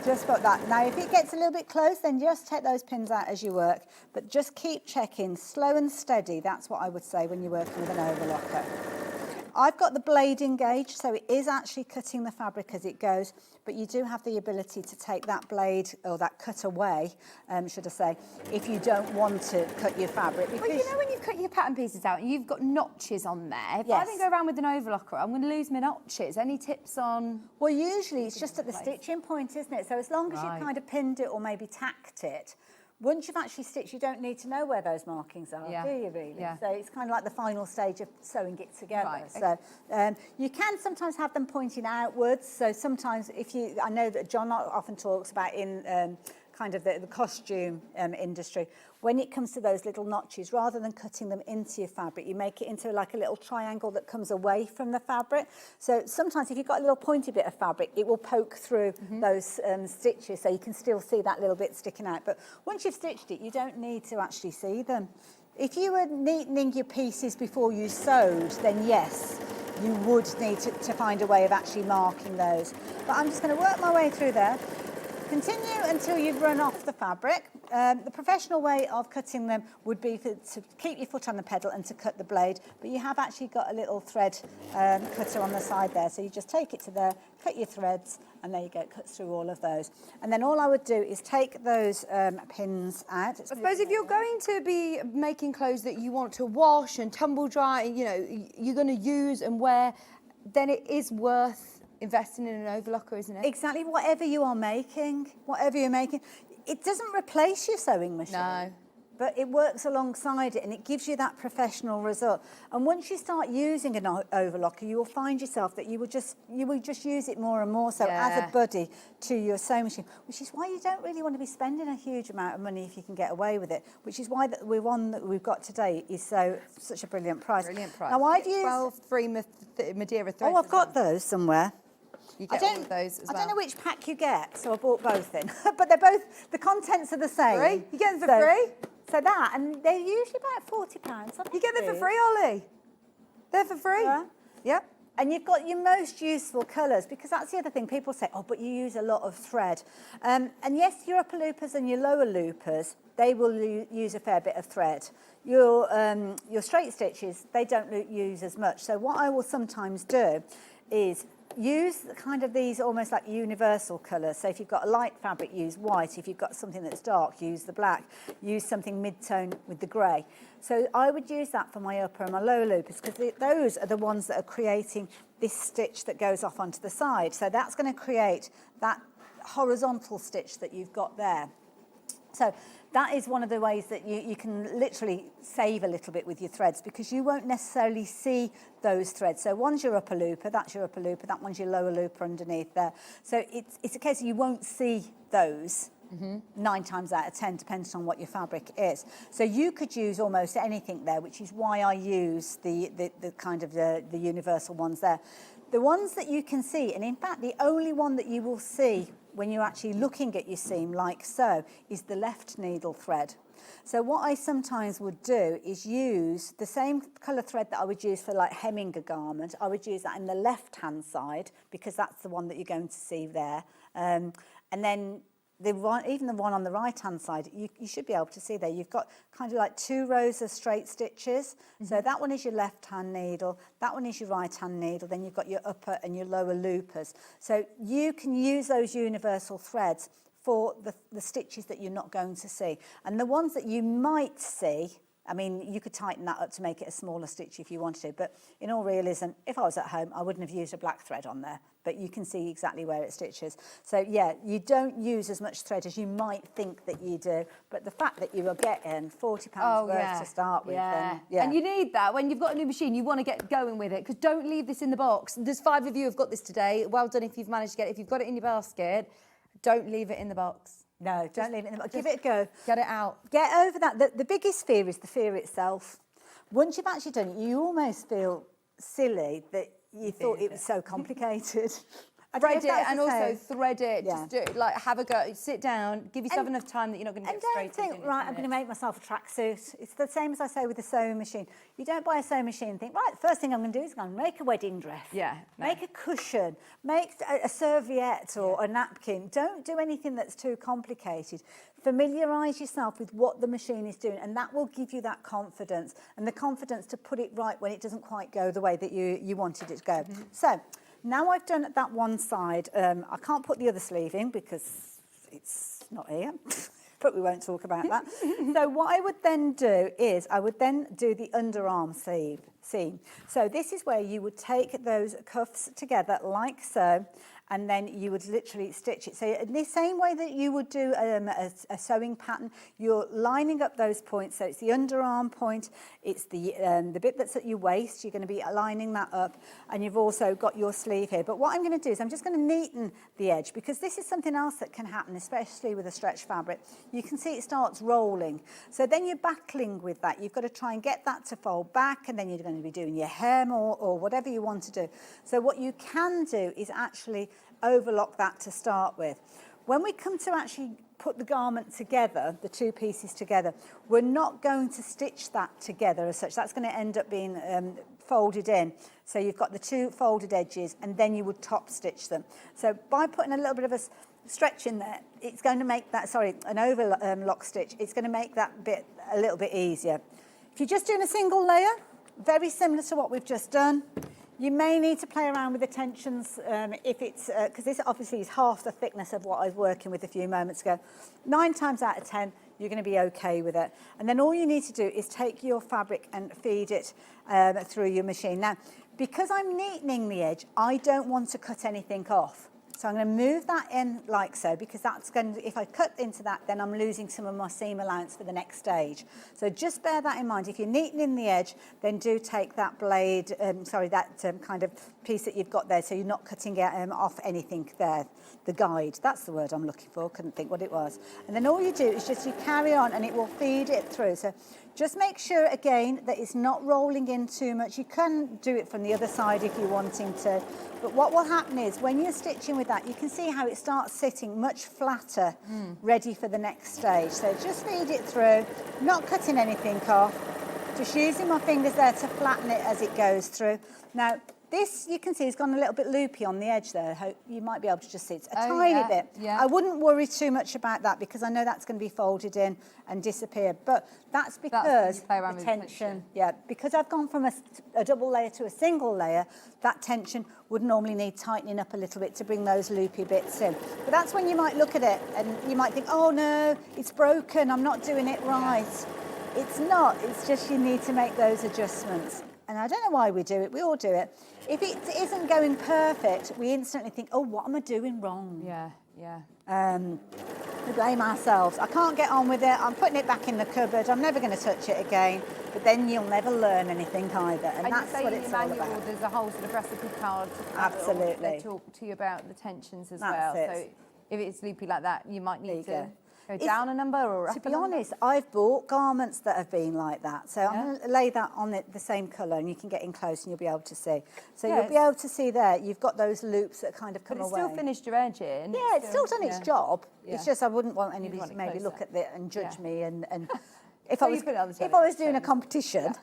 just got that. Now, if it gets a little bit close, then just take those pins out as you work. But just keep checking, slow and steady. That's what I would say when you're working with an overlocker. I've got the blade engaged, so it is actually cutting the fabric as it goes, but you do have the ability to take that blade, or that cut away, should I say, if you don't want to cut your fabric. Well, you know when you've cut your pattern pieces out and you've got notches on there, if I then go around with an overlocker, I'm going to lose my notches. Any tips on? Well, usually it's just at the stitching point, isn't it? So as long as you've kind of pinned it or maybe tacked it, once you've actually stitched, you don't need to know where those markings are, do you really? Yeah. So it's kind of like the final stage of sewing it together. Right. So you can sometimes have them pointing outwards. So sometimes I know that John often talks about in kind of the costume industry, when it comes to those little notches, rather than cutting them into your fabric, you make it into like a little triangle that comes away from the fabric. So sometimes if you've got a little pointy bit of fabric, it will poke through those stitches, so you can still see that little bit sticking out. But once you've stitched it, you don't need to actually see them. If you were neatening your pieces before you sewed, then yes, you would need to find a way of actually marking those. But I'm just going to work my way through there. Continue until you've run off the fabric. The professional way of cutting them would be to keep your foot on the pedal and to cut the blade, but you have actually got a little thread cutter on the side there, so you just take it to there, cut your threads, and there you go, it cuts through all of those. And then all I would do is take those pins out. I suppose if you're going to be making clothes that you want to wash and tumble dry, you know, you're going to use and wear, then it is worth investing in an overlocker, isn't it? Exactly, whatever you're making, it doesn't replace your sewing machine. No. but it works alongside it and it gives you that professional result. And once you start using an overlocker, you will find yourself that you will just use it more and more so as a buddy to your sewing machine, which is why you don't really want to be spending a huge amount of money if you can get away with it, which is why the one that we've got today is such a brilliant price. Brilliant price. Now I've used 12 free Madeira threads. Oh, I've got those somewhere. You get all of those as well. I don't know which pack you get, so I bought both in. But they're both, the contents are the same. Free? You get them for free? So that, and they're usually about £40. You get them for free, Ollie? They're for free? Yeah. Yep. And you've got your most useful colours, because that's the other thing. People say, oh, but you use a lot of thread. And yes, your upper loopers and your lower loopers, they will use a fair bit of thread. Your straight stitches, they don't use as much. So what I will sometimes do is use kind of these almost like universal colours. So if you've got a light fabric, use white. If you've got something that's dark, use the black. Use something mid-tone with the grey. So I would use that for my upper and my lower loopers, because those are the ones that are creating this stitch that goes off onto the side. So that's going to create that horizontal stitch that you've got there. So that is one of the ways that you can literally save a little bit with your threads, because you won't necessarily see those threads. So one's your upper looper, that's your upper looper, that one's your lower looper underneath there. So it's a case you won't see those 9 times out of 10, depending on what your fabric is. So you could use almost anything there, which is why I use the kind of the universal ones there. The ones that you can see, and in fact the only one that you will see when you're actually looking at your seam like so, is the left needle thread. So what I sometimes would do is use the same colour thread that I would use for like hemming a garment. I would use that in the left hand side, because that's the one that you're going to see there. And then even the one on the right hand side, you should be able to see there, you've got kind of like 2 rows of straight stitches. So that one is your left hand needle, that one is your right hand needle, then you've got your upper and your lower loopers. So you can use those universal threads for the stitches that you're not going to see. And the ones that you might see, I mean, you could tighten that up to make it a smaller stitch if you wanted to, but in all realism, if I was at home, I wouldn't have used a black thread on there, but you can see exactly where it stitches. So yeah, you don't use as much thread as you might think that you do, but the fact that you are getting £40 worth to start with, then, And you need that. When you've got a new machine, you want to get going with it, because don't leave this in the box. There's 5 of you who've got this today. Well done if you've managed to get it. If you've got it in your basket, don't leave it in the box. No, don't leave it in the box. Give it a go. Get it out. Get over that. The biggest fear is the fear itself. Once you've actually done it, you almost feel silly that you thought it was so complicated. Thread it and also thread it. Just do it, like have a go. Sit down. Give yourself enough time that you're not going to get frustrated. And don't think, right, I'm going to make myself a tracksuit. It's the same as I say with the sewing machine. You don't buy a sewing machine and think, right, the first thing I'm going to do is I'm going to make a wedding dress. Yeah. Make a cushion. Make a serviette or a napkin. Don't do anything that's too complicated. Familiarise yourself with what the machine is doing, and that will give you that confidence, and the confidence to put it right when it doesn't quite go the way that you wanted it to go. So, now I've done that one side, I can't put the other sleeve in because it's not here, but we won't talk about that. So what I would then do is I would then do the underarm seam. So this is where you would take those cuffs together like so, and then you would literally stitch it. So in the same way that you would do a sewing pattern, you're lining up those points. So it's the underarm point, it's the bit that's at your waist, you're going to be lining that up, and you've also got your sleeve here. But what I'm going to do is I'm just going to neaten the edge, because this is something else that can happen, especially with a stretch fabric. You can see it starts rolling. So then you're battling with that. You've got to try and get that to fold back, and then you're going to be doing your hem or whatever you want to do. So what you can do is actually overlock that to start with. When we come to actually put the garment together, the 2 pieces together, we're not going to stitch that together as such. That's going to end up being folded in. So you've got the 2 folded edges, and then you would top stitch them. So by putting a little bit of a stretch in there, it's going to make that, an overlock stitch, it's going to make that bit a little bit easier. If you're just doing a single layer, very similar to what we've just done, you may need to play around with the tensions if it's, because this obviously is half the thickness of what I was working with a few moments ago. 9 times out of 10, you're going to be okay with it. And then all you need to do is take your fabric and feed it through your machine. Now, because I'm neatening the edge, I don't want to cut anything off. So I'm going to move that in like so, because that's going to, if I cut into that, then I'm losing some of my seam allowance for the next stage. So just bear that in mind. If you're neatening the edge, then do take that blade, kind of piece that you've got there, so you're not cutting off anything there. The guide, that's the word I'm looking for, couldn't think what it was. And then all you do is just you carry on and it will feed it through. So just make sure again that it's not rolling in too much. You can do it from the other side if you're wanting to. But what will happen is when you're stitching with that, you can see how it starts sitting much flatter, ready for the next stage. So just feed it through, not cutting anything off, just using my fingers there to flatten it as it goes through. Now, this, you can see, has gone a little bit loopy on the edge there. Hope you might be able to just see it's a tiny bit. Yeah. I wouldn't worry too much about that because I know that's going to be folded in and disappear. But that's because the tension, because I've gone from a double layer to a single layer, that tension would normally need tightening up a little bit to bring those loopy bits in. But that's when you might look at it and you might think, oh no, it's broken, I'm not doing it right. It's not, it's just you need to make those adjustments. And I don't know why we do it, we all do it. If it isn't going perfect, we instantly think, oh, what am I doing wrong? We blame ourselves. I can't get on with it, I'm putting it back in the cupboard, I'm never going to touch it again. But then you'll never learn anything either. And that's what it's all about. There's a whole sort of recipe card to Absolutely. They talk to you about the tensions as That's well. it. So if it's loopy like that, you might need to go down a number or up To a be number. honest, I've bought garments that have been like that. So I'm going to lay that on it the same colour and you can get in close and you'll be able to see. So you'll be able to see there, you've got those loops that kind of come away. But it's still finished your edge in. Yeah, it's still done its job. It's just I wouldn't want anybody to maybe look at it and judge me and if I was doing a competition,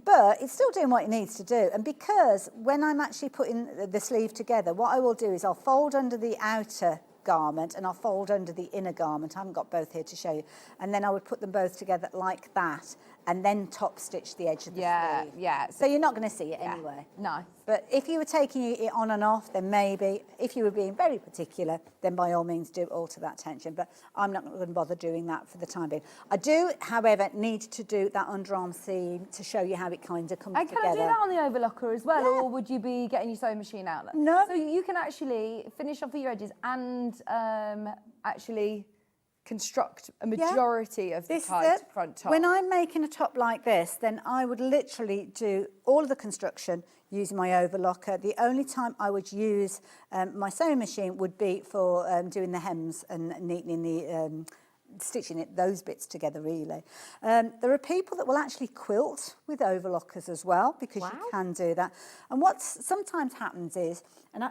but it's still doing what it needs to do. And because when I'm actually putting the sleeve together, what I will do is I'll fold under the outer garment and I'll fold under the inner garment. I haven't got both here to show you. And then I would put them both together like that and then top stitch the edge of the sleeve. So you're not going to see it anyway. No. But if you were taking it on and off, then maybe. If you were being very particular, then by all means do alter that tension. But I'm not going to bother doing that for the time being. I do, however, need to do that underarm seam to show you how it kind of comes together. And can I do that on the overlocker as well, or would you be getting your sewing machine out? No. So you can actually finish off your edges and actually construct a majority of the tie front top. When I'm making a top like this, then I would literally do all of the construction using my overlocker. The only time I would use my sewing machine would be for doing the hems and neatening the stitching those bits together really. There are people that will actually quilt with overlockers as well, because you can do that. And what sometimes happens is, and I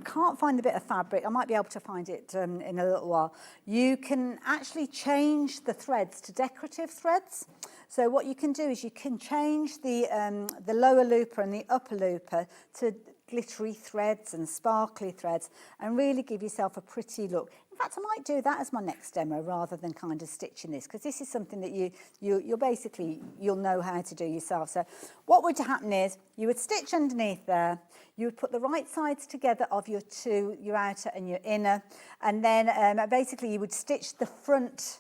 can't find the bit of fabric, I might be able to find it in a little while, you can actually change the threads to decorative threads. So what you can do is you can change the lower looper and the upper looper to glittery threads and sparkly threads and really give yourself a pretty look. In fact, I might do that as my next demo rather than kind of stitching this, because this is something that you'll basically, you'll know how to do yourself. So what would happen is you would stitch underneath there, you would put the right sides together of your two, your outer and your inner, and then basically you would stitch the front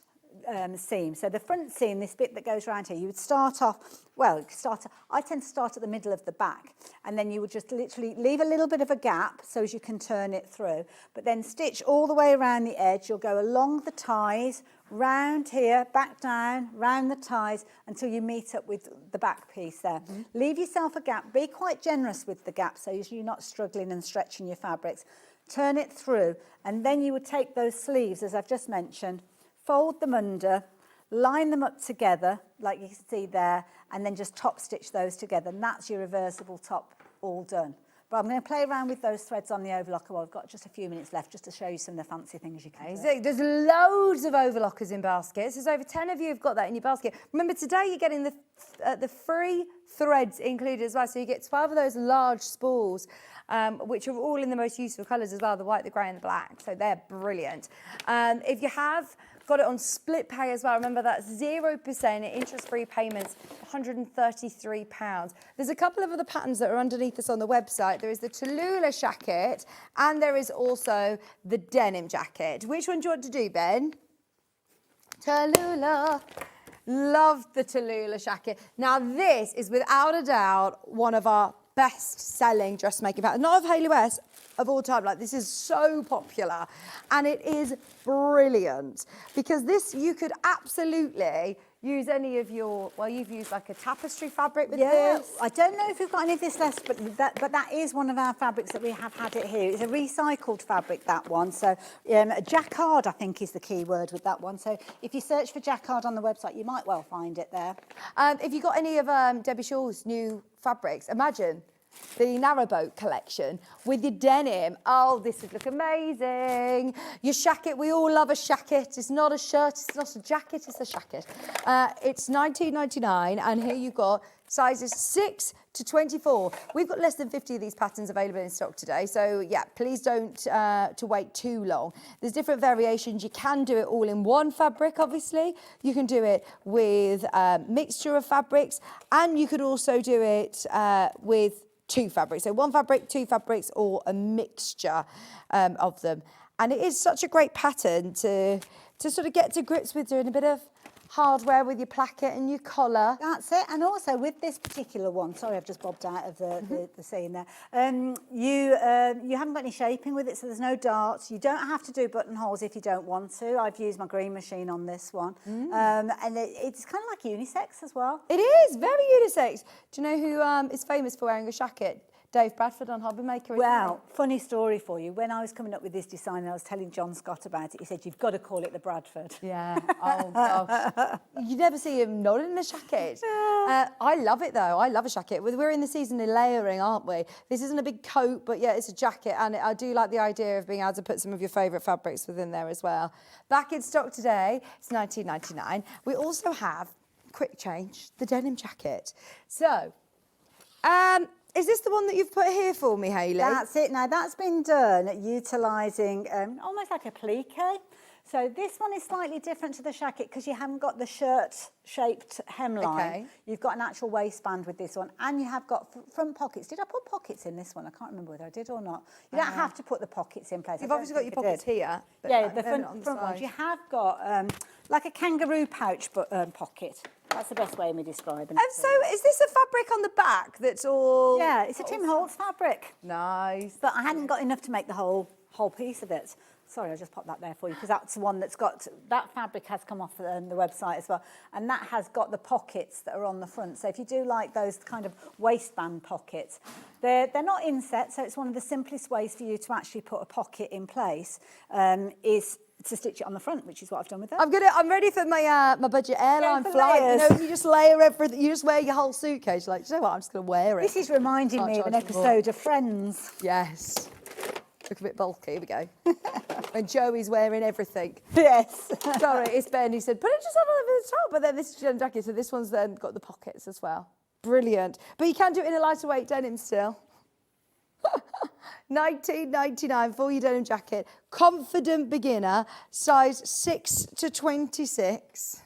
seam. So the front seam, this bit that goes around here, you would start off, I tend to start at the middle of the back, and then you would just literally leave a little bit of a gap so as you can turn it through, but then stitch all the way around the edge. You'll go along the ties, round here, back down, round the ties until you meet up with the back piece there. Leave yourself a gap, be quite generous with the gap so you're not struggling and stretching your fabrics. Turn it through, and then you would take those sleeves, as I've just mentioned, fold them under, line them up together, like you can see there, and then just top stitch those together, and that's your reversible top all done. But I'm going to play around with those threads on the overlocker. Well, I've got just a few minutes left just to show you some of the fancy things you can do. There's loads of overlockers in baskets. There's over 10 of you who've got that in your basket. Remember, today you're getting the free threads included as well, so you get 12 of those large spools, which are all in the most useful colours as well, the white, the grey and the black, so they're brilliant. If you have got it on split pay as well, remember that's 0% interest-free payments, £133. There's a couple of other patterns that are underneath us on the website. There is the Tallulah jacket and there is also the denim jacket. Which one do you want to do, Ben? Tallulah. Love the Tallulah jacket. Now this is without a doubt one of our best-selling dressmaking pattern, not of Hayley West, of all time. Like, this is so popular, and it is brilliant because this, you could absolutely use any of your, well, you've used like a tapestry fabric with this. I don't know if we've got any of this left, but that is one of our fabrics that we have had it here. It's a recycled fabric, that one. So jacquard, I think, is the key word with that one. So if you search for jacquard on the website, you might well find it there. If you got any of Debbie Shaw's new fabrics, imagine the narrowboat collection with your denim. Oh, this would look amazing. Your shacket, we all love a shacket. It's not a shirt, it's not a jacket, it's a shacket. It's $19.99, and here you've got sizes 6 to 24. We've got less than 50 of these patterns available in stock today, so yeah, please don't to wait too long. There's different variations. You can do it all in one fabric, obviously. You can do it with a mixture of fabrics, and you could also do it with 2 fabrics. So 1 fabric, 2 fabrics, or a mixture of them. And it is such a great pattern to sort of get to grips with, doing a bit of hardware with your placket and your collar. That's it. And also with this particular one, sorry, I've just bobbed out of the scene there. You haven't got any shaping with it, so there's no darts. You don't have to do buttonholes if you don't want to. I've used my green machine on this one. And it's kind of like unisex as well. It is, very unisex. Do you know who is famous for wearing a shacket? Dave Bradford on Hobby Maker. Well, funny story for you. When I was coming up with this design and I was telling John Scott about it, he said, you've got to call it the Bradford. Yeah, oh gosh. You never see him not in a shacket. I love it though, I love a shacket. We're in the season of layering, aren't we? This isn't a big coat, but yeah, it's a jacket, and I do like the idea of being able to put some of your favourite fabrics within there as well. Back in stock today, it's $19.99. We also have, quick change, the denim jacket. So, is this the one that you've put here for me, Hayley? That's it. Now, that's been done utilising almost like a plique. So this one is slightly different to the shacket because you haven't got the shirt-shaped hemline. Okay. You've got an actual waistband with this one, and you have got front pockets. Did I put pockets in this one? I can't remember whether I did or not. You don't have to put the pockets in place. You've obviously got your pockets here. But Yeah, the front ones. You have got like a kangaroo pouch pocket. That's the best way of me describing it. And so, is this a fabric on the back that's all... Yeah, it's a Tim Holtz fabric. Nice. But I hadn't got enough to make the whole piece of it. Sorry, I just popped that there for you because that's the one that's got... That fabric has come off the website as well. And that has got the pockets that are on the front. So if you do like those kind of waistband pockets, they're not inset, so it's one of the simplest ways for you to actually put a pocket in place is to stitch it on the front, which is what I've done with that. I'm ready for my my budget airline flight. layers. You know, you just layer everything. You just wear your whole suitcase. You're like, you know what? I'm just going to wear it. This is reminding me of an episode of Friends. Yes. Look a bit bulky. Here we go. And Joey's wearing everything. Yes. Sorry, it's Ben. He said, put it just on over the top. But then this is denim jacket, so this one's then got the pockets as well. Brilliant. But you can do it in a lighter weight denim still. $19.99 for your denim jacket. Confident beginner, size 6 to 26.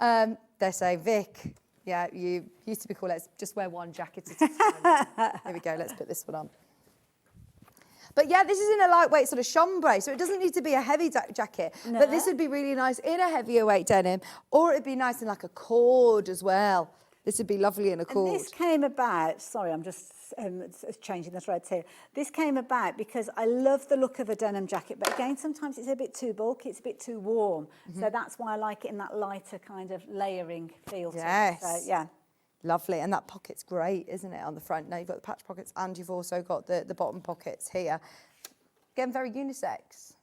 They say, Vic, yeah, you used to be called, let's just wear one jacket at a time. Here we go, let's put this one on. But yeah, this is in a lightweight sort of chambray, so it doesn't need to be a heavy jacket. No. But this would be really nice in a heavier weight denim, or it'd be nice in like a cord as well. This would be lovely in a cord. And this came about, sorry, I'm just changing the threads here. This came about because I love the look of a denim jacket, but again, sometimes it's a bit too bulky, it's a bit too warm. So that's why I like it in that lighter kind of layering feel to it. So, yeah. Lovely, and that pocket's great, isn't it, on the front? Now you've got the patch pockets and you've also got the bottom pockets here. Again, very unisex.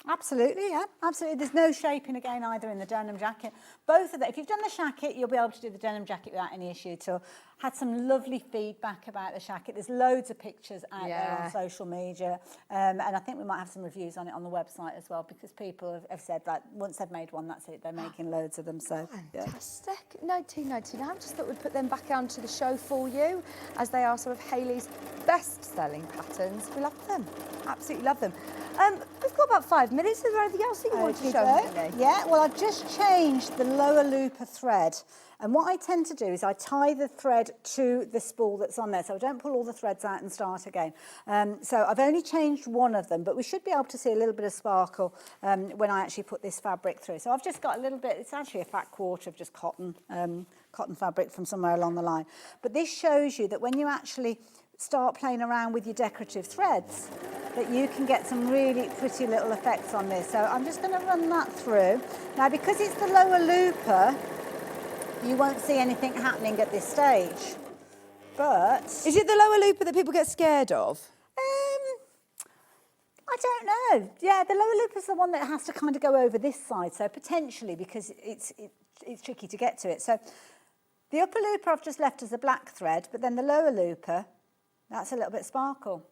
Absolutely, yeah, absolutely. There's no shaping again either in the denim jacket. Both of them, if you've done the shacket, you'll be able to do the denim jacket without any issue at all. Had some lovely feedback about the shacket. There's loads of pictures out there on social media. And I think we might have some reviews on it on the website as well, because people have said that once they've made one, that's it. They're making loads of them. So fantastic. $19.99. I just thought we'd put them back onto the show for you, as they are sort of Hayley's best-selling patterns. We love them. Absolutely love them. We've got about 5 minutes. Is there anything else that you want to show me? Yeah, well, I've just changed the lower looper thread. And what I tend to do is I tie the thread to the spool that's on there, so I don't pull all the threads out and start again. So I've only changed one of them, but we should be able to see a little bit of sparkle when I actually put this fabric through. So I've just got a little bit, it's actually a fat quarter of just cotton, cotton fabric from somewhere along the line. But this shows you that when you actually start playing around with your decorative threads, that you can get some really pretty little effects on this. So I'm just going to run that through. Now, because it's the lower looper, you won't see anything happening at this stage. But is it the lower looper that people get scared of? I don't know. Yeah, the lower loop is the one that has to kind of go over this side, so potentially, because it's tricky to get to it. So the upper looper I've just left as a black thread, but then the lower looper, that's a little bit sparkle.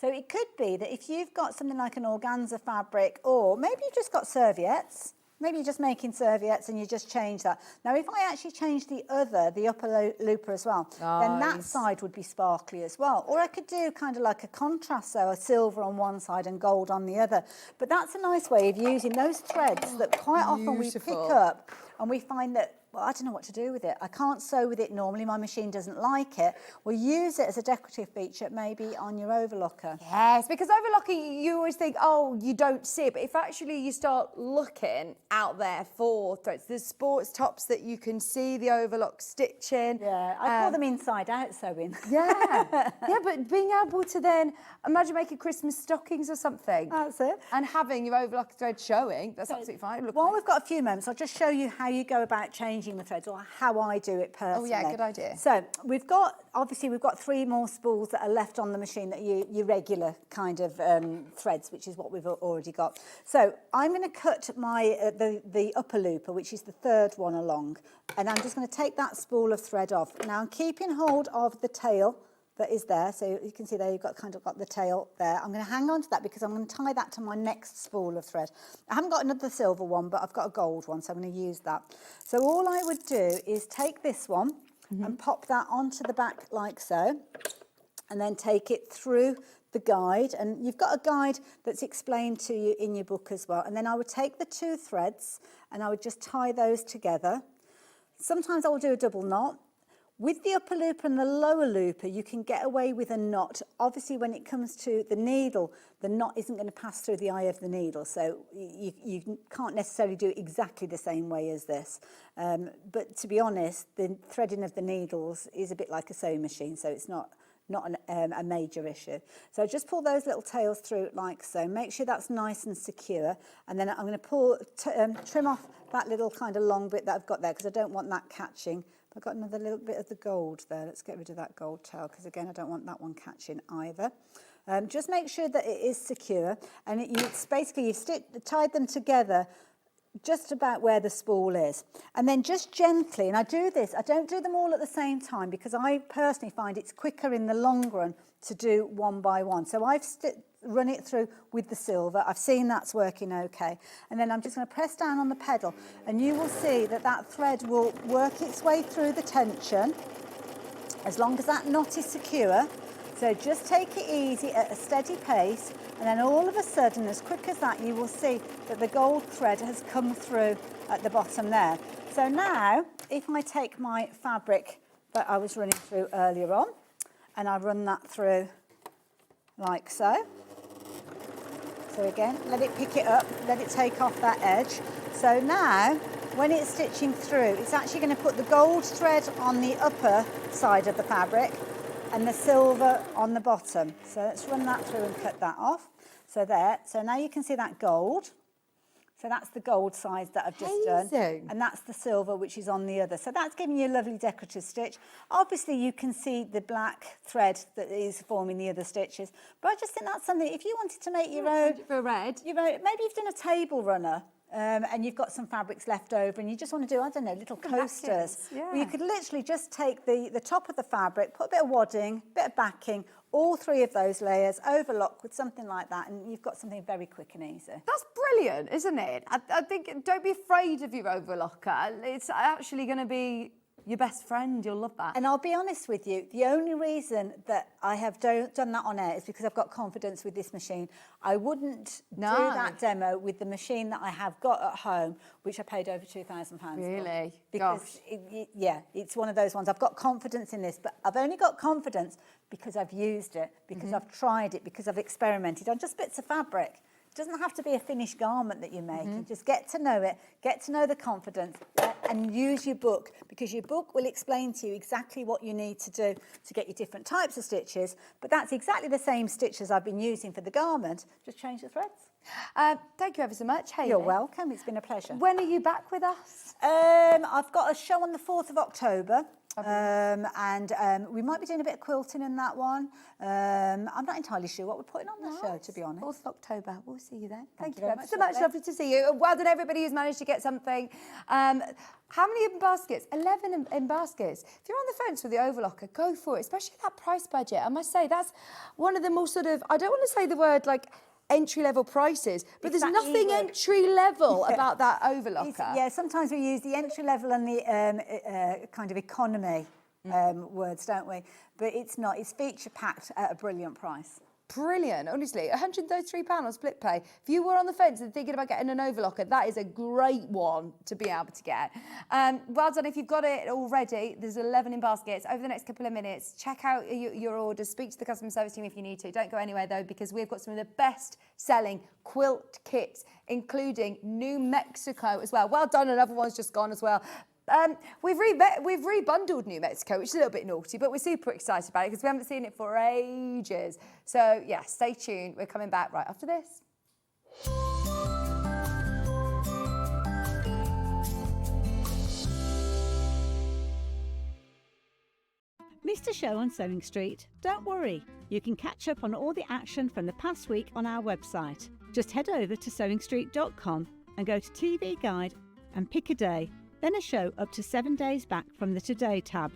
So it could be that if you've got something like an organza fabric, or maybe you've just got serviettes, maybe you're just making serviettes and you just change that. Now, if I actually change the upper looper as well, then that side would be sparkly as well. Or I could do kind of like a contrast, so a silver on one side and gold on the other. But that's a nice way of using those threads that quite often we pick up and we find that, well, I don't know what to do with it. I can't sew with it normally. My machine doesn't like it. We'll use it as a decorative feature, maybe on your overlocker. Yes, because overlocker, you always think, oh, you don't see it. But if actually you start looking out there for threads, there's sports tops that you can see the overlock stitching. Yeah, I call them inside out sewing. Yeah, yeah, but being able to then, imagine making Christmas stockings or something. That's it. And having your overlock thread showing, that's absolutely fine. Look, while we've got a few moments, I'll just show you how you go about changing the threads, or how I do it personally. Oh yeah, good idea. So we've got 3 more spools that are left on the machine, that your regular kind of threads, which is what we've already got. So I'm going to cut my the upper looper, which is the third one along, and I'm just going to take that spool of thread off. Now I'm keeping hold of the tail that is there, so you can see there you've got the tail there. I'm going to hang on to that because I'm going to tie that to my next spool of thread. I haven't got another silver one, but I've got a gold one, so I'm going to use that. So all I would do is take this one and pop that onto the back like so, and then take it through the guide, and you've got a guide that's explained to you in your book as well. And then I would take the 2 threads and I would just tie those together. Sometimes I'll do a double knot. With the upper looper and the lower looper, you can get away with a knot. Obviously, when it comes to the needle, the knot isn't going to pass through the eye of the needle, so you can't necessarily do it exactly the same way as this. But to be honest, the threading of the needles is a bit like a sewing machine, so it's not a major issue. So just pull those little tails through like so. Make sure that's nice and secure, and then I'm going to trim off that little kind of long bit that I've got there, because I don't want that catching. I've got another little bit of the gold there. Let's get rid of that gold tail, because again, I don't want that one catching either. Just make sure that it is secure, and you've tied them together just about where the spool is. And then just gently, and I don't do them all at the same time, because I personally find it's quicker in the long run to do one by one. So I've run it through with the silver. I've seen that's working okay. And then I'm just going to press down on the pedal, and you will see that thread will work its way through the tension as long as that knot is secure. So just take it easy at a steady pace, and then all of a sudden, as quick as that, you will see that the gold thread has come through at the bottom there. So now, if I take my fabric that I was running through earlier on, and I run that through like so. So again, let it pick it up, let it take off that edge. So now, when it's stitching through, it's actually going to put the gold thread on the upper side of the fabric and the silver on the bottom. So let's run that through and cut that off. So there, so now you can see that gold. So that's the gold side that I've just done. And that's the silver, which is on the other. So that's giving you a lovely decorative stitch. Obviously, you can see the black thread that is forming the other stitches. But I just think that's something, if you wanted to make your own... For red. Maybe you've done a table runner. And you've got some fabrics left over, and you just want to do, I don't know, little coasters. Yeah. Well, you could literally just take the top of the fabric, put a bit of wadding, a bit of backing, all 3 of those layers, overlock with something like that, and you've got something very quick and easy. That's brilliant, isn't it? I think, don't be afraid of your overlocker. It's actually going to be your best friend. You'll love that. And I'll be honest with you, the only reason that I have done that on air is because I've got confidence with this machine. I wouldn't do that demo with the machine that I have got at home, which I paid over £2,000 for. Really? Because, it's one of those ones. I've got confidence in this, but I've only got confidence because I've used it, because I've tried it, because I've experimented on just bits of fabric. It doesn't have to be a finished garment that you're making. Just get to know it, get to know the confidence, and use your book, because your book will explain to you exactly what you need to do to get your different types of stitches. But that's exactly the same stitches I've been using for the garment, just change the threads. Thank you ever so much, Hayley. You're welcome. It's been a pleasure. When are you back with us? I've got a show on the 4th of October. We might be doing a bit of quilting in that one. I'm not entirely sure what we're putting on the show, to be honest. 4th of October. We'll see you then. Thank you very very much. Lovely to see you. Well done, everybody who's managed to get something. How many in baskets? 11 in baskets. If you're on the fence with the overlocker, go for it, especially that price budget. I must say, that's one of the more sort of, I don't want to say the word like entry-level prices, but there's nothing entry-level about that overlocker. Sometimes we use the entry-level and the kind of economy words, don't we? But it's not. It's feature-packed at a brilliant price. Brilliant, honestly. £133 on split pay. If you were on the fence and thinking about getting an overlocker, that is a great one to be able to get. Well done if you've got it already. There's 11 in baskets. Over the next couple of minutes, check out your orders, speak to the customer service team if you need to. Don't go anywhere though, because we've got some of the best selling quilt kits, including New Mexico as well. Well done, another one's just gone as well. We've rebundled New Mexico, which is a little bit naughty, but we're super excited about it because we haven't seen it for ages. So, yeah, stay tuned. We're coming back right after this. Missed a show on Sewing Street? Don't worry, you can catch up on all the action from the past week on our website. Just head over to sewingstreet.com and go to TV Guide and pick a day, then a show up to 7 days back from the Today tab.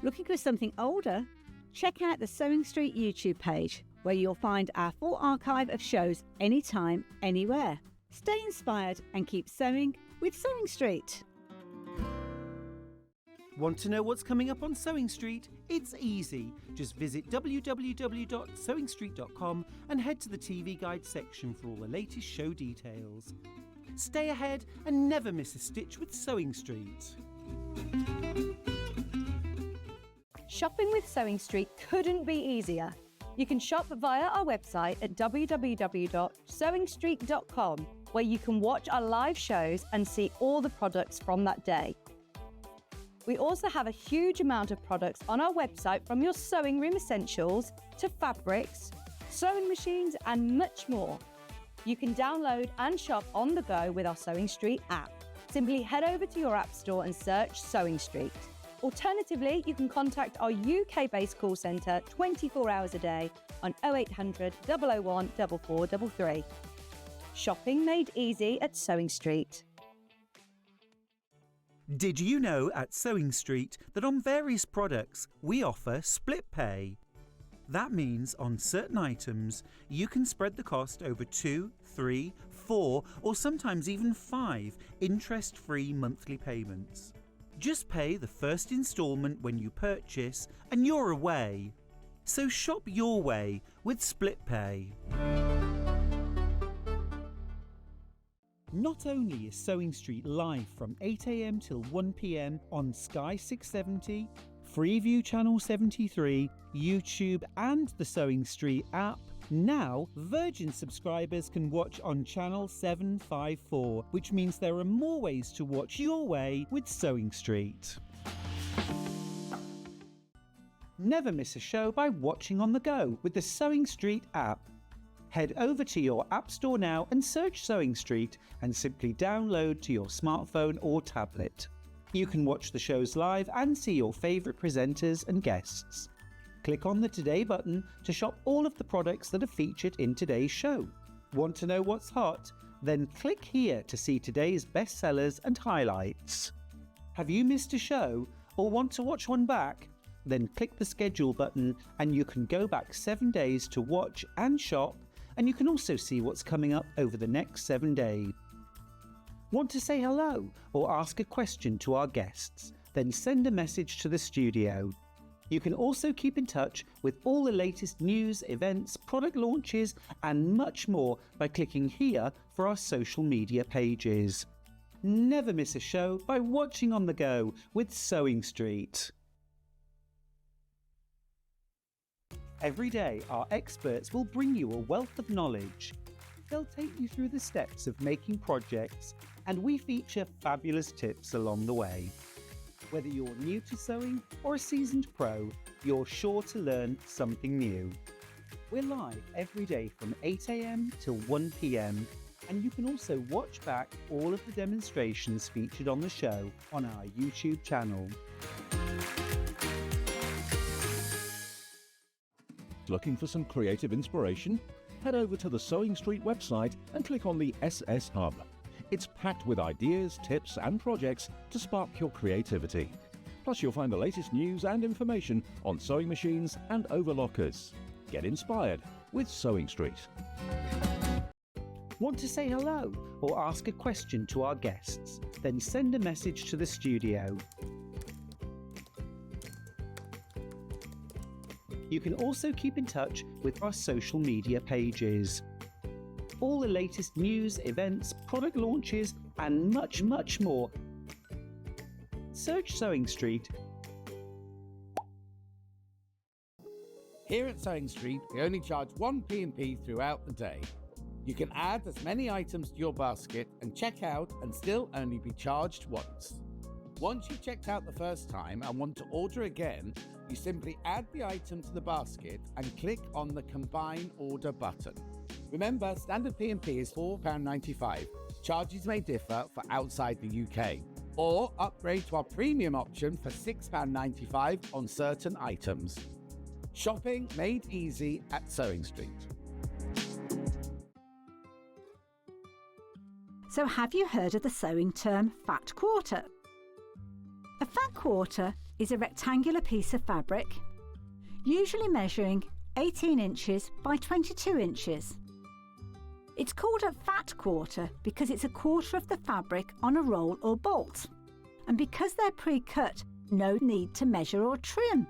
Looking for something older? Check out the Sewing Street YouTube page, where you'll find our full archive of shows anytime, anywhere. Stay inspired and keep sewing with Sewing Street. Want to know what's coming up on Sewing Street? It's easy. Just visit www.sewingstreet.com and head to the TV Guide section for all the latest show details. Stay ahead and never miss a stitch with Sewing Street. Shopping with Sewing Street couldn't be easier. You can shop via our website at www.sewingstreet.com, where you can watch our live shows and see all the products from that day. We also have a huge amount of products on our website, from your sewing room essentials to fabrics, sewing machines and much more. You can download and shop on the go with our Sewing Street app. Simply head over to your app store and search Sewing Street. Alternatively, you can contact our UK-based call centre 24 hours a day on 0800 001 4433. Shopping made easy at Sewing Street. Did you know at Sewing Street that on various products we offer split pay? That means on certain items, you can spread the cost over 2, 3, 4, or sometimes even 5 interest-free monthly payments. Just pay the first instalment when you purchase and you're away. So shop your way with split pay. Not only is Sewing Street live from 8 AM till 1 PM on Sky 670, Freeview Channel 73, YouTube and the Sewing Street app, now Virgin subscribers can watch on Channel 754, which means there are more ways to watch your way with Sewing Street. Never miss a show by watching on the go with the Sewing Street app. Head over to your app store now and search Sewing Street and simply download to your smartphone or tablet. You can watch the shows live and see your favourite presenters and guests. Click on the Today button to shop all of the products that are featured in today's show. Want to know what's hot? Then click here to see today's bestsellers and highlights. Have you missed a show or want to watch one back? Then click the schedule button and you can go back 7 days to watch and shop, and you can also see what's coming up over the next 7 days. Want to say hello or ask a question to our guests? then send a message to the studio. You can also keep in touch with all the latest news, events, product launches and much more by clicking here for our social media pages. Never miss a show by watching on the go with Sewing Street. Every day, our experts will bring you a wealth of knowledge. They'll take you through the steps of making projects, and we feature fabulous tips along the way. Whether you're new to sewing or a seasoned pro, you're sure to learn something new. We're live every day from 8 AM till 1 PM, and you can also watch back all of the demonstrations featured on the show on our YouTube channel. Looking for some creative inspiration? Head over to the Sewing Street website and click on the SS Hub. It's packed with ideas, tips and projects to spark your creativity. Plus you'll find the latest news and information on sewing machines and overlockers. Get inspired with Sewing Street. Want to say hello or ask a question to our guests? Then send a message to the studio. You can also keep in touch with our social media pages. All the latest news, events, product launches and much more. Search Sewing Street. Here at Sewing Street, we only charge 1 P&P throughout the day. You can add as many items to your basket and check out and still only be charged once. Once you've checked out the first time and want to order again, you simply add the item to the basket and click on the Combine Order button. Remember, standard P&P is £4.95. Charges may differ for outside the UK. Or upgrade to our premium option for £6.95 on certain items. Shopping made easy at Sewing Street. So have you heard of the sewing term fat quarter? A fat quarter is a rectangular piece of fabric, usually measuring 18 inches by 22 inches. It's called a fat quarter because it's a quarter of the fabric on a roll or bolt, and because they're pre-cut, no need to measure or trim.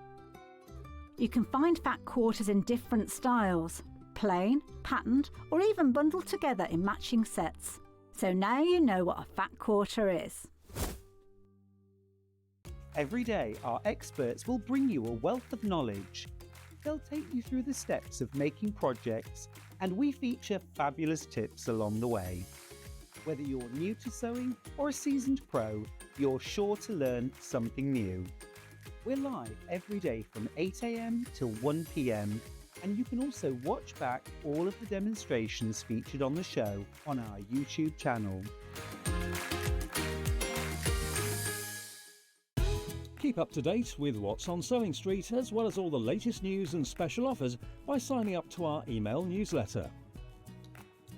You can find fat quarters in different styles, plain, patterned, or even bundled together in matching sets. So now you know what a fat quarter is. Every day, our experts will bring you a wealth of knowledge. They'll take you through the steps of making projects, and we feature fabulous tips along the way. Whether you're new to sewing or a seasoned pro, you're sure to learn something new. We're live every day from 8 AM till 1 PM, and you can also watch back all of the demonstrations featured on the show on our YouTube channel. Keep up to date with what's on Sewing Street, as well as all the latest news and special offers by signing up to our email newsletter.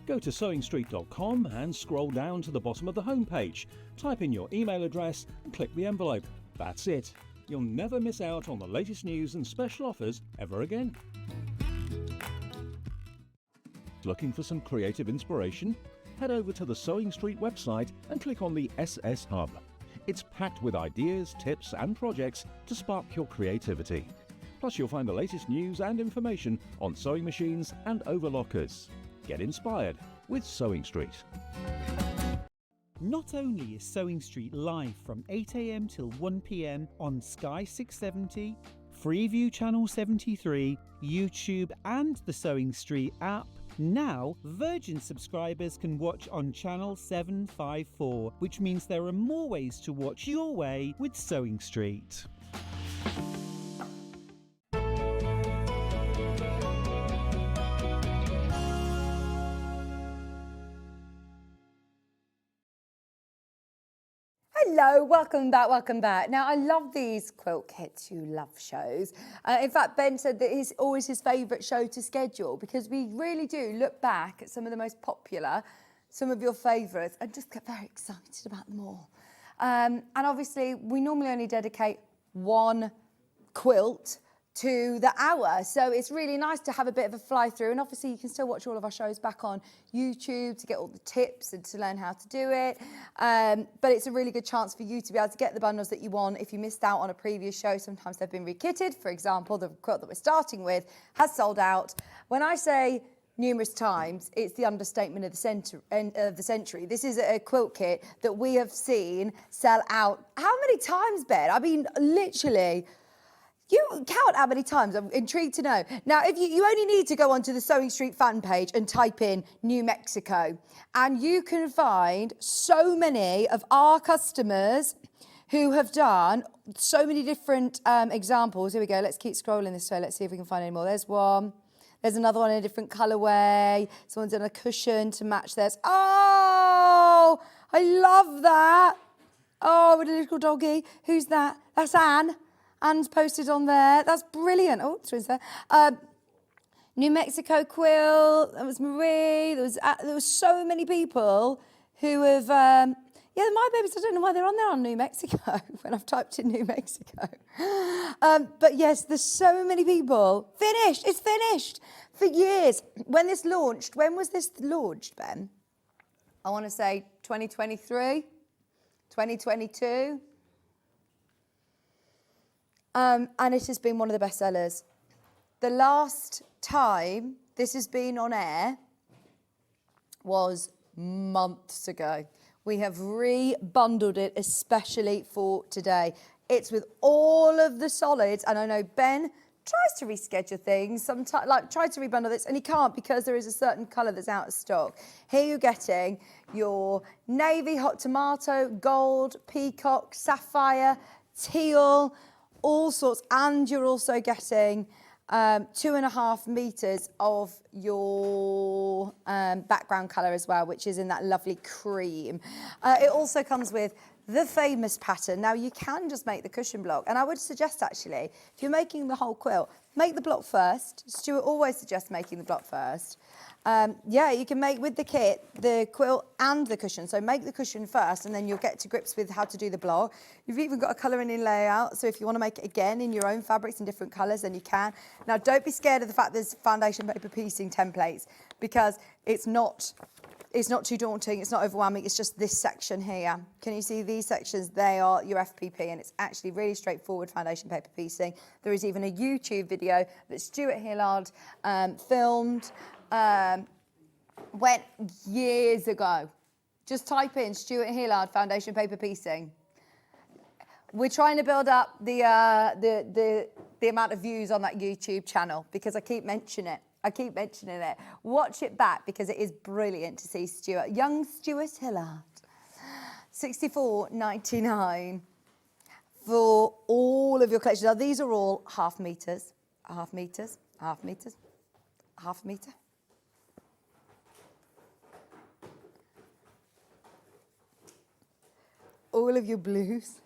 Go to sewingstreet.com and scroll down to the bottom of the homepage. Type in your email address and click the envelope. That's it. You'll never miss out on the latest news and special offers ever again. Looking for some creative inspiration? Head over to the Sewing Street website and click on the SS Hub. It's packed with ideas, tips and projects to spark your creativity. Plus you'll find the latest news and information on sewing machines and overlockers. Get inspired with Sewing Street. Not only is Sewing Street live from 8 AM till 1 PM on Sky 670, Freeview Channel 73, YouTube and the Sewing Street app, now Virgin subscribers can watch on Channel 754, which means there are more ways to watch your way with Sewing Street. Hello, welcome back. Now, I love these Quilt Kits You Love shows. In fact, Ben said that it's always his favourite show to schedule because we really do look back at some of the most popular, some of your favourites, and just get very excited about them all. And obviously, we normally only dedicate one quilt to the hour. So it's really nice to have a bit of a fly through, and obviously you can still watch all of our shows back on YouTube to get all the tips and to learn how to do it. But it's a really good chance for you to be able to get the bundles that you want. If you missed out on a previous show, sometimes they've been rekitted. For example, the quilt that we're starting with has sold out. When I say numerous times, it's the understatement of the century. This is a quilt kit that we have seen sell out. How many times, Ben? I mean, literally. You count how many times. I'm intrigued to know. Now, if you only need to go onto the Sewing Street fan page and type in New Mexico, and you can find so many of our customers who have done so many different examples. Here we go. Let's keep scrolling this way. Let's see if we can find any more. There's one. There's another one in a different colourway. Someone's done a cushion to match theirs. Oh, I love that. Oh, with a little doggy. Who's that? That's Anne. Anne's posted on there. That's brilliant. Oh, twins there. New Mexico quilt. That was Marie. There was so many people who have. Yeah, my babies. I don't know why they're on there on New Mexico when I've typed in New Mexico. But yes, there's so many people. Finished. It's finished for years. When this launched. When was this launched, Ben? I want to say 2023, 2022. And it has been one of the best sellers. The last time this has been on air was months ago. We have rebundled it especially for today. It's with all of the solids, and I know Ben tries to reschedule things, sometimes tried to rebundle this, and he can't because there is a certain colour that's out of stock. Here you're getting your navy, hot tomato, gold, peacock, sapphire, teal, all sorts, and you're also getting 2.5 meters of your background colour as well, which is in that lovely cream. It also comes with the famous pattern. Now you can just make the cushion block, and I would suggest actually, if you're making the whole quilt, make the block first. Stuart always suggests making the block first. Yeah, you can make with the kit, the quilt and the cushion. So make the cushion first and then you'll get to grips with how to do the block. You've even got a colouring in layout. So if you want to make it again in your own fabrics in different colours, then you can. Now, don't be scared of the fact there's foundation paper piecing templates because it's not too daunting. It's not overwhelming. It's just this section here. Can you see these sections? They are your FPP and it's actually really straightforward foundation paper piecing. There is even a YouTube video that Stuart Hillard filmed. Went years ago. Just type in Stuart Hillard foundation paper piecing. We're trying to build up the amount of views on that YouTube channel because I keep mentioning it. Watch it back because it is brilliant to see Stuart, young Stuart Hillard, $64.99 for all of your collections. Now these are all half meters, half meters, half meters, half meter. All of your blues,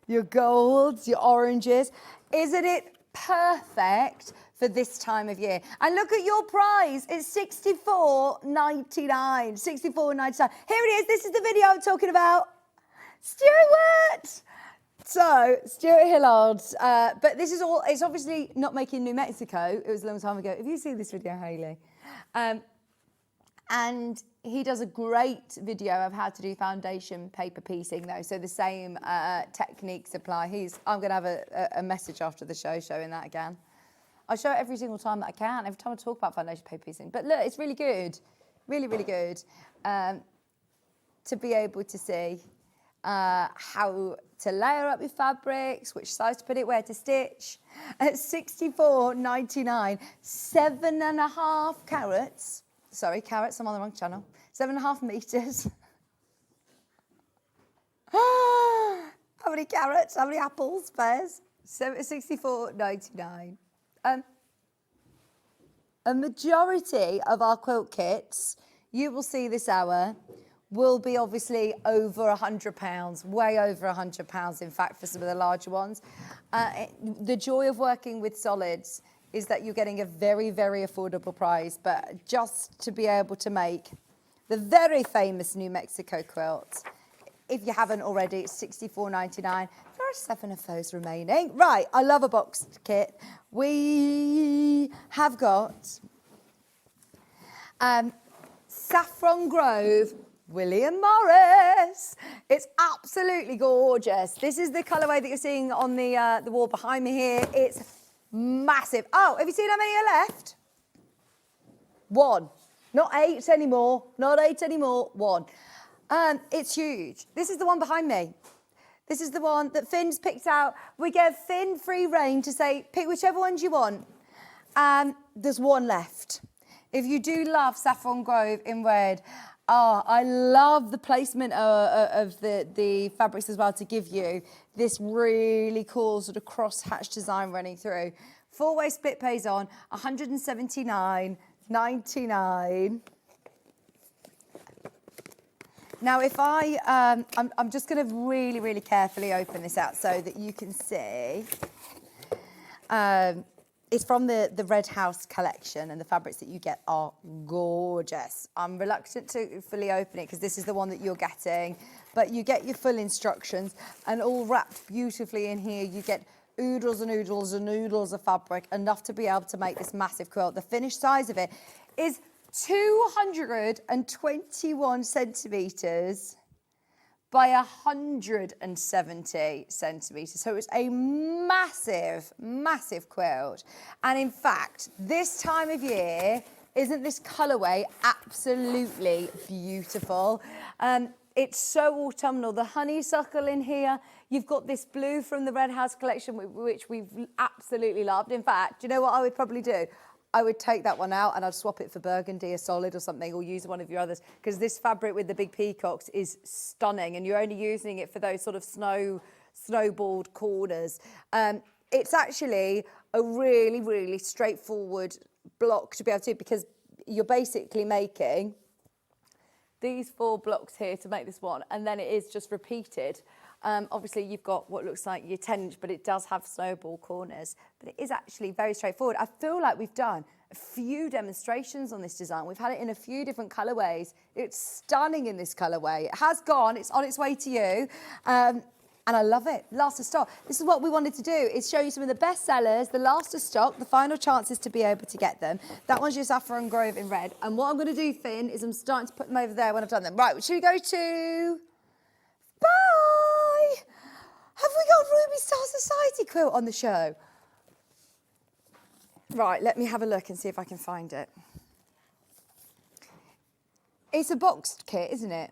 your golds, your oranges. Isn't it perfect for this time of year? And look at your price. It's $64.99. $64.99. Here it is. This is the video I'm talking about. Stuart! So, Stuart Hillard, but this is all, it's obviously not making New Mexico. It was a long time ago. Have you seen this video, Hayley? And he does a great video of how to do foundation paper piecing though. So the same techniques apply. I'm going to have a message after the show showing that again. I show it every single time that I can, every time I talk about foundation paper piecing. But look, it's really good, really, really good to be able to see how to layer up your fabrics, which size to put it, where to stitch. At $64.99, 7.5 carats. Sorry, carats, I'm on the wrong channel. 7.5 meters. How many carrots? How many apples? Pears? $64.99. A majority of our quilt kits, you will see this hour, will be obviously over £100, way over £100, in fact, for some of the larger ones. The joy of working with solids is that you're getting a very, very affordable price, but just to be able to make the very famous New Mexico quilt, if you haven't already, it's $64.99 for There are 7 of those remaining. Right, I love a boxed kit. We have got Saffron Grove, William Morris. It's absolutely gorgeous. This is the colourway that you're seeing on the wall behind me here. It's massive. Oh, have you seen how many are left? 1. Not 8 anymore. Not 8 anymore. 1. It's huge. This is the one behind me. This is the one that Finn's picked out. We gave Finn free rein to say, pick whichever ones you want. There's 1 left. If you do love Saffron Grove in red, I love the placement of the fabrics as well to give you this really cool sort of cross-hatch design running through. 4-way split pays on, $179.99. Now, if I'm just going to really, really carefully open this out so that you can see. It's from the Red House collection, and the fabrics that you get are gorgeous. I'm reluctant to fully open it because this is the one that you're getting, but you get your full instructions, and all wrapped beautifully in here. You get oodles and oodles and oodles of fabric, enough to be able to make this massive quilt. The finished size of it is 221 centimetres by 170 centimetres. So it's a massive, massive quilt. And in fact, this time of year, isn't this colourway absolutely beautiful? It's so autumnal. The honeysuckle in here. You've got this blue from the Red House collection, which we've absolutely loved. In fact, do you know what I would probably do? I would take that one out and I'd swap it for burgundy, a solid or something, or use one of your others, because this fabric with the big peacocks is stunning, and you're only using it for those sort of snowballed corners. It's actually a really, really straightforward block to be able to do, because you're basically making these 4 blocks here to make this one, and then it is just repeated. Obviously, you've got what looks like your 10-inch, but it does have snowball corners. But it is actually very straightforward. I feel like we've done a few demonstrations on this design. We've had it in a few different colourways. It's stunning in this colourway. It has gone. It's on its way to you. And I love it. Last of stock. This is what we wanted to do, is show you some of the best sellers, the last of stock, the final chances to be able to get them. That one's your Saffron Grove in red. And what I'm going to do, Finn, is I'm starting to put them over there when I've done them. Right, should we go to... Bye! Have we got Ruby Star Society quilt on the show? Right, let me have a look and see if I can find it. It's a boxed kit, isn't it?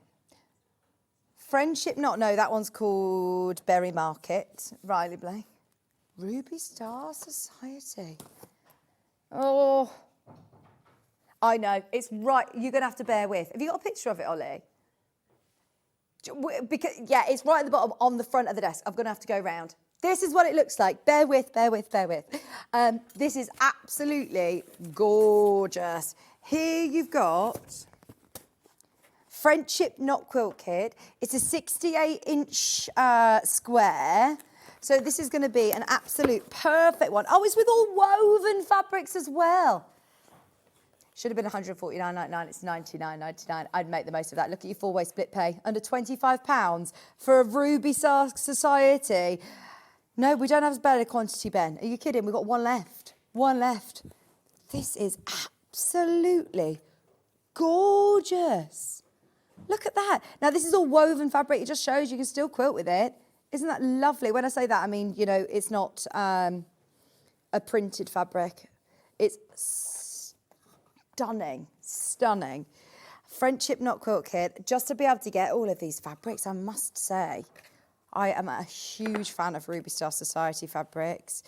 Friendship Knot, no, that one's called Berry Market. Riley Blake. Ruby Star Society. Oh, I know, it's right, you're going to have to bear with. Have you got a picture of it, Ollie? Because, yeah, it's right at the bottom on the front of the desk. I'm going to have to go round. This is what it looks like. Bear with, bear with, bear with. This is absolutely gorgeous. Here you've got Friendship Knot Quilt Kit. It's a 68-inch square. So this is going to be an absolute perfect one. Oh, it's with all woven fabrics as well. Should have been $149.99. It's $99.99. I'd make the most of that. Look at your 4-way split pay. Under £25 for a Ruby Star Society. No, we don't have as bad a quantity, Ben. Are you kidding? We've got 1 left. 1 left. This is absolutely gorgeous. Look at that. Now, this is all woven fabric. It just shows you can still quilt with it. Isn't that lovely? When I say that, I mean, you know, it's not a printed fabric. It's stunning, stunning. Friendship Knot Quilt Kit. Just to be able to get all of these fabrics, I must say, I am a huge fan of Ruby Star Society fabrics.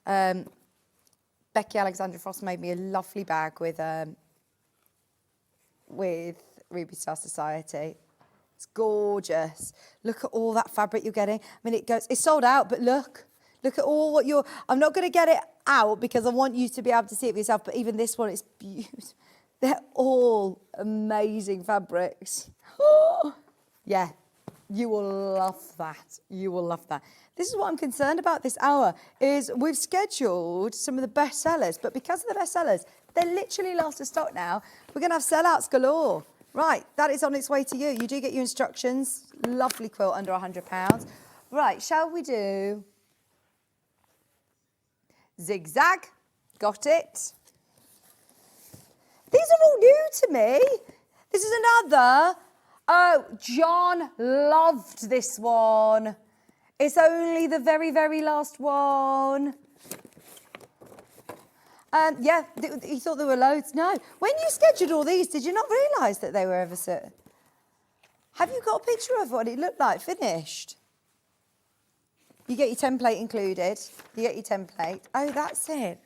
Becky Alexandra Frost made me a lovely bag with Ruby Star Society. It's gorgeous. Look at all that fabric you're getting. I mean, it's sold out, but look at all what I'm not going to get it out because I want you to be able to see it for yourself, but even this one is beautiful. They're all amazing fabrics. Oh, yeah, you will love that. You will love that. This is what I'm concerned about this hour, is we've scheduled some of the best sellers, but because of the best sellers, they're literally last of stock now. We're going to have sellouts galore. Right, that is on its way to you. You do get your instructions. Lovely quilt under £100. Right, shall we do zigzag? Got it. These are all new to me. This is another. Oh, John loved this one. It's only the very, very last one. Yeah, he thought there were loads. No. When you scheduled all these, did you not realise that they were ever so... Have you got a picture of what it looked like finished? You get your template included. You get your template. Oh, that's it.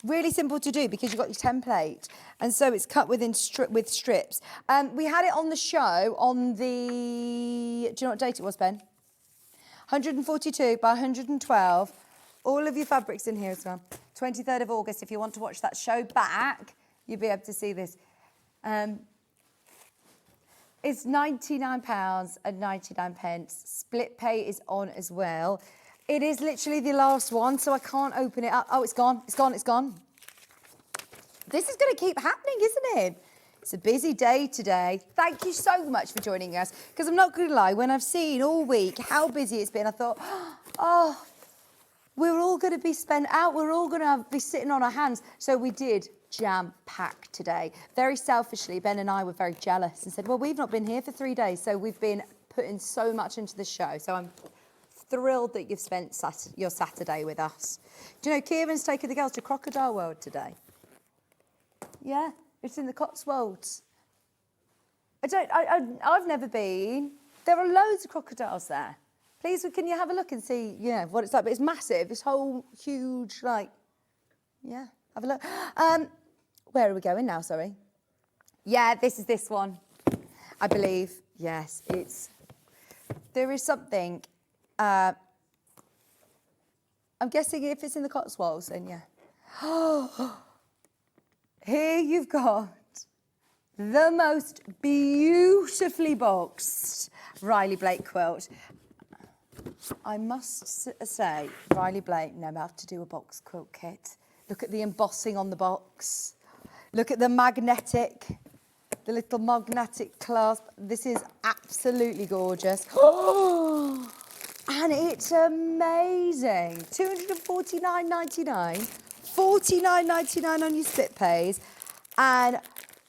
Really simple to do because you've got your template. And so it's cut with strips. We had it on the show on the... Do you know what date it was, Ben? 142 by 112. All of your fabrics in here as well. 23rd of August. If you want to watch that show back, you'll be able to see this. It's £99.99. Split pay is on as well. It is literally the last one, so I can't open it up. Oh, it's gone. It's gone. It's gone. This is going to keep happening, isn't it? It's a busy day today. Thank you so much for joining us. Because I'm not going to lie, when I've seen all week how busy it's been, I thought, oh, we're all going to be spent out. We're all going to be sitting on our hands. So we did jam-pack today. Very selfishly, Ben and I were very jealous and said, well, we've not been here for 3 days, so we've been putting so much into the show. So I'm thrilled that you've spent your Saturday with us. Do you know, Kieran's taken the girls to Crocodile World today? Yeah, it's in the Cotswolds. I've never been. There are loads of crocodiles there. Please, can you have a look and see, what it's like? But it's massive. This whole huge, have a look. Where are we going now, sorry? Yeah, this is this one, I believe. Yes, there is something. I'm guessing if it's in the Cotswolds, then yeah. Here you've got the most beautifully boxed Riley Blake quilt. I must say, Riley Blake know how to do a box quilt kit. Look at the embossing on the box. Look at the little magnetic clasp. This is absolutely gorgeous. Oh, and it's amazing. £249.99, £49.99 on your split pays, and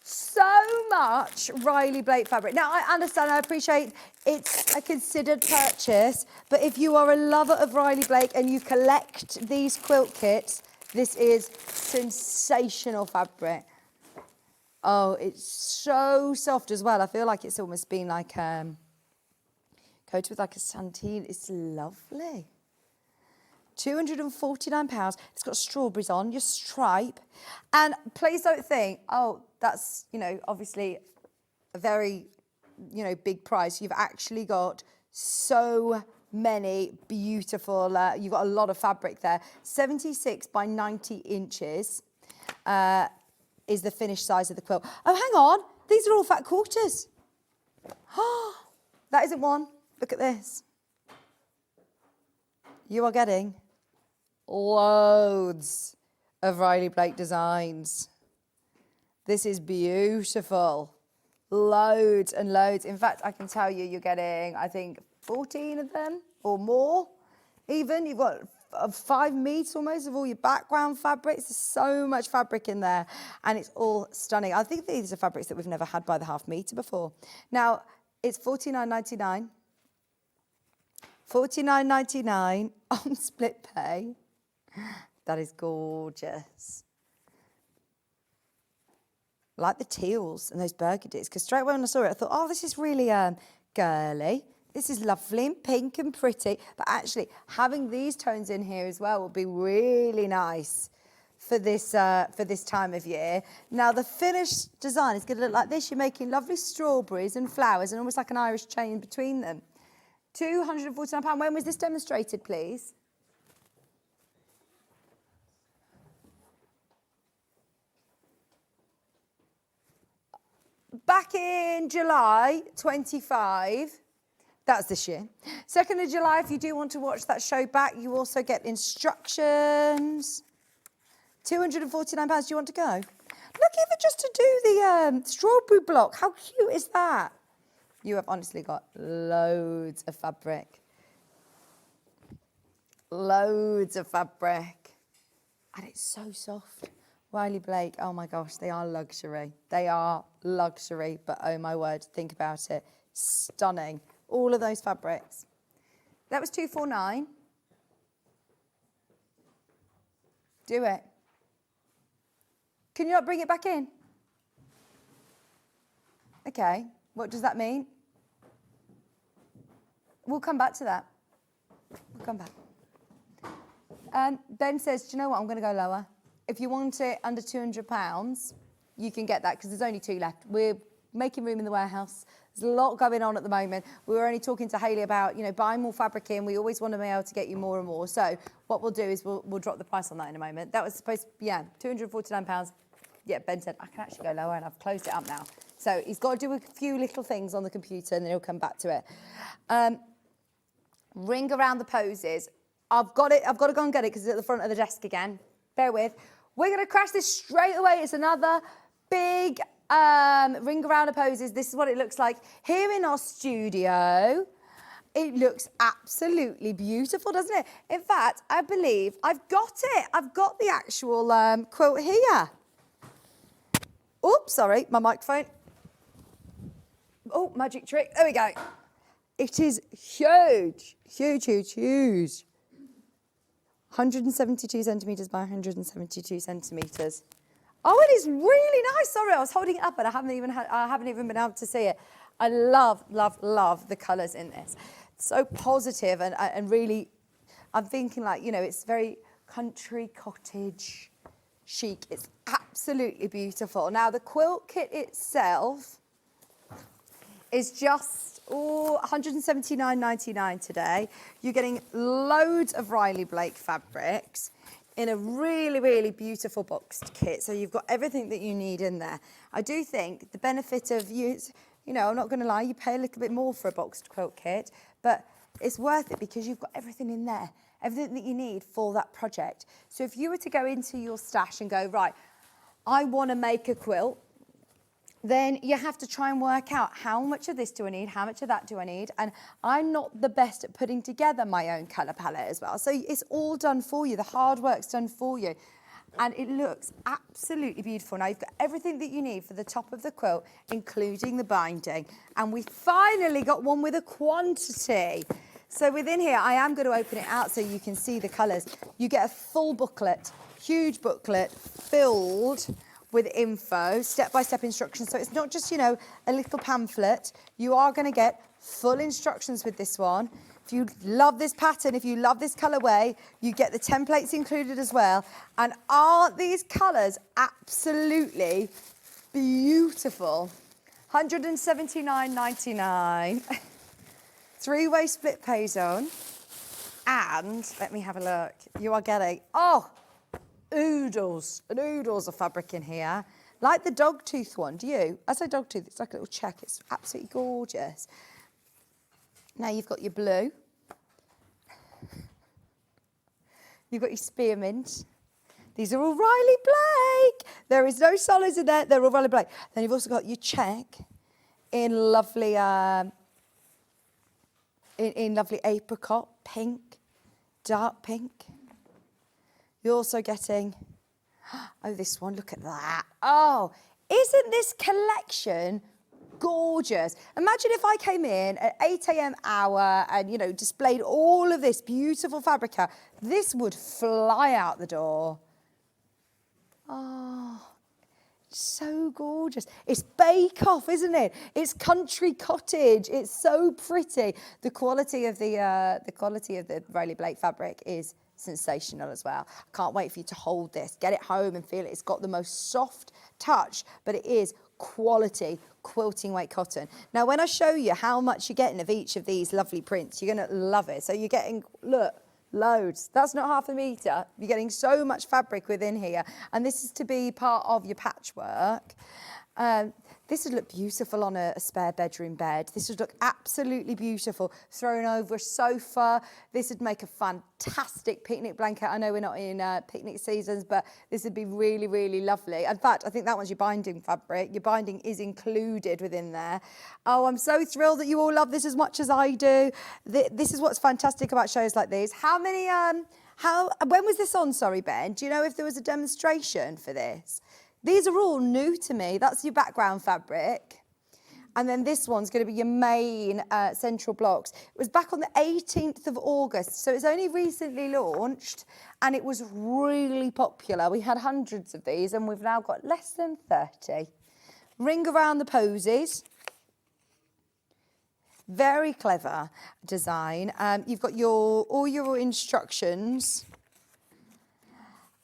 so much Riley Blake fabric. Now, I understand, I appreciate it's a considered purchase, but if you are a lover of Riley Blake and you collect these quilt kits, this is sensational fabric. Oh, it's so soft as well. I feel like it's almost been like coated with like a Santine. It's lovely. £249. It's got strawberries on, your stripe. And please don't think, oh, that's, obviously a very, big price. You've actually got so many beautiful, you've got a lot of fabric there. 76 by 90 inches is the finished size of the quilt. Oh, hang on. These are all fat quarters. Oh, that isn't one. Look at this. You are getting loads of Riley Blake designs. This is beautiful. Loads and loads. In fact, I can tell you, you're getting, I think, 14 of them or more. Even you've got 5 meters almost of all your background fabrics. There's so much fabric in there, and it's all stunning. I think these are fabrics that we've never had by the half meter before. Now it's £49.99. £49.99 on split pay. That is gorgeous. I like the teals and those burgundies, because straight away when I saw it, I thought, oh, this is really girly. This is lovely and pink and pretty. But actually, having these tones in here as well will be really nice for this time of year. Now, the finished design is going to look like this. You're making lovely strawberries and flowers and almost like an Irish chain between them. £249. When was this demonstrated, please? Back in July 25. That's this year. 2nd of July, if you do want to watch that show back, you also get instructions. £249. Do you want to go? Look, even just to do the strawberry block. How cute is that? You have honestly got loads of fabric. Loads of fabric. And it's so soft. Riley Blake, oh my gosh, they are luxury. They are luxury, but oh my word, think about it. Stunning. All of those fabrics. That was 249. Do it. Can you not bring it back in? Okay, what does that mean? We'll come back to that. We'll come back. Ben says, do you know what, I'm going to go lower. If you want it under £200, you can get that because there's only 2 left. We're making room in the warehouse. There's a lot going on at the moment. We were only talking to Hayley about, you know, buying more fabric in. We always want to be able to get you more and more. So what we'll do is we'll drop the price on that in a moment. That was supposed to, yeah, £249. Yeah, Ben said, I can actually go lower, and I've closed it up now. So he's got to do a few little things on the computer and then he'll come back to it. Ring around the poses. I've got to go and get it because it's at the front of the desk again. Bear with. We're going to crash this straight away. It's another big ring around the poses. This is what it looks like here in our studio. It looks absolutely beautiful, doesn't it? In fact, I believe I've got it. I've got the actual quilt here. Oops, sorry, my microphone. Oh, magic trick. There we go. It is huge, huge, huge, huge. 172 centimetres by 172 centimetres. Oh, it is really nice. Sorry, I was holding it up and I haven't even been able to see it. I love, love, love the colours in this. So positive and really, I'm thinking like, you know, it's very country cottage chic. It's absolutely beautiful. Now, the quilt kit itself is just $179.99 today. You're getting loads of Riley Blake fabrics in a really, really beautiful boxed kit. So you've got everything that you need in there. I do think the benefit of you know, I'm not going to lie, you pay a little bit more for a boxed quilt kit, but it's worth it because you've got everything in there, everything that you need for that project. So if you were to go into your stash and go, right, I want to make a quilt, then you have to try and work out how much of this do I need, how much of that do I need, and I'm not the best at putting together my own colour palette as well. So it's all done for you, the hard work's done for you, and it looks absolutely beautiful. Now you've got everything that you need for the top of the quilt, including the binding, and we finally got one with a quantity. So within here, I am going to open it out so you can see the colours. You get a full booklet, huge booklet, filled with info, step-by-step instructions. So it's not just, you know, a little pamphlet. You are going to get full instructions with this one. If you love this pattern, if you love this colourway, you get the templates included as well. And aren't these colours absolutely beautiful? $179.99. 3-way split pay zone. And let me have a look. You are getting, oodles and oodles of fabric in here. Like the dog tooth one, do you? I say dog tooth, it's like a little check. It's absolutely gorgeous. Now you've got your blue. You've got your spearmint. These are all Riley Blake. There is no solids in there. They're all Riley Blake. Then you've also got your check in lovely, in lovely apricot, pink, dark pink. You're also getting, oh, this one, look at that. Oh, isn't this collection gorgeous? Imagine if I came in at 8 a.m. hour and, you know, displayed all of this beautiful fabric out. This would fly out the door. Oh, so gorgeous. It's Bake Off, isn't it? It's country cottage. It's so pretty. The quality of the Riley Blake fabric is sensational as well. I can't wait for you to hold this, get it home and feel it. It's got the most soft touch, but it is quality quilting weight cotton. Now, when I show you how much you're getting of each of these lovely prints, you're going to love it. So you're getting, look, loads. That's not half a metre. You're getting so much fabric within here. And this is to be part of your patchwork. This would look beautiful on a spare bedroom bed. This would look absolutely beautiful thrown over a sofa. This would make a fantastic picnic blanket. I know we're not in picnic seasons, but this would be really, really lovely. In fact, I think that one's your binding fabric. Your binding is included within there. Oh, I'm so thrilled that you all love this as much as I do. This is what's fantastic about shows like these. How many, when was this on, sorry, Ben? Do you know if there was a demonstration for this? These are all new to me. That's your background fabric. And then this one's going to be your main central blocks. It was back on the 18th of August, so it's only recently launched, and it was really popular. We had hundreds of these, and we've now got less than 30. Ring around the posies. Very clever design. You've got all your instructions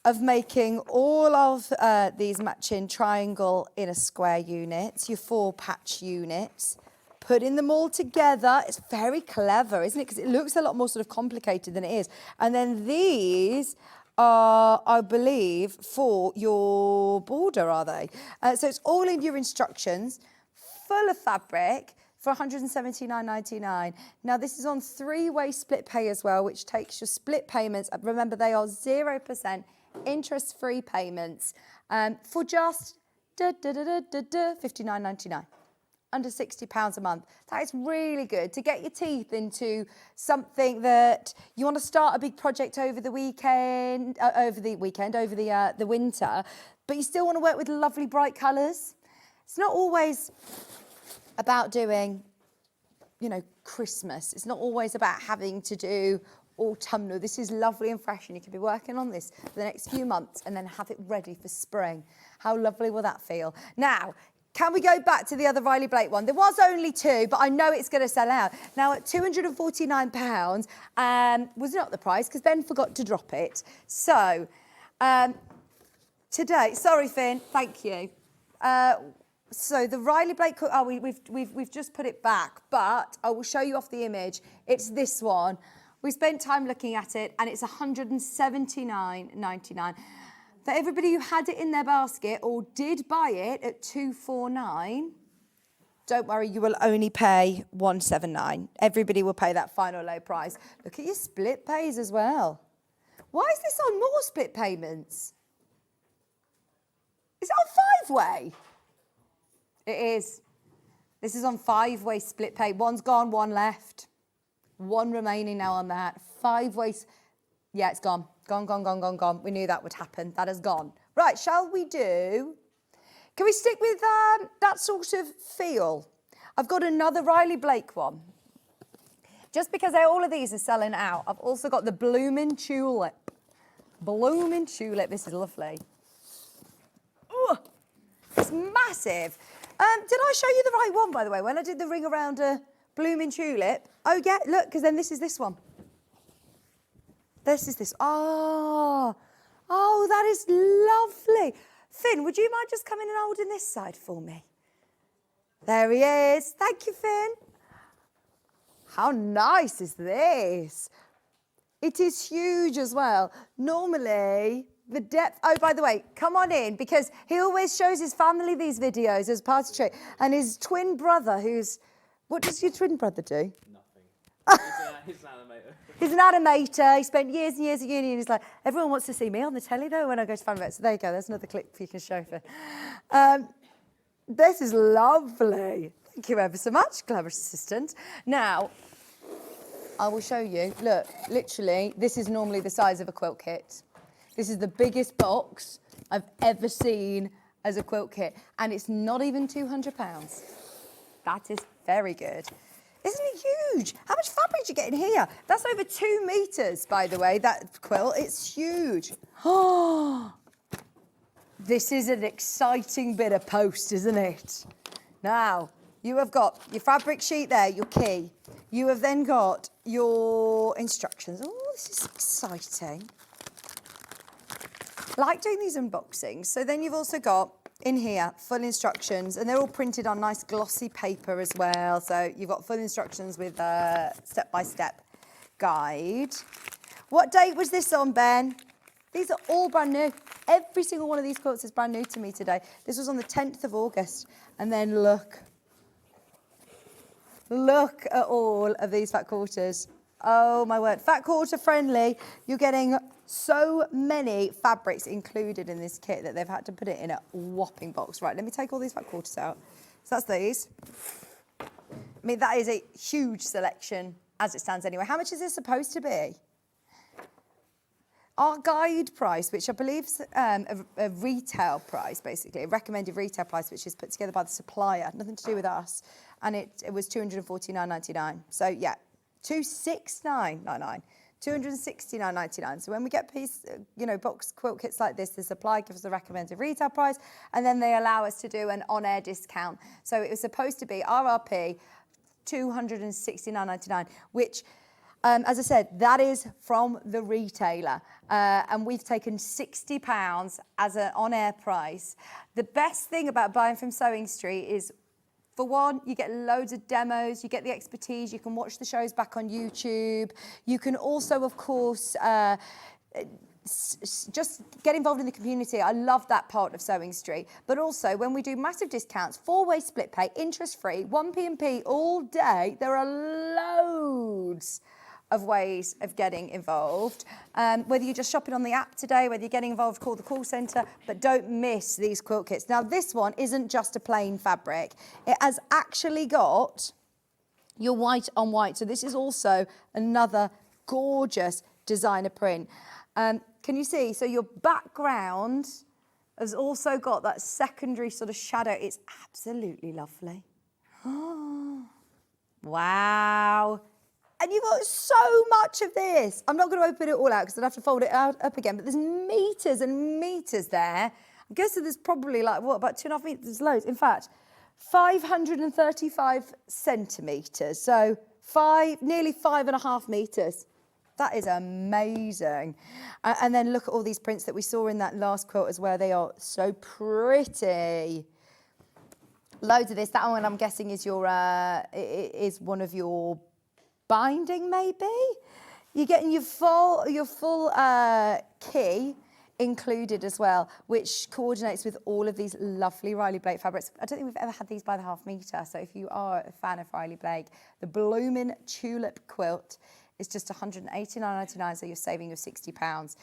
of making all of these matching triangle in a square units, your 4 patch units, putting them all together. It's very clever, isn't it? Because it looks a lot more sort of complicated than it is. And then these are, I believe, for your border, are they? So it's all in your instructions, full of fabric, for £179.99. Now, this is on 3-way split pay as well, which takes your split payments. Remember, they are 0% interest-free payments for just £59.99, under £60 a month. That is really good to get your teeth into something that you want to start a big project over the weekend, over the winter, but you still want to work with lovely bright colours. It's not always about doing, you know, Christmas. It's not always about having to do autumnal. This is lovely and fresh, and you can be working on this for the next few months and then have it ready for spring. How lovely will that feel? Now, can we go back to the other Riley Blake one? There was only 2, but I know it's going to sell out. Now, at £249 was not the price because Ben forgot to drop it. So, today, sorry, Finn, thank you. So the Riley Blake, we've just put it back, but I will show you off the image. It's this one. We spent time looking at it, and it's £179.99. For everybody who had it in their basket or did buy it at £249, don't worry, you will only pay £179. Everybody will pay that final low price. Look at your split pays as well. Why is this on more split payments? Is it on 5-way? It is. This is on 5-way split pay. One's gone, one left. One remaining now on that. 5 ways. Yeah, it's gone. Gone. We knew that would happen. That has gone. Right, shall we do... Can we stick with that sort of feel? I've got another Riley Blake one. Just because all of these are selling out, I've also got the Bloomin' Tulip. Bloomin' Tulip. This is lovely. Ooh, it's massive. Did I show you the right one, by the way, when I did the ring around a Bloomin' Tulip? Oh, yeah, look, because then this is this one. This is this. Oh, that is lovely. Finn, would you mind just coming and holding this side for me? There he is. Thank you, Finn. How nice is this? It is huge as well. Normally, the depth... Oh, by the way, come on in, because he always shows his family these videos as part of the trip. And his twin brother, who's... What does your twin brother do? Nothing. He's an animator. He's an animator. He spent years and years at uni, and he's like, everyone wants to see me on the telly, though, when I go to fan events. So there you go. There's another clip you can show for. This is lovely. Thank you ever so much, clever assistant. Now, I will show you. Look, literally, this is normally the size of a quilt kit. This is the biggest box I've ever seen as a quilt kit, and it's not even £200. That is very good. Isn't it huge? How much fabric do you get in here? That's over 2 meters, by the way, that quilt. It's huge. Oh, this is an exciting bit of post, isn't it? Now, you have got your fabric sheet there, your key. You have then got your instructions. Oh, this is exciting. I like doing these unboxings. So then you've also got in here full instructions, and they're all printed on nice glossy paper as well. So you've got full instructions with a step-by-step guide. What date was this on, Ben? These are all brand new. Every single one of these quilts is brand new to me today. This was on the 10th of August. And then look. Look at all of these fat quarters. Oh my word, fat quarter friendly. You're getting so many fabrics included in this kit that they've had to put it in a whopping box. Right, let me take all these fat quarters out. So that's these. I mean, that is a huge selection as it stands anyway. How much is this supposed to be? Our guide price, which I believe is a retail price, basically, a recommended retail price, which is put together by the supplier, nothing to do with us, and it was $249.99. So yeah, $269.99, $269.99. So when we get box quilt kits like this, the supplier gives us a recommended retail price, and then they allow us to do an on-air discount. So it was supposed to be RRP $269.99, which, as I said, that is from the retailer. And we've taken £60 as an on-air price. The best thing about buying from Sewing Street is, for one, you get loads of demos, you get the expertise, you can watch the shows back on YouTube. You can also, of course, just get involved in the community. I love that part of Sewing Street. But also, when we do massive discounts, 4-way split pay, interest-free, 1p&p all day, there are loads of ways of getting involved. Whether you're just shopping on the app today, whether you're getting involved, call the call centre, but don't miss these quilt kits. Now, this one isn't just a plain fabric. It has actually got your white on white. So this is also another gorgeous designer print. Can you see? So your background has also got that secondary sort of shadow. It's absolutely lovely. Wow. And you've got so much of this. I'm not going to open it all out because I'd have to fold it up again, but there's meters and meters there. I'm guessing there's probably like, what, about 2.5 meters? There's loads. In fact, 535 centimetres, so nearly 5.5 metres. That is amazing. And then look at all these prints that we saw in that last quilt as well. They are so pretty. Loads of this. That one, I'm guessing, is is one of your binding, maybe. You're getting your full key included as well, which coordinates with all of these lovely Riley Blake fabrics. I don't think we've ever had these by the half metre, so if you are a fan of Riley Blake, the Bloomin' Tulip quilt is just £189.99, so you're saving your £60.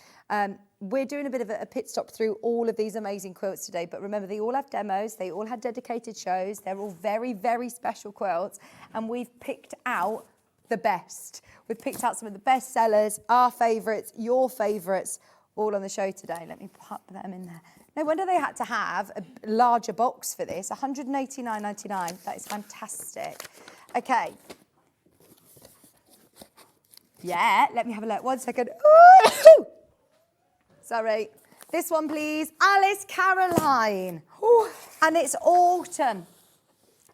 We're doing a bit of a pit stop through all of these amazing quilts today, but remember, they all have demos, they all had dedicated shows, they're all very, very special quilts, and we've picked out the best. We've picked out some of the best sellers, our favourites, your favourites, all on the show today. Let me pop them in there. No wonder they had to have a larger box for this. £189.99. That is fantastic. Okay. Yeah, let me have a look. 1 second. Ooh! Sorry. This one, please. Alice Caroline. Ooh. And it's autumn.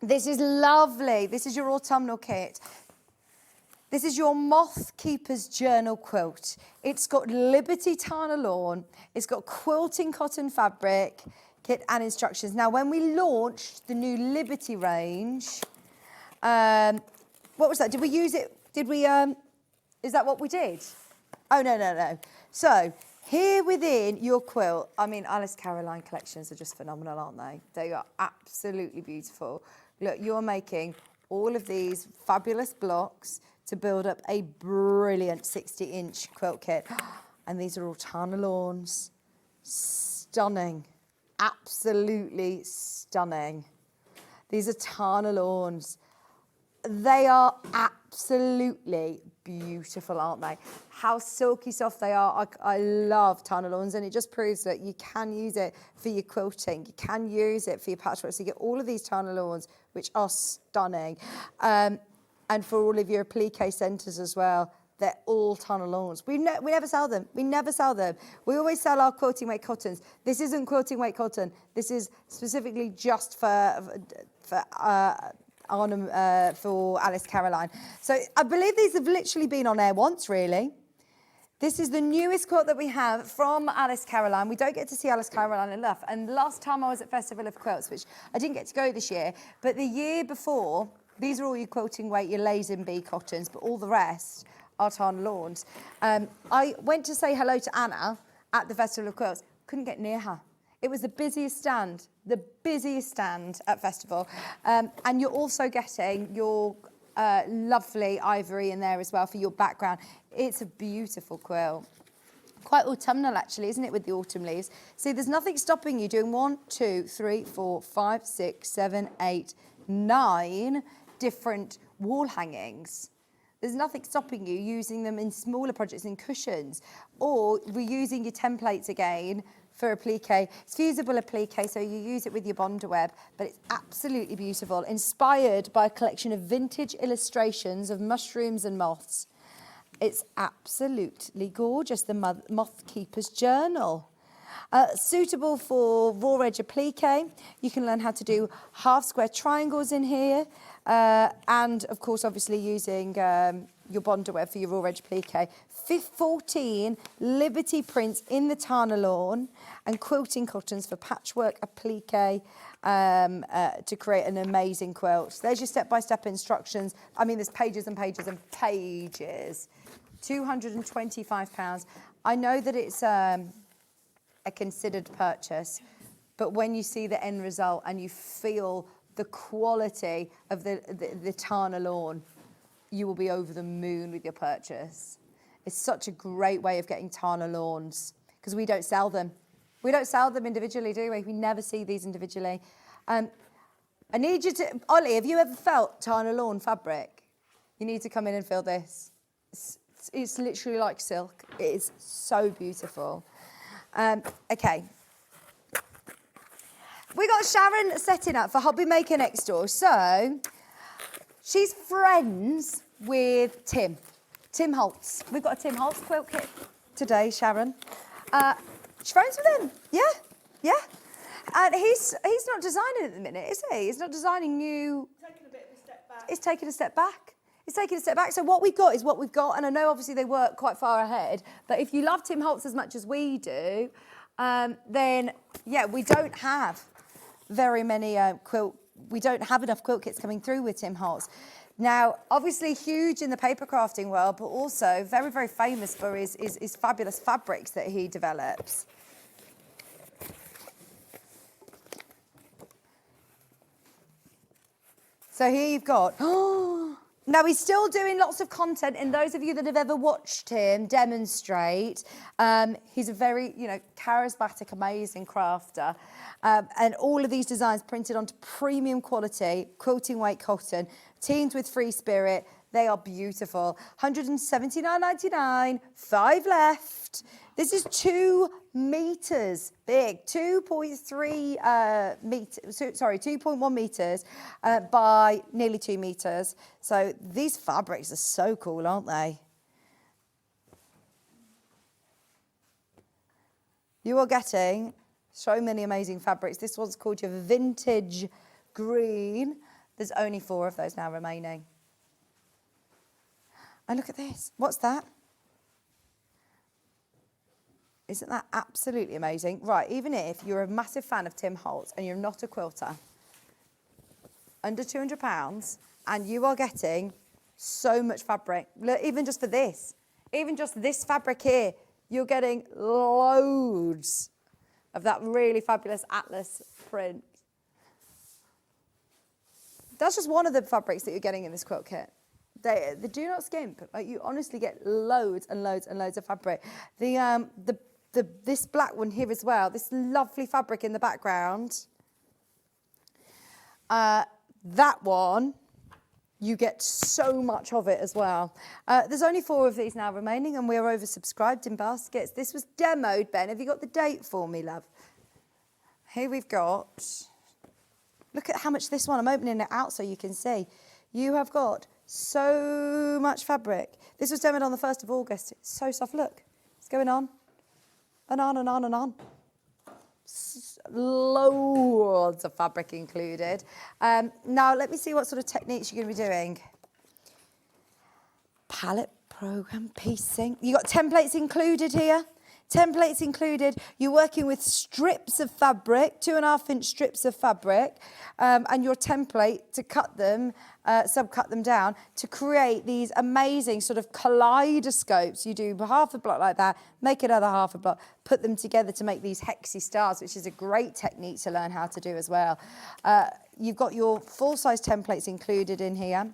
This is lovely. This is your autumnal kit. This is your Moth Keeper's Journal quilt. It's got Liberty Tana lawn. It's got quilting cotton fabric kit and instructions. Now, when we launched the new Liberty range, what was that? Did we use it? Did we, is that what we did? Oh, no. So, here within your quilt, I mean, Alice Caroline collections are just phenomenal, aren't they? They are absolutely beautiful. Look, you're making all of these fabulous blocks to build up a brilliant 60-inch quilt kit. And these are all Tana lawns. Stunning. Absolutely stunning. These are Tana lawns. They are absolutely beautiful, aren't they? How silky soft they are. I love Tana lawns, and it just proves that you can use it for your quilting. You can use it for your patchwork. So you get all of these Tana lawns, which are stunning. And for all of your applique centres as well, they're all Tana lawns. We never sell them. We never sell them. We always sell our quilting weight cottons. This isn't quilting weight cotton. This is specifically just for Alice Caroline. So I believe these have literally been on air once, really. This is the newest quilt that we have from Alice Caroline. We don't get to see Alice Caroline enough. And last time I was at Festival of Quilts, which I didn't get to go this year, but the year before, these are all your quilting weight, your Lazen Bee cottons, but all the rest are Tana lawns. I went to say hello to Anna, at the Festival of Quilts. Couldn't get near her. It was the busiest stand at Festival. And you're also getting your lovely ivory in there as well for your background. It's a beautiful quilt. Quite autumnal, actually, isn't it, with the autumn leaves? See, there's nothing stopping you doing 1, 2, 3, 4, 5, 6, 7, 8, 9 different wall hangings. There's nothing stopping you using them in smaller projects in cushions, or reusing your templates again for applique. It's fusible applique, so you use it with your Bondaweb, but it's absolutely beautiful. Inspired by a collection of vintage illustrations of mushrooms and moths. It's absolutely gorgeous, the Moth Keeper's Journal. Suitable for raw edge applique. You can learn how to do half square triangles in here. And of course, obviously using your Bondaweb for your raw edge applique. 14 Liberty prints in the Tana lawn and quilting cottons for patchwork applique to create an amazing quilt. There's your step-by-step instructions. I mean, there's pages and pages and pages. £225. I know that it's a considered purchase, but when you see the end result and you feel the quality of the Tana lawn, you will be over the moon with your purchase. It's such a great way of getting Tana lawns because we don't sell them. We don't sell them individually, do we? We never see these individually. I need you to, Ollie, have you ever felt Tana lawn fabric? You need to come in and feel this. It's literally like silk. It is so beautiful. Okay. We got Sharon setting up for Hobby Maker next door. So she's friends with Tim Holtz. We've got a Tim Holtz quilt kit today, Sharon. She's friends with him. Yeah. And he's not designing at the minute, is he? He's not designing new. Taking a bit of a step back. It's taking a step back. It's taking a step back. So what we've got is what we've got. And I know obviously they work quite far ahead. But if you love Tim Holtz as much as we do, then yeah, we don't have very many we don't have enough quilt kits coming through with Tim Holtz. Now, obviously huge in the paper crafting world, but also very, very famous for his fabulous fabrics that he develops. So here you've got, now he's still doing lots of content, and those of you that have ever watched him demonstrate, he's a very, charismatic, amazing crafter. And all of these designs printed onto premium quality, quilting weight cotton, teamed with free spirit. They are beautiful. £179.99, 5 left. This is 2 meters big, 2.1 meters by nearly 2 meters. So these fabrics are so cool, aren't they? You are getting so many amazing fabrics. This one's called your Vintage Green. There's only 4 of those now remaining. And look at this. What's that? Isn't that absolutely amazing? Right, even if you're a massive fan of Tim Holtz and you're not a quilter, under £200, and you are getting so much fabric. Look, even just for this, even just this fabric here, you're getting loads of that really fabulous Atlas print. That's just one of the fabrics that you're getting in this quilt kit. They do not skimp. Like, you honestly get loads and loads and loads of fabric. This black one here as well, this lovely fabric in the background. That one, you get so much of it as well. There's only 4 of these now remaining, and we're oversubscribed in baskets. This was demoed, Ben. Have you got the date for me, love? Here we've got, look at how much this one, I'm opening it out so you can see. You have got so much fabric. This was demoed on the 1st of August. It's so soft, look. It's going on and on and on and on. Loads of fabric included. Now, let me see what sort of techniques you're going to be doing. Palette program piecing. You got templates included here. Templates included. You're working with strips of fabric, 2.5-inch strips of fabric, and your template to cut them, subcut them down to create these amazing sort of kaleidoscopes. You do half a block like that, make another half a block, put them together to make these hexy stars, which is a great technique to learn how to do as well. You've got your full-size templates included in here.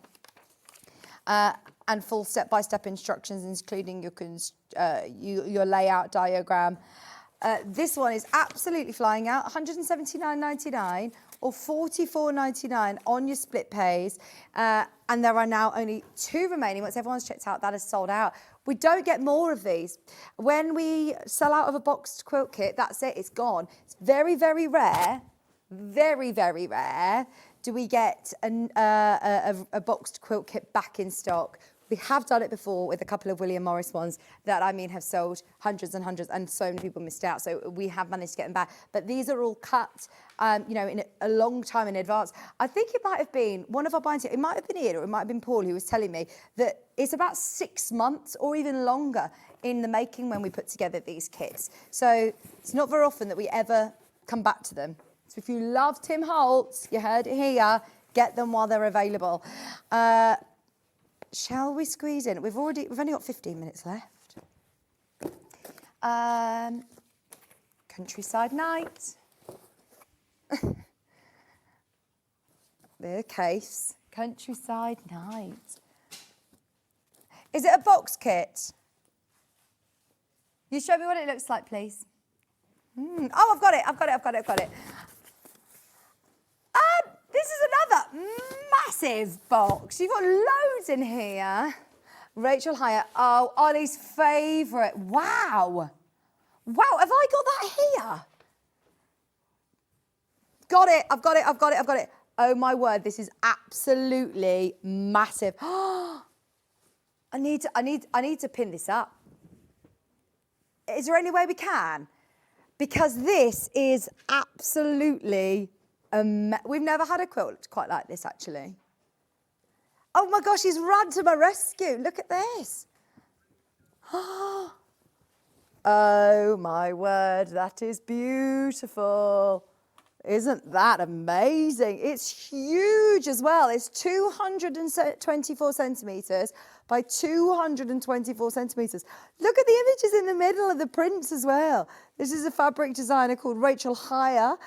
And full step-by-step instructions, including your layout diagram. This one is absolutely flying out, $179.99 or $44.99 on your split pays. And there are now only 2 remaining. Once everyone's checked out, that is sold out. We don't get more of these. When we sell out of a boxed quilt kit, that's it, it's gone. It's very, very rare, very, very rare do we get a boxed quilt kit back in stock. We have done it before with a couple of William Morris ones that, I mean, have sold hundreds and hundreds, and so many people missed out. So we have managed to get them back. But these are all cut, in a long time in advance. I think it might have been one of our buying team, it might have been Ian or it might have been Paul who was telling me that it's about 6 months or even longer in the making when we put together these kits. So it's not very often that we ever come back to them. So if you love Tim Holtz, you heard it here, get them while they're available. Shall we squeeze in? We've only got 15 minutes left. Countryside Night. The case. Countryside Night. Is it a box kit? You show me what it looks like, please. Oh, I've got it. This is another massive box. You've got loads in here. Rachel Hyatt. Oh, Ollie's favourite. Wow. Wow, have I got that here? Got it. I've got it. Oh, my word. This is absolutely massive. I need to pin this up. Is there any way we can? Because this is absolutely we've never had a quilt quite like this, actually. Oh my gosh, he's run to my rescue. Look at this. Oh my word, that is beautiful. Isn't that amazing? It's huge as well. It's 224 centimetres by 224 centimetres. Look at the images in the middle of the prints as well. This is a fabric designer called Rachel Hyatt,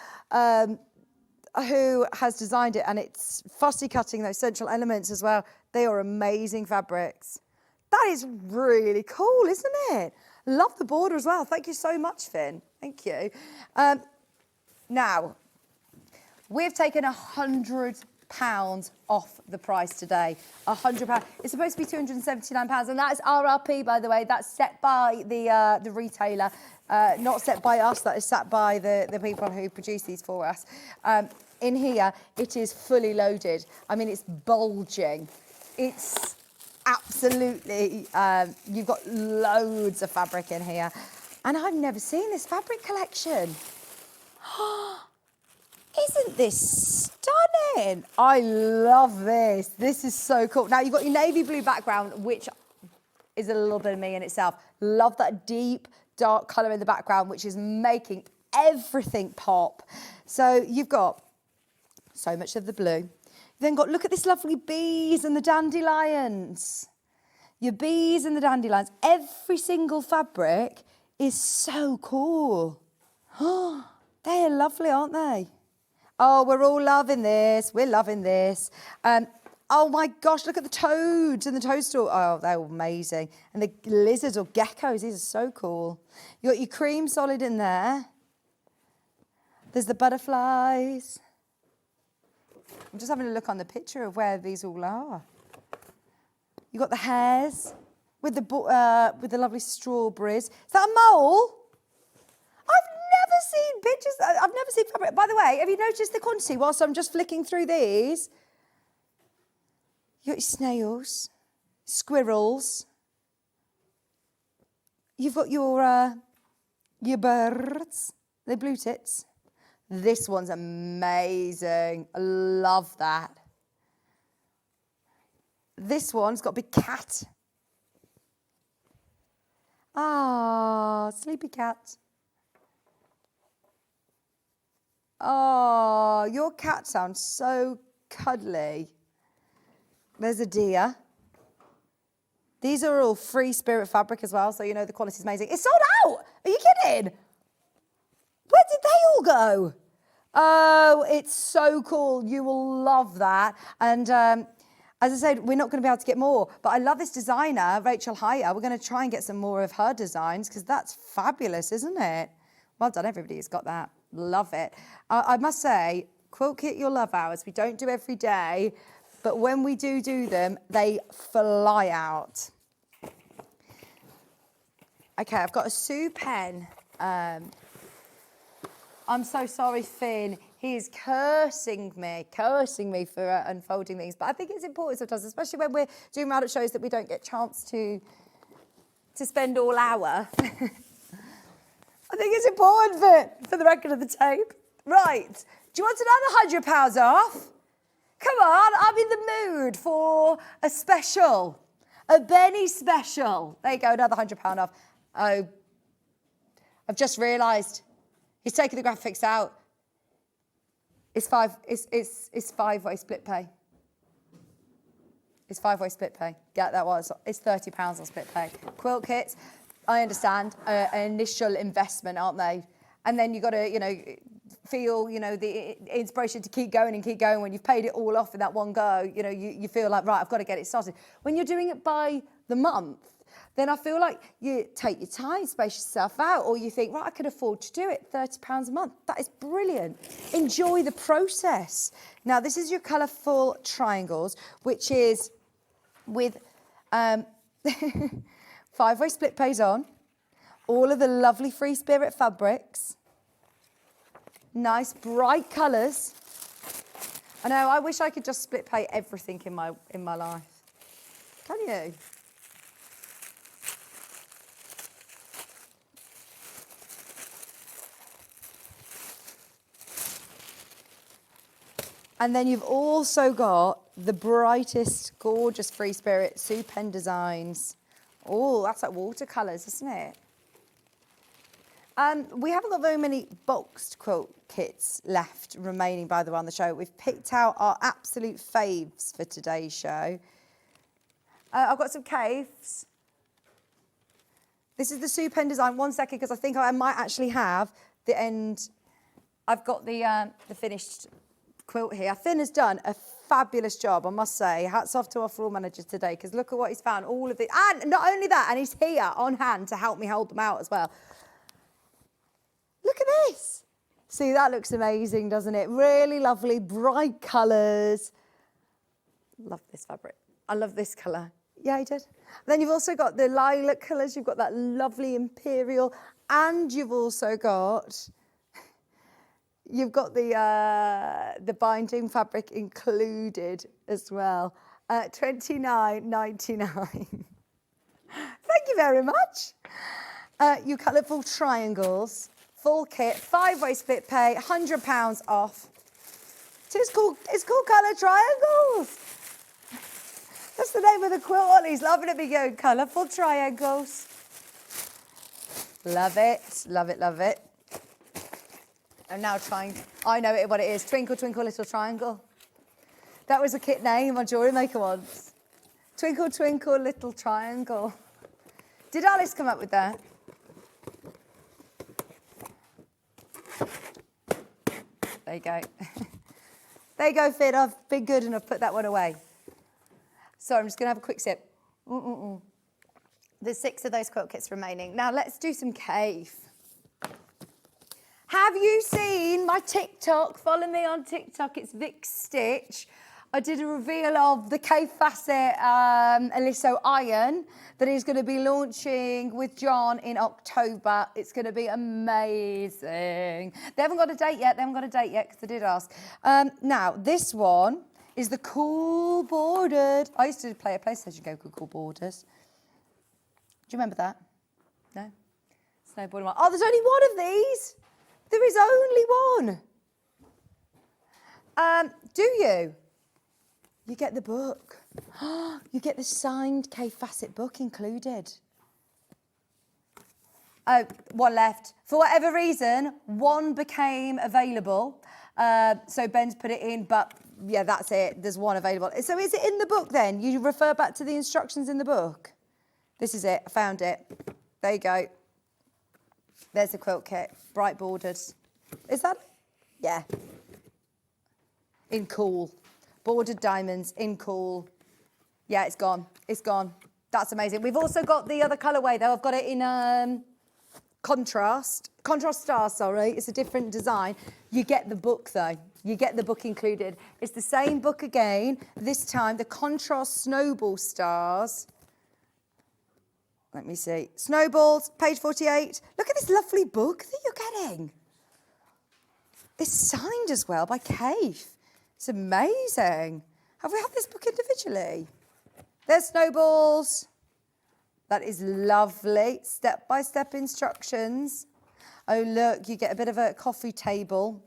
who has designed it, and it's fussy cutting those central elements as well. They are amazing fabrics. That is really cool, isn't it? Love the border as well. Thank you so much, Finn. Thank you. Now, we've taken £100 off the price today. £100. It's supposed to be £279, and that is RRP, by the way. That's set by the retailer, not set by us. That is set by the people who produce these for us. In here, it is fully loaded. I mean, it's bulging. It's absolutely, you've got loads of fabric in here. And I've never seen this fabric collection. Isn't this stunning? I love this. This is so cool. Now, you've got your navy blue background, which is a little bit of me in itself. Love that deep, dark colour in the background, which is making everything pop. So you've got so much of the blue. You've then got, look at this lovely bees and the dandelions. Your bees and the dandelions. Every single fabric is so cool. They are lovely, aren't they? Oh, we're all loving this. We're loving this. Oh my gosh, look at the toads and the toadstool. Oh, they're amazing. And the lizards or geckos, these are so cool. You got your cream solid in there. There's the butterflies. I'm just having a look on the picture of where these all are. You got the hares with the lovely strawberries. Is that a mole? I've never seen pictures. I've never seen fabric. By the way, have you noticed the quantity whilst I'm just flicking through these? You got your snails, squirrels. You've got your birds, the blue tits. This one's amazing. I love that. This one's got a big cat. Ah, Oh, sleepy cat. Oh, your cat sounds so cuddly. There's a deer. These are all free spirit fabric as well, so you know the quality is amazing. It's sold out! Are you kidding? Where did they all go? Oh, it's so cool. You will love that. And as I said, we're not going to be able to get more, but I love this designer, Rachel Hire. We're going to try and get some more of her designs because that's fabulous, isn't it? Well done, everybody who's got that. Love it. I must say, Quilt Kit You'll Love hours, we don't do every day, but when we do them, they fly out. Okay, I've got a Sue pen. I'm so sorry, Finn. He is cursing me for unfolding these. But I think it's important sometimes, especially when we're doing roundup shows that we don't get a chance to spend all hour. I think it's important for the record of the tape. Right, do you want another £100 off? Come on, I'm in the mood for a special, a Benny special. There you go, another £100 off. Oh, I've just realised he's taken the graphics out. It's five-way split pay. It's five-way split pay. Yeah, that was. It's £30 on split pay. Quilt kits, I understand, an initial investment, aren't they? And then you've got to, feel, the inspiration to keep going and keep going. When you've paid it all off in that one go, you feel like, right, I've got to get it started. When you're doing it by the month, then I feel like you take your time, space yourself out, or you think, right, I could afford to do it, £30 a month. That is brilliant. Enjoy the process. Now, this is your colourful triangles, which is with five-way split pays on, all of the lovely free spirit fabrics, nice bright colours. I know, I wish I could just split pay everything in my life. Can you? And then you've also got the brightest, gorgeous free spirit Sue pen designs. Oh, that's like watercolours, isn't it? We haven't got very many boxed quilt kits left remaining, by the way, on the show. We've picked out our absolute faves for today's show. I've got some caves. This is the Sue pen design. 1 second, because I think I might actually have the end. I've got the finished quilt here. Finn has done a fabulous job, I must say. Hats off to our floor managers today, because look at what he's found. All of it, and not only that, and he's here on hand to help me hold them out as well. Look at this. See, that looks amazing, doesn't it? Really lovely, bright colours. Love this fabric. I love this colour. Yeah, you did. Then you've also got the lilac colours. You've got that lovely imperial, and you've also got the binding fabric included as well. $29.99. Thank you very much. Your colourful triangles, full kit, five-way split pay, £100 off. So it's called Colour Triangles. That's the name of the quilt. He's loving it. Me going colourful triangles. Love it, love it, love it. I'm now trying. I know what it is. Twinkle, twinkle, little triangle. That was a kit name on Jewellery Maker once. Twinkle, twinkle, little triangle. Did Alice come up with that? There you go. There you go, Finn. I've been good and I've put that one away. So I'm just going to have a quick sip. There's 6 of those quilt kits remaining. Now let's do some cave. Have you seen my TikTok? Follow me on TikTok. It's Vic Stitch. I did a reveal of the Cave Facet Aliso iron that is going to be launching with John in October. It's going to be amazing. They haven't got a date yet. Because they did ask. Now, this one is the Cool Bordered. I used to play a PlayStation game called Cool Borders. Do you remember that? No? Snowboarding one. Oh, there's only one of these. There is only one. Do you? You get the book. You get the signed Cave Facet book included. Oh, one left. For whatever reason, one became available. So Ben's put it in, but yeah, that's it. There's one available. So is it in the book then? You refer back to the instructions in the book. This is it. I found it. There you go. There's the quilt kit. Bright bordered. Is that? Yeah. In cool. Bordered diamonds in cool. Yeah, it's gone. It's gone. That's amazing. We've also got the other colourway though. I've got it in contrast star, sorry. It's a different design. You get the book though. You get the book included. It's the same book again. This time the contrast snowball stars. Let me see. Snowballs, page 48. Look at this lovely book that you're getting. It's signed as well by Kate. It's amazing. Have we had this book individually? There's snowballs. That is lovely. Step-by-step instructions. Oh, look, you get a bit of a coffee table.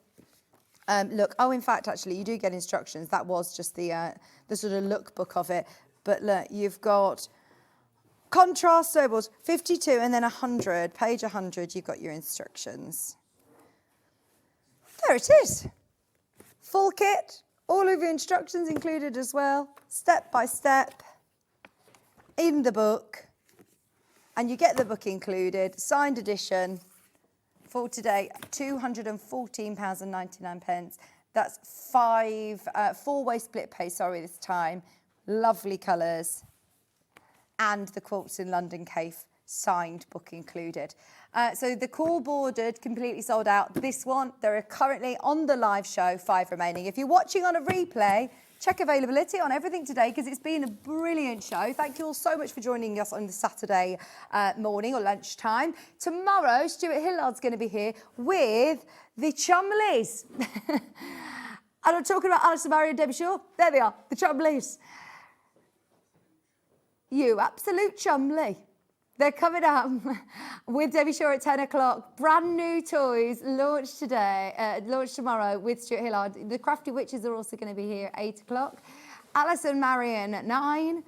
Look, oh, in fact, actually, you do get instructions. That was just the sort of lookbook of it. But look, you've got contrast snowballs, 52 and then 100. Page 100, you've got your instructions. There it is. Full kit, all of your instructions included as well, step by step, in the book. And you get the book included, signed edition, for today, £214.99. That's four-way split pay, sorry, this time. Lovely colours. And the Quilts in London Cave signed book included. So the cool bordered, completely sold out. This one, there are currently on the live show 5 remaining. If you're watching on a replay, check availability on everything today because it's been a brilliant show. Thank you all so much for joining us on the Saturday morning or lunchtime. Tomorrow, Stuart Hillard's going to be here with the Chumleys. And I'm talking about Alison, Mary and Debbie Shaw. There they are, the Chumleys. You absolute Chumley. They're coming up with Debbie Shaw at 10 o'clock. Brand new toys launched today, launched tomorrow with Stuart Hillard. The Crafty Witches are also going to be here at 8 o'clock. Alison Marion at 9.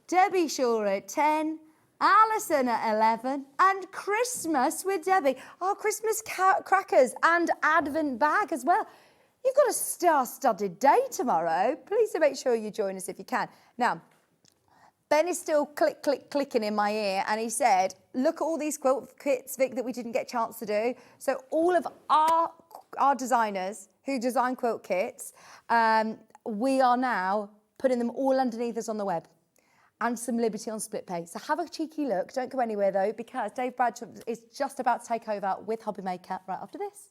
Debbie Shaw at 10. Alison at 11. And Christmas with Debbie. Oh, Christmas crackers and Advent bag as well. You've got a star-studded day tomorrow. Please do make sure you join us if you can. Now, Ben is still clicking in my ear, and he said, look at all these quilt kits, Vic, that we didn't get a chance to do. So all of our designers who design quilt kits, we are now putting them all underneath us on the web and some Liberty on split pay. So have a cheeky look. Don't go anywhere, though, because Dave Bradshaw is just about to take over with Hobby Maker right after this.